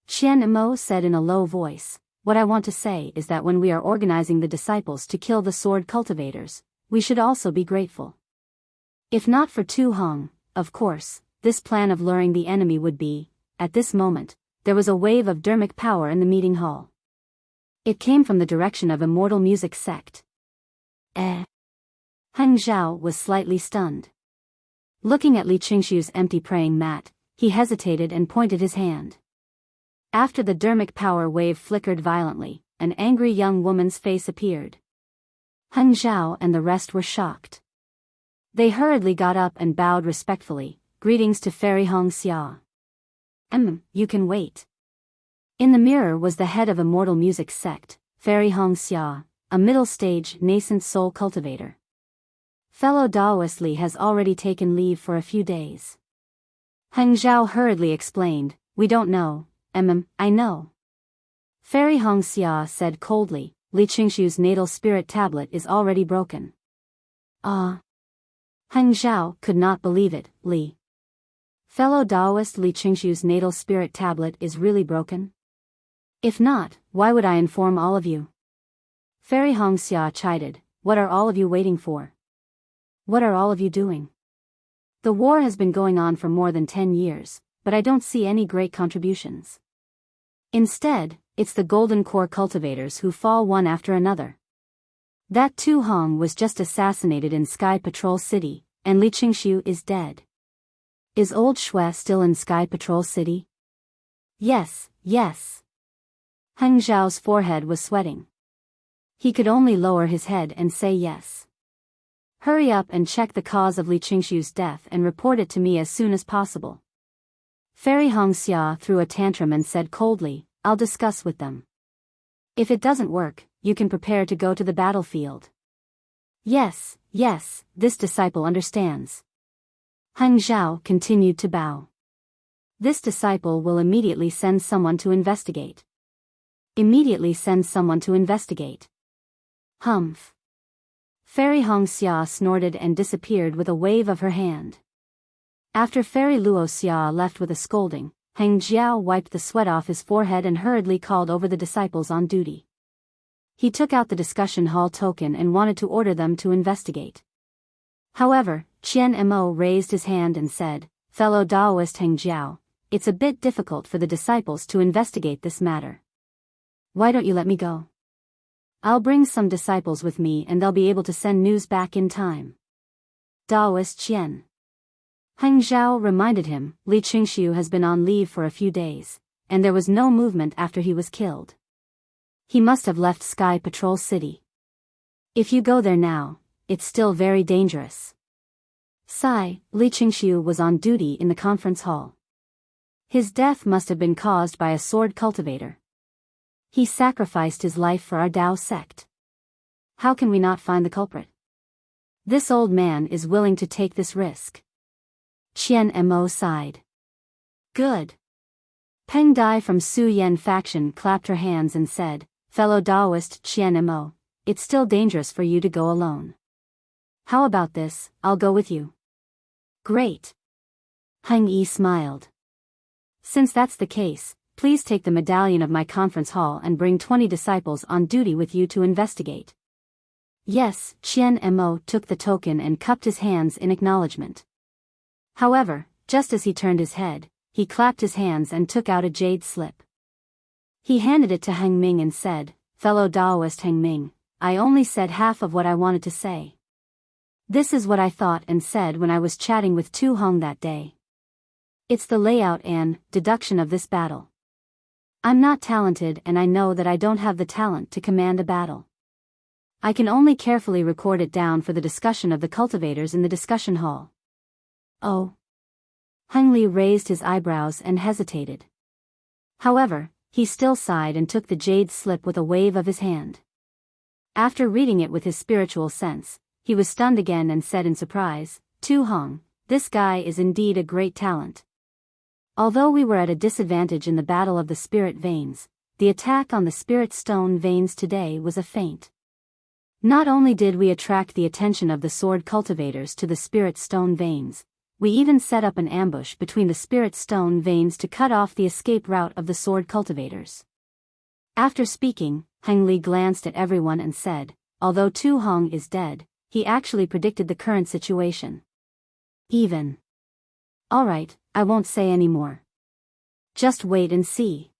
Qian Mo said in a low voice, what I want to say is that when we are organizing the disciples to kill the sword cultivators, we should also be grateful. If not for Tu Hong, of course, this plan of luring the enemy would be, at this moment, there was a wave of dermic power in the meeting hall. It came from the direction of Immortal Music Sect. Heng Zhao was slightly stunned. Looking at Li Qingshu's empty praying mat, he hesitated and pointed his hand. After the dermic power wave flickered violently, an angry young woman's face appeared. Heng Zhao and the rest were shocked. They hurriedly got up and bowed respectfully, greetings to Fairy Hong Xia. You can wait. In the mirror was the head of Immortal Music Sect, Fairy Hong Xia, a middle-stage nascent soul cultivator. Fellow Daoist Li has already taken leave for a few days. Heng Zhao hurriedly explained, we don't know, I know. Fairy Hong Xia said coldly, Li Qingshu's natal spirit tablet is already broken. Ah. Heng Zhao could not believe it, Li. Fellow Daoist Li Qingshu's natal spirit tablet is really broken? If not, why would I inform all of you? Fairy Hong Xia chided, what are all of you waiting for? What are all of you doing? The war has been going on for more than 10 years, but I don't see any great contributions. Instead, it's the golden core cultivators who fall one after another. That Tu Hong was just assassinated in Sky Patrol City, and Li Qingxiu is dead. Is old Shui still in Sky Patrol City? Yes, yes. Heng Zhao's forehead was sweating. He could only lower his head and say yes. Hurry up and check the cause of Li Qingxiu's death and report it to me as soon as possible. Fairy Hongxia threw a tantrum and said coldly, I'll discuss with them. If it doesn't work, you can prepare to go to the battlefield. Yes, yes, this disciple understands. Heng Zhao continued to bow. This disciple will immediately send someone to investigate. Immediately send someone to investigate. Humph. Fairy Hongxia snorted and disappeared with a wave of her hand. After Fairy Luoxia left with a scolding, Heng Jiao wiped the sweat off his forehead and hurriedly called over the disciples on duty. He took out the discussion hall token and wanted to order them to investigate. However, Qian Mo raised his hand and said, Fellow Daoist Heng Jiao, it's a bit difficult for the disciples to investigate this matter. Why don't you let me go? I'll bring some disciples with me and they'll be able to send news back in time. Daoist Qian. Heng Zhao reminded him, Li Qingxiu has been on leave for a few days, and there was no movement after he was killed. He must have left Sky Patrol City. If you go there now, it's still very dangerous. Sigh, Li Qingxiu was on duty in the conference hall. His death must have been caused by a sword cultivator. He sacrificed his life for our Dao sect. How can we not find the culprit? This old man is willing to take this risk. Qian Mo sighed. Good. Peng Dai from Su Yan faction clapped her hands and said, Fellow Daoist Qian Mo, it's still dangerous for you to go alone. How about this, I'll go with you. Great. Heng Yi smiled. Since that's the case, please take the medallion of my conference hall and bring 20 disciples on duty with you to investigate. Yes, Qian Mo took the token and cupped his hands in acknowledgement. However, just as he turned his head, he clapped his hands and took out a jade slip. He handed it to Heng Ming and said, Fellow Daoist Heng Ming, I only said half of what I wanted to say. This is what I thought and said when I was chatting with Tu Hong that day. It's the layout and deduction of this battle. I'm not talented and I know that I don't have the talent to command a battle. I can only carefully record it down for the discussion of the cultivators in the discussion hall. Oh. Heng Li raised his eyebrows and hesitated. However, he still sighed and took the jade slip with a wave of his hand. After reading it with his spiritual sense, he was stunned again and said in surprise, Tu Hong, this guy is indeed a great talent. Although we were at a disadvantage in the battle of the spirit veins, the attack on the spirit stone veins today was a feint. Not only did we attract the attention of the sword cultivators to the spirit stone veins, we even set up an ambush between the spirit stone veins to cut off the escape route of the sword cultivators. After speaking, Heng Li glanced at everyone and said, although Tu Hong is dead, he actually predicted the current situation. Even. Alright, I won't say any more. Just wait and see.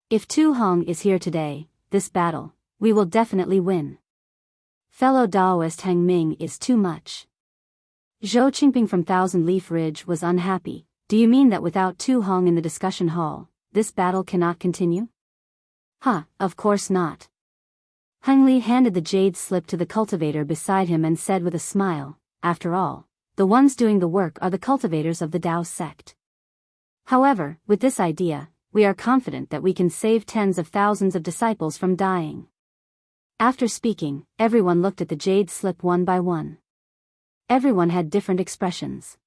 If Tu Hong is here today, this battle, we will definitely win. Fellow Daoist Heng Ming is too much. Zhou Qingping from Thousand Leaf Ridge was unhappy. Do you mean that without Tu Hong in the discussion hall, this battle cannot continue? Of course not. Heng Li handed the jade slip to the cultivator beside him and said with a smile, after all, the ones doing the work are the cultivators of the Dao sect. However, with this idea, we are confident that we can save tens of thousands of disciples from dying. After speaking, everyone looked at the jade slip one by one. Everyone had different expressions.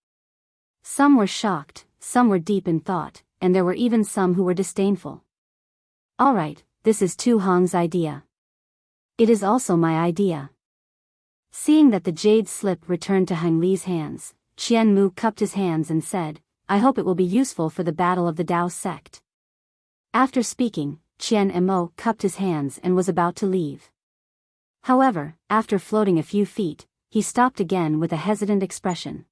Some were shocked, some were deep in thought, and there were even some who were disdainful. Alright, this is Tu Hong's idea. It is also my idea. Seeing that the jade slip returned to Heng Li's hands, Qian Mu cupped his hands and said, I hope it will be useful for the battle of the Dao sect. After speaking, Qian Mo cupped his hands and was about to leave. However, after floating a few feet, he stopped again with a hesitant expression.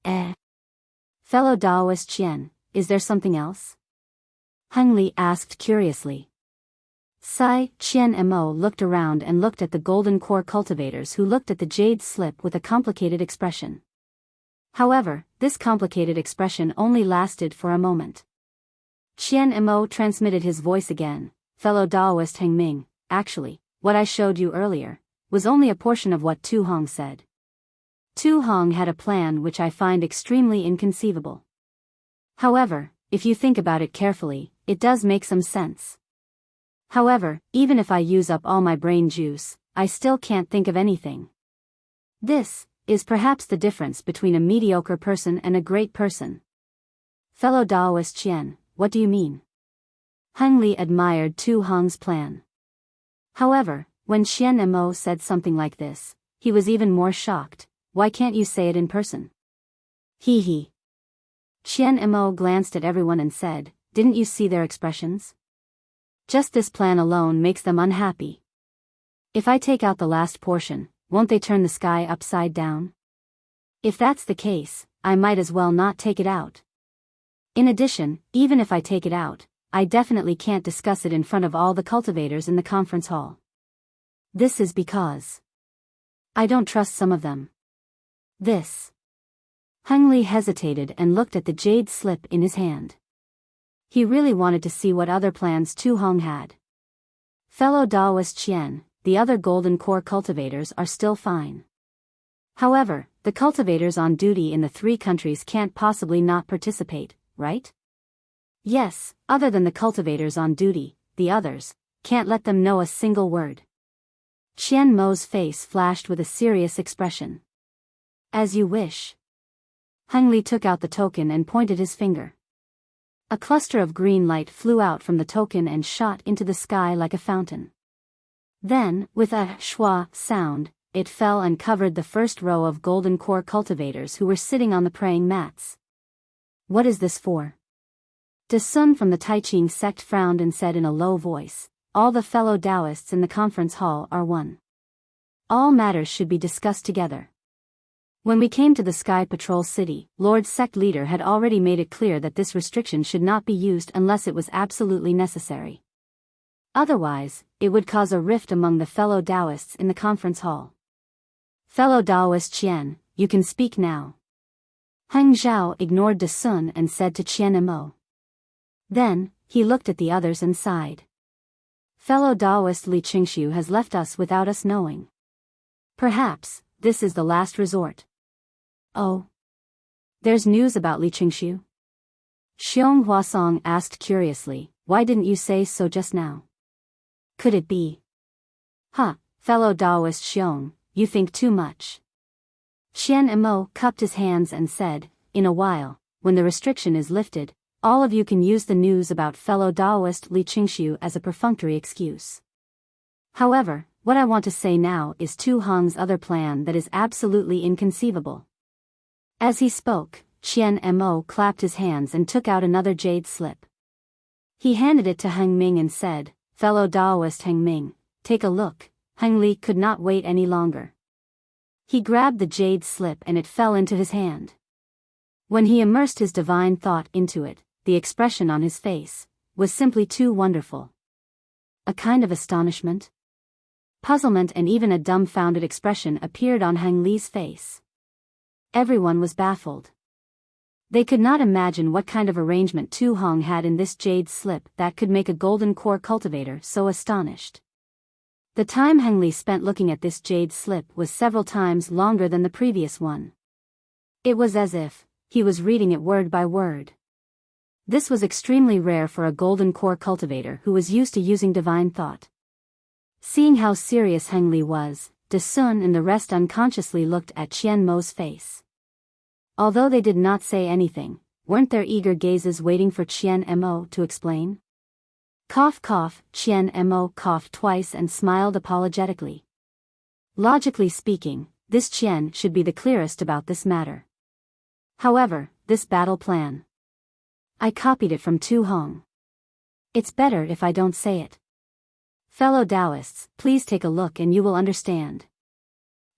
Fellow Daoist Qian, is there something else? Heng Li asked curiously. Sai Qian Mo looked around and looked at the golden core cultivators, who looked at the jade slip with a complicated expression. However, this complicated expression only lasted for a moment. Qian Mo transmitted his voice again. Fellow Daoist Heng Ming, actually, what I showed you earlier was only a portion of what Tu Hong said. Tu Hong had a plan which I find extremely inconceivable. However, if you think about it carefully, it does make some sense. However, even if I use up all my brain juice, I still can't think of anything. This is perhaps the difference between a mediocre person and a great person. Fellow Daoist Qian, what do you mean? Heng Li admired Tu Hong's plan. However, when Qian Mo said something like this, he was even more shocked. Why can't you say it in person? Hee hee. Qian Mo glanced at everyone and said, didn't you see their expressions? Just this plan alone makes them unhappy. If I take out the last portion, won't they turn the sky upside down? If that's the case, I might as well not take it out. In addition, even if I take it out, I definitely can't discuss it in front of all the cultivators in the conference hall. This is because I don't trust some of them. This. Heng Li hesitated and looked at the jade slip in his hand. He really wanted to see what other plans Tu Hong had. Fellow Daoist Qian, the other golden core cultivators are still fine. However, the cultivators on duty in the 3 countries can't possibly not participate, right? Yes, other than the cultivators on duty, the others can't let them know a single word. Qian Mo's face flashed with a serious expression. As you wish. Heng Li took out the token and pointed his finger. A cluster of green light flew out from the token and shot into the sky like a fountain. Then, with a shwa sound, it fell and covered the first row of golden core cultivators who were sitting on the praying mats. What is this for? De Sun from the Taiching sect frowned and said in a low voice, all the fellow Taoists in the conference hall are one. All matters should be discussed together. When we came to the Sky Patrol City, Lord Sect Leader had already made it clear that this restriction should not be used unless it was absolutely necessary. Otherwise, it would cause a rift among the fellow Taoists in the conference hall. Fellow Taoist Qian, you can speak now. Heng Zhao ignored De Sun and said to Qian Mo. Then, he looked at the others and sighed. Fellow Taoist Li Qingshu has left us without us knowing. Perhaps, this is the last resort. Oh. There's news about Li Qingshu? Xiong Huasong asked curiously, why didn't you say so just now? Could it be? Fellow Taoist Xiong, you think too much. Qian Mo cupped his hands and said, in a while, when the restriction is lifted, all of you can use the news about fellow Taoist Li Qingshu as a perfunctory excuse. However, what I want to say now is Tu Hong's other plan that is absolutely inconceivable. As he spoke, Qian Mo clapped his hands and took out another jade slip. He handed it to Heng Ming and said, fellow Taoist Heng Ming, take a look. Heng Li could not wait any longer. He grabbed the jade slip and it fell into his hand. When he immersed his divine thought into it, the expression on his face was simply too wonderful. A kind of astonishment, puzzlement and even a dumbfounded expression appeared on Heng Li's face. Everyone was baffled. They could not imagine what kind of arrangement Tu Hong had in this jade slip that could make a golden core cultivator so astonished. The time Heng Li spent looking at this jade slip was several times longer than the previous one. It was as if he was reading it word by word. This was extremely rare for a golden core cultivator who was used to using divine thought. Seeing how serious Heng Li was, De Sun and the rest unconsciously looked at Qian Mo's face. Although they did not say anything, weren't their eager gazes waiting for Qian Mo to explain? Cough cough, Qian Mo coughed twice and smiled apologetically. Logically speaking, this Qian should be the clearest about this matter. However, this battle plan. I copied it from Tu Hong. It's better if I don't say it. Fellow Taoists, please take a look and you will understand.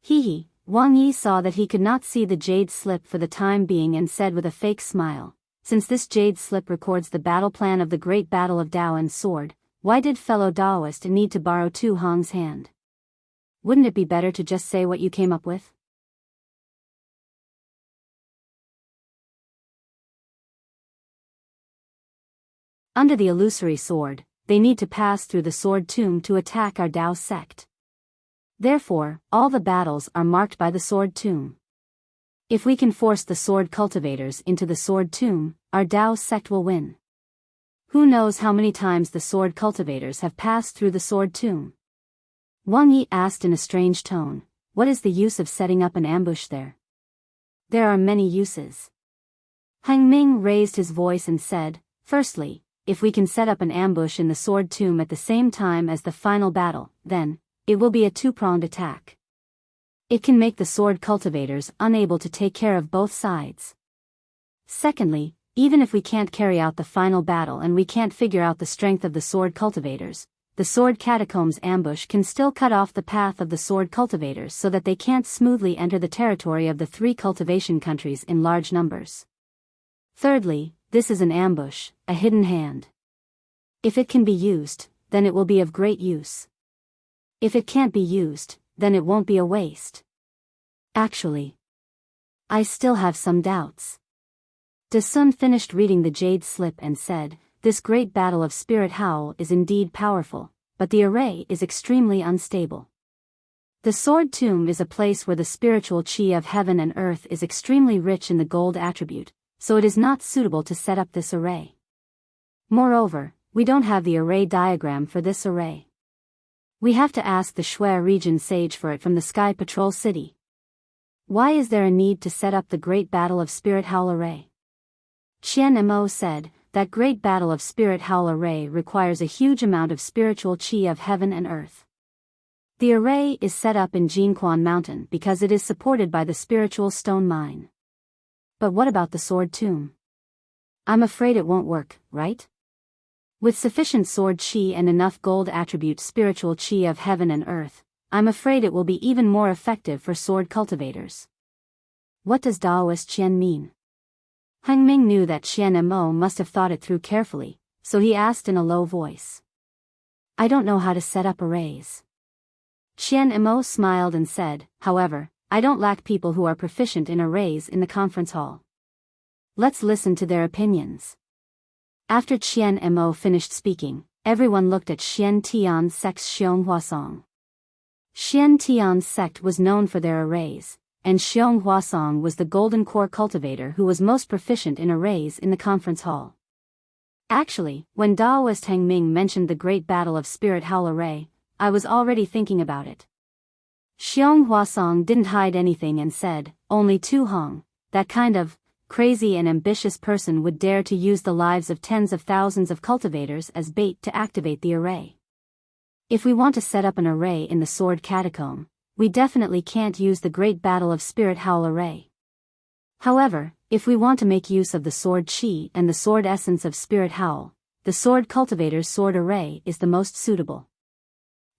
Hee hee. Wang Yi saw that he could not see the jade slip for the time being and said with a fake smile, since this jade slip records the battle plan of the Great Battle of Dao and Sword, why did fellow Daoist need to borrow Tu Hong's hand? Wouldn't it be better to just say what you came up with? Under the illusory sword, they need to pass through the sword tomb to attack our Dao sect. Therefore, all the battles are marked by the sword tomb. If we can force the sword cultivators into the sword tomb, our Dao sect will win. Who knows how many times the sword cultivators have passed through the sword tomb? Wang Yi asked in a strange tone, what is the use of setting up an ambush there? There are many uses. Hang Ming raised his voice and said, firstly, if we can set up an ambush in the sword tomb at the same time as the final battle, then it will be a two-pronged attack. It can make the sword cultivators unable to take care of both sides. Secondly, even if we can't carry out the final battle and we can't figure out the strength of the sword cultivators, the sword catacombs ambush can still cut off the path of the sword cultivators so that they can't smoothly enter the territory of the 3 cultivation countries in large numbers. Thirdly, this is an ambush, a hidden hand. If it can be used, then it will be of great use. If it can't be used, then it won't be a waste. Actually, I still have some doubts. De Sun finished reading the jade slip and said, this great battle of Spirit Howl is indeed powerful, but the array is extremely unstable. The sword tomb is a place where the spiritual chi of heaven and earth is extremely rich in the gold attribute, so it is not suitable to set up this array. Moreover, we don't have the array diagram for this array. We have to ask the Shui region sage for it from the Sky Patrol City. Why is there a need to set up the Great Battle of Spirit Howl array? Qian Mo said, that Great Battle of Spirit Howl array requires a huge amount of spiritual chi of heaven and earth. The array is set up in Jinquan Mountain because it is supported by the spiritual stone mine. But what about the sword tomb? I'm afraid it won't work, right? With sufficient sword chi and enough gold attribute spiritual chi of heaven and earth, I'm afraid it will be even more effective for sword cultivators. What does Daoist Qian mean? Hang Ming knew that Qian Mo must have thought it through carefully, so he asked in a low voice. I don't know how to set up arrays. Qian Mo smiled and said, however, I don't lack people who are proficient in arrays in the conference hall. Let's listen to their opinions. After Qian Mo finished speaking, everyone looked at Xian Tian's sect's Xiong Huasong. Xian Tian's sect was known for their arrays, and Xiong Huasong was the golden core cultivator who was most proficient in arrays in the conference hall. Actually, when Daoist Hang Ming mentioned the Great Battle of Spirit Howl array, I was already thinking about it. Xiong Huasong didn't hide anything and said, only Tu Hong, that kind of crazy and ambitious person would dare to use the lives of tens of thousands of cultivators as bait to activate the array. If we want to set up an array in the sword catacomb, we definitely can't use the Great Battle of Spirit Howl array. However, if we want to make use of the sword chi and the sword essence of Spirit Howl, the sword cultivator's sword array is the most suitable.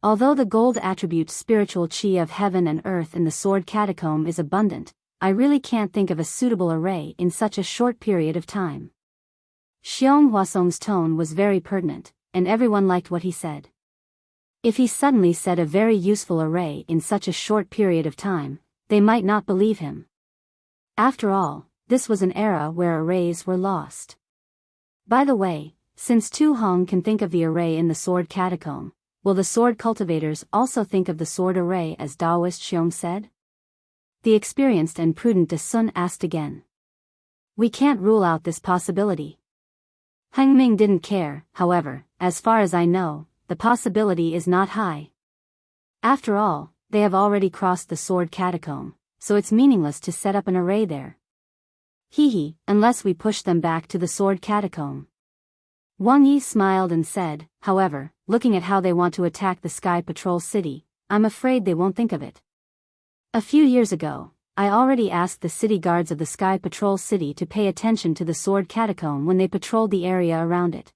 Although the gold attribute spiritual chi of heaven and earth in the sword catacomb is abundant, I really can't think of a suitable array in such a short period of time. Xiong Huasong's tone was very pertinent, and everyone liked what he said. If he suddenly said a very useful array in such a short period of time, they might not believe him. After all, this was an era where arrays were lost. By the way, since Tu Hong can think of the array in the sword catacomb, will the sword cultivators also think of the sword array as Daoist Xiong said? The experienced and prudent De Sun asked again. We can't rule out this possibility. Hang Ming didn't care, however, as far as I know, the possibility is not high. After all, they have already crossed the sword catacomb, so it's meaningless to set up an array there. Unless we push them back to the sword catacomb. Wang Yi smiled and said, however, looking at how they want to attack the Sky Patrol City, I'm afraid they won't think of it. A few years ago, I already asked the city guards of the Sky Patrol City to pay attention to the sword catacomb when they patrolled the area around it.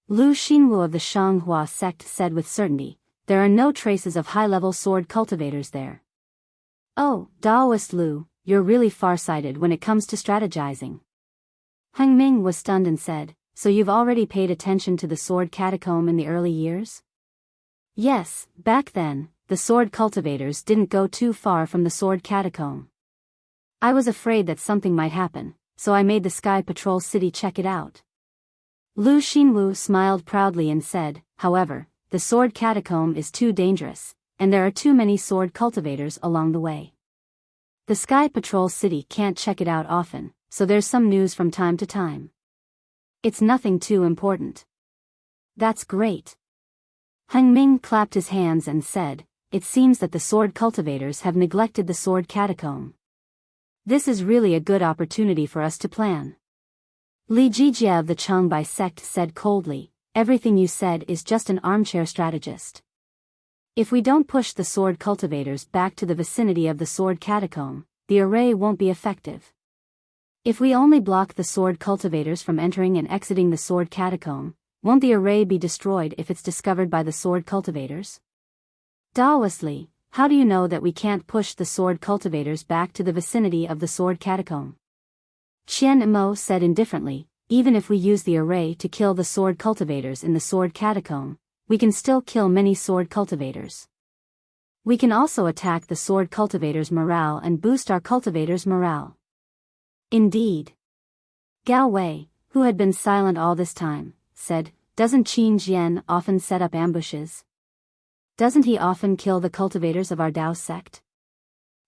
Lu Xinwu of the Shanghua sect said with certainty, there are no traces of high-level sword cultivators there. Oh, Daoist Lu, you're really far-sighted when it comes to strategizing. Heng Ming was stunned and said, "So you've already paid attention to the sword catacomb in the early years?" "Yes, back then, the sword cultivators didn't go too far from the sword catacomb. I was afraid that something might happen, so I made the Sky Patrol City check it out." Lu Xinwu smiled proudly and said, "However, the sword catacomb is too dangerous, and there are too many sword cultivators along the way. The Sky Patrol City can't check it out often, so there's some news from time to time. It's nothing too important." "That's great." Heng Ming clapped his hands and said, "It seems that the sword cultivators have neglected the sword catacomb. This is really a good opportunity for us to plan." Li Jijia of the Changbai sect said coldly, "Everything you said is just an armchair strategist. If we don't push the sword cultivators back to the vicinity of the sword catacomb, the array won't be effective. If we only block the sword cultivators from entering and exiting the sword catacomb, won't the array be destroyed if it's discovered by the sword cultivators?" Daoist Li, how do you know that we can't push the sword cultivators back to the vicinity of the sword catacomb? Qian Imo said indifferently, "Even if we use the array to kill the sword cultivators in the sword catacomb, we can still kill many sword cultivators. We can also attack the sword cultivators' morale and boost our cultivators' morale." "Indeed." Gao Wei, who had been silent all this time, said, "Doesn't Qin Jian often set up ambushes? Doesn't he often kill the cultivators of our Dao sect?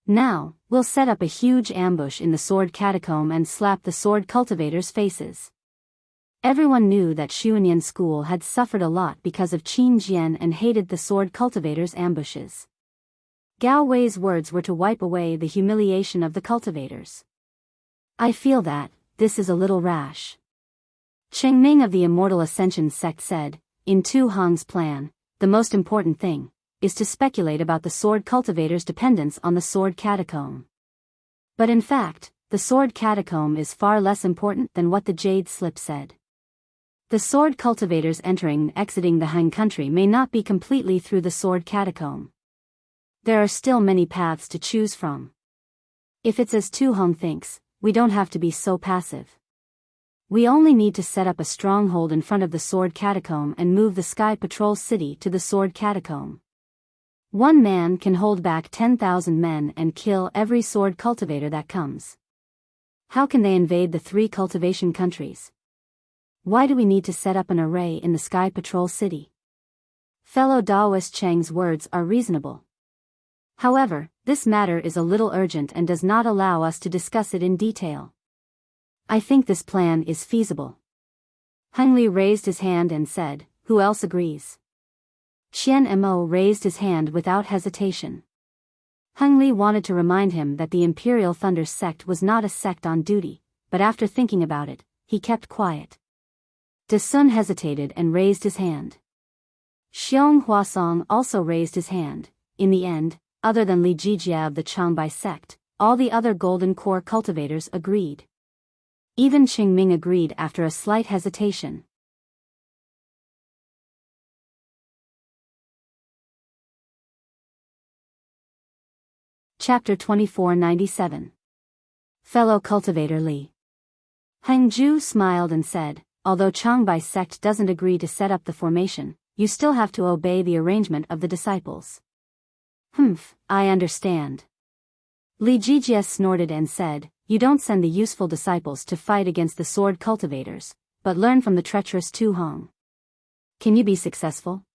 Now, we'll set up a huge ambush in the sword catacomb and slap the sword cultivators' faces." Everyone knew that Xuanyan school had suffered a lot because of Qin Jian and hated the sword cultivators' ambushes. Gao Wei's words were to wipe away the humiliation of the cultivators. "I feel that this is a little rash." Cheng Ming of the Immortal Ascension sect said, "In Tu Hong's plan, the most important thing is to speculate about the sword cultivators' dependence on the sword catacomb. But in fact, the sword catacomb is far less important than what the Jade Slip said. The sword cultivators entering and exiting the Han country may not be completely through the sword catacomb. There are still many paths to choose from. If it's as Tu Hong thinks, we don't have to be so passive. We only need to set up a stronghold in front of the sword catacomb and move the Sky Patrol City to the sword catacomb. One man can hold back 10,000 men and kill every sword cultivator that comes. How can they invade the 3 cultivation countries? Why do we need to set up an array in the Sky Patrol City?" Fellow Daoist Cheng's words are reasonable. However, this matter is a little urgent and does not allow us to discuss it in detail. I think this plan is feasible. Heng Li raised his hand and said, "Who else agrees?" Qian Mo raised his hand without hesitation. Heng Li wanted to remind him that the Imperial Thunder sect was not a sect on duty, but after thinking about it, he kept quiet. De Sun hesitated and raised his hand. Xiong Huasong also raised his hand. In the end, other than Li Jijia of the Changbai sect, all the other Golden Core cultivators agreed. Even Qing Ming agreed after a slight hesitation. Chapter 2497. Fellow Cultivator Li. Heng Ju smiled and said, "Although Changbai sect doesn't agree to set up the formation, you still have to obey the arrangement of the disciples." "Humph, I understand." Li Jijia snorted and said, "You don't send the useful disciples to fight against the sword cultivators, but learn from the treacherous Tu Hong. Can you be successful?"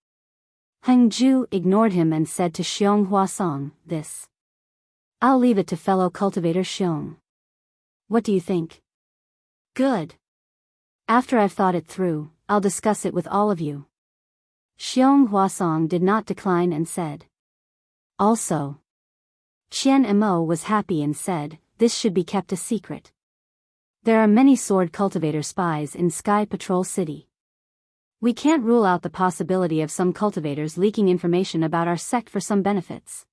Heng Ju ignored him and said to Xiong Huasong, "This. I'll leave it to fellow cultivator Xiong. What do you think?" "Good. After I've thought it through, I'll discuss it with all of you." Xiong Huasong did not decline and said. Also. Qian Mo was happy and said, "This should be kept a secret. There are many sword cultivator spies in Sky Patrol City. We can't rule out the possibility of some cultivators leaking information about our sect for some benefits.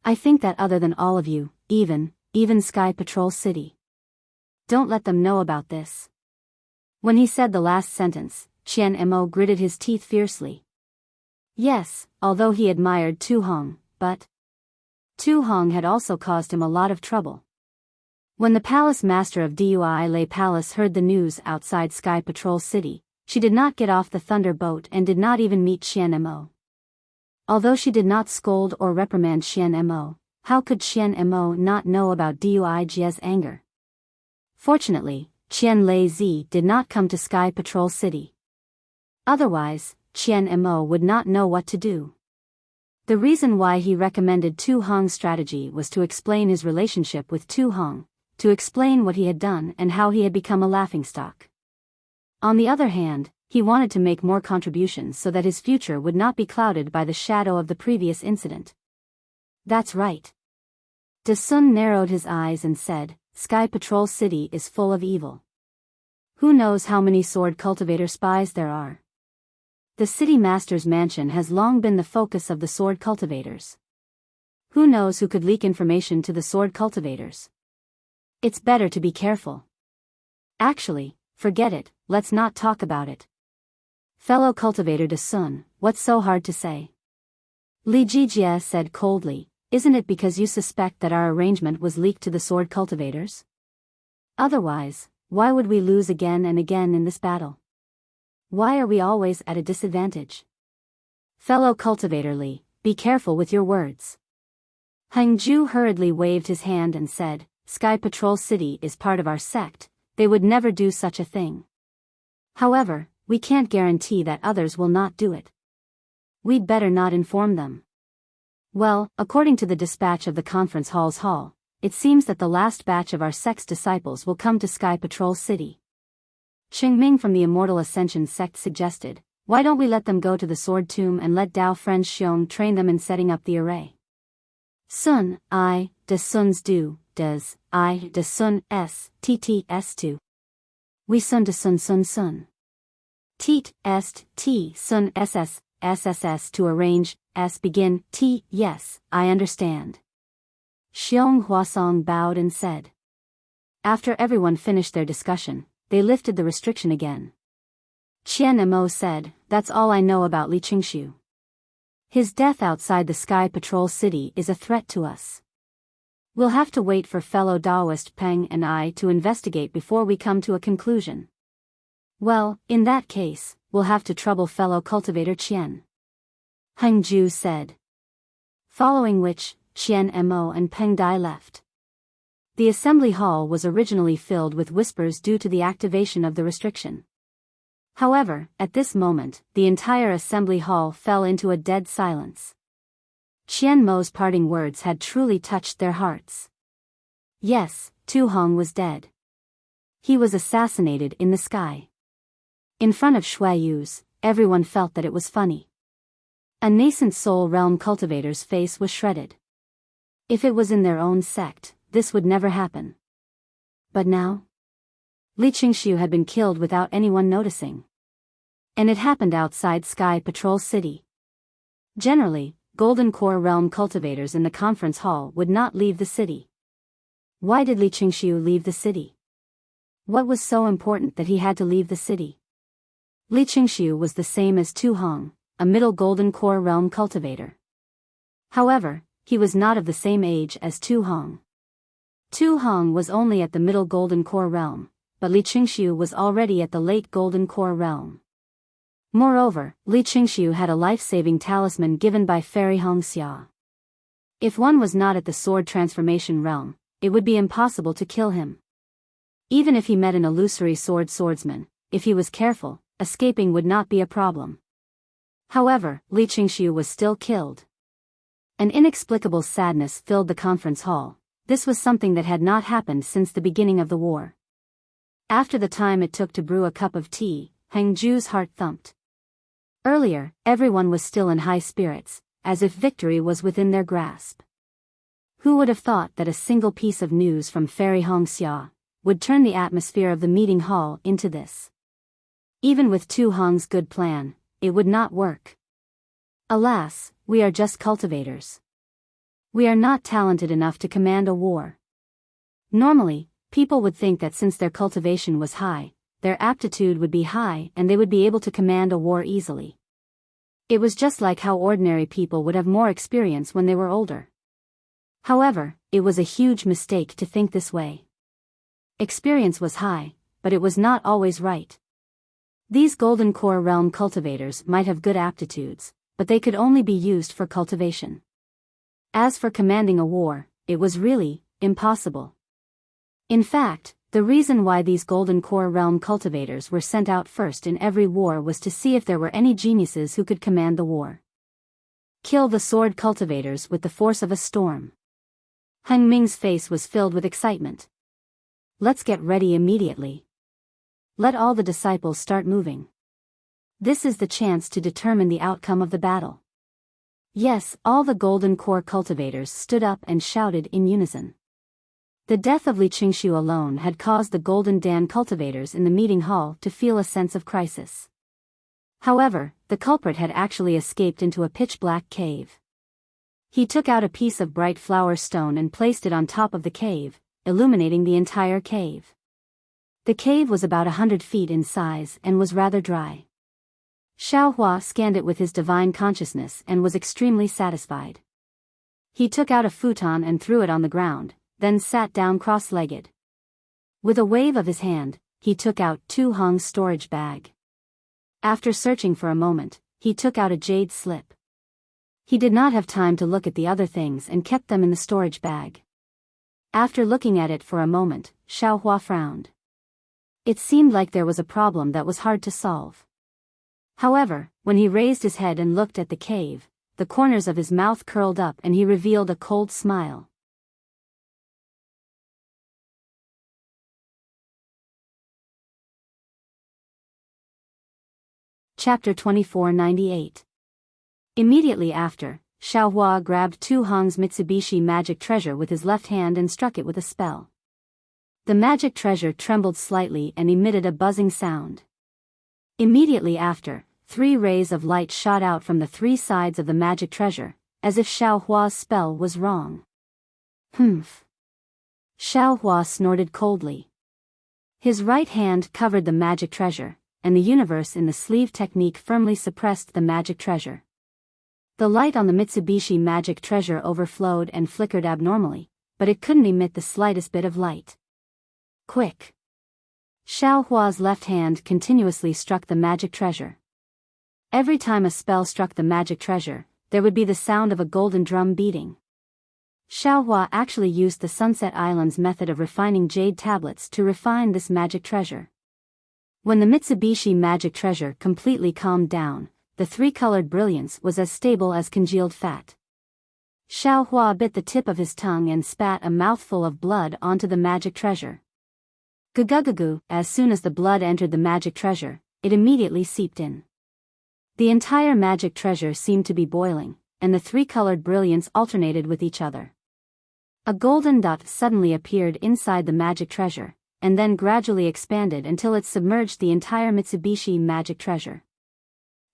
I think that other than all of you, even Sky Patrol City. Don't let them know about this." When he said the last sentence, Qian Mo gritted his teeth fiercely. Yes, although he admired Tu Hong, but Tu Hong had also caused him a lot of trouble. When the palace master of Dui Palace heard the news outside Sky Patrol City, she did not get off the Thunder Boat and did not even meet Xian Mo. Although she did not scold or reprimand Xian Mo, how could Xian Mo not know about Dui Jie's anger? Fortunately, Qian Lei Zi did not come to Sky Patrol City. Otherwise, Qian Mo would not know what to do. The reason why he recommended Tu Hong's strategy was to explain his relationship with Tu Hong, to explain what he had done and how he had become a laughingstock. On the other hand, he wanted to make more contributions so that his future would not be clouded by the shadow of the previous incident. That's right. De Sun narrowed his eyes and said, Sky Patrol City is full of evil. Who knows how many sword cultivator spies there are? The city master's mansion has long been the focus of the sword cultivators. Who knows who could leak information to the sword cultivators? It's better to be careful. Actually, forget it, let's not talk about it. Fellow cultivator De Sun, what's so hard to say? Li Jijie said coldly, isn't it because you suspect that our arrangement was leaked to the sword cultivators? Otherwise, why would we lose again and again in this battle? Why are we always at a disadvantage? Fellow cultivator Li, be careful with your words. Heng Ju hurriedly waved his hand and said, Sky Patrol City is part of our sect, they would never do such a thing. However, we can't guarantee that others will not do it. We'd better not inform them. Well, according to the dispatch of the conference hall's hall, it seems that the last batch of our sect's disciples will come to Sky Patrol City. Qingming from the Immortal Ascension sect suggested, why don't we let them go to the Sword Tomb and let Dao Friend Xiong train them in setting up the array? Sun, I, de Sun's do, des, I, de Sun, s, tts2. We Sun de Sun Sun Sun. Tit, est, t, Sun ss, sss to arrange, s begin, t, yes, I understand. Xiong Huasong bowed and said. After everyone finished their discussion, they lifted the restriction again. Qian Mo said, that's all I know about Li Qingshu. His death outside the Sky Patrol City is a threat to us. We'll have to wait for fellow Daoist Peng and I to investigate before we come to a conclusion. Well, in that case, we'll have to trouble fellow cultivator Qian. Heng Ju said. Following which, Qian Mo and Peng Dai left. The assembly hall was originally filled with whispers due to the activation of the restriction. However, at this moment, the entire assembly hall fell into a dead silence. Qian Mo's parting words had truly touched their hearts. Yes, Tu Hong was dead. He was assassinated in the sky. In front of Shui Yu's, everyone felt that it was funny. A nascent soul realm cultivator's face was shredded. If it was in their own sect, this would never happen. But now? Li Qingshu had been killed without anyone noticing. And it happened outside Sky Patrol City. Generally, Golden Core Realm cultivators in the conference hall would not leave the city. Why did Li Qingshu leave the city? What was so important that he had to leave the city? Li Qingshu was the same as Tu Hong, a middle Golden Core Realm cultivator. However, he was not of the same age as Tu Hong. Tu Hong was only at the middle Golden Core Realm, but Li Qingshu was already at the late Golden Core Realm. Moreover, Li Qingshu had a life-saving talisman given by Fairy Hongxia. If one was not at the sword transformation realm, it would be impossible to kill him. Even if he met an illusory swordsman, if he was careful, escaping would not be a problem. However, Li Qingshu was still killed. An inexplicable sadness filled the conference hall. This was something that had not happened since the beginning of the war. After the time it took to brew a cup of tea, Heng Ju's heart thumped. Earlier, everyone was still in high spirits, as if victory was within their grasp. Who would have thought that a single piece of news from Fairy Hongxia would turn the atmosphere of the meeting hall into this? Even with Tu Hong's good plan, it would not work. Alas, we are just cultivators. We are not talented enough to command a war. Normally, people would think that since their cultivation was high, their aptitude would be high and they would be able to command a war easily. It was just like how ordinary people would have more experience when they were older. However, it was a huge mistake to think this way. Experience was high, but it was not always right. These Golden Core Realm cultivators might have good aptitudes, but they could only be used for cultivation. As for commanding a war, it was really impossible. In fact, the reason why these Golden Core Realm cultivators were sent out first in every war was to see if there were any geniuses who could command the war. Kill the sword cultivators with the force of a storm. Heng Ming's face was filled with excitement. Let's get ready immediately. Let all the disciples start moving. This is the chance to determine the outcome of the battle. Yes, all the Golden Core cultivators stood up and shouted in unison. The death of Li Qingshu alone had caused the Golden Dan cultivators in the meeting hall to feel a sense of crisis. However, the culprit had actually escaped into a pitch-black cave. He took out a piece of bright flower stone and placed it on top of the cave, illuminating the entire cave. The cave was about 100 feet in size and was rather dry. Xiaohua scanned it with his divine consciousness and was extremely satisfied. He took out a futon and threw it on the ground, then sat down cross-legged. With a wave of his hand, he took out Tu Hong's storage bag. After searching for a moment, he took out a jade slip. He did not have time to look at the other things and kept them in the storage bag. After looking at it for a moment, Xiaohua frowned. It seemed like there was a problem that was hard to solve. However, when he raised his head and looked at the cave, the corners of his mouth curled up and he revealed a cold smile. Chapter 2498. Immediately after, Xiaohua grabbed Tu Hong's Mitsubishi magic treasure with his left hand and struck it with a spell. The magic treasure trembled slightly and emitted a buzzing sound. Immediately after, 3 rays of light shot out from the 3 sides of the magic treasure, as if Xiaohua's spell was wrong. Humph. Xiaohua snorted coldly. His right hand covered the magic treasure, and the universe in the sleeve technique firmly suppressed the magic treasure. The light on the Mitsubishi magic treasure overflowed and flickered abnormally, but it couldn't emit the slightest bit of light. Quick! Xiaohua's left hand continuously struck the magic treasure. Every time a spell struck the magic treasure, there would be the sound of a golden drum beating. Xiaohua actually used the Sunset Islands method of refining jade tablets to refine this magic treasure. When the Mitsubishi magic treasure completely calmed down, the 3-colored brilliance was as stable as congealed fat. Xiaohua bit the tip of his tongue and spat a mouthful of blood onto the magic treasure. Gugugugu, as soon as the blood entered the magic treasure, it immediately seeped in. The entire magic treasure seemed to be boiling, and the 3-colored brilliance alternated with each other. A golden dot suddenly appeared inside the magic treasure, and then gradually expanded until it submerged the entire Mitsubishi magic treasure.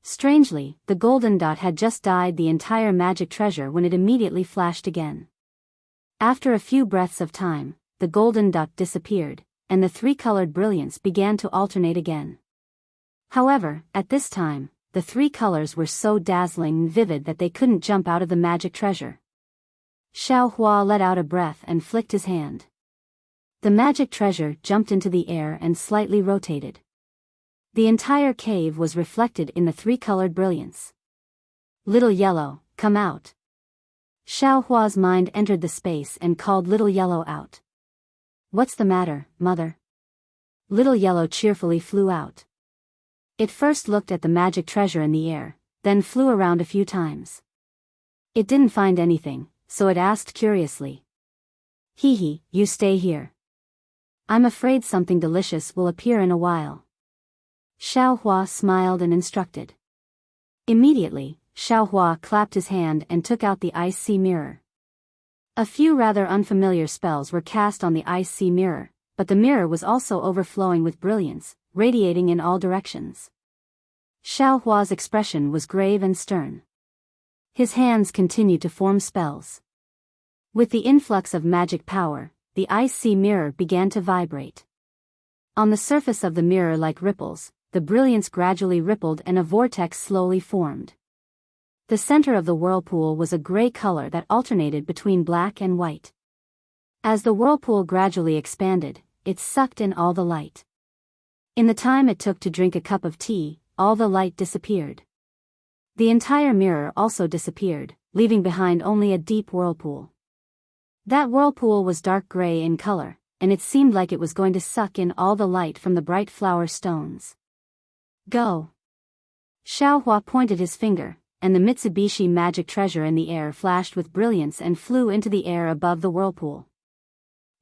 Strangely, the golden dot had just dyed the entire magic treasure when it immediately flashed again. After a few breaths of time, the golden dot disappeared, and the 3-colored brilliance began to alternate again. However, at this time, the 3 colors were so dazzling and vivid that they couldn't jump out of the magic treasure. Xiaohua let out a breath and flicked his hand. The magic treasure jumped into the air and slightly rotated. The entire cave was reflected in the 3-colored brilliance. Little Yellow, come out. Xiaohua's mind entered the space and called Little Yellow out. What's the matter, mother? Little Yellow cheerfully flew out. It first looked at the magic treasure in the air, then flew around a few times. It didn't find anything, so it asked curiously. Hee, you stay here. I'm afraid something delicious will appear in a while. Xiaohua smiled and instructed. Immediately, Xiaohua clapped his hand and took out the ice sea mirror. A few rather unfamiliar spells were cast on the ice sea mirror, but the mirror was also overflowing with brilliance, radiating in all directions. Xiaohua's expression was grave and stern. His hands continued to form spells. With the influx of magic power, the ice sea mirror began to vibrate. On the surface of the mirror like ripples, the brilliance gradually rippled and a vortex slowly formed. The center of the whirlpool was a gray color that alternated between black and white. As the whirlpool gradually expanded, it sucked in all the light. In the time it took to drink a cup of tea, all the light disappeared. The entire mirror also disappeared, leaving behind only a deep whirlpool. That whirlpool was dark gray in color, and it seemed like it was going to suck in all the light from the bright flower stones. Go! Xiaohua pointed his finger, and the Mitsubishi magic treasure in the air flashed with brilliance and flew into the air above the whirlpool.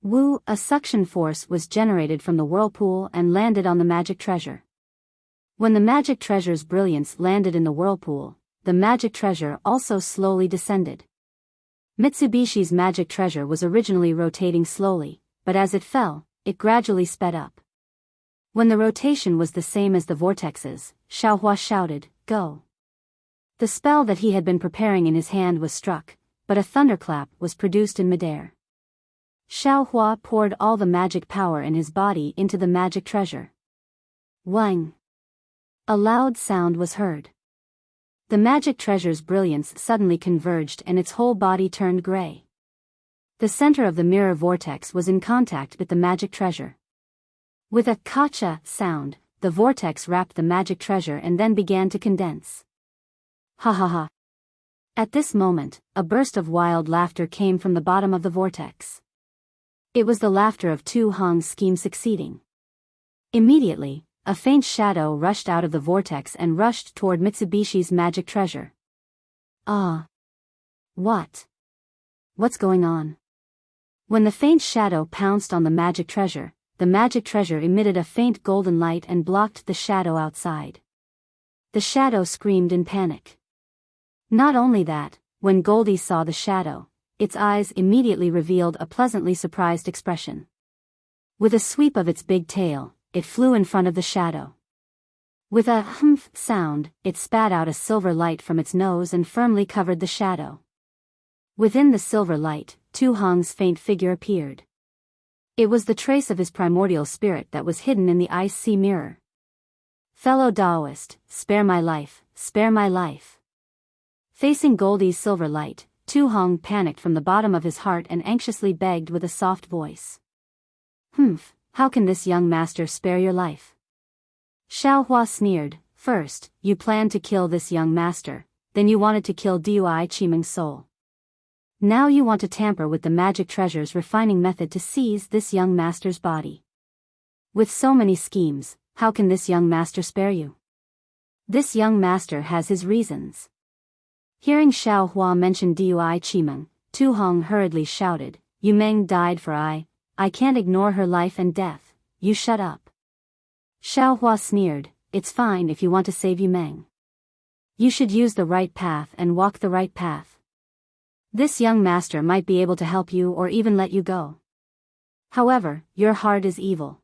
Wu, a suction force was generated from the whirlpool and landed on the magic treasure. When the magic treasure's brilliance landed in the whirlpool, the magic treasure also slowly descended. Mitsubishi's magic treasure was originally rotating slowly, but as it fell, it gradually sped up. When the rotation was the same as the vortexes, Xiaohua shouted, "Go!" The spell that he had been preparing in his hand was struck, but a thunderclap was produced in midair. Xiaohua poured all the magic power in his body into the magic treasure. Wang! A loud sound was heard. The magic treasure's brilliance suddenly converged and its whole body turned gray. The center of the mirror vortex was in contact with the magic treasure. With a "kacha" sound, the vortex wrapped the magic treasure and then began to condense. Ha ha ha! At this moment, a burst of wild laughter came from the bottom of the vortex. It was the laughter of Tu Hong's scheme succeeding. Immediately, a faint shadow rushed out of the vortex and rushed toward Mitsubishi's magic treasure. Ah! What? What's going on? When the faint shadow pounced on the magic treasure emitted a faint golden light and blocked the shadow outside. The shadow screamed in panic. Not only that, when Goldie saw the shadow, its eyes immediately revealed a pleasantly surprised expression. With a sweep of its big tail, it flew in front of the shadow. With a humph sound, it spat out a silver light from its nose and firmly covered the shadow. Within the silver light, Tu Hong's faint figure appeared. It was the trace of his primordial spirit that was hidden in the ice-sea mirror. "Fellow Taoist, spare my life, spare my life." Facing Goldie's silver light, Tu Hong panicked from the bottom of his heart and anxiously begged with a soft voice. "Humph, how can this young master spare your life?" Xiaohua sneered. "First, you planned to kill this young master, then you wanted to kill Dui Qimeng's soul. Now you want to tamper with the magic treasure's refining method to seize this young master's body. With so many schemes, how can this young master spare you? This young master has his reasons." Hearing Xiaohua mention Dui Qimeng, Tu Hong hurriedly shouted, "Yu Meng died for I can't ignore her life and death, you shut up." Xiaohua sneered, "It's fine if you want to save Yu Meng. You should use the right path and walk the right path. This young master might be able to help you or even let you go. However, your heart is evil.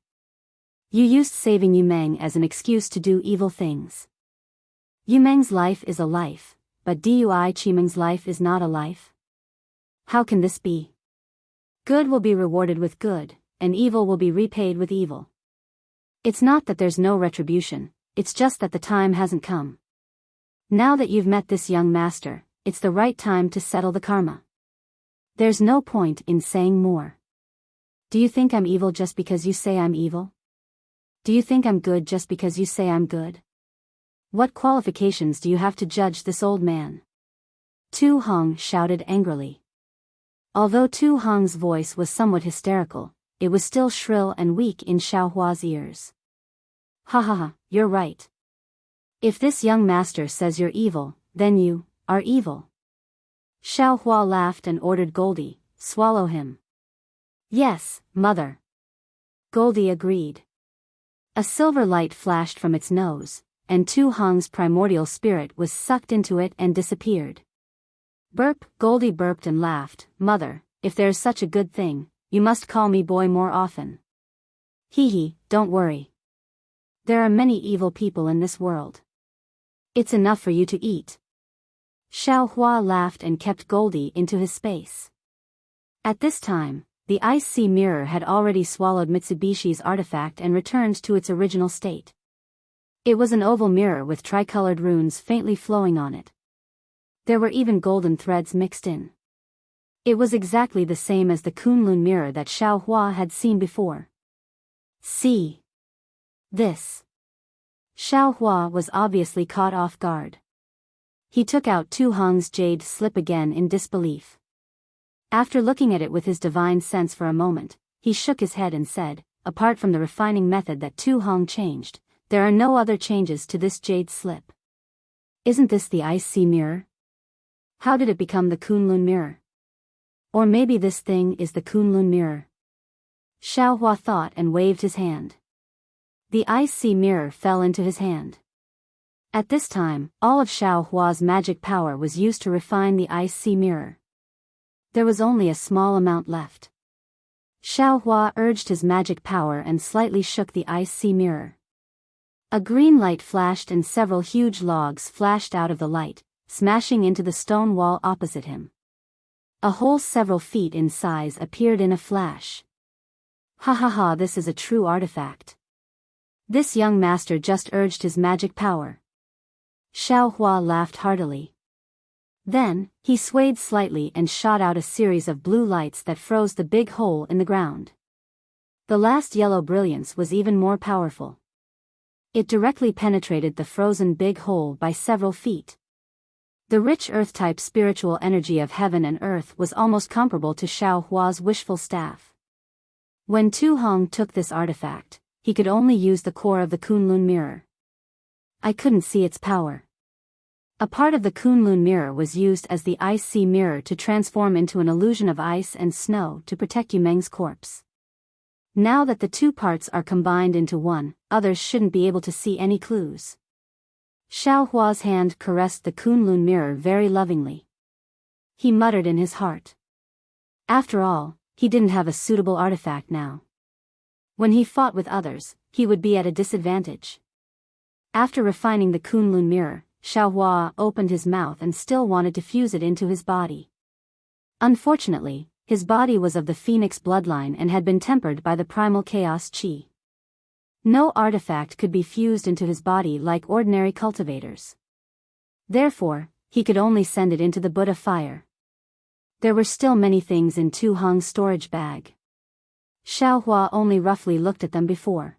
You used saving Yu Meng as an excuse to do evil things. Yu Meng's life is a life, but Dui Qimeng's life is not a life. How can this be? Good will be rewarded with good, and evil will be repaid with evil. It's not that there's no retribution, it's just that the time hasn't come. Now that you've met this young master, it's the right time to settle the karma. There's no point in saying more. Do you think I'm evil just because you say I'm evil? Do you think I'm good just because you say I'm good? What qualifications do you have to judge this old man?" Tu Hong shouted angrily. Although Tu Hong's voice was somewhat hysterical, it was still shrill and weak in Xiaohua's ears. "Ha ha ha, you're right. If this young master says you're evil, then you are evil." Xiaohua laughed and ordered Goldie, "Swallow him." "Yes, mother." Goldie agreed. A silver light flashed from its nose, and Tu Hong's primordial spirit was sucked into it and disappeared. Burp, Goldie burped and laughed, "Mother, if there's such a good thing, you must call me boy more often." "Hee hee, don't worry. There are many evil people in this world. It's enough for you to eat." Xiaohua laughed and kept Goldie into his space. At this time, the ice-sea mirror had already swallowed Mitsubishi's artifact and returned to its original state. It was an oval mirror with tricolored runes faintly flowing on it. There were even golden threads mixed in. It was exactly the same as the Kunlun mirror that Xiaohua had seen before. See this. Xiao Hua was obviously caught off guard. He took out Tu Hong's jade slip again in disbelief. After looking at it with his divine sense for a moment, he shook his head and said, apart from the refining method that Tu Hong changed, there are no other changes to this jade slip. Isn't this the Ice Sea Mirror? How did it become the Kunlun Mirror? Or maybe this thing is the Kunlun Mirror. Xiao Hua thought and waved his hand. The Ice Sea Mirror fell into his hand. At this time, all of Xiao Hua's magic power was used to refine the Ice Sea Mirror. There was only a small amount left. Xiao Hua urged his magic power and slightly shook the Ice Sea Mirror. A green light flashed and several huge logs flashed out of the light, smashing into the stone wall opposite him. A hole several feet in size appeared in a flash. Ha ha ha, this is a true artifact. This young master just urged his magic power. Xiao Hua laughed heartily. Then, he swayed slightly and shot out a series of blue lights that froze the big hole in the ground. The last yellow brilliance was even more powerful. It directly penetrated the frozen big hole by several feet. The rich earth-type spiritual energy of heaven and earth was almost comparable to Xiao Hua's wishful staff. When Tu Hong took this artifact, he could only use the core of the Kunlun Mirror. I couldn't see its power. A part of the Kunlun Mirror was used as the Ice Sea Mirror to transform into an illusion of ice and snow to protect Yumeng's corpse. Now that the two parts are combined into one, others shouldn't be able to see any clues. Xiao Hua's hand caressed the Kunlun Mirror very lovingly. He muttered in his heart. After all, he didn't have a suitable artifact now. When he fought with others, he would be at a disadvantage. After refining the Kunlun Mirror, Xiao Hua opened his mouth and still wanted to fuse it into his body. Unfortunately, his body was of the Phoenix bloodline and had been tempered by the primal chaos qi. No artifact could be fused into his body like ordinary cultivators. Therefore, he could only send it into the Buddha fire. There were still many things in Tu Hong's storage bag. Xiao Hua only roughly looked at them before.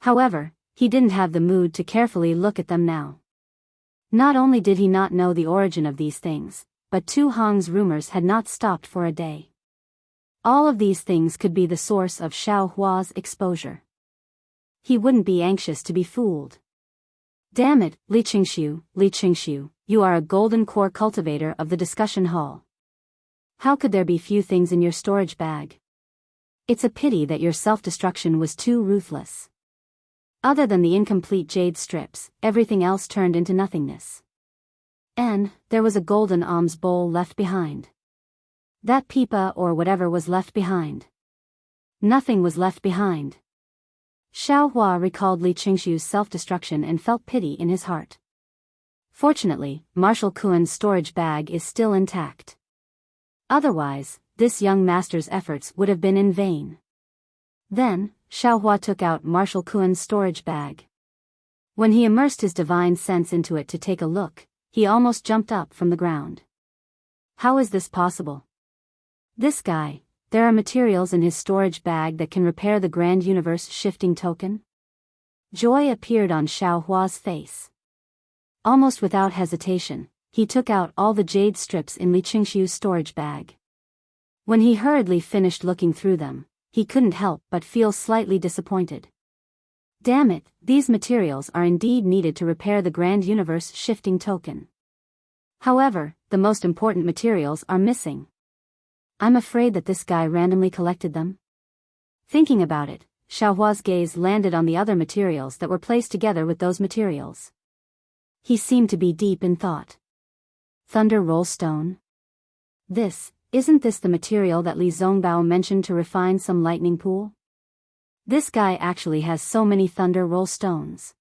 However, he didn't have the mood to carefully look at them now. Not only did he not know the origin of these things, but Tu Hong's rumors had not stopped for a day. All of these things could be the source of Xiao Hua's exposure. He wouldn't be anxious to be fooled. Damn it, Li Qingxiu, you are a golden core cultivator of the discussion hall. How could there be few things in your storage bag? It's a pity that your self-destruction was too ruthless. Other than the incomplete jade strips, everything else turned into nothingness. And there was a golden alms bowl left behind. That pipa or whatever was left behind. Nothing was left behind. Xiao Hua recalled Li Qingxiu's self-destruction and felt pity in his heart. Fortunately, Marshal Kuan's storage bag is still intact. Otherwise, this young master's efforts would have been in vain. Then, Xiao Hua took out Marshal Kuan's storage bag. When he immersed his divine sense into it to take a look, he almost jumped up from the ground. How is this possible? This guy, there are materials in his storage bag that can repair the Grand Universe shifting token? Joy appeared on Xiao Hua's face. Almost without hesitation, he took out all the jade strips in Li Qingxiu's storage bag. When he hurriedly finished looking through them, he couldn't help but feel slightly disappointed. Damn it, these materials are indeed needed to repair the Grand Universe shifting token. However, the most important materials are missing. I'm afraid that this guy randomly collected them. Thinking about it, Xiao Hua's gaze landed on the other materials that were placed together with those materials. He seemed to be deep in thought. Thunder Roll Stone? Isn't this the material that Li Zongbao mentioned to refine some lightning pool? This guy actually has so many thunder roll stones.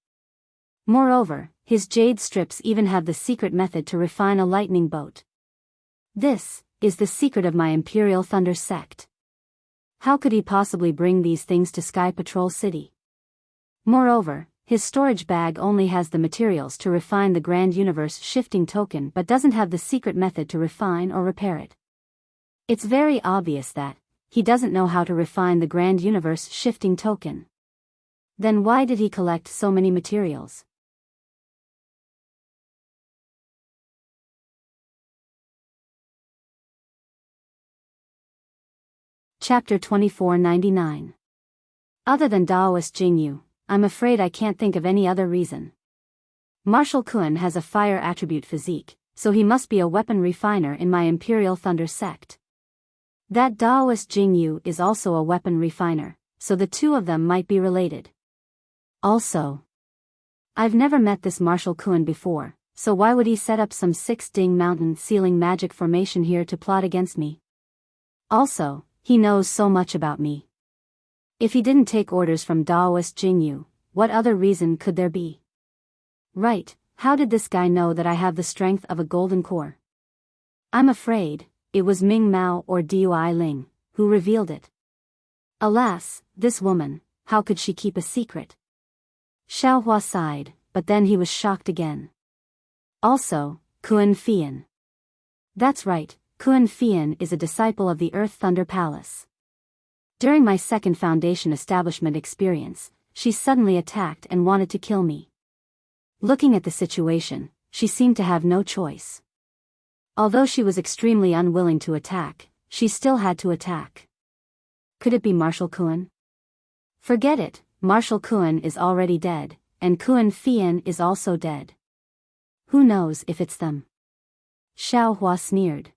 Moreover, his jade strips even have the secret method to refine a lightning boat. This is the secret of my Imperial Thunder sect. How could he possibly bring these things to Sky Patrol City? Moreover, his storage bag only has the materials to refine the Grand Universe shifting token but doesn't have the secret method to refine or repair it. It's very obvious that, he doesn't know how to refine the grand universe shifting token. Then why did he collect so many materials? Chapter 2499. Other than Daoist Jingyu, I'm afraid I can't think of any other reason. Martial Kun has a fire attribute physique, so he must be a weapon refiner in my Imperial Thunder sect. That Daoist Jingyu is also a weapon refiner, so the two of them might be related. Also, I've never met this Martial Kun before, so why would he set up some 6-ding mountain ceiling magic formation here to plot against me? Also, he knows so much about me. If he didn't take orders from Daoist Jingyu, what other reason could there be? Right, how did this guy know that I have the strength of a golden core? I'm afraid it was Ming Mao or Dui Ling who revealed it. Alas, this woman, how could she keep a secret? Xiao Hua sighed, but then he was shocked again. Also, Kun Fian. That's right, Kun Fian is a disciple of the Earth Thunder Palace. During my second Foundation establishment experience, she suddenly attacked and wanted to kill me. Looking at the situation, she seemed to have no choice. Although she was extremely unwilling to attack, she still had to attack. Could it be Martial Kun? Forget it, Martial Kun is already dead, and Kun Fian is also dead. Who knows if it's them? Xiao Hua sneered.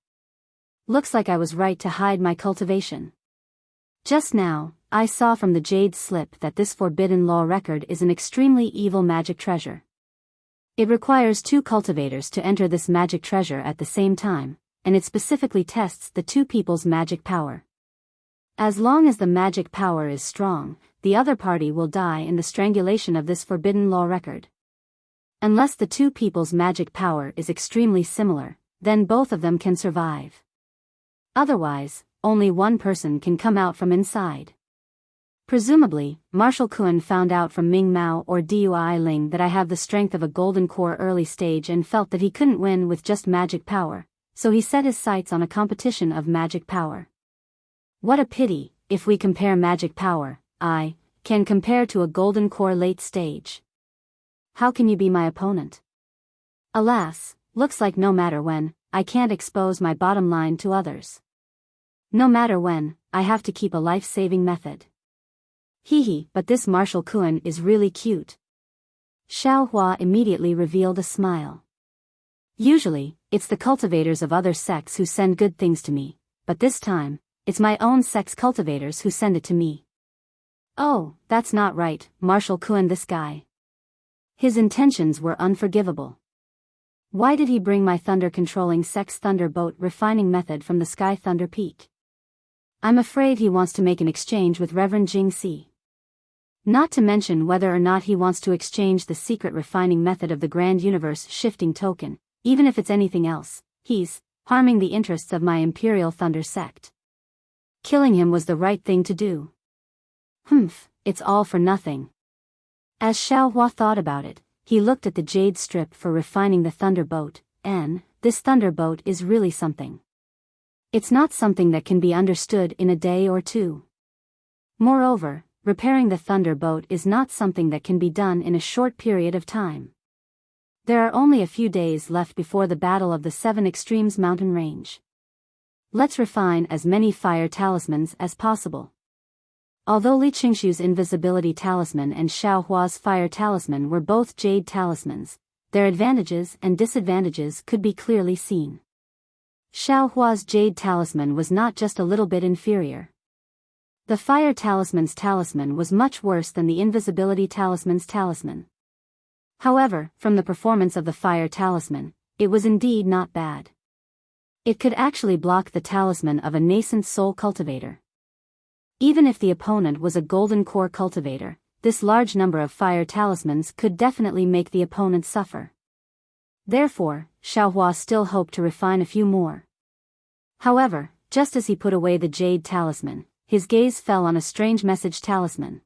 Looks like I was right to hide my cultivation. Just now, I saw from the Jade slip that this Forbidden Law record is an extremely evil magic treasure. It requires 2 cultivators to enter this magic treasure at the same time, and it specifically tests the 2 people's magic power. As long as the magic power is strong, the other party will die in the strangulation of this Forbidden Law record. Unless the 2 people's magic power is extremely similar, then both of them can survive. Otherwise, only one person can come out from inside. Presumably, Martial Kun found out from Ming Mao or Dui Ling that I have the strength of a golden core early stage and felt that he couldn't win with just magic power, so he set his sights on a competition of magic power. What a pity, if we compare magic power, I can compare to a golden core late stage. How can you be my opponent? Alas, looks like no matter when, I can't expose my bottom line to others. No matter when, I have to keep a life-saving method. Hehe, but this Martial Kun is really cute. Xiao Hua immediately revealed a smile. Usually, it's the cultivators of other sects who send good things to me, but this time, it's my own sect's cultivators who send it to me. Oh, that's not right, Martial Kun, this guy. His intentions were unforgivable. Why did he bring my thunder-controlling sect's thunderboat refining method from the Sky Thunder Peak? I'm afraid he wants to make an exchange with Reverend Jing Si. Not to mention whether or not he wants to exchange the secret refining method of the Grand Universe shifting token, even if it's anything else, he's harming the interests of my Imperial Thunder sect. Killing him was the right thing to do. It's all for nothing. As Xiao Hua thought about it, he looked at the jade strip for refining the thunderboat, and this thunderboat is really something. It's not something that can be understood in a day or two. Moreover, repairing the thunderboat is not something that can be done in a short period of time. There are only a few days left before the Battle of the 7 Extremes mountain range. Let's refine as many fire talismans as possible. Although Li Qingshu's invisibility talisman and Xiao Hua's fire talisman were both jade talismans, their advantages and disadvantages could be clearly seen. Xiao Hua's jade talisman was not just a little bit inferior. The fire talisman's talisman was much worse than the invisibility talisman's talisman. However, from the performance of the fire talisman, it was indeed not bad. It could actually block the talisman of a nascent soul cultivator. Even if the opponent was a golden core cultivator, this large number of fire talismans could definitely make the opponent suffer. Therefore, Xiao Hua still hoped to refine a few more. However, just as he put away the jade talisman, his gaze fell on a strange message talisman.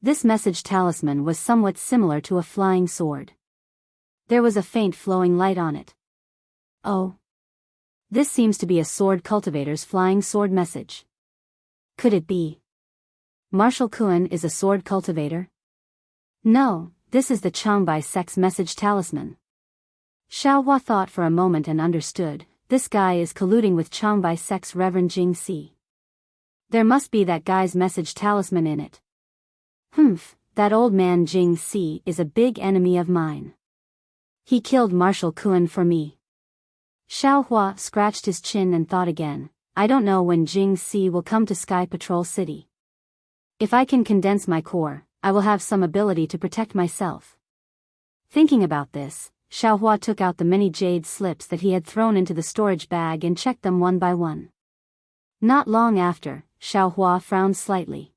This message talisman was somewhat similar to a flying sword. There was a faint flowing light on it. Oh. This seems to be a sword cultivator's flying sword message. Could it be? Marshal Kuan is a sword cultivator? No, this is the Changbai sect's message talisman. Xiao Hua thought for a moment and understood, this guy is colluding with Changbai sect's Reverend Jing Si. There must be that guy's message talisman in it. Humph, that old man Jing Si is a big enemy of mine. He killed Marshal Kuan for me. Xiao Hua scratched his chin and thought again, I don't know when Jing Si will come to Sky Patrol City. If I can condense my core, I will have some ability to protect myself. Thinking about this, Xiao Hua took out the many jade slips that he had thrown into the storage bag and checked them one by one. Not long after, Xiao Hua frowned slightly.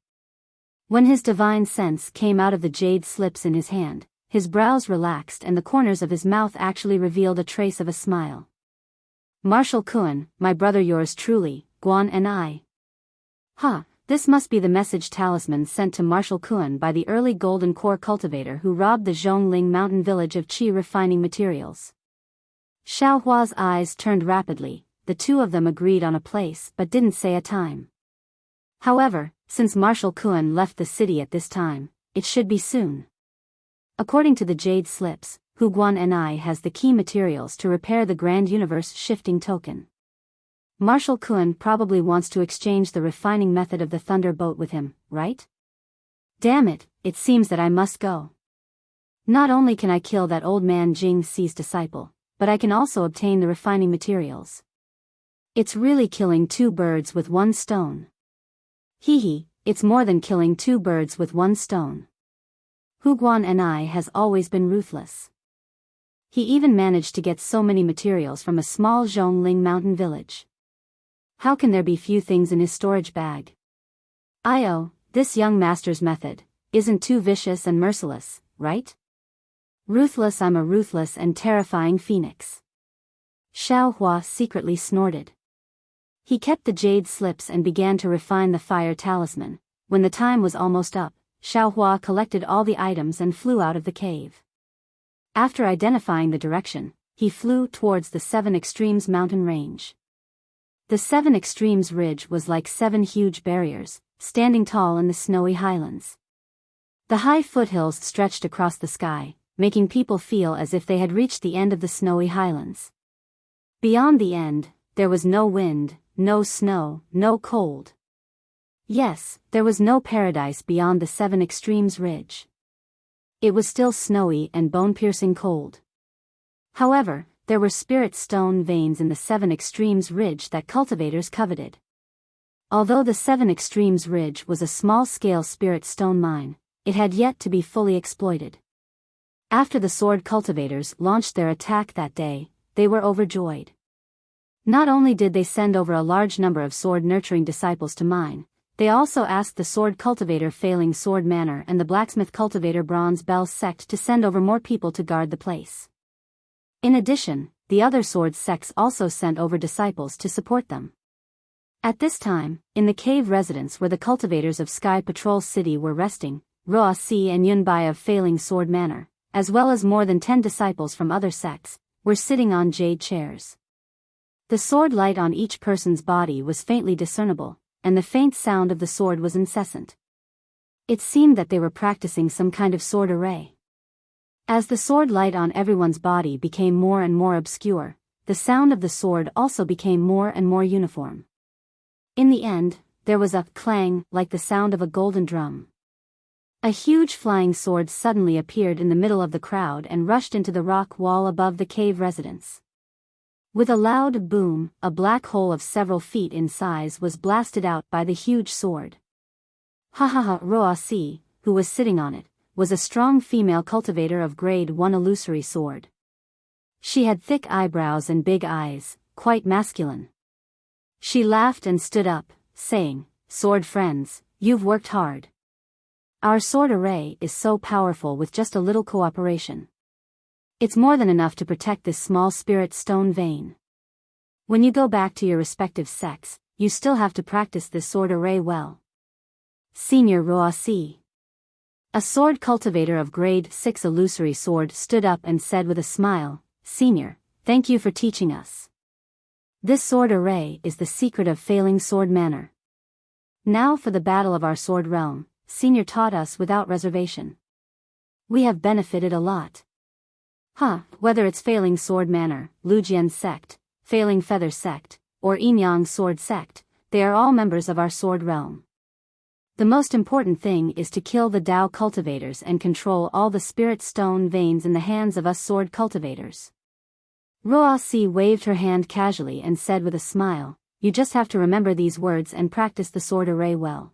When his divine sense came out of the jade slips in his hand, his brows relaxed and the corners of his mouth actually revealed a trace of a smile. Marshal Kuan, my brother, yours truly, Guan and I. This must be the message talisman sent to Marshal Kuan by the early golden core cultivator who robbed the Zhongling mountain village of qi refining materials. Xiao Hua's eyes turned rapidly, the two of them agreed on a place but didn't say a time. However, since Marshal Kuan left the city at this time, it should be soon. According to the jade slips, Hu Guan and I has the key materials to repair the Grand Universe shifting token. Marshal Kuan probably wants to exchange the refining method of the Thunder Boat with him, right? Damn it, it seems that I must go. Not only can I kill that old man Jing Si's disciple, but I can also obtain the refining materials. It's really killing two birds with one stone. Hee, it's more than killing two birds with one stone. Hu Guan and I has always been ruthless. He even managed to get so many materials from a small Zhongling mountain village. How can there be few things in his storage bag? This young master's method isn't too vicious and merciless, right? Ruthless, I'm a ruthless and terrifying phoenix. Xiao Hua secretly snorted. He kept the jade slips and began to refine the fire talisman. When the time was almost up, Xiao Hua collected all the items and flew out of the cave. After identifying the direction, he flew towards the Seven Extremes mountain range. The Seven Extremes ridge was like 7 huge barriers, standing tall in the snowy highlands. The high foothills stretched across the sky, making people feel as if they had reached the end of the snowy highlands. Beyond the end, there was no wind, no snow, no cold. Yes, there was no paradise beyond the Seven Extremes ridge. It was still snowy and bone-piercing cold. However, there were spirit stone veins in the Seven Extremes ridge that cultivators coveted. Although the Seven Extremes ridge was a small-scale spirit stone mine, it had yet to be fully exploited. After the sword cultivators launched their attack that day, they were overjoyed. Not only did they send over a large number of sword-nurturing disciples to mine, they also asked the sword cultivator Failing Sword Manor and the blacksmith cultivator Bronze Bell sect to send over more people to guard the place. In addition, the other sword sects also sent over disciples to support them. At this time, in the cave residence where the cultivators of Sky Patrol City were resting, Roa Si and Yunbai of Failing Sword Manor, as well as more than 10 disciples from other sects, were sitting on jade chairs. The sword light on each person's body was faintly discernible, and the faint sound of the sword was incessant. It seemed that they were practicing some kind of sword array. As the sword light on everyone's body became more and more obscure, the sound of the sword also became more and more uniform. In the end, there was a clang like the sound of a golden drum. A huge flying sword suddenly appeared in the middle of the crowd and rushed into the rock wall above the cave residence. With a loud boom, a black hole of several feet in size was blasted out by the huge sword. Roa Si, who was sitting on it, was a strong female cultivator of grade 1 illusory sword. She had thick eyebrows and big eyes, quite masculine. She laughed and stood up, saying, "Sword friends, you've worked hard. Our sword array is so powerful with just a little cooperation. It's more than enough to protect this small spirit stone vein. When you go back to your respective sects, you still have to practice this sword array well." Senior Roa Si, a sword cultivator of grade 6 illusory sword, stood up and said with a smile, "Senior, thank you for teaching us. This sword array is the secret of Failing Sword Manor. Now for the battle of our sword realm, Senior taught us without reservation. We have benefited a lot. Whether it's Failing Sword Manor, Lujian Sect, Failing Feather Sect, or Enyang Sword Sect, they are all members of our sword realm. The most important thing is to kill the Dao cultivators and control all the spirit stone veins in the hands of us sword cultivators. Ruosi waved her hand casually and said with a smile, you just have to remember these words and practice the sword array well.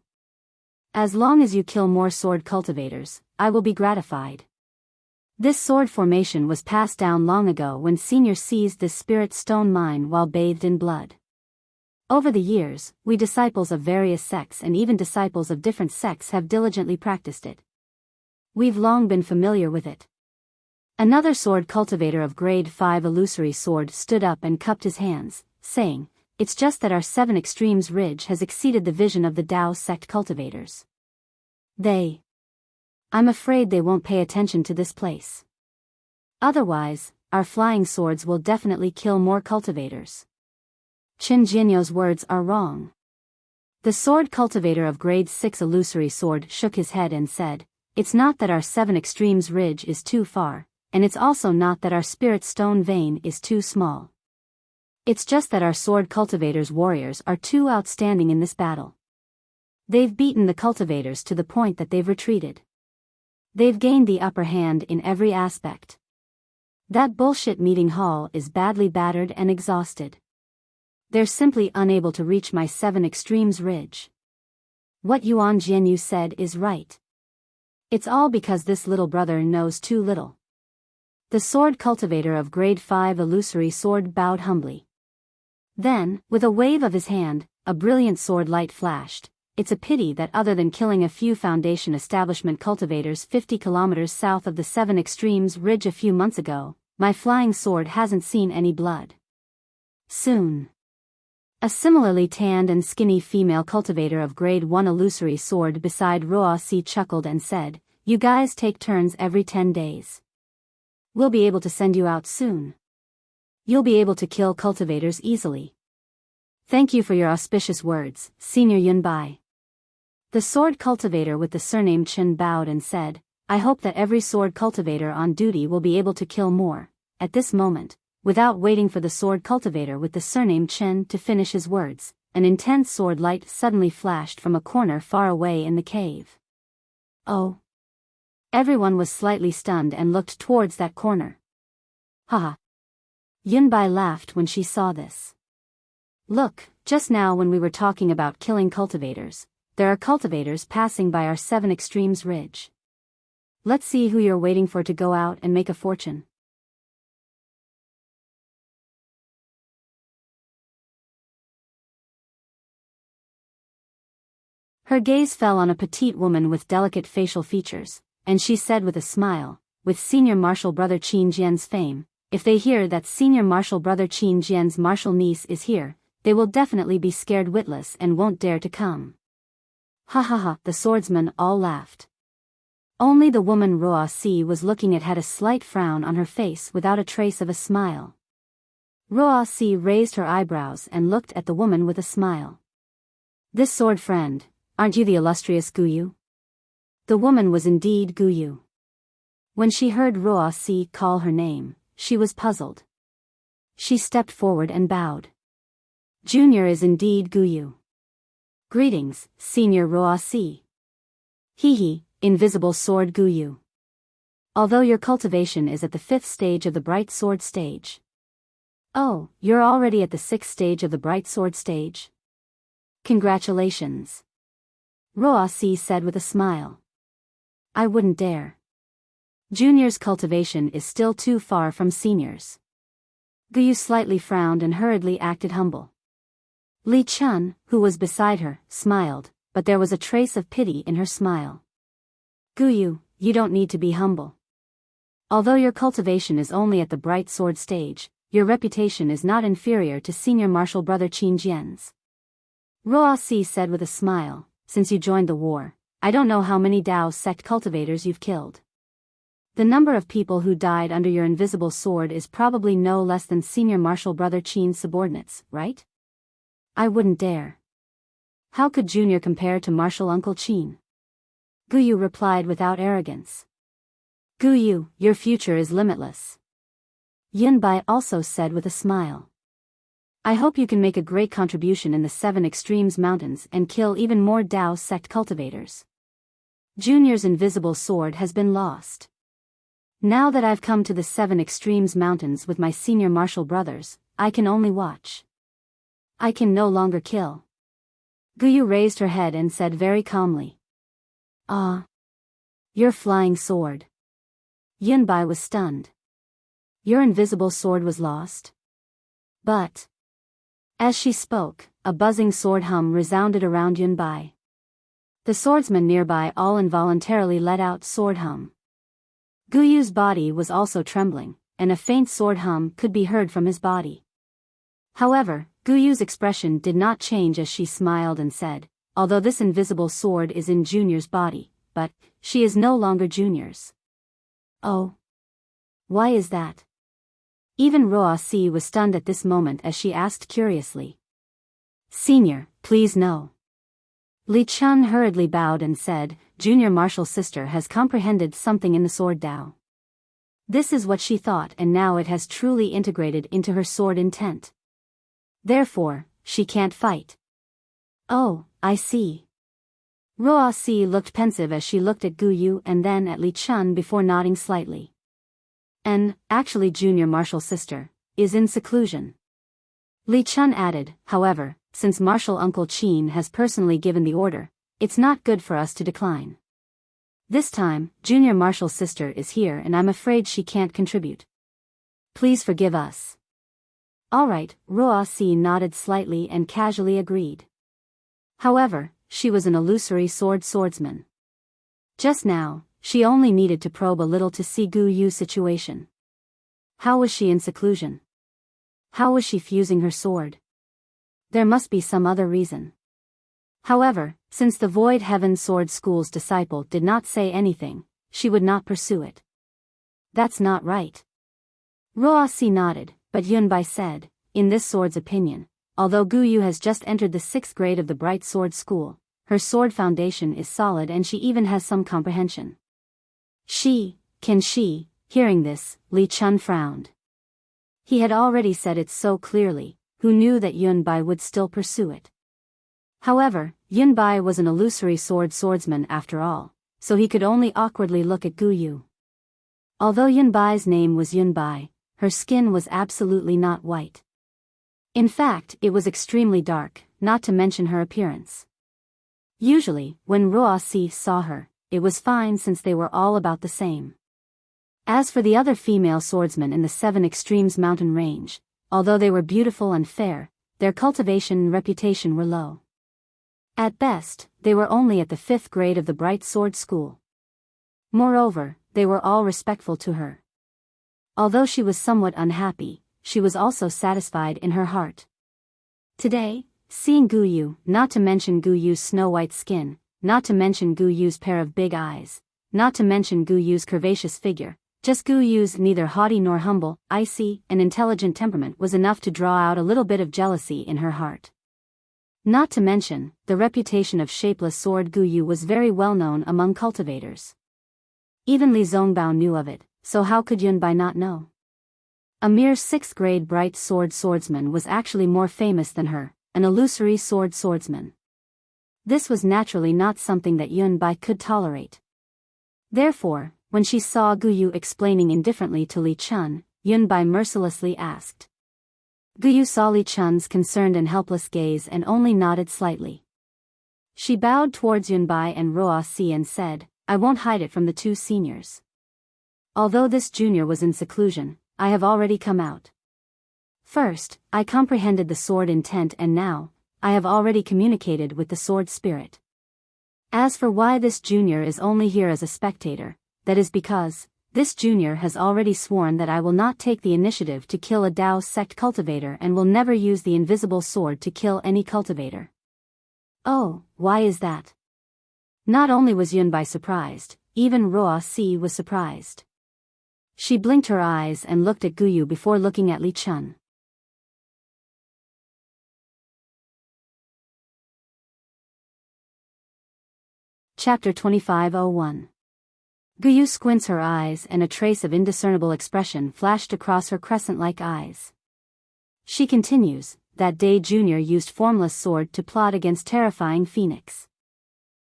As long as you kill more sword cultivators, I will be gratified. This sword formation was passed down long ago when Senior seized this spirit stone mine while bathed in blood. Over the years, we disciples of various sects and even disciples of different sects have diligently practiced it. We've long been familiar with it. Another sword cultivator of grade 5 illusory sword stood up and cupped his hands, saying, it's just that our 7 Extremes Ridge has exceeded the vision of the Dao sect cultivators. I'm afraid they won't pay attention to this place. Otherwise, our flying swords will definitely kill more cultivators. Qin Jinyo's words are wrong. The sword cultivator of grade 6 illusory sword shook his head and said, it's not that our 7 Extremes Ridge is too far, and it's also not that our spirit stone vein is too small. It's just that our sword cultivators' warriors are too outstanding in this battle. They've beaten the cultivators to the point that they've retreated. They've gained the upper hand in every aspect. That bullshit meeting hall is badly battered and exhausted. They're simply unable to reach my 7 Extremes Ridge. What Yuan Jianyu said is right. It's all because this little brother knows too little. The sword cultivator of grade 5 illusory sword bowed humbly. Then, with a wave of his hand, a brilliant sword light flashed. It's a pity that other than killing a few Foundation establishment cultivators 50 kilometers south of the 7 Extremes Ridge a few months ago, my flying sword hasn't seen any blood. Soon. A similarly tanned and skinny female cultivator of grade 1 illusory sword beside Ruosi chuckled and said, you guys take turns every 10 days. We'll be able to send you out soon. You'll be able to kill cultivators easily. Thank you for your auspicious words, Senior Yunbai. The sword cultivator with the surname Chen bowed and said, I hope that every sword cultivator on duty will be able to kill more. At this moment, without waiting for the sword cultivator with the surname Chen to finish his words, an intense sword light suddenly flashed from a corner far away in the cave. Oh. Everyone was slightly stunned and looked towards that corner. Haha. Yunbai laughed when she saw this. Look, just now when we were talking about killing cultivators, there are cultivators passing by our 7 Extremes Ridge. Let's see who you're waiting for to go out and make a fortune. Her gaze fell on a petite woman with delicate facial features, and she said with a smile, with Senior Martial Brother Qin Jian's fame, if they hear that Senior Martial Brother Qin Jian's martial niece is here, they will definitely be scared witless and won't dare to come. Ha ha ha, the swordsmen all laughed. Only the woman Ruosi was looking at had a slight frown on her face without a trace of a smile. Ruosi raised her eyebrows and looked at the woman with a smile. This sword friend, aren't you the illustrious Guyu? The woman was indeed Guyu. When she heard Ruosi call her name, she was puzzled. She stepped forward and bowed. Junior is indeed Guyu. Greetings, Senior Ruosi. Hee, invisible sword Guyu. Although your cultivation is at the 5th stage of the bright sword stage. Oh, you're already at the 6th stage of the bright sword stage? Congratulations. Ruosi said with a smile. I wouldn't dare. Junior's cultivation is still too far from Senior's. Guyu slightly frowned and hurriedly acted humble. Li Chun, who was beside her, smiled, but there was a trace of pity in her smile. Guyu, you don't need to be humble. Although your cultivation is only at the bright sword stage, your reputation is not inferior to Senior Martial Brother Qin Jian's. Ruosi said with a smile, since you joined the war, I don't know how many Dao sect cultivators you've killed. The number of people who died under your invisible sword is probably no less than Senior Martial Brother Qin's subordinates, right? I wouldn't dare. How could Junior compare to martial Uncle Qin? Guyu replied without arrogance. Guyu, your future is limitless. Yunbai also said with a smile. I hope you can make a great contribution in the 7 Extremes Mountains and kill even more Dao sect cultivators. Junior's invisible sword has been lost. Now that I've come to the 7 Extremes Mountains with my senior martial brothers, I can only watch. I can no longer kill. Guyu raised her head and said very calmly. Ah. Your flying sword. Yunbai was stunned. Your invisible sword was lost? But. As she spoke, a buzzing sword hum resounded around Yunbai. The swordsmen nearby all involuntarily let out sword hum. Guyu's body was also trembling, and a faint sword hum could be heard from his body. However, Guyu's expression did not change as she smiled and said, although this invisible sword is in Junior's body, but she is no longer Junior's. Oh. Why is that? Even Roa-Si was stunned at this moment as she asked curiously. Senior, please no. Li Chun hurriedly bowed and said, Junior martial sister has comprehended something in the sword Dao. This is what she thought, and now it has truly integrated into her sword intent. Therefore, she can't fight. Oh, I see. Roa-Si looked pensive as she looked at Guyu and then at Li Chun before nodding slightly. And, actually Junior martial sister, is in seclusion. Li Chun added, however, since martial Uncle Qin has personally given the order, it's not good for us to decline. This time, Junior martial sister is here and I'm afraid she can't contribute. Please forgive us. Alright, Roa-Si nodded slightly and casually agreed. However, she was an illusory swordsman. Just now, she only needed to probe a little to see Guyu's situation. How was she in seclusion? How was she fusing her sword? There must be some other reason. However, since the Void Heaven Sword School's disciple did not say anything, she would not pursue it. That's not right. Roa-Si nodded, but Yunbai said, in this sword's opinion, although Guyu has just entered the 6th grade of the Bright Sword School, her sword foundation is solid and she even has some comprehension. Hearing this, Li Chun frowned. He had already said it so clearly, who knew that Yunbai would still pursue it. However, Yunbai was an illusory swordsman after all, so he could only awkwardly look at Guyu. Although Yunbai's name was Yunbai, her skin was absolutely not white. In fact, it was extremely dark, not to mention her appearance. Usually, when Roa-Si saw her, it was fine since they were all about the same. As for the other female swordsmen in the 7 Extremes mountain range, although they were beautiful and fair, their cultivation and reputation were low. At best, they were only at the 5th grade of the Bright Sword School. Moreover, they were all respectful to her. Although she was somewhat unhappy, she was also satisfied in her heart. Today, seeing Guyu, not to mention Guyu's snow-white skin, not to mention Guyu's pair of big eyes, not to mention Guyu's curvaceous figure, just Guyu's neither haughty nor humble, icy, and intelligent temperament was enough to draw out a little bit of jealousy in her heart. Not to mention, the reputation of shapeless sword Guyu was very well known among cultivators. Even Li Zongbao knew of it, so how could Yunbai not know? A mere 6th grade bright swordsman was actually more famous than her, an illusory swordsman. This was naturally not something that Yunbai could tolerate. Therefore, when she saw Guyu explaining indifferently to Li Chun, Yunbai mercilessly asked. Guyu saw Li Chun's concerned and helpless gaze and only nodded slightly. She bowed towards Yunbai and Roa-Si and said, I won't hide it from the 2 seniors. Although this junior was in seclusion, I have already come out. First, I comprehended the sword intent and now, I have already communicated with the sword spirit. As for why this junior is only here as a spectator, that is because, this junior has already sworn that I will not take the initiative to kill a Dao sect cultivator and will never use the invisible sword to kill any cultivator. Oh, why is that? Not only was Yunbai surprised, even Roa-Si was surprised. She blinked her eyes and looked at Guyu before looking at Li Chun. Chapter 2501. Guyu squints her eyes and a trace of indiscernible expression flashed across her crescent-like eyes. She continues, that day Junior used formless sword to plot against terrifying Phoenix.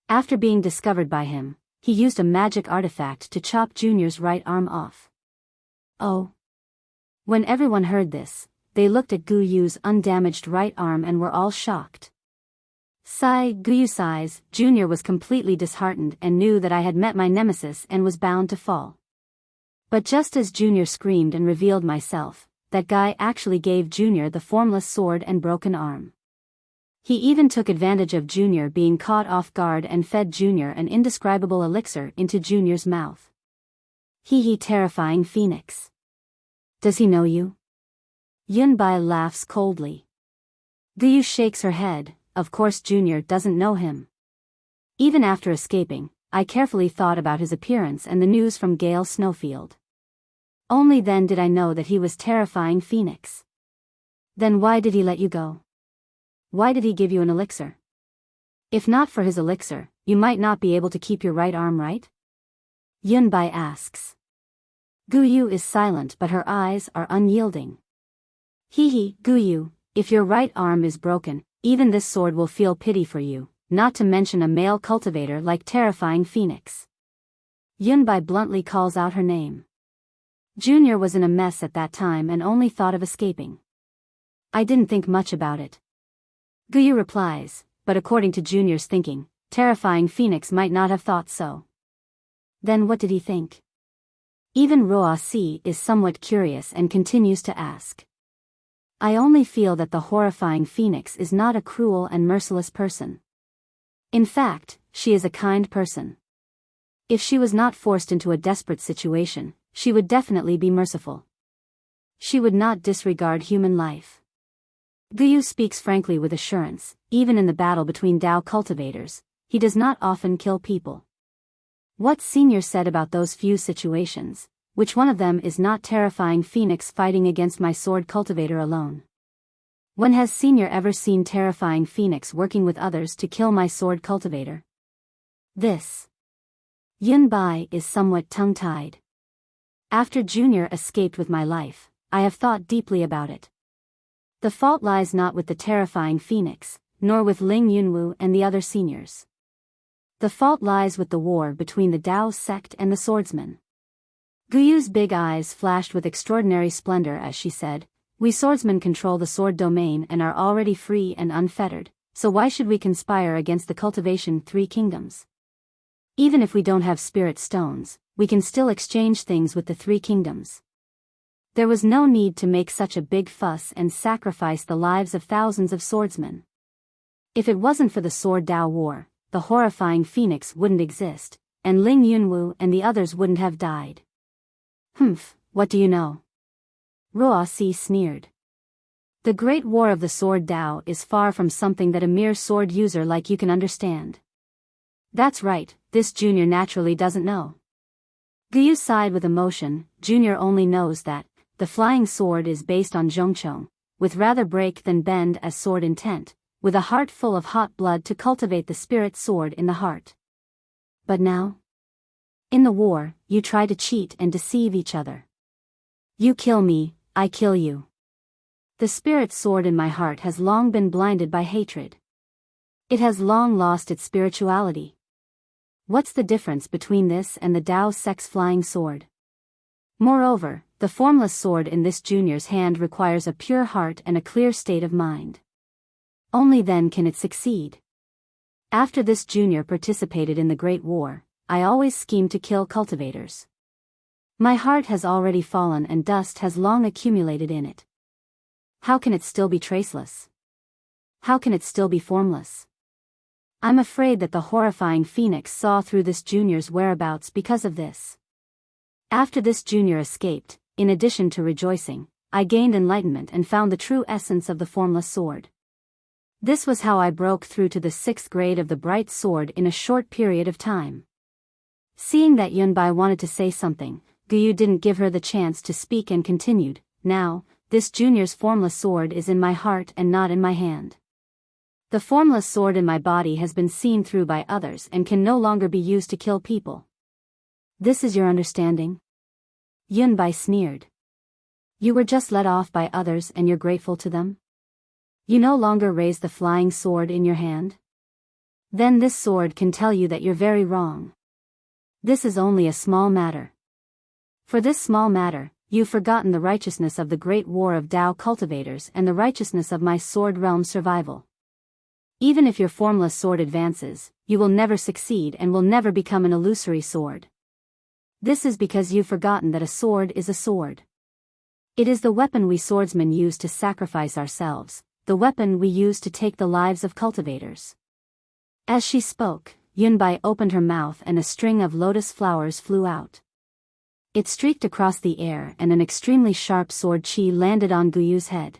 After being discovered by him, he used a magic artifact to chop Junior's right arm off. Oh. When everyone heard this, they looked at Guyu's undamaged right arm and were all shocked. Guyu sighs. Junior was completely disheartened and knew that I had met my nemesis and was bound to fall. But just as Junior screamed and revealed myself, that guy actually gave Junior the formless sword and broken arm. He even took advantage of Junior being caught off guard and fed Junior an indescribable elixir into Junior's mouth. He terrifying Phoenix. Does he know you? Yunbai laughs coldly. Guyu shakes her head. Of course Junior doesn't know him. Even after escaping, I carefully thought about his appearance and the news from Gale Snowfield. Only then did I know that he was terrifying Phoenix. Then why did he let you go? Why did he give you an elixir? If not for his elixir, you might not be able to keep your right arm, right? Yunbai asks. Guyu is silent but her eyes are unyielding. Guyu, if your right arm is broken, even this sword will feel pity for you, not to mention a male cultivator like terrifying Phoenix. Yunbai bluntly calls out her name. Junior was in a mess at that time and only thought of escaping. I didn't think much about it. Guyu replies, but according to Junior's thinking, terrifying Phoenix might not have thought so. Then what did he think? Even Roa-si is somewhat curious and continues to ask. I only feel that the horrifying Phoenix is not a cruel and merciless person. In fact, she is a kind person. If she was not forced into a desperate situation, she would definitely be merciful. She would not disregard human life. Guyu speaks frankly with assurance. Even in the battle between Dao cultivators, he does not often kill people. What Senior said about those few situations, which one of them is not terrifying Phoenix fighting against my sword cultivator alone? When has Senior ever seen terrifying Phoenix working with others to kill my sword cultivator? This. Yunbai is somewhat tongue-tied. After Junior escaped with my life, I have thought deeply about it. The fault lies not with the terrifying Phoenix, nor with Ling Yunwu and the other seniors. The fault lies with the war between the Dao sect and the swordsmen. Guyu's big eyes flashed with extraordinary splendor as she said, we swordsmen control the sword domain and are already free and unfettered, so why should we conspire against the Cultivation 3 kingdoms? Even if we don't have spirit stones, we can still exchange things with the 3 kingdoms. There was no need to make such a big fuss and sacrifice the lives of thousands of swordsmen. If it wasn't for the Sword Dao War, the horrifying Phoenix wouldn't exist, and Ling Yunwu and the others wouldn't have died. What do you know? Roa-si sneered. The Great War of the Sword Dao is far from something that a mere sword user like you can understand. That's right, this Junior naturally doesn't know. Guyu sighed with emotion. Junior only knows that the flying sword is based on Zhongchong, with rather break than bend as sword intent, with a heart full of hot blood to cultivate the spirit sword in the heart. But now? In the war, you try to cheat and deceive each other. You kill me, I kill you. The spirit sword in my heart has long been blinded by hatred. It has long lost its spirituality. What's the difference between this and the Dao sect's flying sword? Moreover, the formless sword in this Junior's hand requires a pure heart and a clear state of mind. Only then can it succeed. After this Junior participated in the Great War, I always schemed to kill cultivators. My heart has already fallen and dust has long accumulated in it. How can it still be traceless? How can it still be formless? I'm afraid that the horrifying Phoenix saw through this Junior's whereabouts because of this. After this Junior escaped, in addition to rejoicing, I gained enlightenment and found the true essence of the formless sword. This was how I broke through to the 6th grade of the bright sword in a short period of time. Seeing that Yunbai wanted to say something, Guyu didn't give her the chance to speak and continued, now, this Junior's formless sword is in my heart and not in my hand. The formless sword in my body has been seen through by others and can no longer be used to kill people. This is your understanding? Yunbai sneered. You were just let off by others and you're grateful to them? You no longer raise the flying sword in your hand? Then this sword can tell you that you're very wrong. This is only a small matter. For this small matter, you've forgotten the righteousness of the great war of Tao cultivators and the righteousness of my sword realm survival. Even if your formless sword advances, you will never succeed and will never become an illusory sword. This is because you've forgotten that a sword is a sword. It is the weapon we swordsmen use to sacrifice ourselves, the weapon we use to take the lives of cultivators. As she spoke, Yunbai opened her mouth and a string of lotus flowers flew out. It streaked across the air and an extremely sharp sword chi landed on Guyu's head.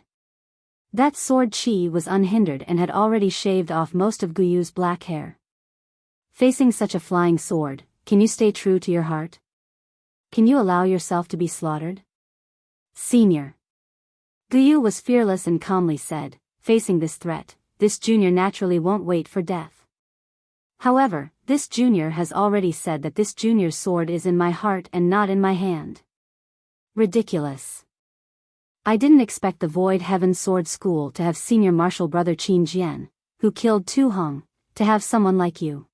That sword chi was unhindered and had already shaved off most of Guyu's black hair. Facing such a flying sword, can you stay true to your heart? Can you allow yourself to be slaughtered? Senior. Guyu was fearless and calmly said, facing this threat, this junior naturally won't wait for death. However, this junior has already said that this junior's sword is in my heart and not in my hand. Ridiculous. I didn't expect the Void Heaven Sword School to have senior martial brother Qin Jian, who killed Tu Hong, to have someone like you.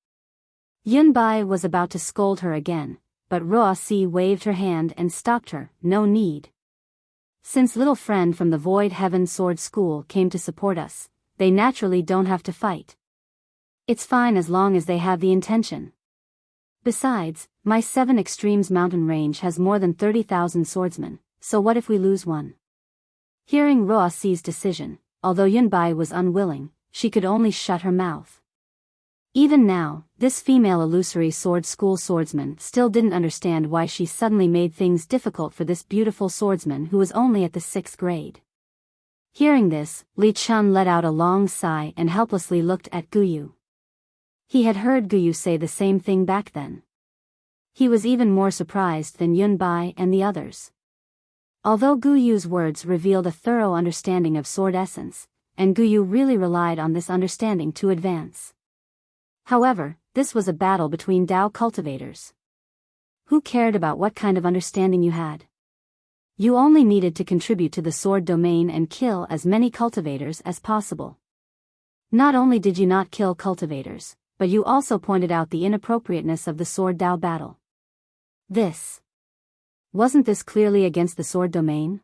Yunbai was about to scold her again, but Ruosi waved her hand and stopped her. No need. Since little friend from the Void Heaven Sword School came to support us, they naturally don't have to fight. It's fine as long as they have the intention. Besides, my 7 Extremes mountain range has more than 30,000 swordsmen, so what if we lose one? Hearing Ruosi's decision, although Yunbai was unwilling, she could only shut her mouth. Even now, this female illusory sword school swordsman still didn't understand why she suddenly made things difficult for this beautiful swordsman who was only at the 6th grade. Hearing this, Li Chun let out a long sigh and helplessly looked at Guyu. He had heard Guyu say the same thing back then. He was even more surprised than Yunbai and the others. Although Guyu's words revealed a thorough understanding of sword essence, and Guyu really relied on this understanding to advance. However, this was a battle between Tao cultivators. Who cared about what kind of understanding you had? You only needed to contribute to the sword domain and kill as many cultivators as possible. Not only did you not kill cultivators, but you also pointed out the inappropriateness of the sword Tao battle. Wasn't this clearly against the sword domain?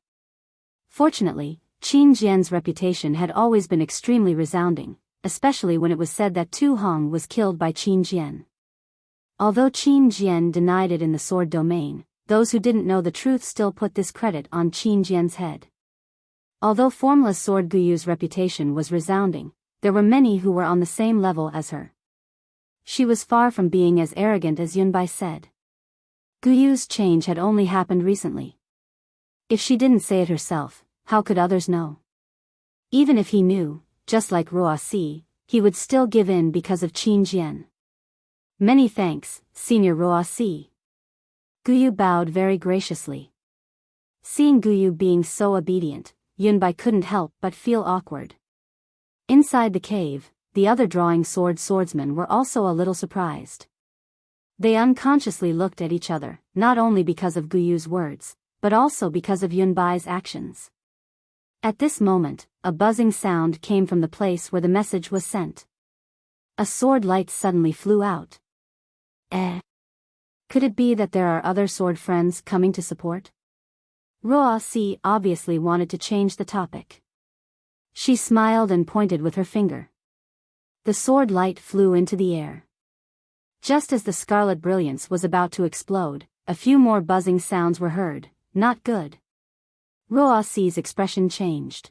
Fortunately, Qin Jian's reputation had always been extremely resounding, especially when it was said that Tu Hong was killed by Qin Jian. Although Qin Jian denied it in the sword domain, those who didn't know the truth still put this credit on Qin Jian's head. Although formless sword Guyu's reputation was resounding, there were many who were on the same level as her. She was far from being as arrogant as Yunbai said. Guyu's change had only happened recently. If she didn't say it herself, how could others know? Even if he knew, just like Ruosi, he would still give in because of Qin Jian. Many thanks, Senior Ruosi. Guyu bowed very graciously. Seeing Guyu being so obedient, Yunbai couldn't help but feel awkward. Inside the cave, the other drawing sword swordsmen were also a little surprised. They unconsciously looked at each other, not only because of Guyu's words, but also because of Yunbai's actions. At this moment, a buzzing sound came from the place where the message was sent. A sword light suddenly flew out. Could it be that there are other sword friends coming to support? Ruosi obviously wanted to change the topic. She smiled and pointed with her finger. The sword light flew into the air. Just as the scarlet brilliance was about to explode, a few more buzzing sounds were heard. Not good. Ruosi's expression changed.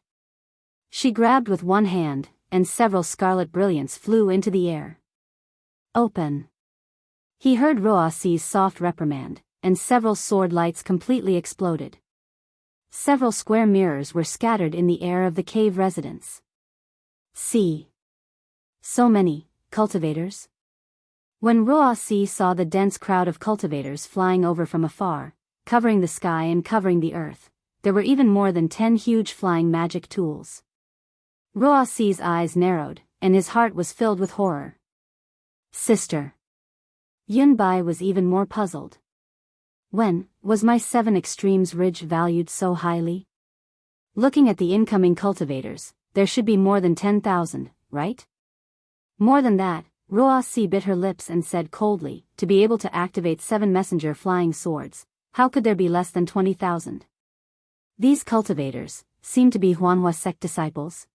She grabbed with one hand, and several scarlet brilliance flew into the air. Open. He heard Ruosi's soft reprimand, and several sword lights completely exploded. Several square mirrors were scattered in the air of the cave residence. See. So many cultivators? When Ruosi saw the dense crowd of cultivators flying over from afar, covering the sky and covering the earth, there were even more than 10 huge flying magic tools. Ruosi's eyes narrowed, and his heart was filled with horror. Sister. Yunbai was even more puzzled. When was my 7 Extremes Ridge valued so highly? Looking at the incoming cultivators, there should be more than 10,000, right? More than that, Ruosi bit her lips and said coldly, to be able to activate 7 messenger flying swords, how could there be less than 20,000? These cultivators seem to be Huanhua sect disciples.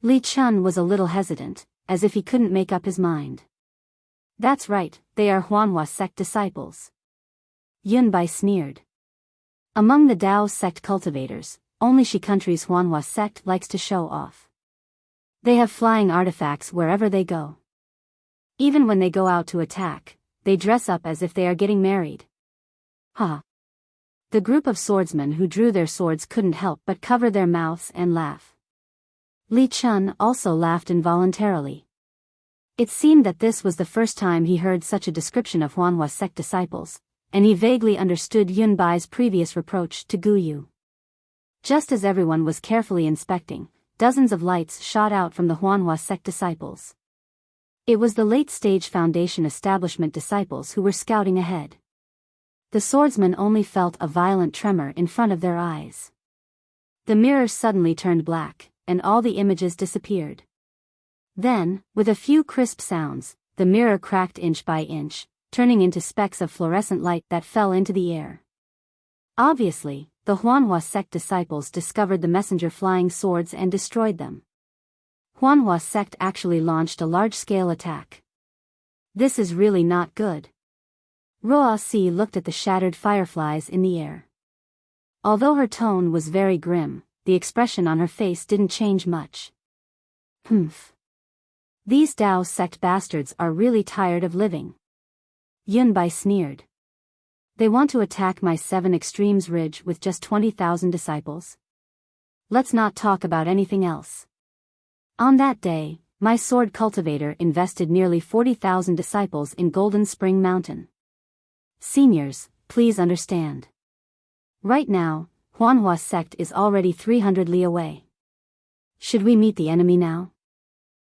Li Chun was a little hesitant, as if he couldn't make up his mind. That's right, they are Huanhua sect disciples. Yunbai sneered. Among the Dao sect cultivators, only Shi Country's Huanhua sect likes to show off. They have flying artifacts wherever they go. Even when they go out to attack, they dress up as if they are getting married. Ha! The group of swordsmen who drew their swords couldn't help but cover their mouths and laugh. Li Chun also laughed involuntarily. It seemed that this was the first time he heard such a description of Huanhua sect disciples, and he vaguely understood Yunbai's previous reproach to Guyu. Just as everyone was carefully inspecting, dozens of lights shot out from the Huanhua sect disciples. It was the late-stage Foundation establishment disciples who were scouting ahead. The swordsmen only felt a violent tremor in front of their eyes. The mirror suddenly turned black, and all the images disappeared. Then, with a few crisp sounds, the mirror cracked inch by inch, turning into specks of fluorescent light that fell into the air. Obviously, the Huanhua sect disciples discovered the messenger flying swords and destroyed them. Huanhua sect actually launched a large-scale attack. This is really not good. Ruosi looked at the shattered fireflies in the air. Although her tone was very grim, the expression on her face didn't change much. Humph. These Dao sect bastards are really tired of living. Yunbai sneered. They want to attack my 7 Extremes Ridge with just 20,000 disciples? Let's not talk about anything else. On that day, my sword cultivator invested nearly 40,000 disciples in Golden Spring Mountain. Seniors, please understand. Right now, Huanhua sect is already 300 li away. Should we meet the enemy now?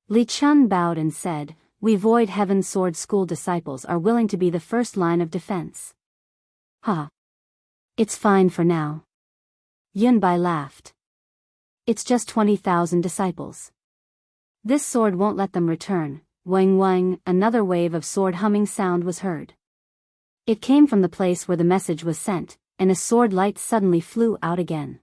Li Chun bowed and said, we Void Heaven Sword School disciples are willing to be the first line of defense. Ha! It's fine for now. Yunbai laughed. It's just 20,000 disciples. This sword won't let them return. Wang wang, another wave of sword humming sound was heard. It came from the place where the message was sent, and a sword light suddenly flew out again.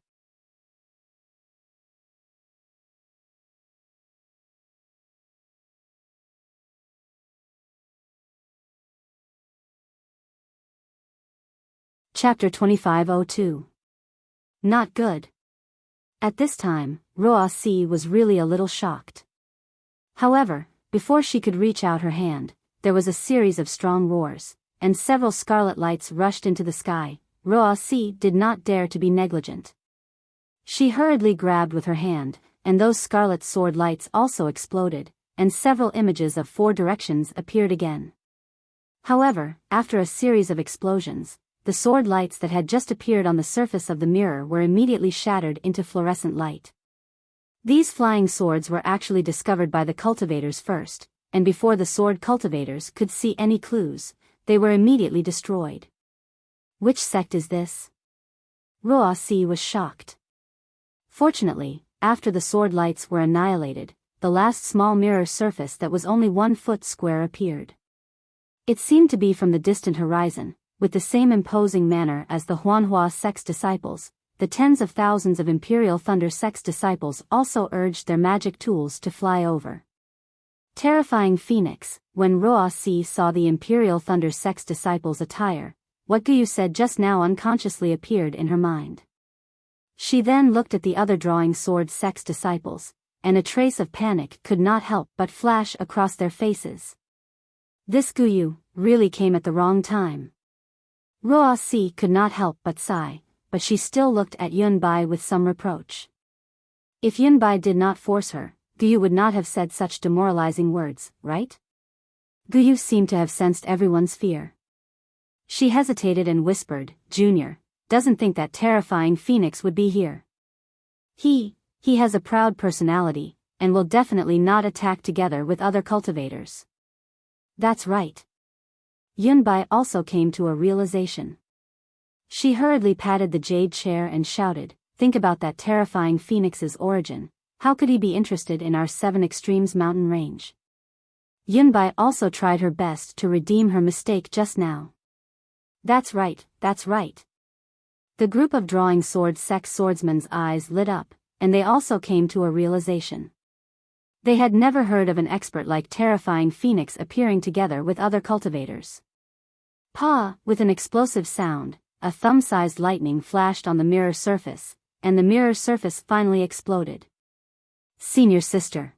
Chapter 2502. Not good. At this time, Ruosi was really a little shocked. However, before she could reach out her hand, there was a series of strong roars, and several scarlet lights rushed into the sky. Ruosi did not dare to be negligent. She hurriedly grabbed with her hand, and those scarlet sword lights also exploded, and several images of 4 directions appeared again. However, after a series of explosions, the sword lights that had just appeared on the surface of the mirror were immediately shattered into fluorescent light. These flying swords were actually discovered by the cultivators first, and before the sword cultivators could see any clues, they were immediately destroyed. Which sect is this? Ruosi was shocked. Fortunately, after the sword lights were annihilated, the last small mirror surface that was only 1 foot square appeared. It seemed to be from the distant horizon, with the same imposing manner as the Huanhua sect's disciples. The tens of thousands of Imperial Thunder sect's disciples also urged their magic tools to fly over. Terrifying Phoenix, when Ruosi saw the Imperial Thunder sect's disciples' attire, what Guyu said just now unconsciously appeared in her mind. She then looked at the other drawing sword sect's disciples, and a trace of panic could not help but flash across their faces. This Guyu really came at the wrong time. Ruosi could not help but sigh, but she still looked at Yunbai with some reproach. If Yunbai did not force her, Guyu would not have said such demoralizing words, right? Guyu seemed to have sensed everyone's fear. She hesitated and whispered, Junior, doesn't think that terrifying Phoenix would be here. He has a proud personality, and will definitely not attack together with other cultivators. That's right. Yunbai also came to a realization. She hurriedly patted the jade chair and shouted, "Think about that terrifying phoenix's origin. How could he be interested in our 7 Extremes mountain range?" Yunbai also tried her best to redeem her mistake just now. That's right, that's right. The group of drawing sword sex swordsmen's eyes lit up, and they also came to a realization. They had never heard of an expert like terrifying phoenix appearing together with other cultivators. Pa! With an explosive sound, a thumb-sized lightning flashed on the mirror surface, and the mirror surface finally exploded. Senior sister.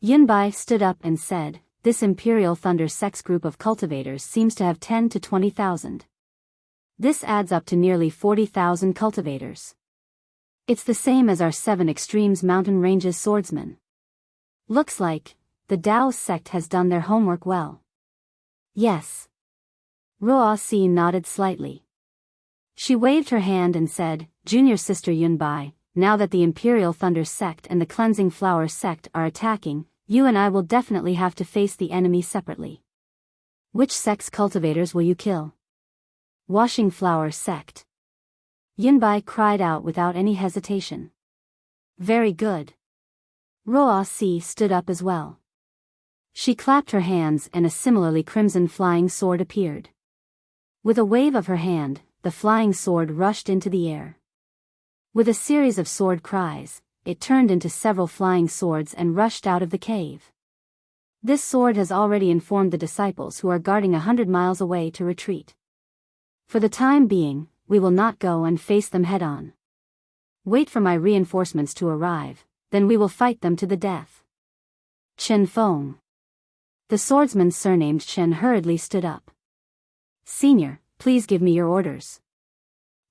Yunbai stood up and said, "This Imperial Thunder sex group of cultivators seems to have 10 to 20,000. This adds up to nearly 40,000 cultivators. It's the same as our 7 Extremes mountain ranges swordsmen. Looks like the Dao sect has done their homework well." Yes. Ruo Si nodded slightly. She waved her hand and said, "Junior sister Yunbai, now that the Imperial Thunder sect and the Cleansing Flower sect are attacking, you and I will definitely have to face the enemy separately. Which sect's cultivators will you kill?" "Washing Flower sect." Yunbai cried out without any hesitation. "Very good." Ruo Si stood up as well. She clapped her hands and a similarly crimson flying sword appeared. With a wave of her hand, the flying sword rushed into the air. With a series of sword cries, it turned into several flying swords and rushed out of the cave. This sword has already informed the disciples who are guarding 100 miles away to retreat. For the time being, we will not go and face them head-on. Wait for my reinforcements to arrive, then we will fight them to the death. Chen Feng. The swordsman surnamed Chen hurriedly stood up. "Senior, please give me your orders.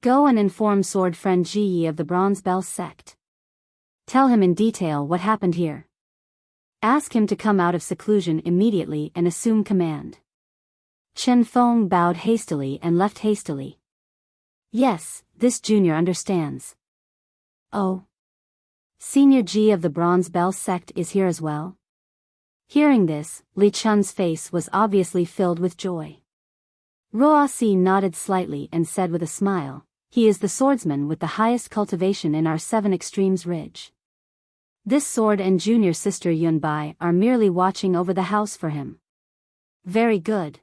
Go and inform sword friend Ji Yi of the Bronze Bell sect. Tell him in detail what happened here. Ask him to come out of seclusion immediately and assume command." Chen Feng bowed hastily and left hastily. "Yes, this junior understands." "Oh. Senior Ji of the Bronze Bell sect is here as well?" Hearing this, Li Chun's face was obviously filled with joy. Ruo Si nodded slightly and said with a smile, "He is the swordsman with the highest cultivation in our 7 Extremes ridge. This sword and junior sister Yunbai are merely watching over the house for him." "Very good."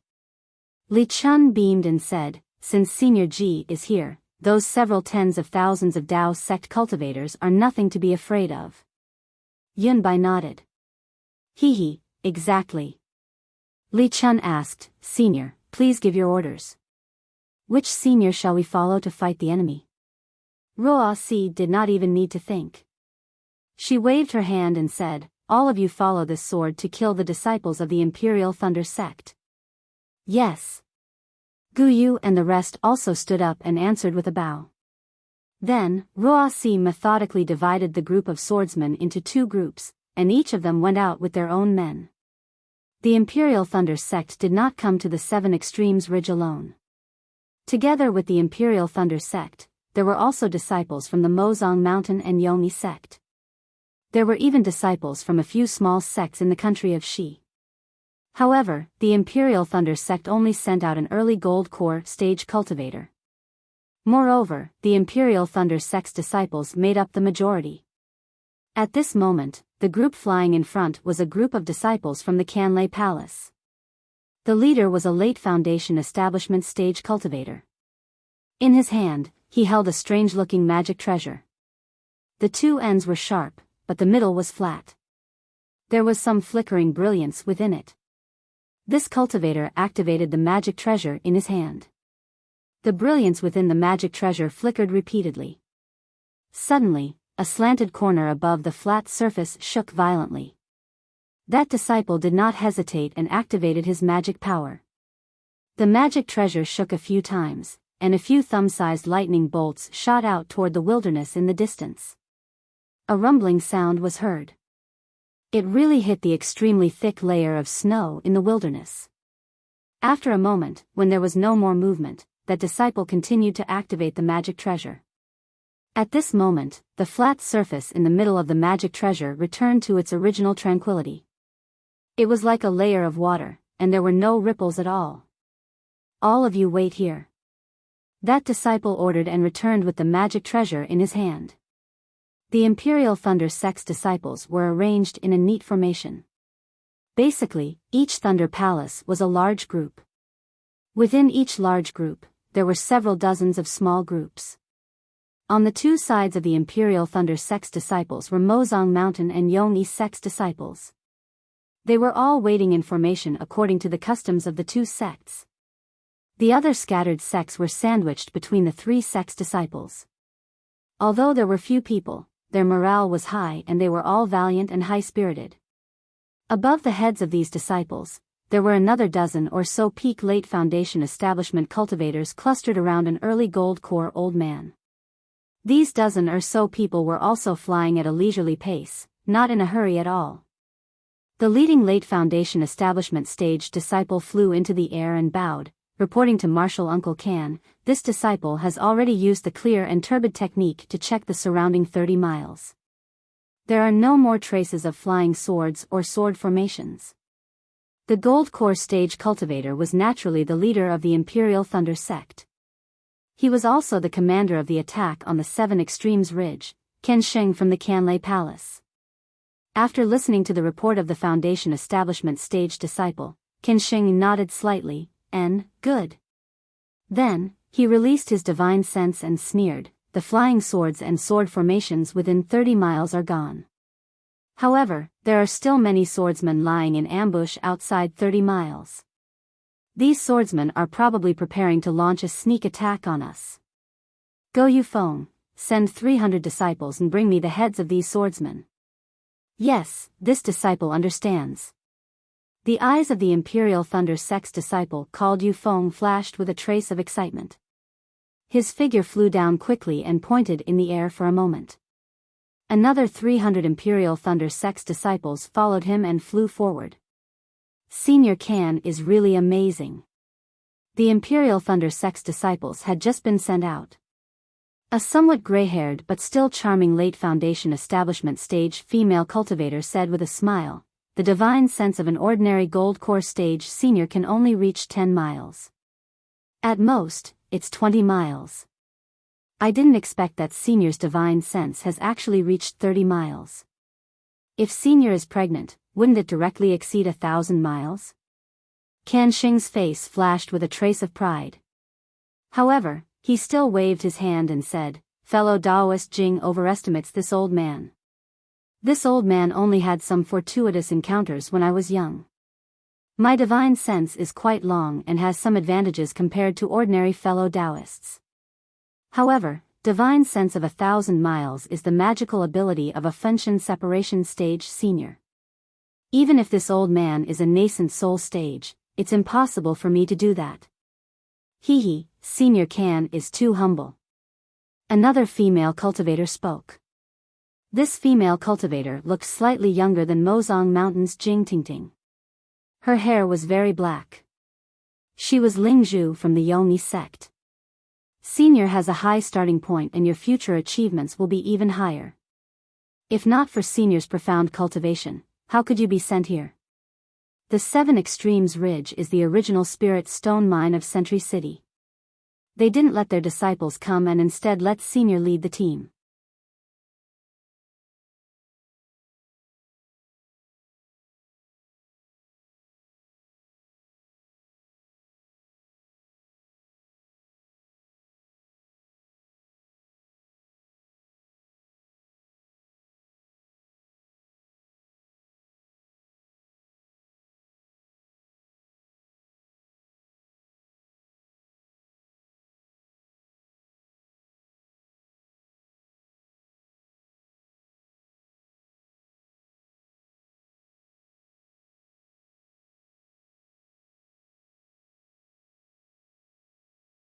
Li Chun beamed and said, "Since Senior Ji is here, those several tens of thousands of Dao sect cultivators are nothing to be afraid of." Yunbai nodded. "Hee, exactly." Li Chun asked, "Senior, please give your orders. Which senior shall we follow to fight the enemy?" Ruo Si did not even need to think. She waved her hand and said, "All of you follow this sword to kill the disciples of the Imperial Thunder sect." "Yes." Gu Yu and the rest also stood up and answered with a bow. Then, Ruo Si methodically divided the group of swordsmen into 2 groups, and each of them went out with their own men. The Imperial Thunder sect did not come to the 7 Extremes ridge alone. Together with the Imperial Thunder sect, there were also disciples from the Mozong Mountain and Yomi sect. There were even disciples from a few small sects in the country of Shi. However, the Imperial Thunder sect only sent out an early gold core stage cultivator. Moreover, the Imperial Thunder sect's disciples made up the majority. At this moment, the group flying in front was a group of disciples from the Canlei Palace. The leader was a late Foundation establishment stage cultivator. In his hand, he held a strange-looking magic treasure. The 2 ends were sharp, but the middle was flat. There was some flickering brilliance within it. This cultivator activated the magic treasure in his hand. The brilliance within the magic treasure flickered repeatedly. Suddenly, a slanted corner above the flat surface shook violently. That disciple did not hesitate and activated his magic power. The magic treasure shook a few times, and a few thumb-sized lightning bolts shot out toward the wilderness in the distance. A rumbling sound was heard. It really hit the extremely thick layer of snow in the wilderness. After a moment, when there was no more movement, that disciple continued to activate the magic treasure. At this moment, the flat surface in the middle of the magic treasure returned to its original tranquility. It was like a layer of water, and there were no ripples at all. All of you wait here. That disciple ordered and returned with the magic treasure in his hand. The Imperial Thunder Sect's disciples were arranged in a neat formation. Basically, each Thunder Palace was a large group. Within each large group, there were several dozens of small groups. On the two sides of the Imperial Thunder Sect's disciples were Mozong Mountain and Yongyi Sect's disciples. They were all waiting in formation according to the customs of the two sects. The other scattered sects were sandwiched between the three sects' disciples. Although there were few people, their morale was high and they were all valiant and high-spirited. Above the heads of these disciples, there were another dozen or so peak late foundation establishment cultivators clustered around an early gold core old man. These dozen or so people were also flying at a leisurely pace, not in a hurry at all. The leading late foundation establishment stage disciple flew into the air and bowed, reporting to Marshal Uncle Can. This disciple has already used the clear and turbid technique to check the surrounding 30 miles. There are no more traces of flying swords or sword formations. The gold core stage cultivator was naturally the leader of the Imperial Thunder Sect. He was also the commander of the attack on the Seven Extremes Ridge, Ken Sheng from the Canlei Palace. After listening to the report of the Foundation Establishment stage disciple, Ken Sheng nodded slightly, and, good. Then, he released his divine sense and sneered, the flying swords and sword formations within 30 miles are gone. However, there are still many swordsmen lying in ambush outside 30 miles. These swordsmen are probably preparing to launch a sneak attack on us. Go Yufeng, send 300 disciples and bring me the heads of these swordsmen. Yes, this disciple understands. The eyes of the Imperial Thunder Sect's disciple called Yufeng flashed with a trace of excitement. His figure flew down quickly and pointed in the air for a moment. Another 300 Imperial Thunder Sect's disciples followed him and flew forward. Senior Can is really amazing. The Imperial Thunder Sect's disciples had just been sent out. A somewhat gray-haired but still charming late foundation establishment stage female cultivator said with a smile, the divine sense of an ordinary gold core stage senior can only reach 10 miles. At most, it's 20 miles. I didn't expect that senior's divine sense has actually reached 30 miles. If senior is pregnant, wouldn't it directly exceed 1,000 miles? Can Shing's face flashed with a trace of pride. However, he still waved his hand and said, fellow Taoist Jing overestimates this old man. This old man only had some fortuitous encounters when I was young. My divine sense is quite long and has some advantages compared to ordinary fellow Taoists. However, divine sense of 1,000 miles is the magical ability of a Fenshin separation stage senior. Even if this old man is a nascent soul stage, it's impossible for me to do that. Hee, Senior Can is too humble. Another female cultivator spoke. This female cultivator looked slightly younger than Mozong Mountain's Jing Tingting. Her hair was very black. She was Ling Zhu from the Yongyi sect. Senior has a high starting point and your future achievements will be even higher. If not for Senior's profound cultivation, how could you be sent here? The Seven Extremes Ridge is the original spirit stone mine of Sentry City. They didn't let their disciples come and instead let Senior lead the team.